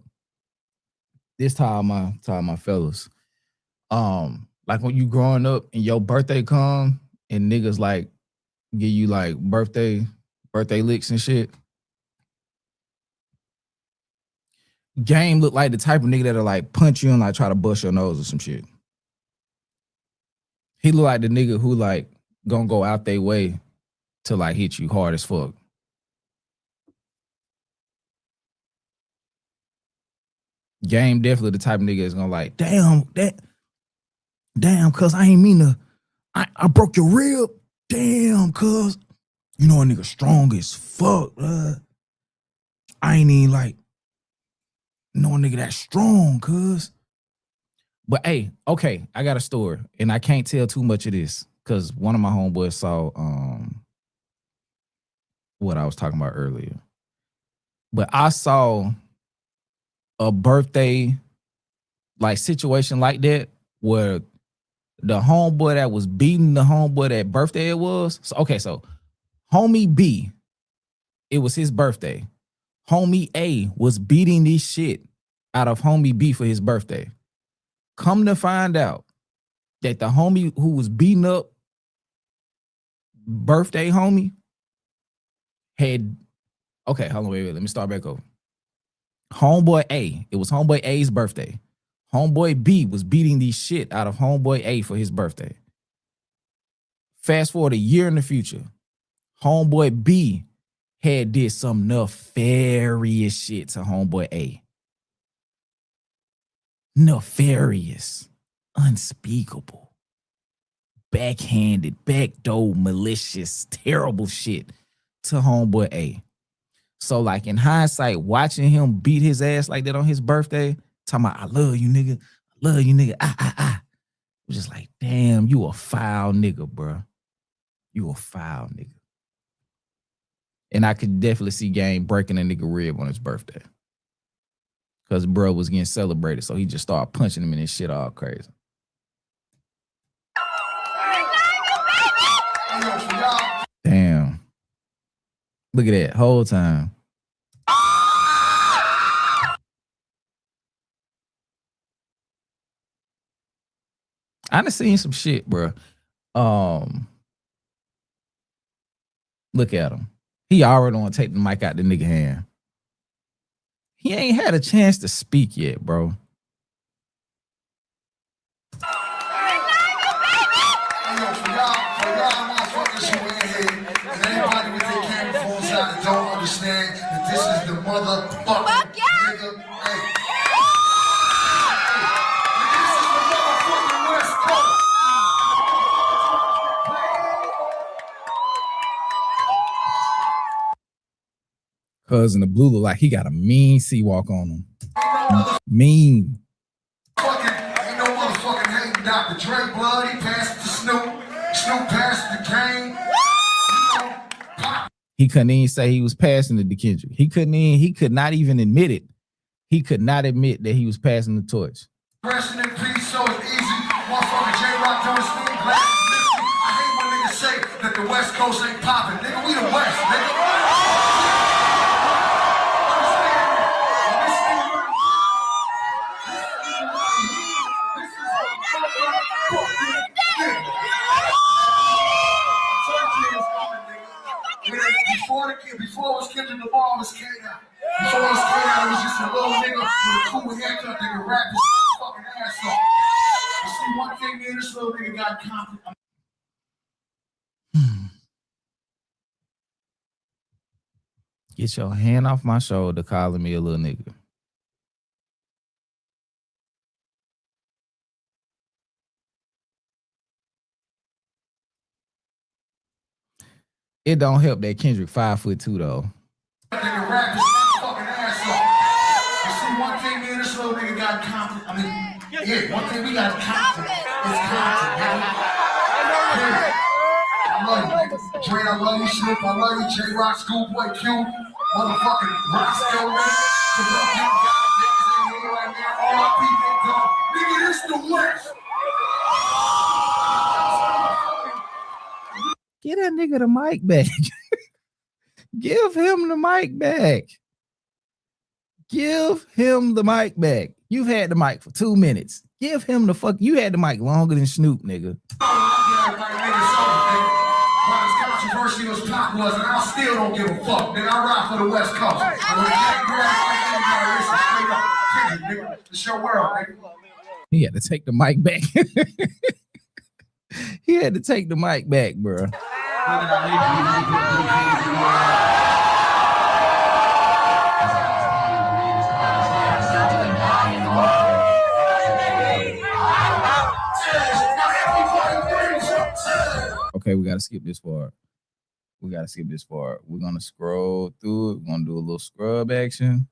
this time my fellas, like when you growing up and your birthday come and niggas like give you like birthday licks and shit. Game look like the type of nigga that'll like punch you and like try to bust your nose or some shit. He look like the nigga who like gonna go out their way to like hit you hard as fuck. Game definitely the type of nigga that's gonna like, damn, cuz I ain't mean to, I broke your rib. Damn, cuz, you know a nigga strong as fuck. I ain't even like, know a nigga that strong, cuz. But hey, okay, I got a story, and I can't tell too much of this because one of my homeboys saw what I was talking about earlier. But I saw a birthday like situation like that where the homeboy that was beating the homeboy that birthday it was. So okay, so homie B, it was his birthday. Homie A was beating this shit out of homie B for his birthday. Come to find out that the homie who was beating up birthday homie had, okay, hold on, wait, let me start back over. Homeboy A, it was homeboy A's birthday. Homeboy B was beating the shit out of homeboy A for his birthday. Fast forward a year in the future, homeboy B had did some nefarious shit to homeboy A. Nefarious, unspeakable, backhanded, backdoor, malicious, terrible shit to homeboy A. So like in hindsight, watching him beat his ass like that on his birthday, talking about, I love you, nigga. I love you, nigga. It was just like, damn, you a foul nigga, bro. You a foul nigga. And I could definitely see Game breaking a nigga rib on his birthday. Because bro was getting celebrated, so he just started punching him and his shit all crazy. Damn. Look at that whole time. I done seen some shit, bro. Look at him. He already want to take the mic out the nigga hand. He ain't had a chance to speak yet, bro. Anybody with their camera phones out and don't understand that this is the motherfucking nigga. Hey. This is the motherfucking West Coast. Cuz in the blue look like he got a mean sea walk on him. Mean. Ain't no motherfucking hating Dr. Dre blood. He passed it to Snoop. Snoop passed it to Kane. He couldn't even say he was passing it to Kendrick. He could not even admit it. He could not admit that he was passing the torch. Rest in peace, so it's easy. Motherfucker J-Rock doing his thing, glasses missing. I hate when niggas say that the West Coast ain't popping. Nigga, we the West, nigga. Before it was Kendrick Lamar, it was K-Dot. Before it was K-Dot, it was just a little nigga with a cool haircut that could rap his fucking ass off. You see one thing, man, this little nigga got confident. Get your hand off my shoulder calling me a little nigga. It don't help that Kendrick 5'2" though. Nigga rap his fucking ass off. You see one thing, man, this little nigga got confident. I mean, yeah, one thing we got confident. It's confident, nigga. I love you, nigga. Dre, I love you, Snoop, I love you, J-Rock, Schoolboy Q, motherfucking Roscoe, man. R.I.P. Nigga, this the West. Get that nigga the mic back. Give him the mic back. Give him the mic back. You've had the mic for 2 minutes. Give him the fuck. You had the mic longer than Snoop, nigga. Controversy was Pop was, and I still don't give a fuck. Nigga, I ride for the West Coast. It's your world, nigga. He had to take the mic back. He had to take the mic back, bro. Okay, we gotta skip this part. We're gonna scroll through it. We're gonna do a little scrub action.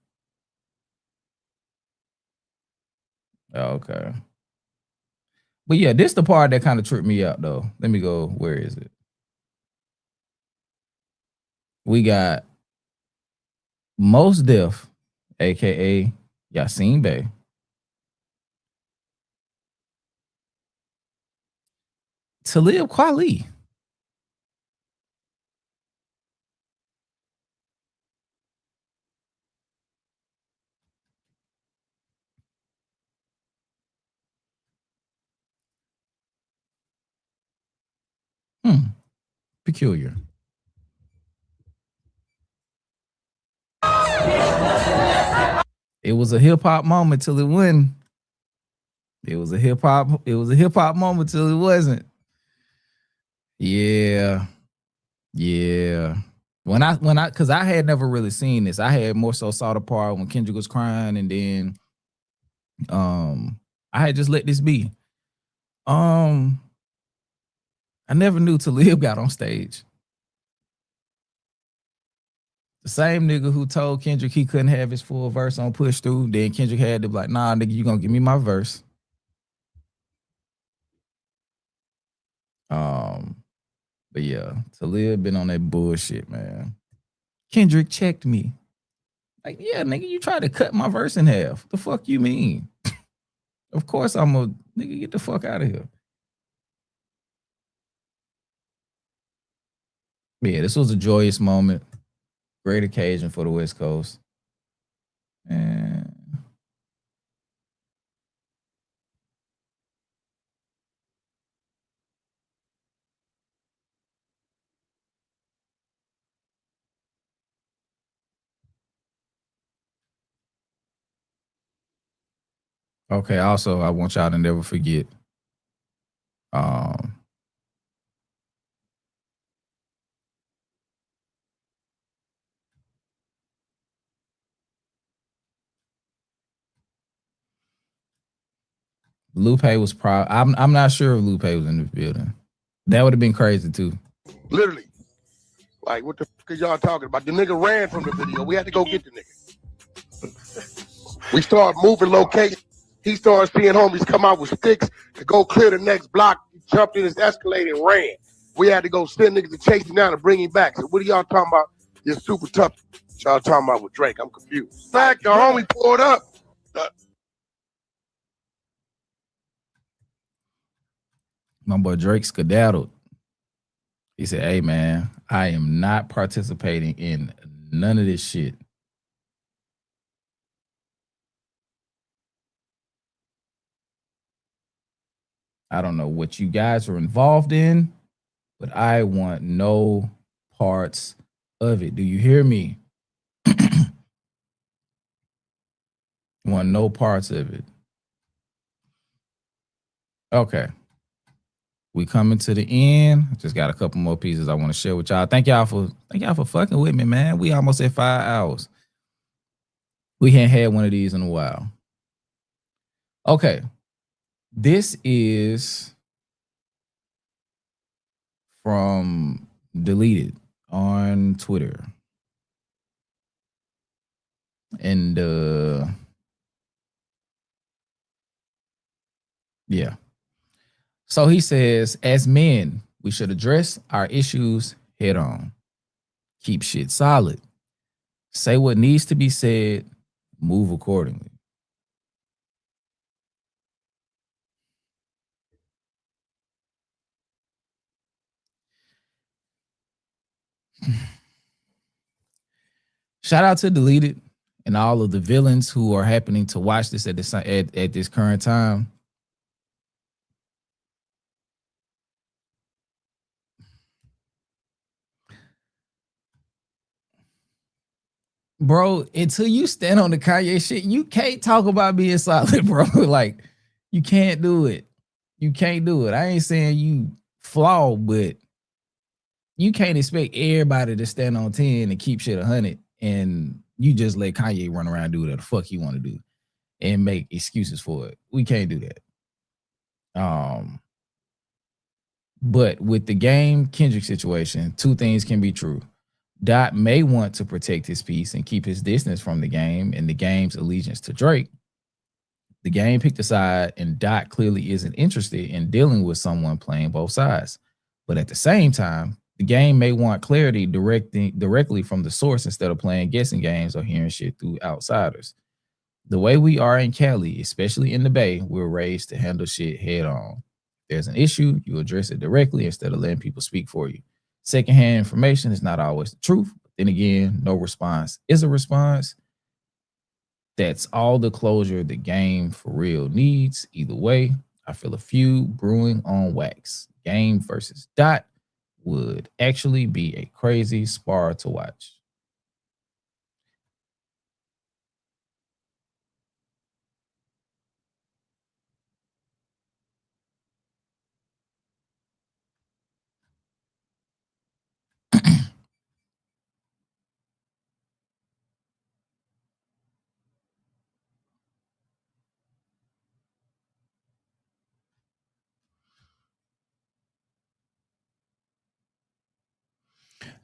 Okay. But yeah, this is the part that kind of tripped me out though. Let me go. Where is it? We got Mos Def, aka Yasin Bey. Talib Kweli. Peculiar. It was a hip hop moment till it wasn't. It was a hip hop moment till it wasn't. Yeah. When I cause I had never really seen this. I had more so saw the part when Kendrick was crying, and then I had just let this be. I never knew Talib got on stage. The same nigga who told Kendrick he couldn't have his full verse on Push Through, then Kendrick had to be like, nah, nigga, you gonna give me my verse. But yeah, Talib been on that bullshit, man. Kendrick checked me. Like, yeah, nigga, you tried to cut my verse in half. The fuck you mean? Of course I'm a nigga, get the fuck out of here. But yeah, this was a joyous moment. Great occasion for the West Coast. And okay, also I want y'all to never forget. Um Lupe was I'm not sure if Lupe was in the building. That would have been crazy too. Literally. Like, what the fuck are y'all talking about? The nigga ran from the video. We had to go get the nigga. We started moving location. He started seeing homies come out with sticks to go clear the next block. He jumped in his Escalade and ran. We had to go send niggas to chase him down and bring him back. So what are y'all talking about? You're super tough. What y'all talking about with Drake? I'm confused. Fact, the homie pulled up. My boy Drake skedaddled. He said, "Hey man, I am not participating in none of this shit." I don't know what you guys are involved in, but I want no parts of it. Do you hear me? Want no parts of it. Okay. We coming to the end. Just got a couple more pieces I want to share with y'all. Thank y'all for fucking with me, man. We almost at 5 hours. We hadn't had one of these in a while. Okay. This is from Deleted on Twitter. And yeah. So he says, as men, we should address our issues head on. Keep shit solid. Say what needs to be said, move accordingly. Shout out to Deleted and all of the villains who are happening to watch this at this current time. Bro, until you stand on the Kanye shit, you can't talk about being solid, bro. Like, you can't do it. You can't do it. I ain't saying you flawed, but you can't expect everybody to stand on 10 and keep shit 100 and you just let Kanye run around and do whatever the fuck he want to do and make excuses for it. We can't do that. But with the game Kendrick situation, two things can be true. Dot may want to protect his peace and keep his distance from the game and the game's allegiance to Drake. The game picked a side, and Dot clearly isn't interested in dealing with someone playing both sides. But at the same time, the game may want clarity directly from the source instead of playing guessing games or hearing shit through outsiders. The way we are in Cali, especially in the Bay, we're raised to handle shit head on. If there's an issue, you address it directly instead of letting people speak for you. Secondhand information is not always the truth. But then again, no response is a response. That's all the closure the game for real needs. Either way, I feel a feud brewing on wax. Game versus Dot would actually be a crazy spar to watch.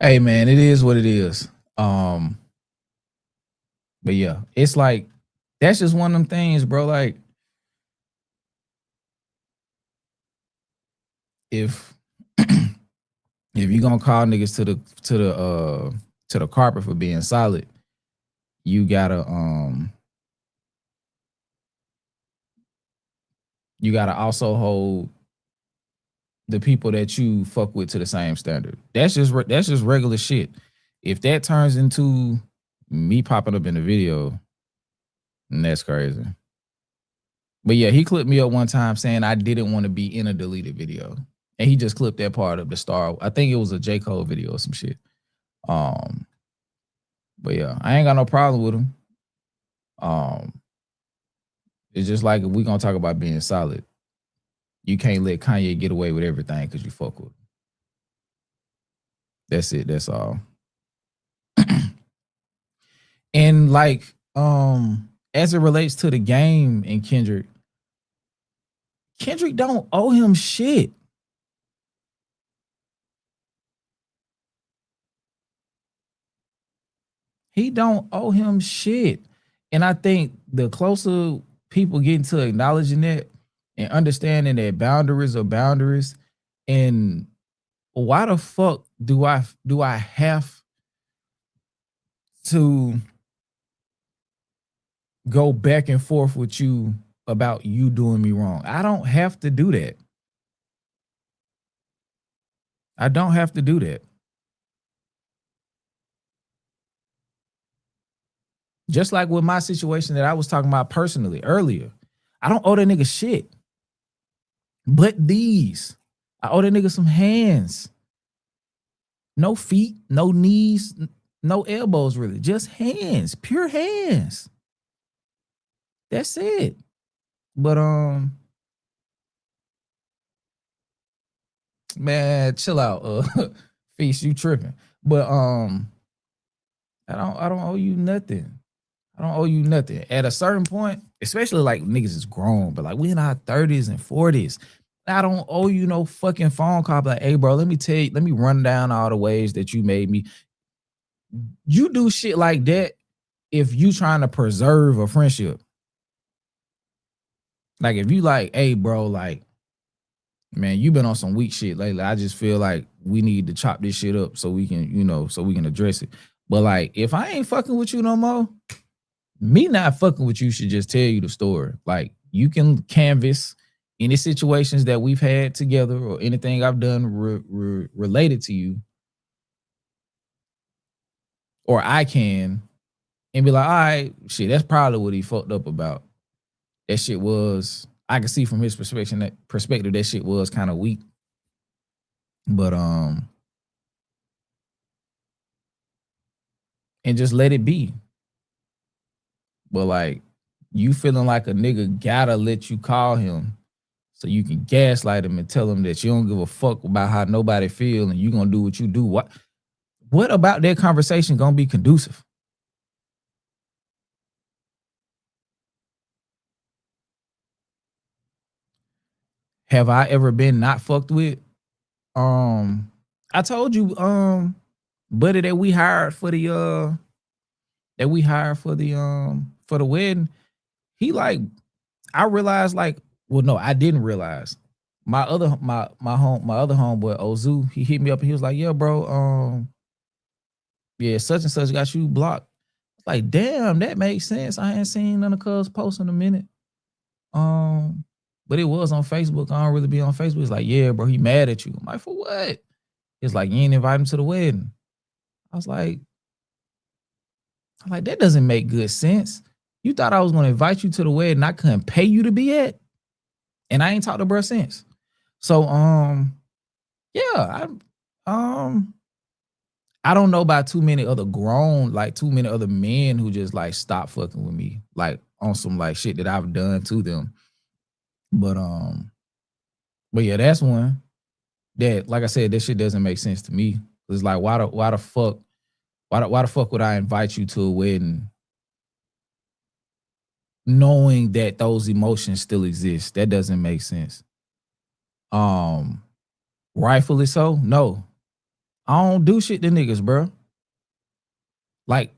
Hey man, it is what it is. But yeah, it's like that's just one of them things, bro. Like if If you gonna call niggas to the carpet for being solid, you gotta also hold the people that you fuck with to the same standard. That's just regular shit. If that turns into me popping up in the video, that's crazy. But yeah, he clipped me up one time saying I didn't want to be in a deleted video. And he just clipped that part of the star. I think it was a J. Cole video or some shit. But yeah, I ain't got no problem with him. It's just like if we gonna talk about being solid, you can't let Kanye get away with everything because you fuck with him. That's it. That's all. And like, as it relates to the game and Kendrick don't owe him shit. He don't owe him shit. And I think the closer people get into acknowledging that and understanding that boundaries are boundaries, and why the fuck do I have to go back and forth with you about you doing me wrong? I don't have to do that. I don't have to do that. Just like with my situation that I was talking about personally earlier, I don't owe that nigga shit. But these, I owe that nigga some hands. No feet, no knees, no elbows, really. Just hands, pure hands. That's it. But man, chill out. Feast, you tripping. But I don't owe you nothing. I don't owe you nothing. At a certain point, especially like niggas is grown, but like we in our 30s and 40s. I don't owe you no fucking phone call. Like, hey, bro, let me run down all the ways that you made me. You do shit like that if you trying to preserve a friendship. Like if you like, hey, bro, like, man, you been on some weak shit lately. I just feel like we need to chop this shit up so we can address it. But like, if I ain't fucking with you no more, me not fucking with you should just tell you the story. Like, you can canvas any situations that we've had together or anything I've done related to you, or I can, and be like, all right, shit, that's probably what he fucked up about. That shit was, I can see from his perspective that shit was kind of weak. But and just let it be. But like, you feeling like a nigga gotta let you call him so you can gaslight him and tell him that you don't give a fuck about how nobody feel and you gonna do what you do. What about that conversation gonna be conducive? Have I ever been not fucked with? I told you, buddy, that we hired for the for the wedding. He like, I realized like, well, no, I didn't realize. My other homeboy Ozu, he hit me up and he was like, yeah, bro, yeah, such and such got you blocked. Like, damn, that makes sense. I ain't seen none of cuz posts in a minute. But it was on Facebook. I don't really be on Facebook. It's like, yeah, bro, he mad at you. I'm like, for what? It's like, you ain't invite him to the wedding. I was like, that doesn't make good sense. You thought I was gonna invite you to the wedding I couldn't pay you to be at? And I ain't talked to bro since. So yeah, I don't know about too many other men who just like stop fucking with me, like on some like shit that I've done to them. But yeah, that's one that, like I said, that shit doesn't make sense to me. It's like, why the fuck would I invite you to a wedding knowing that those emotions still exist? That doesn't make sense. Rightfully so. No, I don't do shit to niggas, bro. Like,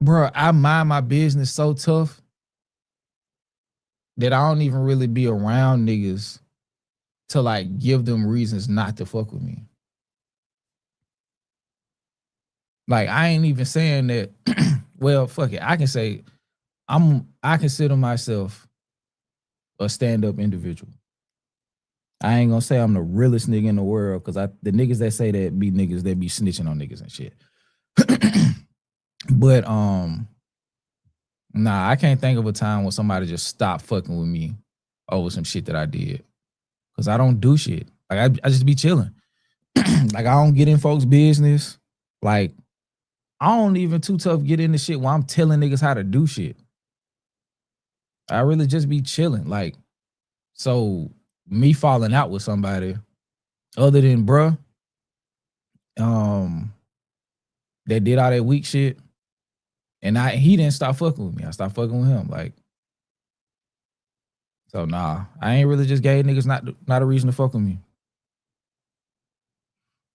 bro, I mind my business so tough that I don't even really be around niggas to like give them reasons not to fuck with me. Like I ain't even saying that. Well, fuck it. I can say I consider myself a stand-up individual. I ain't gonna say I'm the realest nigga in the world because the niggas that say that be niggas that be snitching on niggas and shit. But nah, I can't think of a time when somebody just stopped fucking with me over some shit that I did. Cause I don't do shit. Like I just be chilling. Like I don't get in folks' business. Like I don't even too tough get into shit while I'm telling niggas how to do shit. I really just be chilling. Like, so me falling out with somebody other than bruh, that did all that weak shit, and he didn't stop fucking with me. I stopped fucking with him. Like, so nah, I ain't really just gave niggas not a reason to fuck with me.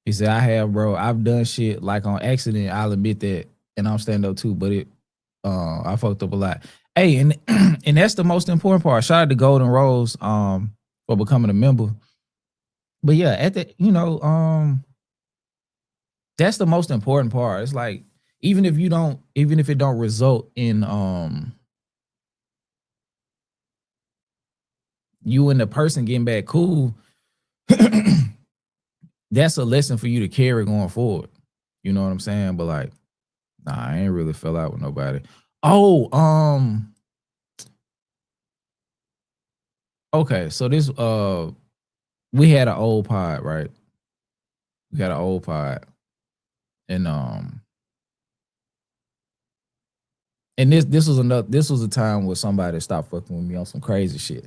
He said I have, bro. I've done shit like on accident. I'll admit that, and I'm stand up too. But I fucked up a lot. Hey, and and that's the most important part. Shout out to Golden Rose for becoming a member. But yeah, at the that's the most important part. It's like even if it don't result in you and the person getting back cool, that's a lesson for you to carry going forward. You know what I'm saying? But like, nah, I ain't really fell out with nobody. Oh, okay. So this we had an old pod, right? We got an old pod. And this was a time where somebody stopped fucking with me on some crazy shit.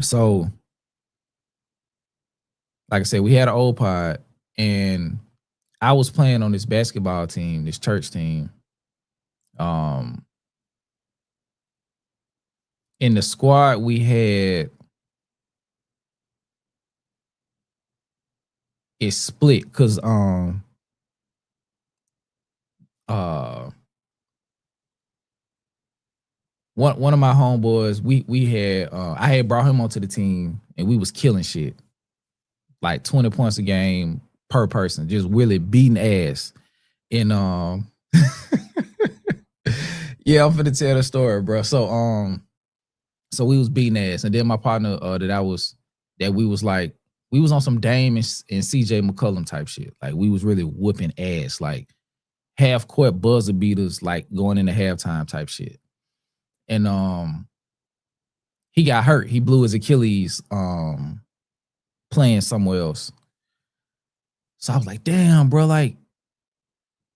So, like I said, we had an old pod, and I was playing on this basketball team, this church team. In the squad we had, it split because one of my homeboys, we had I had brought him onto the team, and we was killing shit. Like 20 points a game per person, just really beating ass. And yeah, I'm finna tell the story, bro. So we was beating ass, and then my partner we was on some Dame and CJ McCollum type shit. Like we was really whooping ass, like half court buzzer beaters, like going into halftime type shit. And he got hurt. He blew his Achilles playing somewhere else. So I was like, damn, bro, like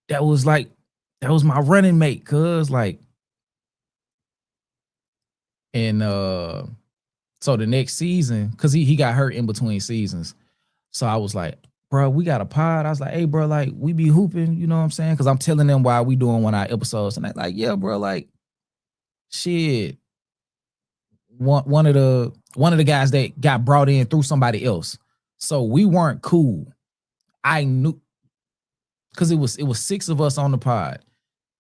that was my running mate, cuz like. And so the next season, because he got hurt in between seasons. So I was like, bro, we got a pod. I was like, hey, bro, like we be hooping, you know what I'm saying? Because I'm telling them why we doing one of our episodes. And they're like, yeah, bro, like shit. One of the guys that got brought in through somebody else. So we weren't cool. I knew, because it was 6 of us on the pod.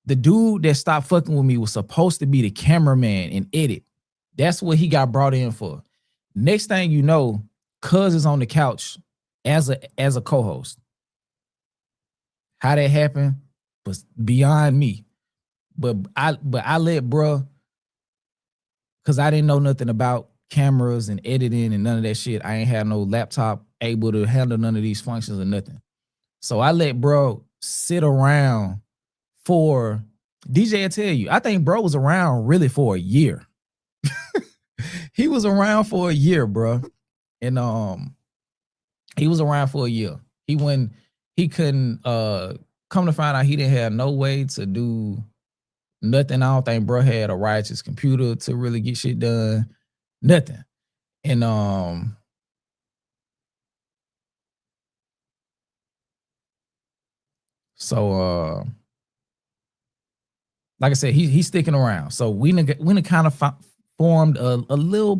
The dude that stopped fucking with me was supposed to be the cameraman and edit. That's what he got brought in for. Next thing you know, Cuz is on the couch as a co-host. How that happened was beyond me. But I let bruh, because I didn't know nothing about cameras and editing and none of that shit. I ain't had no laptop able to handle none of these functions or nothing. So I let bro sit around for, DJ will tell you, I think bro was around really for a year. He was around for a year, bro. And he was around for a year. He couldn't come to find out he didn't have no way to do nothing. I don't think bro had a righteous computer to really get shit done. Nothing. And so like I said, he's sticking around. So we kind of formed a little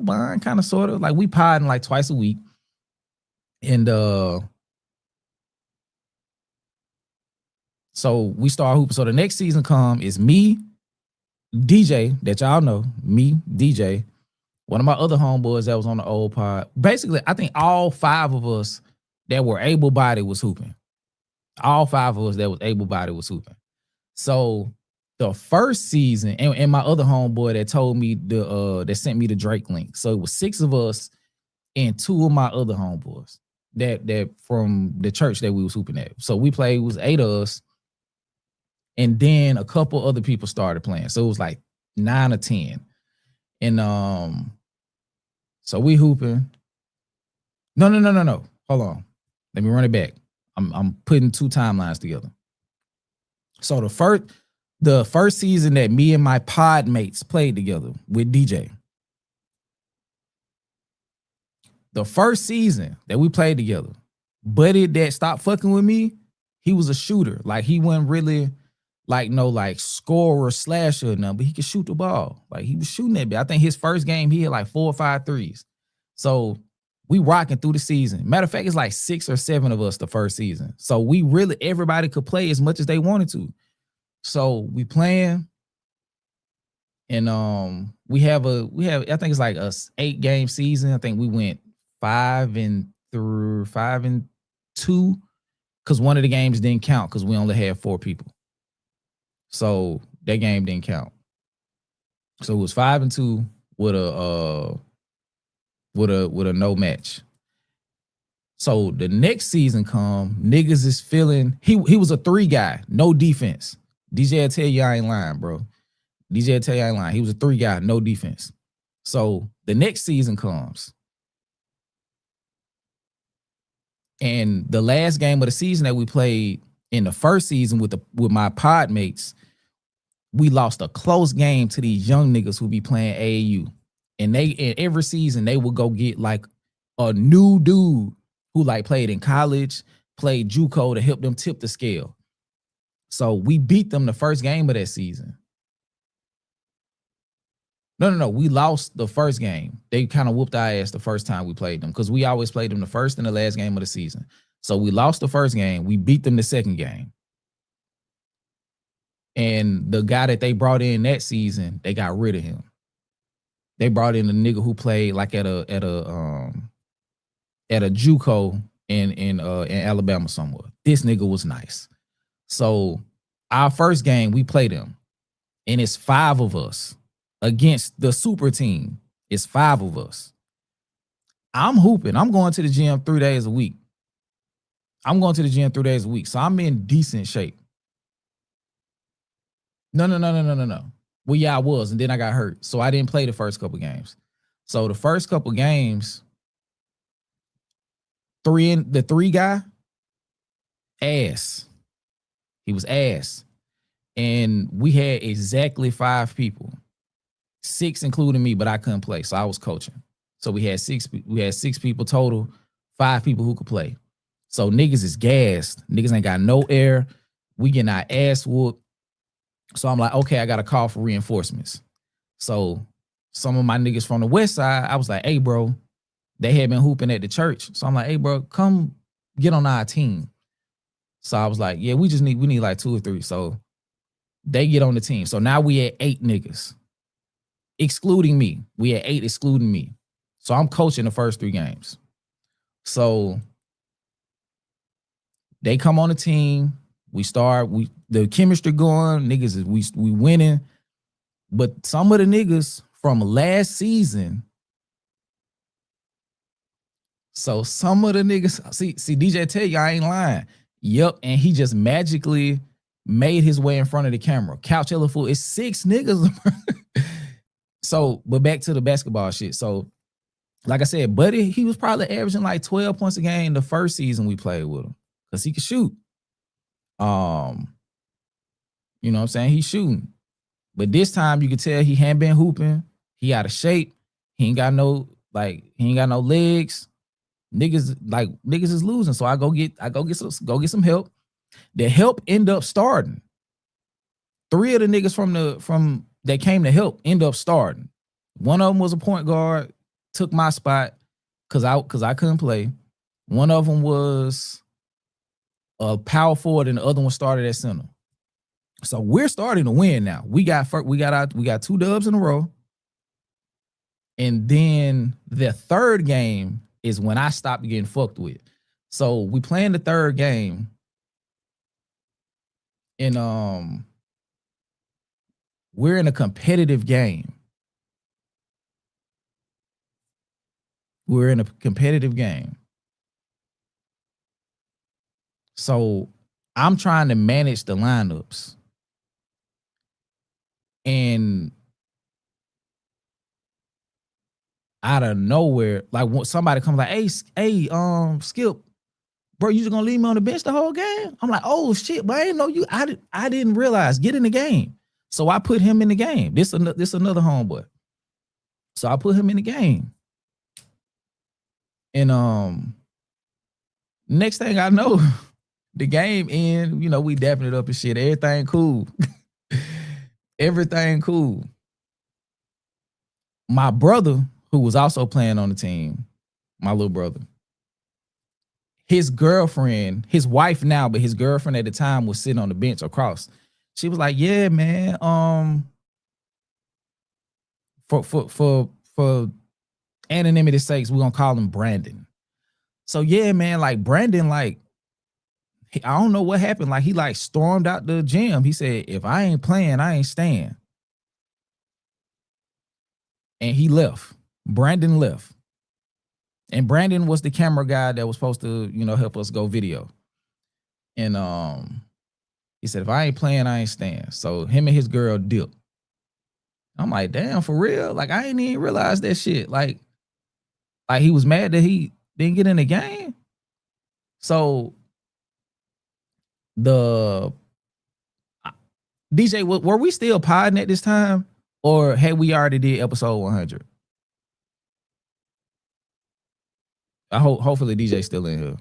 bond, kind of sort of like we podding like twice a week. And so we start hooping. So the next season is me, DJ, that y'all know, me, DJ, One of my other homeboys that was on the old pod. Basically, I think all 5 of us that were able-bodied was hooping. All 5 of us that was able-bodied was hooping. So the first season, and my other homeboy that told me that sent me the Drake link. So it was 6 of us and 2 of my other homeboys that from the church that we was hooping at. So we played, it was 8 of us, and then a couple other people started playing. So it was like 9 or 10. And so we hooping. No. Hold on. Let me run it back. I'm putting 2 timelines together. So the first season that me and my pod mates played together with DJ. The first season that we played together, buddy that stopped fucking with me, he was a shooter. Like he wasn't really like no like scorer slasher or nothing, but he could shoot the ball. Like he was shooting that bit. I think his first game he had like 4 or 5 threes. So we rocking through the season. Matter of fact, it's like 6 or 7 of us the first season. So we really everybody could play as much as they wanted to. So we playing, and we have I think it's like a 8-game season. I think we went 5-2 because one of the games didn't count because we only had 4 people. So that game didn't count. So it was 5-2 with a no match. So the next season come, niggas is feeling he was a 3 guy, no defense. DJ will tell you I ain't lying, bro. DJ will tell you I ain't lying. He was a 3 guy, no defense. So the next season comes. And the last game of the season that we played in the first season with my pod mates, we lost a close game to these young niggas who be playing AAU. And every season they would go get like a new dude who like played in college, played JUCO to help them tip the scale. So we beat them the first game of that season. No. We lost the first game. They kind of whooped our ass the first time we played them because we always played them the first and the last game of the season. So we lost the first game. We beat them the second game. And the guy that they brought in that season, they got rid of him. They brought in a nigga who played like at a JUCO in Alabama somewhere. This nigga was nice. So our first game, we played him. And it's 5 of us against the super team. It's 5 of us. I'm hooping. I'm going to the gym 3 days a week. So I'm in decent shape. No. Well, yeah, I was. And then I got hurt. So I didn't play the first couple games. So the first couple games, the 3 guy, ass. He was ass. And we had exactly 5 people. 6 including me, but I couldn't play. So I was coaching. So we had 6 people total, 5 people who could play. So niggas is gassed. Niggas ain't got no air. We getting our ass whooped. So I'm like, okay, I got to call for reinforcements. So some of my niggas from the west side, I was like, hey, bro, they had been hooping at the church. So I'm like, hey, bro, come get on our team. So I was like, yeah, we need like 2 or 3. So they get on the team. So now we had 8 niggas, excluding me. We had 8 excluding me. So I'm coaching the first 3 games. So they come on the team. We start, the chemistry going, niggas, we winning. But some of the niggas from last season, so some of the niggas, see DJ tell you I ain't lying. Yep, and he just magically made his way in front of the camera. Couch hella full. It's 6 niggas. So, but back to the basketball shit. So, like I said, buddy, he was probably averaging like 12 points a game the first season we played with him because he could shoot. You know what I'm saying? He's shooting. But this time you could tell he hadn't been hooping. He out of shape. He ain't got no legs. Niggas is losing. So I go get some help. The help end up starting. 3 of the niggas from that came to help end up starting. One of them was a point guard, took my spot because I couldn't play. One of them was a power forward, and the other one started at center. So we're starting to win now. We got 2 dubs in a row. And then the third game is when I stopped getting fucked with. So we playing the third game, and we're in a competitive game. We're in a competitive game. So I'm trying to manage the lineups. And out of nowhere, like when somebody comes like, hey, Skip, bro, you just gonna leave me on the bench the whole game? I'm like, oh shit, but I didn't know you. I didn't realize. Get in the game. So I put him in the game. This another homeboy. So I put him in the game. And next thing I know, the game end, we dapping it up and shit. Everything cool. Everything cool. My brother, who was also playing on the team, my little brother, his girlfriend, his wife now, but his girlfriend at the time was sitting on the bench across. She was like, yeah, man, for anonymity's sakes, we're gonna call him Brandon. So yeah, man, like Brandon, like, I don't know what happened. Like he like stormed out the gym. He said, if I ain't playing, I ain't staying. And he left. Brandon left. And Brandon was the camera guy that was supposed to, help us go video. And he said, if I ain't playing, I ain't staying. So him and his girl dipped. I'm like, damn, for real? Like, I ain't even realize that shit. Like he was mad that he didn't get in the game. So the DJ, were we still podding at this time? Or had we already did episode 100? Hopefully DJ's still in here.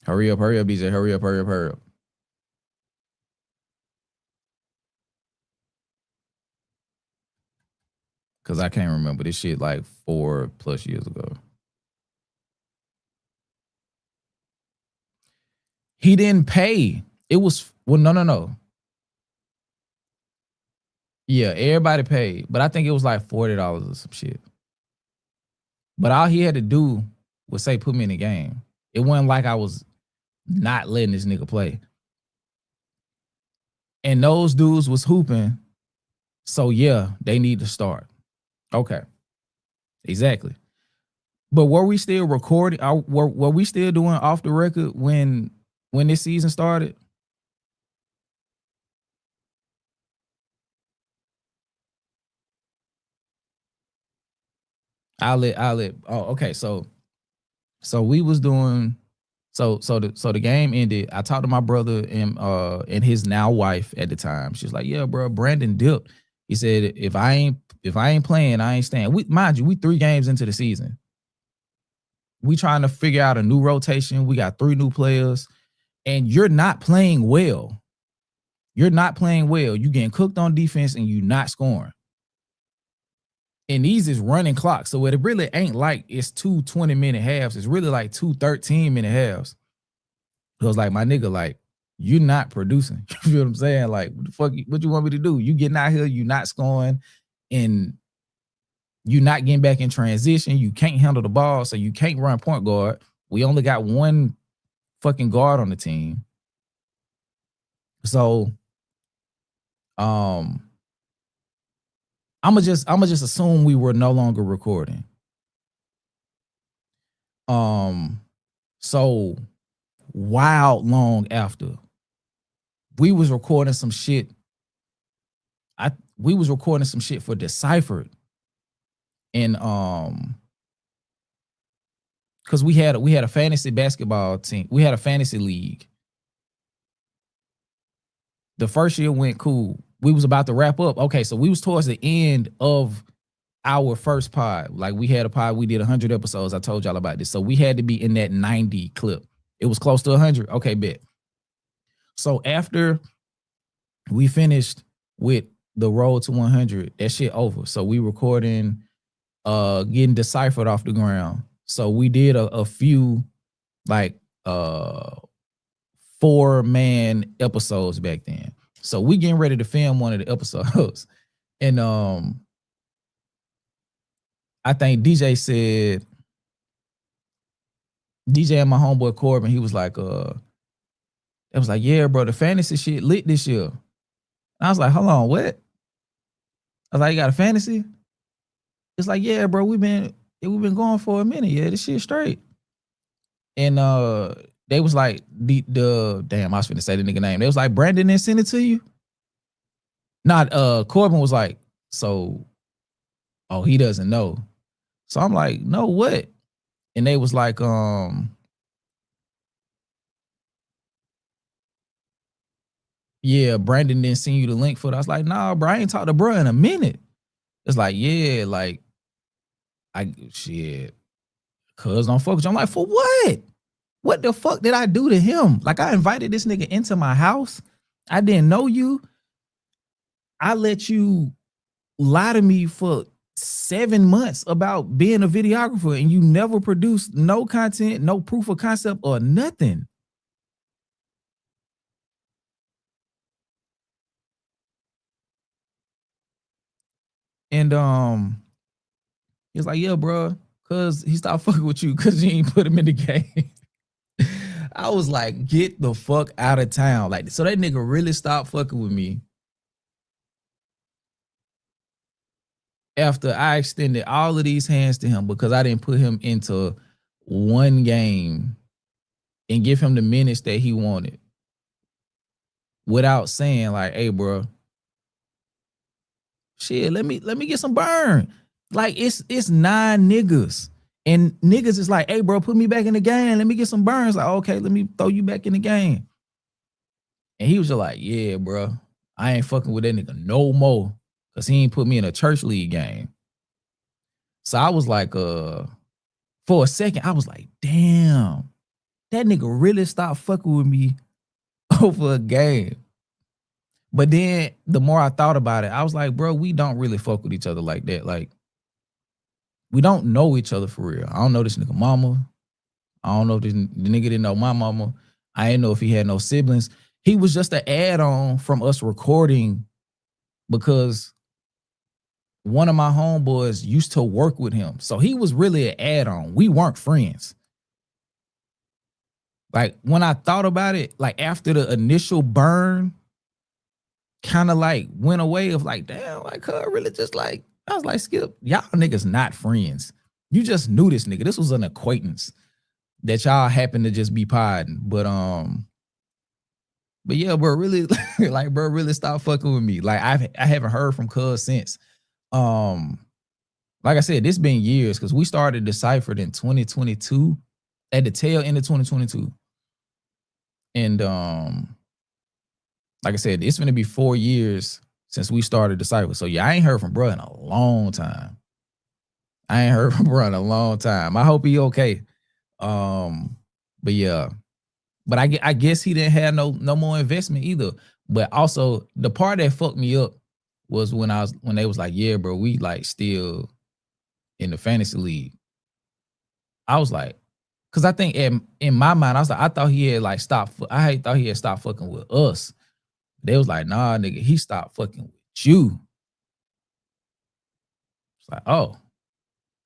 Hurry up, DJ. Hurry up. Cause I can't remember this shit like 4+ years ago. He didn't pay. It was, well, no. Yeah, everybody paid, but I think it was like $40 or some shit. But all he had to do was say, put me in the game. It wasn't like I was not letting this nigga play. And those dudes was hooping. So yeah, they need to start. Okay. Exactly. But were we still recording? Were we still doing off the record when this season started? I'll let. Oh, okay. So we was doing. So the game ended. I talked to my brother and his now wife at the time. She's like, yeah, bro, Brandon dipped. He said, if I ain't playing, I ain't staying. Mind you, we 3 games into the season. We trying to figure out a new rotation. We got 3 new players, and you're not playing well. You're not playing well. You getting cooked on defense and you not scoring. And these is running clocks. So it really ain't like it's 2 20-minute halves. It's really like 2 13-minute halves. So it's like, my nigga, like, you're not producing. You feel what I'm saying? Like, what the fuck, what you want me to do? You getting out here, you not scoring, and you not getting back in transition. You can't handle the ball, so you can't run point guard. We only got 1 fucking guard on the team. So I'ma just assume we were no longer recording. So wild long after, we was recording some shit. We was recording some shit for Deciphered. And because we had a fantasy basketball team. We had a fantasy league. The first year went cool. We was about to wrap up. Okay, so we was towards the end of our first pod. Like, we had a pod, we did 100 episodes. I told y'all about this. So we had to be in that 90 clip. It was close to 100. Okay, bet. So after we finished with the road to 100, that shit over. So we recording, getting Deciphered off the ground. So we did a few, like, 4 4-man episodes back then. So we getting ready to film one of the episodes. And I think DJ and my homeboy Corbin, he was like, it was like, yeah, bro, the fantasy shit lit this year. And I was like, hold on, what? I was like, you got a fantasy? It's like, yeah, bro, we've been going for a minute. Yeah, this shit straight. And they was like, the damn, I was finna say the nigga name. They was like, Brandon didn't send it to you? Not Corbin was like, so he doesn't know. So I'm like, no, what? And they was like, yeah, Brandon didn't send you the link for it. I was like, nah, bro, I ain't talked to bro in a minute. It's like, yeah, like, cuz don't fuck with you. I'm like, for what? What the fuck did I do to him? Like, I invited this nigga into my house. I didn't know you. I let you lie to me for 7 months about being a videographer and you never produced no content, no proof of concept or nothing. And he's like, yeah, bro, cause he stopped fucking with you because you ain't put him in the game. I was like, get the fuck out of town. Like, so that nigga really stopped fucking with me after I extended all of these hands to him because I didn't put him into one game and give him the minutes that he wanted without saying like, hey, bro, shit, let me get some burn. Like, it's 9 niggas. And niggas is like, hey, bro, put me back in the game. Let me get some burns. Like, okay, let me throw you back in the game. And he was just like, yeah, bro, I ain't fucking with that nigga no more. Cause he ain't put me in a church league game. So I was like, for a second, I was like, damn, that nigga really stopped fucking with me over a game. But then the more I thought about it, I was like, bro, we don't really fuck with each other like that. Like, we don't know each other for real. I don't know this nigga mama. I don't know if the nigga didn't know my mama. I didn't know if he had no siblings. He was just an add-on from us recording because one of my homeboys used to work with him. So he was really an add-on. We weren't friends. Like, when I thought about it, like after the initial burn kind of like went away of like, damn, like her really just like, I was like, Skip, y'all niggas not friends. You just knew this nigga. This was an acquaintance that y'all happened to just be podding. But yeah, bro, really, like, bro, really stopped fucking with me. Like, I haven't heard from Cuz since. Like I said, this been years because we started Deciphered in 2022, at the tail end of 2022. And like I said, it's gonna be 4 years since we started Decipher. So yeah, I ain't heard from bro in a long time. I hope he okay. But yeah, but I guess he didn't have no more investment either. But also the part that fucked me up was when they was like, yeah, bro, we like still in the fantasy league. I was like, because I think in my mind, I was like, I thought he had like stopped. I thought he had stopped fucking with us. They was like, nah, nigga, he stopped fucking with you. It's like, oh,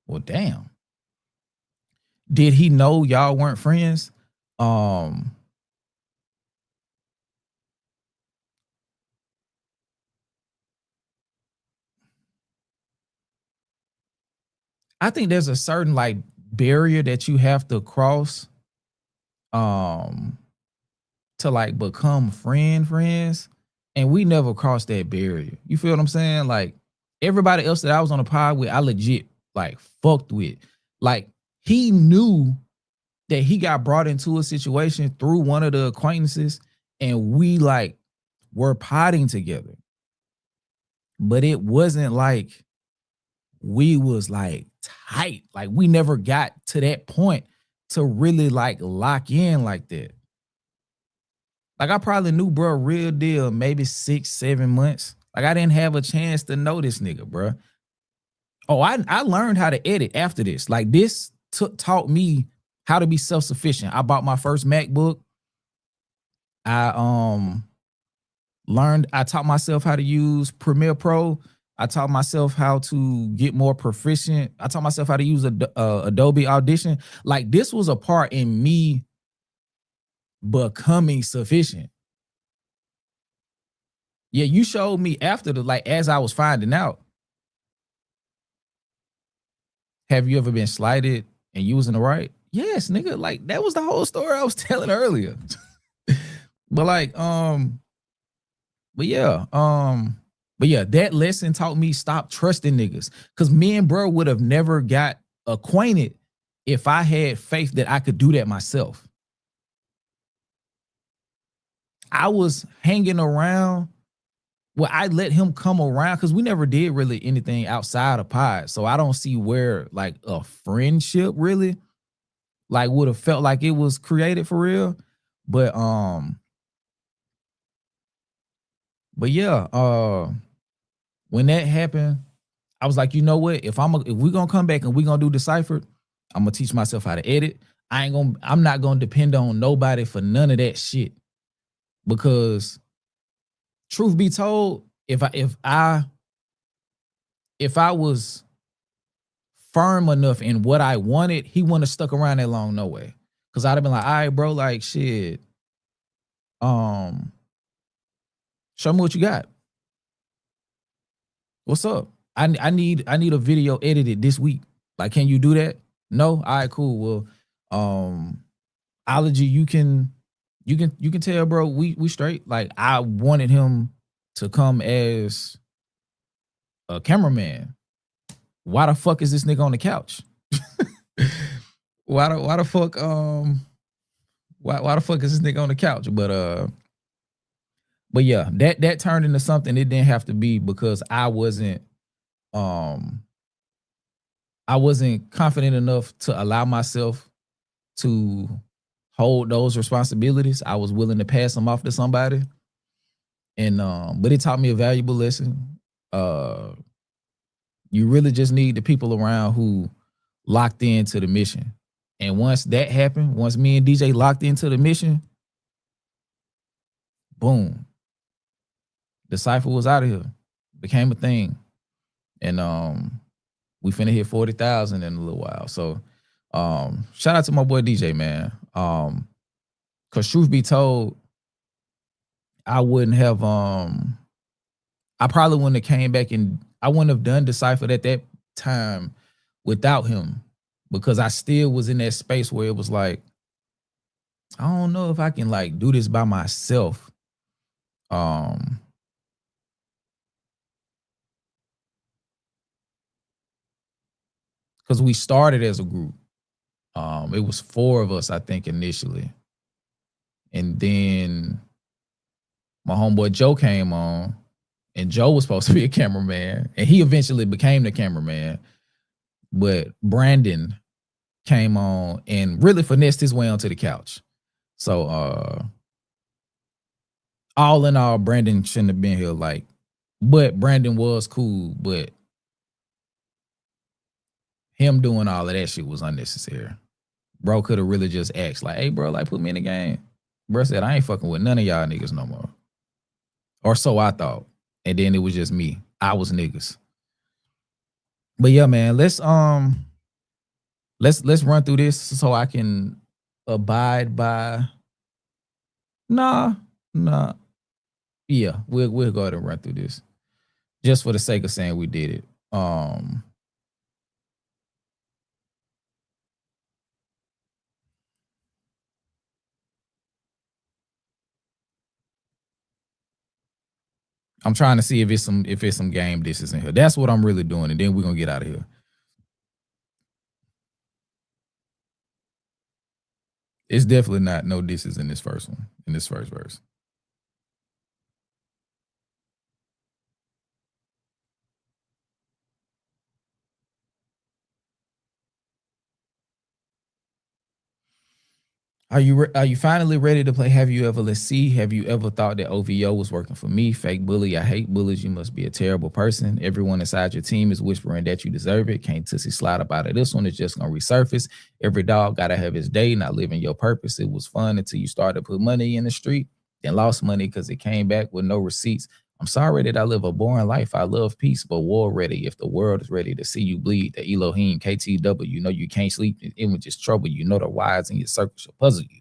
well, damn. Did he know y'all weren't friends? I think there's a certain like barrier that you have to cross to like become friends. And we never crossed that barrier. You feel what I'm saying? Like, everybody else that I was on the pod with, I legit like fucked with. Like, he knew that he got brought into a situation through one of the acquaintances and we like were potting together. But it wasn't like we was like tight. Like, we never got to that point to really like lock in like that. Like, I probably knew bro real deal maybe 6-7 months. Like, I didn't have a chance to know this nigga, bro. Oh, I learned how to edit after this. Like, this taught me how to be self-sufficient. I bought my first MacBook. I I taught myself how to use Premiere Pro. I taught myself how to get more proficient. I taught myself how to use Adobe Audition. Like this was a part in me becoming sufficient. Yeah, you showed me after as I was finding out. Have you ever been slighted and you was in the right? Yes, nigga. Like that was the whole story I was telling earlier. But yeah, that lesson taught me stop trusting niggas. Cause me and bro would have never got acquainted if I had faith that I could do that myself. I was hanging around. Well, I let him come around because we never did really anything outside of pod. So I don't see where like a friendship really like would have felt like it was created for real. But yeah, when that happened, I was like, you know what? If we're gonna come back and we're gonna do Deciphered, I'm gonna teach myself how to edit. I'm not gonna depend on nobody for none of that shit. Because truth be told, if I was firm enough in what I wanted, he wouldn't have stuck around that long no way. Cause I'd have been like, all right, bro, like shit. Show me what you got. What's up? I need a video edited this week. Like, can you do that? No? All right, cool. Well, Ology, you can tell, bro, we straight. Like, I wanted him to come as a cameraman. Why the fuck is this nigga on the couch? why the fuck why the fuck is this nigga on the couch? But yeah, that turned into something it didn't have to be because I wasn't confident enough to allow myself to hold those responsibilities. I was willing to pass them off to somebody. And but it taught me a valuable lesson. You really just need the people around who locked into the mission. And once that happened, once me and DJ locked into the mission, boom. Decipher was out of here. Became a thing. And we finna hit 40,000 in a little while. So shout out to my boy DJ, man. Cause truth be told, I wouldn't have I probably wouldn't have came back and I wouldn't have done Decipher at that time without him. Because I still was in that space where it was like, I don't know if I can like do this by myself. Because we started as a group. It was 4 of us, I think, initially. And then my homeboy Joe came on, and Joe was supposed to be a cameraman, and he eventually became the cameraman. But Brandon came on and really finessed his way onto the couch. So all in all, Brandon shouldn't have been here. Like, but Brandon was cool, but him doing all of that shit was unnecessary. Bro could have really just asked, like, hey, bro, like, put me in the game. Bro said, I ain't fucking with none of y'all niggas no more. Or so I thought. And then it was just me. I was niggas. But yeah, man, let's run through this so I can abide by. Nah. Yeah, we'll go ahead and run through this. Just for the sake of saying we did it. I'm trying to see if it's some game dishes in here. That's what I'm really doing, and then we're gonna get out of here. It's definitely not no dishes in this first one, in this first verse. Are you finally ready to play? Have you ever? Let's see. Have you ever thought that OVO was working for me? Fake bully. I hate bullies. You must be a terrible person. Everyone inside your team is whispering that you deserve it. Can't Tussie slide up out of this one. It's just gonna resurface. Every dog gotta have his day. Not living your purpose. It was fun until you started to put money in the street. then lost money because it came back with no receipts. I'm sorry that I live a boring life. I love peace, but war ready. If the world is ready to see you bleed, the Elohim, KTW, you know you can't sleep. It would just trouble you. Know the whys in your circle shall puzzle you.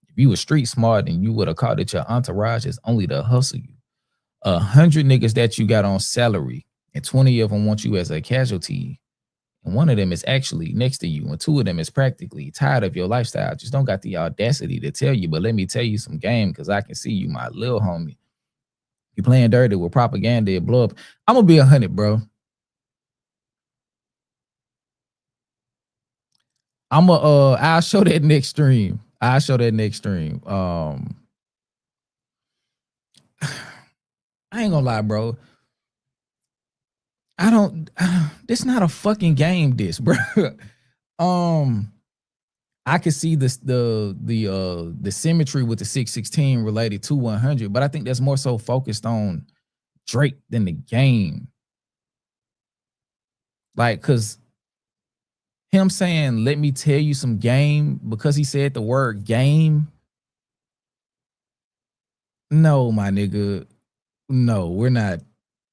If you were street smart, then you would have caught that your entourage is only to hustle you. 100 niggas that you got on salary, and 20 of them want you as a casualty. And one of them is actually next to you, and 2 of them is practically tired of your lifestyle. Just don't got the audacity to tell you, but let me tell you some game, because I can see you, my little homie. You playing dirty with propaganda, it blow up. I'm gonna be 100, bro. I'll show that next stream. I'll show that next stream. I ain't gonna lie, bro. This not a fucking game, this, bro. I could see the symmetry with the 616 related to 100, but I think that's more so focused on Drake than the game. Like, cause him saying, let me tell you some game, because he said the word game. No, my nigga. No, we're not.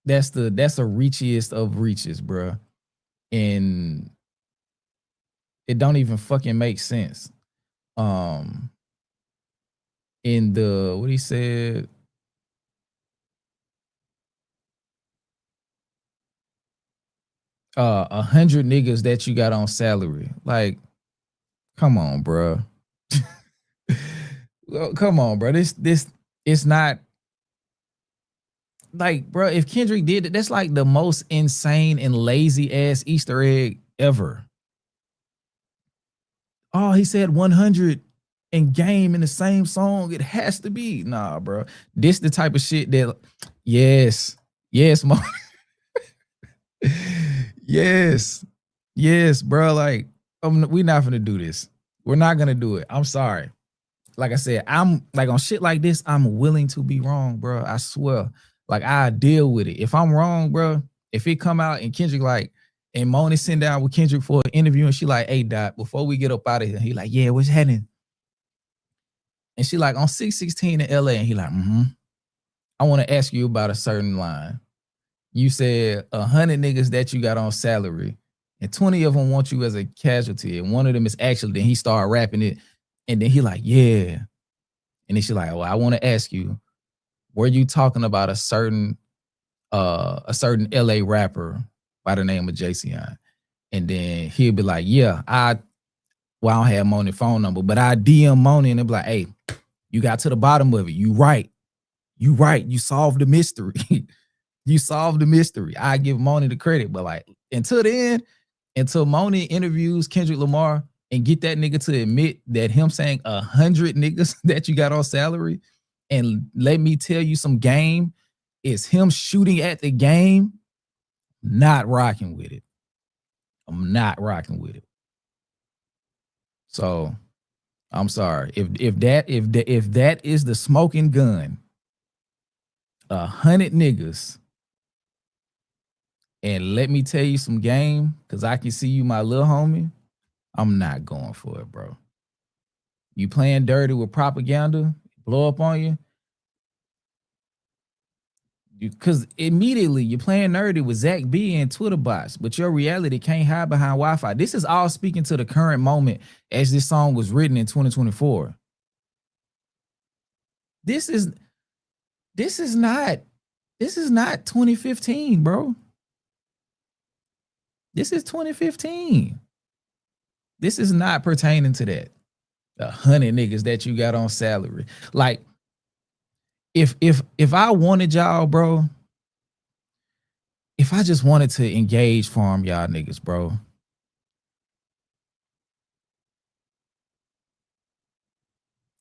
That's the reachiest of reaches, bro. And it don't even fucking make sense. In the what he said, 100 niggas that you got on salary. Like, come on, bro. Come on, bro. This it's not like, bro, if Kendrick did it, that's like the most insane and lazy ass Easter egg ever. Oh, he said 100 and game in the same song. It has to be. Nah, bro. This the type of shit that, yes, Mo. yes, bro. Like, we're not gonna do this. We're not gonna do it. I'm sorry. Like I said, I'm like on shit like this, I'm willing to be wrong, bro. I swear. Like, I deal with it. If I'm wrong, bro, if it come out and Kendrick like, and Moni sitting down with Kendrick for an interview and she like, hey, Dot, before we get up out of here, he like, yeah, what's happening? And she like, on 616 in LA, and he like, I want to ask you about a certain line. You said 100 niggas that you got on salary, and 20 of them want you as a casualty, and one of them is actually, then he started rapping it, and then he like, yeah. And then she like, well, I want to ask you, were you talking about a certain LA rapper by the name of JCN? And then he'll be like, yeah, I don't have Moni's phone number, but I DM Moni and they'll be like, hey, you got to the bottom of it. You right. You solved the mystery. You solved the mystery. I give Moni the credit, but like until then, until Moni interviews Kendrick Lamar and get that nigga to admit that him saying 100 niggas that you got on salary and let me tell you some game is him shooting at the game, not rocking with it. I'm not rocking with it. So I'm sorry. If that is the smoking gun, 100 niggas, and let me tell you some game, because I can see you, my little homie, I'm not going for it, bro. You playing dirty with propaganda, blow up on you. Because immediately you're playing nerdy with Zach B and Twitter bots, but your reality can't hide behind Wi-Fi. This is all speaking to the current moment as this song was written in 2024. This is not 2015, bro. This is 2015. This is not pertaining to that. 100 niggas that you got on salary. Like, if I wanted y'all, bro, if I just wanted to engage farm y'all niggas, bro,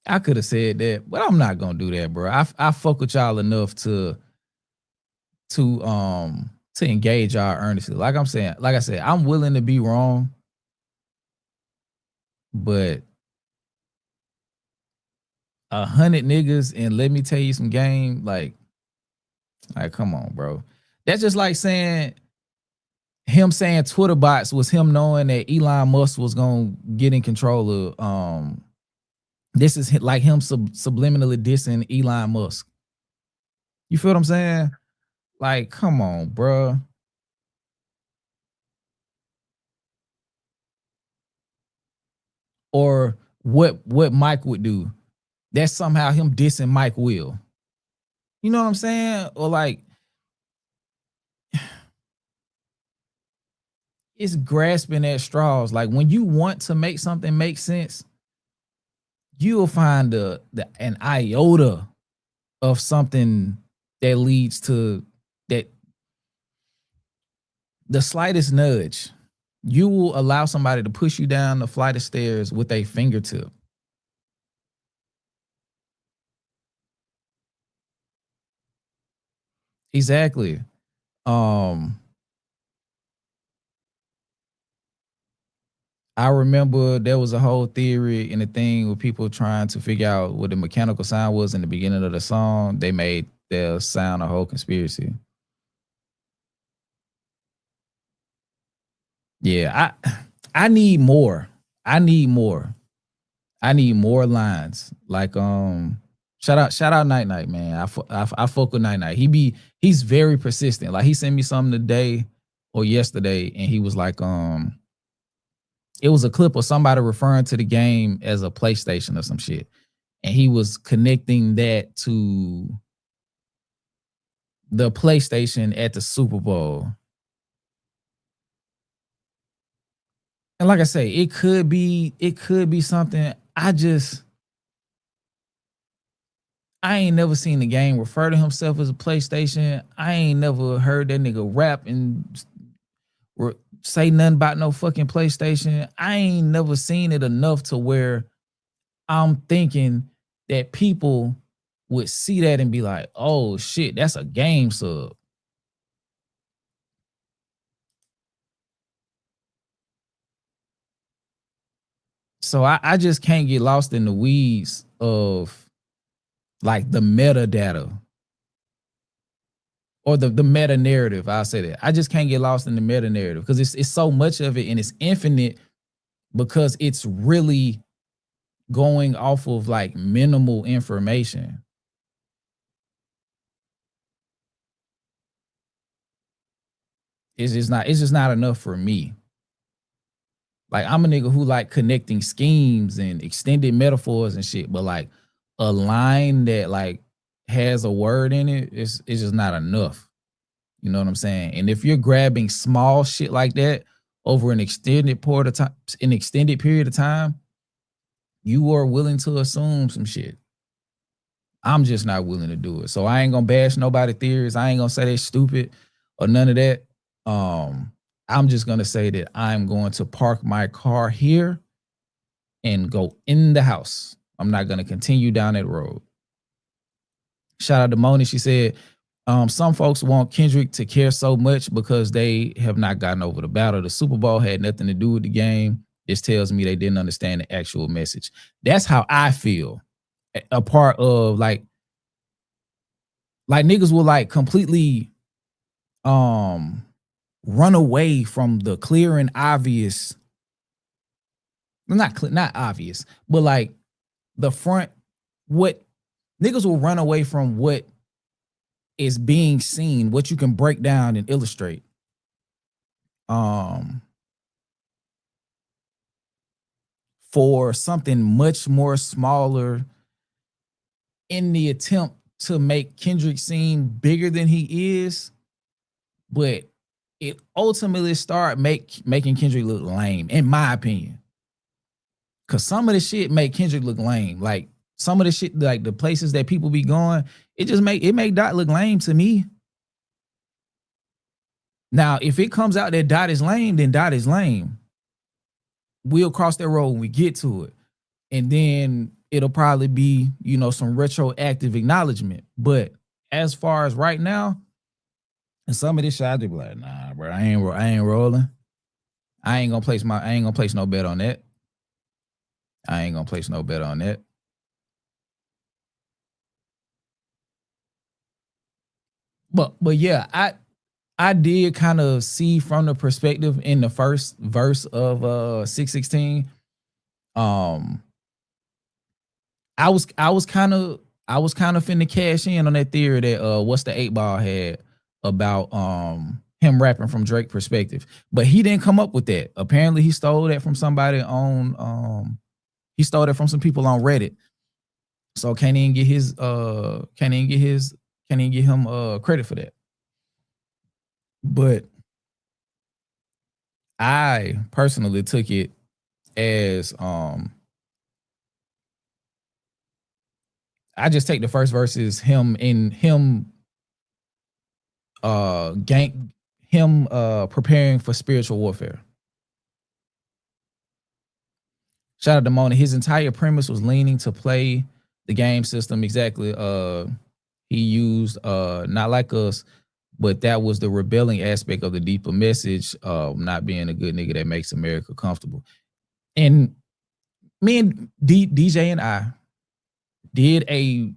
I could have said that, but I'm not gonna do that, bro. I fuck with y'all enough to engage y'all earnestly. Like I said, I'm willing to be wrong, but 100 niggas and let me tell you some game, like come on, bro. That's just like saying him saying Twitter bots was him knowing that Elon Musk was gonna get in control of This is like him subliminally dissing Elon Musk. You feel what I'm saying? Like, come on, bruh. Or what Mike would do. That's somehow him dissing Mike Will. You know what I'm saying? Or like, it's grasping at straws. Like when you want to make something make sense, you'll find an iota of something that leads to that, the slightest nudge. You will allow somebody to push you down the flight of stairs with a fingertip. Exactly. I remember there was a whole theory in the thing with people trying to figure out what the mechanical sound was in the beginning of the song. They made their sound a whole conspiracy. Yeah, I need more. I need more. I need more lines. Like shout out Night Night, man. I fuck with Night Night. He's very persistent. Like he sent me something today or yesterday, and he was like, it was a clip of somebody referring to the game as a PlayStation or some shit. And he was connecting that to the PlayStation at the Super Bowl. And like I say, it could be something. I ain't never seen the game refer to himself as a PlayStation. I ain't never heard that nigga rap and say nothing about no fucking PlayStation. I ain't never seen it enough to where I'm thinking that people would see that and be like, oh shit, that's a game sub. So I just can't get lost in the weeds of like the metadata or the meta narrative. I'll say that. I just can't get lost in the meta narrative because it's so much of it and it's infinite because it's really going off of like minimal information. It's just not enough for me. Like I'm a nigga who like connecting schemes and extended metaphors and shit, but like a line that like has a word in it, it's just not enough. You know what I'm saying? And if you're grabbing small shit like that over an extended period of time, you are willing to assume some shit. I'm just not willing to do it. So I ain't gonna bash nobody theories. I ain't gonna say they're stupid or none of that. I'm just gonna say that I'm going to park my car here and go in the house. I'm not gonna continue down that road. Shout out to Moni. She said, some folks want Kendrick to care so much because they have not gotten over the battle. The Super Bowl had nothing to do with the game. This tells me they didn't understand the actual message. That's how I feel. A part of like niggas will like completely run away from the clear and obvious, not obvious, but like the front, what niggas will run away from what is being seen, what you can break down and illustrate. For something much more smaller in the attempt to make Kendrick seem bigger than he is, but it ultimately start making Kendrick look lame, in my opinion. Cause some of the shit make Kendrick look lame. Like some of the shit, like the places that people be going, it make Dot look lame to me. Now, if it comes out that Dot is lame, then Dot is lame. We'll cross that road when we get to it. And then it'll probably be, some retroactive acknowledgement. But as far as right now, and some of this shit, I just be like, nah, bro, I ain't rolling. I ain't gonna place no bet on that. I ain't gonna place no bet on that. But yeah, I did kind of see from the perspective in the first verse of 616, I was kind of finna cash in on that theory that what's the 8 Ball had about him rapping from Drake perspective, but he didn't come up with that. Apparently, he stole that from somebody on he stole that from some people on Reddit. So can't even get him credit for that. But I personally took it as I just take the first verse as him preparing for spiritual warfare. Shout out to Mona. His entire premise was leaning to play the game system exactly. He used not like us, but that was the rebelling aspect of the deeper message of not being a good nigga that makes America comfortable. And me and DJ and I did a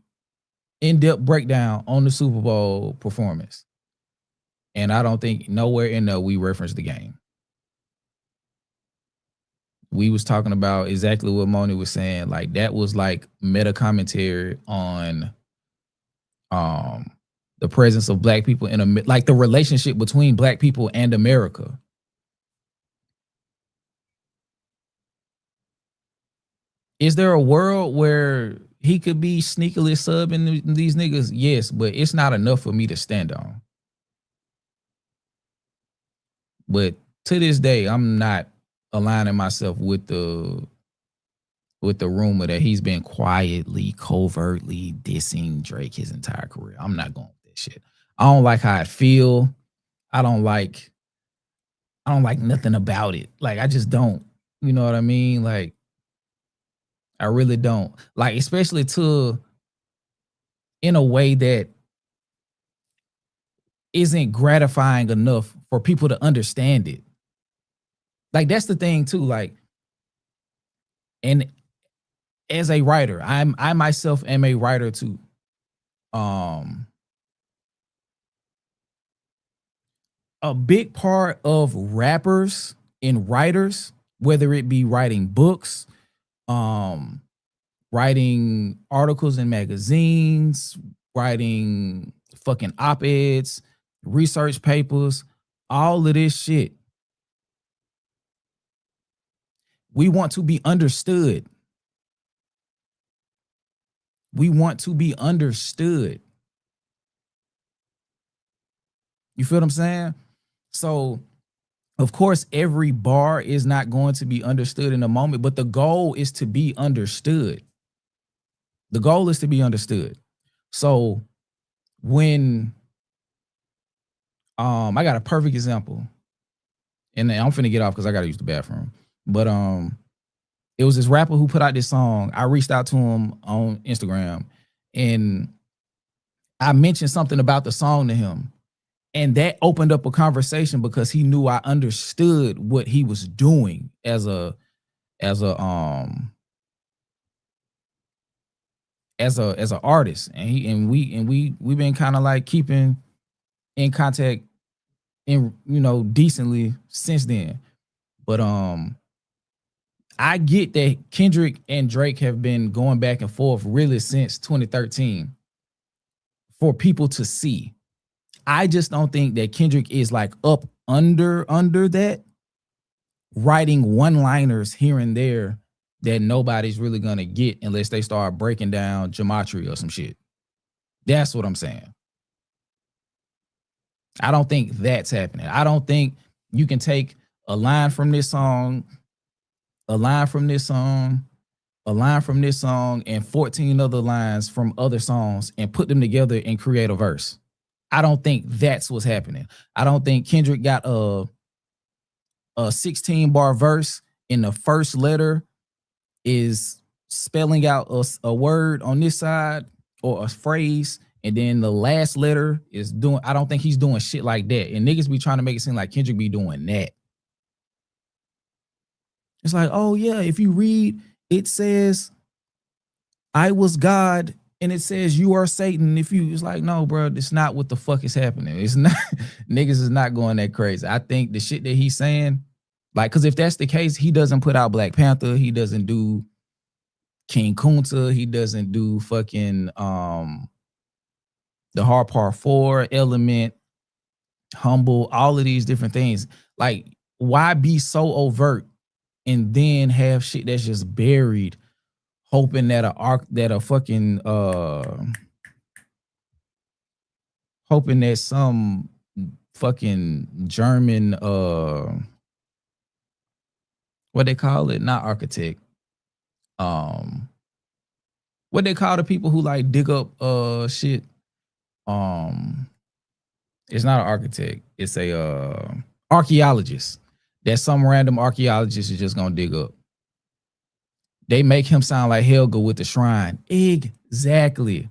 in-depth breakdown on the Super Bowl performance. And I don't think nowhere in there we referenced the game. We was talking about exactly what Moni was saying. Like that was like meta commentary on the presence of black people in like the relationship between black people and America. Is there a world where he could be sneakily subbing these niggas? Yes, but it's not enough for me to stand on. But to this day, I'm not aligning myself with the rumor that he's been quietly, covertly dissing Drake his entire career. I'm not going with that shit. I don't like how I feel. I don't like nothing about it. Like I just don't. You know what I mean? Like I really don't. Like especially in a way that isn't gratifying enough for people to understand it. Like that's the thing too. Like, and as a writer, I myself am a writer too. A big part of rappers and writers, whether it be writing books, writing articles in magazines, writing fucking op-eds, research papers, all of this shit. We want to be understood. We want to be understood. You feel what I'm saying? So, of course, every bar is not going to be understood in a moment, but the goal is to be understood. The goal is to be understood. So, when I got a perfect example, and I'm finna get off because I gotta use the bathroom. But it was this rapper who put out this song. I reached out to him on Instagram, and I mentioned something about the song to him. And that opened up a conversation because he knew I understood what he was doing as an artist. And we've been kind of like keeping in contact decently since then. But I get that Kendrick and Drake have been going back and forth really since 2013 for people to see. I just don't think that Kendrick is like up under that, writing one-liners here and there that nobody's really gonna get unless they start breaking down gematria or some shit. That's what I'm saying. I don't think that's happening. I don't think you can take a line from this song, a line from this song, a line from this song, and 14 other lines from other songs and put them together and create a verse. I don't think that's what's happening. I don't think Kendrick got a 16-bar verse and the first letter is spelling out a word on this side or a phrase, and then the last letter is doing. I don't think he's doing shit like that. And niggas be trying to make it seem like Kendrick be doing that. It's like, oh yeah, if you read, it says, I was God, and it says you are Satan. It's like, no, bro, it's not what the fuck is happening. It's not, niggas is not going that crazy. I think the shit that he's saying, like, because if that's the case, he doesn't put out Black Panther. He doesn't do King Kunta. He doesn't do fucking the Hard Part 4, Element, Humble, all of these different things. Like, why be so overt and then have shit that's just buried, hoping that hoping that some fucking German what they call it, not architect, what they call the people who like dig up shit, it's not an architect, it's a archaeologist, that some random archaeologist is just gonna dig up. They make him sound like Helga with the shrine. Exactly.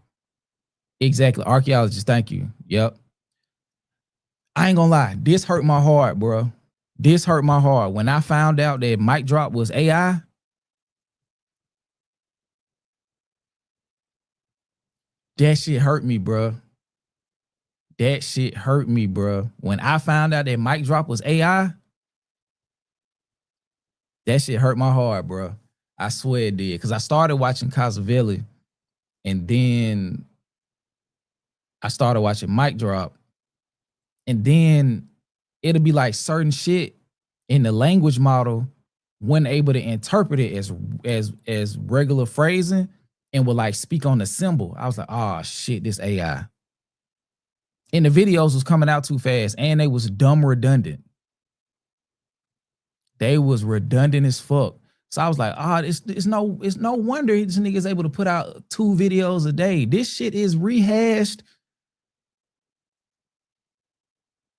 Archaeologist, thank you. Yep. I ain't gonna lie, this hurt my heart, bro. This hurt my heart. When I found out that Mic Drop was AI, that shit hurt me, bro. That shit hurt me, bro. When I found out that Mic Drop was AI, that shit hurt my heart, bro. I swear it did. Because I started watching Casavelli, and then I started watching Mic Drop, and then it'll be like certain shit in the language model wasn't able to interpret it as regular phrasing and would like speak on the symbol. I was like, oh shit, this AI. And the videos was coming out too fast, and they was dumb redundant. They was redundant as fuck. So I was like, it's no wonder this nigga's able to put out 2 videos a day. This shit is rehashed.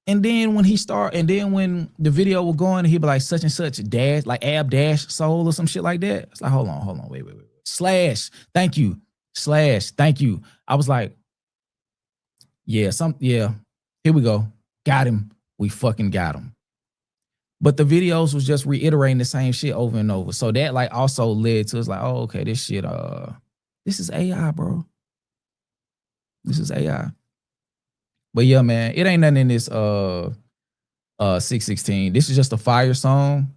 And then when when the video will go on, he'd be like such and such dash, like ab dash soul or some shit like that. It's like, hold on, wait. Slash, thank you. Slash, thank you. I was like, yeah, here we go. Got him. We fucking got him. But the videos was just reiterating the same shit over and over. So that like also led to, it's like, oh, okay, this shit, this is AI, bro. This is AI. But yeah, man, it ain't nothing in this 616. This is just a fire song.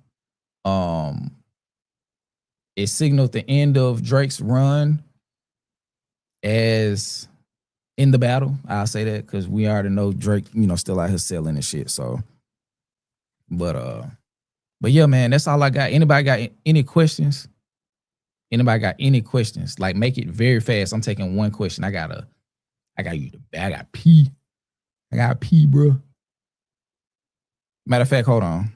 It signaled the end of Drake's run as in the battle. I'll say that because we already know Drake, still out here selling and shit. So, but yeah, man, that's all I got. Anybody got any questions? Like, make it very fast. I'm taking one question. I got pee. I got pee, bro. Matter of fact, hold on.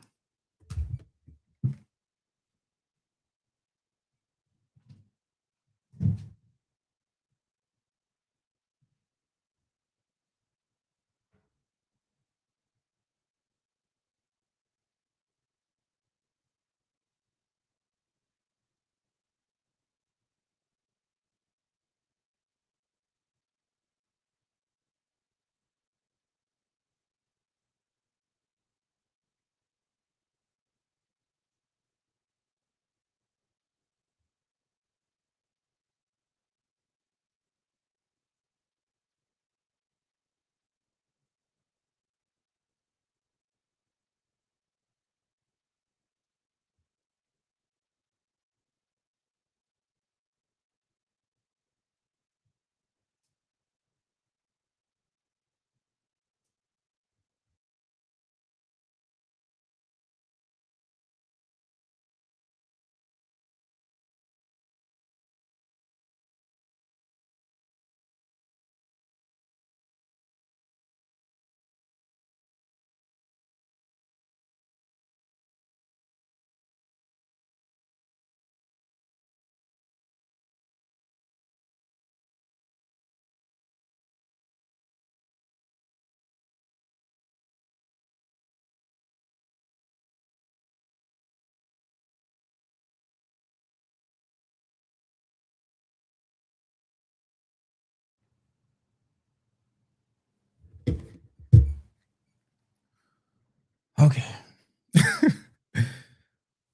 Okay.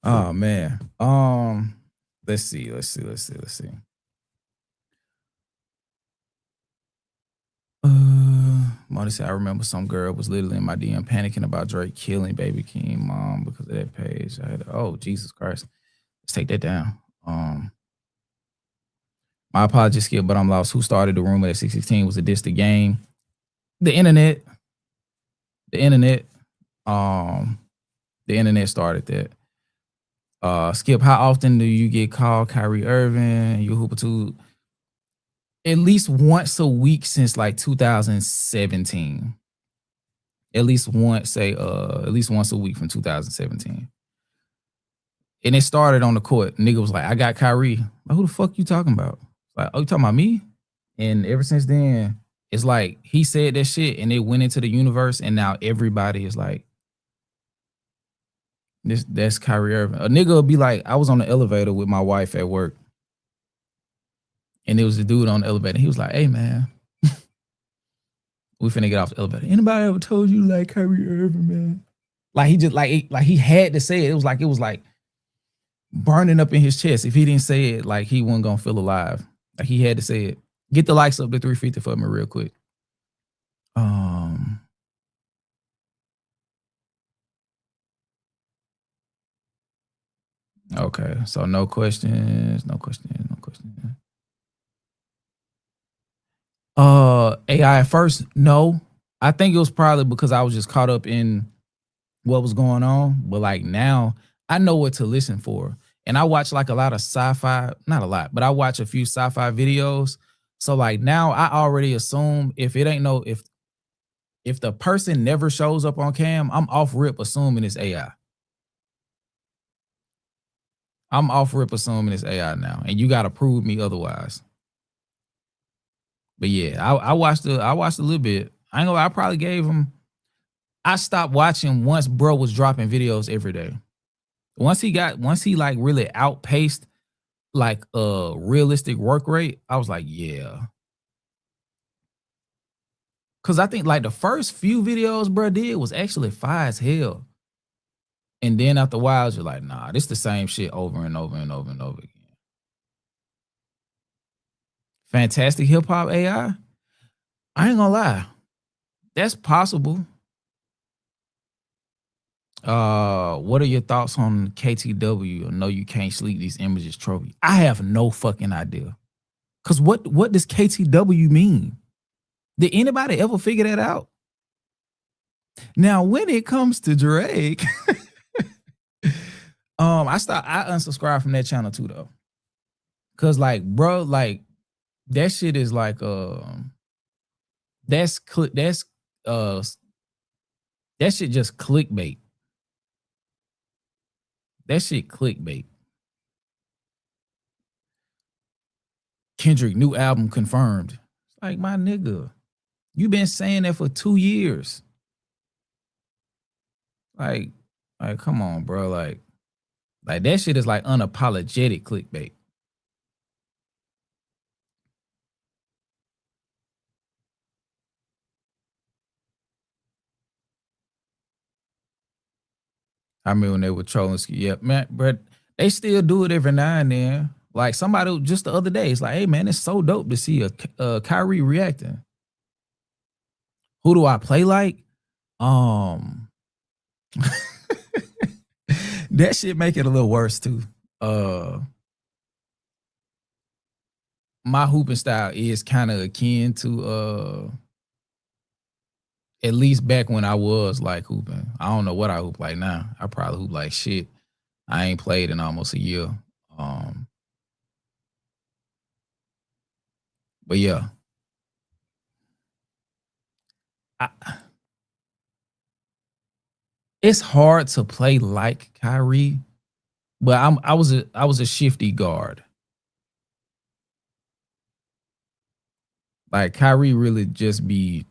Oh man. Let's see. Marty said, I remember some girl was literally in my DM panicking about Drake killing Baby King mom because of that page. Oh, Jesus Christ. Let's take that down. My apologies, Skip, but I'm lost. Who started the rumor that 616 was a diss the game? The internet. The internet. Um, the internet started that. Skip, how often do you get called Kyrie Irving? You hooper too? At least once a week since like 2017. At least once a week from 2017. And it started on the court. Nigga was like, I got Kyrie. Like, who the fuck you talking about? Like, oh, you talking about me? And ever since then, it's like he said that shit and it went into the universe, and now everybody is like, that's Kyrie Irving. A nigga will be like, I was on the elevator with my wife at work, and there was a dude on the elevator. He was like, hey man, we finna get off the elevator. Anybody ever told you like Kyrie Irving, man? Like he just like he had to say it. It was like burning up in his chest. If he didn't say it, like he wasn't gonna feel alive. Like he had to say it. Get the likes up to 350 for me real quick. Okay, so no questions. AI at first, no. I think it was probably because I was just caught up in what was going on. But like now, I know what to listen for. And I watch like a lot of sci-fi, not a lot, but I watch a few sci-fi videos. So like now I already assume if the person never shows up on cam, I'm off rip assuming it's AI. I'm off rip assuming it's AI now. And you gotta prove me otherwise. But yeah, I watched a little bit. I ain't gonna lie, I probably gave him. I stopped watching once bro was dropping videos every day. Once he like really outpaced like a realistic work rate, I was like, yeah. Cause I think like the first few videos bro did was actually fire as hell. And then after a while, you're like, nah, this the same shit over and over and over and over again. Fantastic hip hop AI? I ain't gonna lie. That's possible. What are your thoughts on KTW? I know you can't sleep these images trophy. I have no fucking idea. Cause what does KTW mean? Did anybody ever figure that out? Now, when it comes to Drake, I unsubscribed from that channel too though. Cause like, bro, like that shit is like that shit just clickbait. That shit clickbait. Kendrick new album confirmed. It's like, my nigga, you been saying that for 2 years. Like come on, bro. Like that shit is like unapologetic clickbait. I mean, when they were trolling, yeah, man, but they still do it every now and then. Like somebody just the other day, it's like, hey man, it's so dope to see a Kyrie reacting. Who do I play like? That shit make it a little worse too. My hooping style is kind of akin to at least back when I was like hooping. I don't know what I hoop like now. I probably hoop like shit. I ain't played in almost a year. But yeah. It's hard to play like Kyrie, but I was a shifty guard. Like Kyrie really just be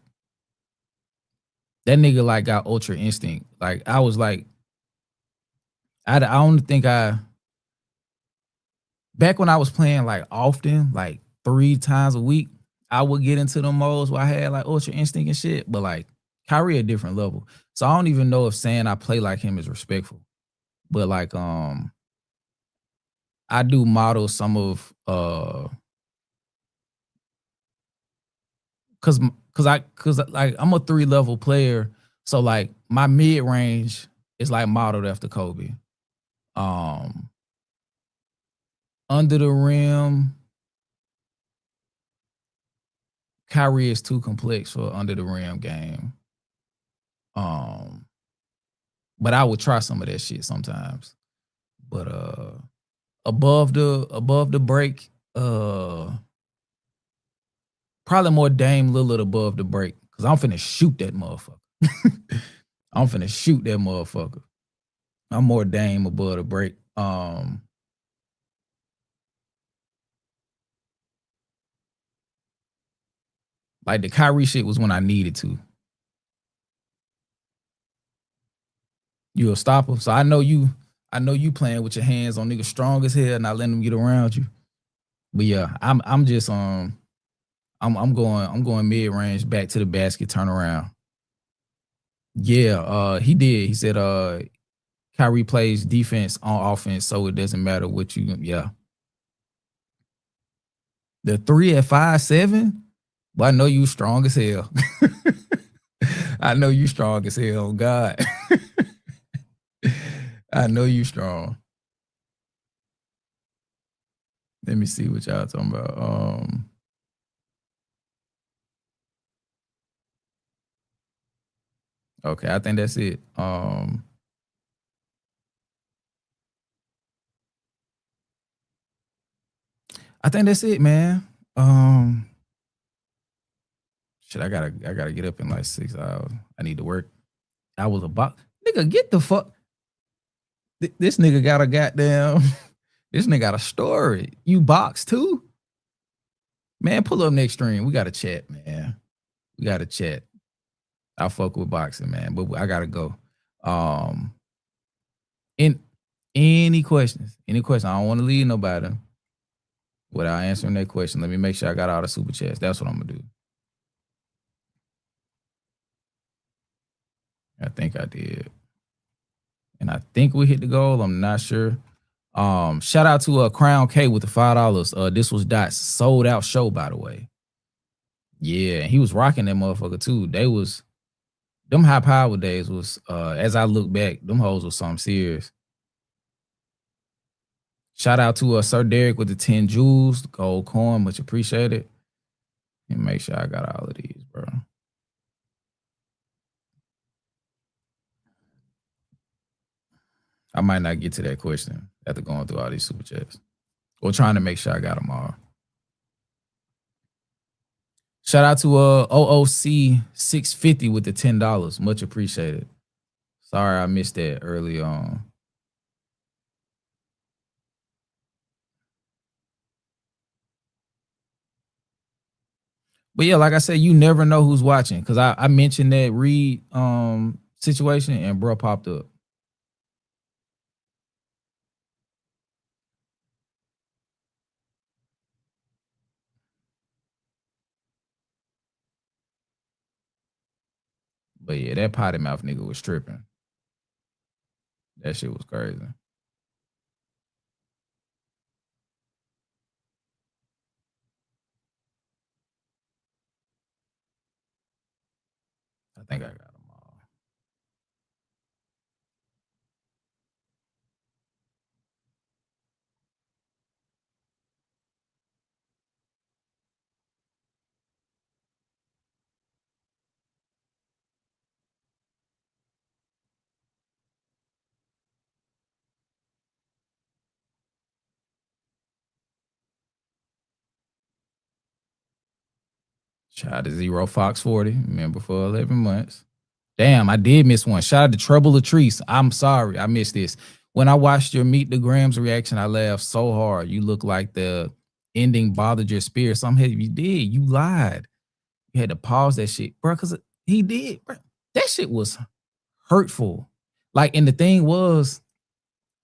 that nigga like got ultra instinct. Like I was like, I don't think back when I was playing like often, like 3 times a week, I would get into the modes where I had like ultra instinct and shit. But like Kyrie a different level. So I don't even know if saying I play like him is respectful. But like I do model some of cause like I'm a 3-level player. So like my mid range is like modeled after Kobe. Under the rim, Kyrie is too complex for under the rim game. But I would try some of that shit sometimes. But above the break, probably more Dame Lillard above the break. Cause I'm finna shoot that motherfucker. I'm finna shoot that motherfucker. I'm more Dame above the break. Like the Kyrie shit was when I needed to. You a stopper. So I know you playing with your hands on niggas strong as hell, not letting them get around you. But yeah, I'm just I'm going mid range, back to the basket, turn around. Yeah, he did. He said Kyrie plays defense on offense, so it doesn't matter what you. Yeah, the 3 at 5'7". But I know you strong as hell. I know you strong as hell. God, I know you strong. Let me see what y'all talking about. Okay, I think that's it. I think that's it, man. Shit, I gotta get up in like 6 hours. I need to work. I was about nigga, get the fuck. This nigga got a goddamn. This nigga got a story. You box too, man. Pull up next stream. We gotta chat, man. We gotta chat. I fuck with boxing, man, but I gotta go. In any questions? Any questions? I don't want to leave nobody without answering that question. Let me make sure I got all the super chats. That's what I'm gonna do. I think I did. And I think we hit the goal. I'm not sure. Shout out to Crown K with the $5. This was Dot's sold out show, by the way. Yeah, he was rocking that motherfucker too. Them high power days was as I look back, them hoes was something serious. Shout out to Sir Derek with the 10 jewels, gold coin, much appreciated. And make sure I got all of these, bro. I might not get to that question after going through all these super chats. Or trying to make sure I got them all. Shout out to OOC 650 with the $10. Much appreciated. Sorry I missed that early on. But yeah, like I said, you never know who's watching. Cause I mentioned that Reed situation and bro popped up. But yeah, that potty mouth nigga was tripping. That shit was crazy. I think I got them all. Shout out to Zero Fox 40. Remember for 11 months. Damn, I did miss one. Shout out to Trouble Latrice. I'm sorry, I missed this. When I watched your Meet the Grams reaction, I laughed so hard. You look like the ending bothered your spirit. Somehow you did. You lied. You had to pause that shit, bro, because he did. Bro. That shit was hurtful. Like, and the thing was,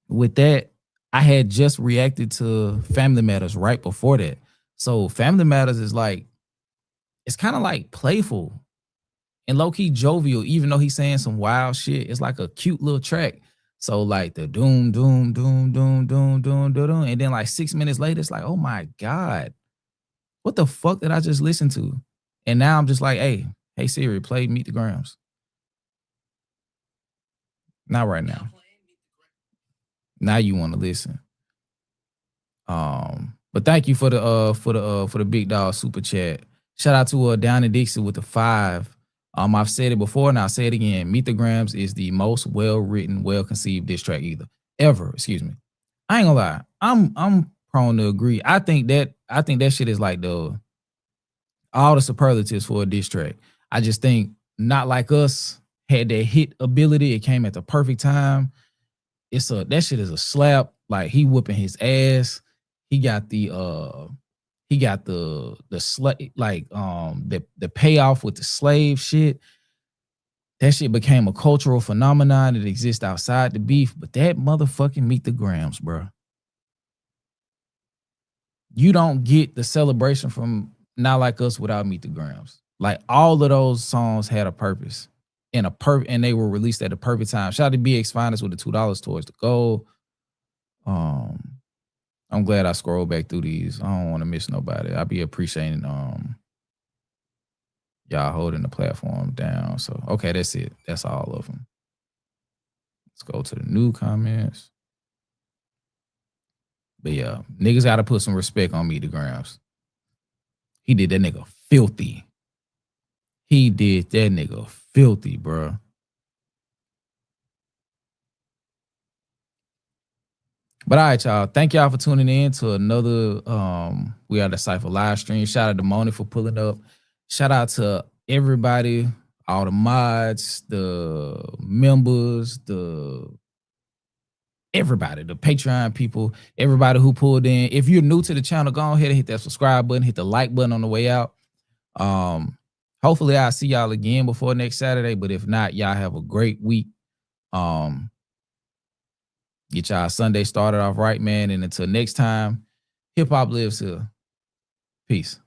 with that, I had just reacted to Family Matters right before that. So Family Matters is like, it's kind of like playful and low-key jovial, even though he's saying some wild shit. It's like a cute little track. So like the doom, doom, doom, doom, doom, doom, doom, doom. And then like 6 minutes later, it's like, oh my God, what the fuck did I just listen to? And now I'm just like, hey Siri, play Meet the Grams. Not right now. Now you want to listen. But thank you for the big dog super chat. Shout out to Down in Dixie with the 5. I've said it before and I'll say it again. Meet the Grams is the most well-written, well-conceived diss track ever. Excuse me. I ain't gonna lie. I'm prone to agree. I think that shit is like all the superlatives for a diss track. I just think Not Like Us had that hit ability. It came at the perfect time. That shit is a slap. Like he whooping his ass. He got the the payoff with the slave shit. That shit became a cultural phenomenon that exists outside the beef. But that motherfucking Meet the Grams, bro. You don't get the celebration from Not Like Us without Meet the Grams. Like all of those songs had a purpose and they were released at the perfect time. Shout out to BX Finest with the $2 towards the goal. I'm glad I scrolled back through these. I don't want to miss nobody. I be appreciating y'all holding the platform down. So okay, that's it. That's all of them. Let's go to the new comments. But yeah, niggas gotta put some respect on Meet the Grams. He did that nigga filthy. He did that nigga filthy, bro. But all right, y'all. Thank y'all for tuning in to another We Are the Cypher live stream. Shout out to Moni for pulling up. Shout out to everybody, all the mods, the members, everybody, the Patreon people, everybody who pulled in. If you're new to the channel, go ahead and hit that subscribe button, hit the like button on the way out. Hopefully I'll see y'all again before next Saturday, but if not, y'all have a great week. Get y'all Sunday started off right, man. And until next time, hip hop lives here. Peace.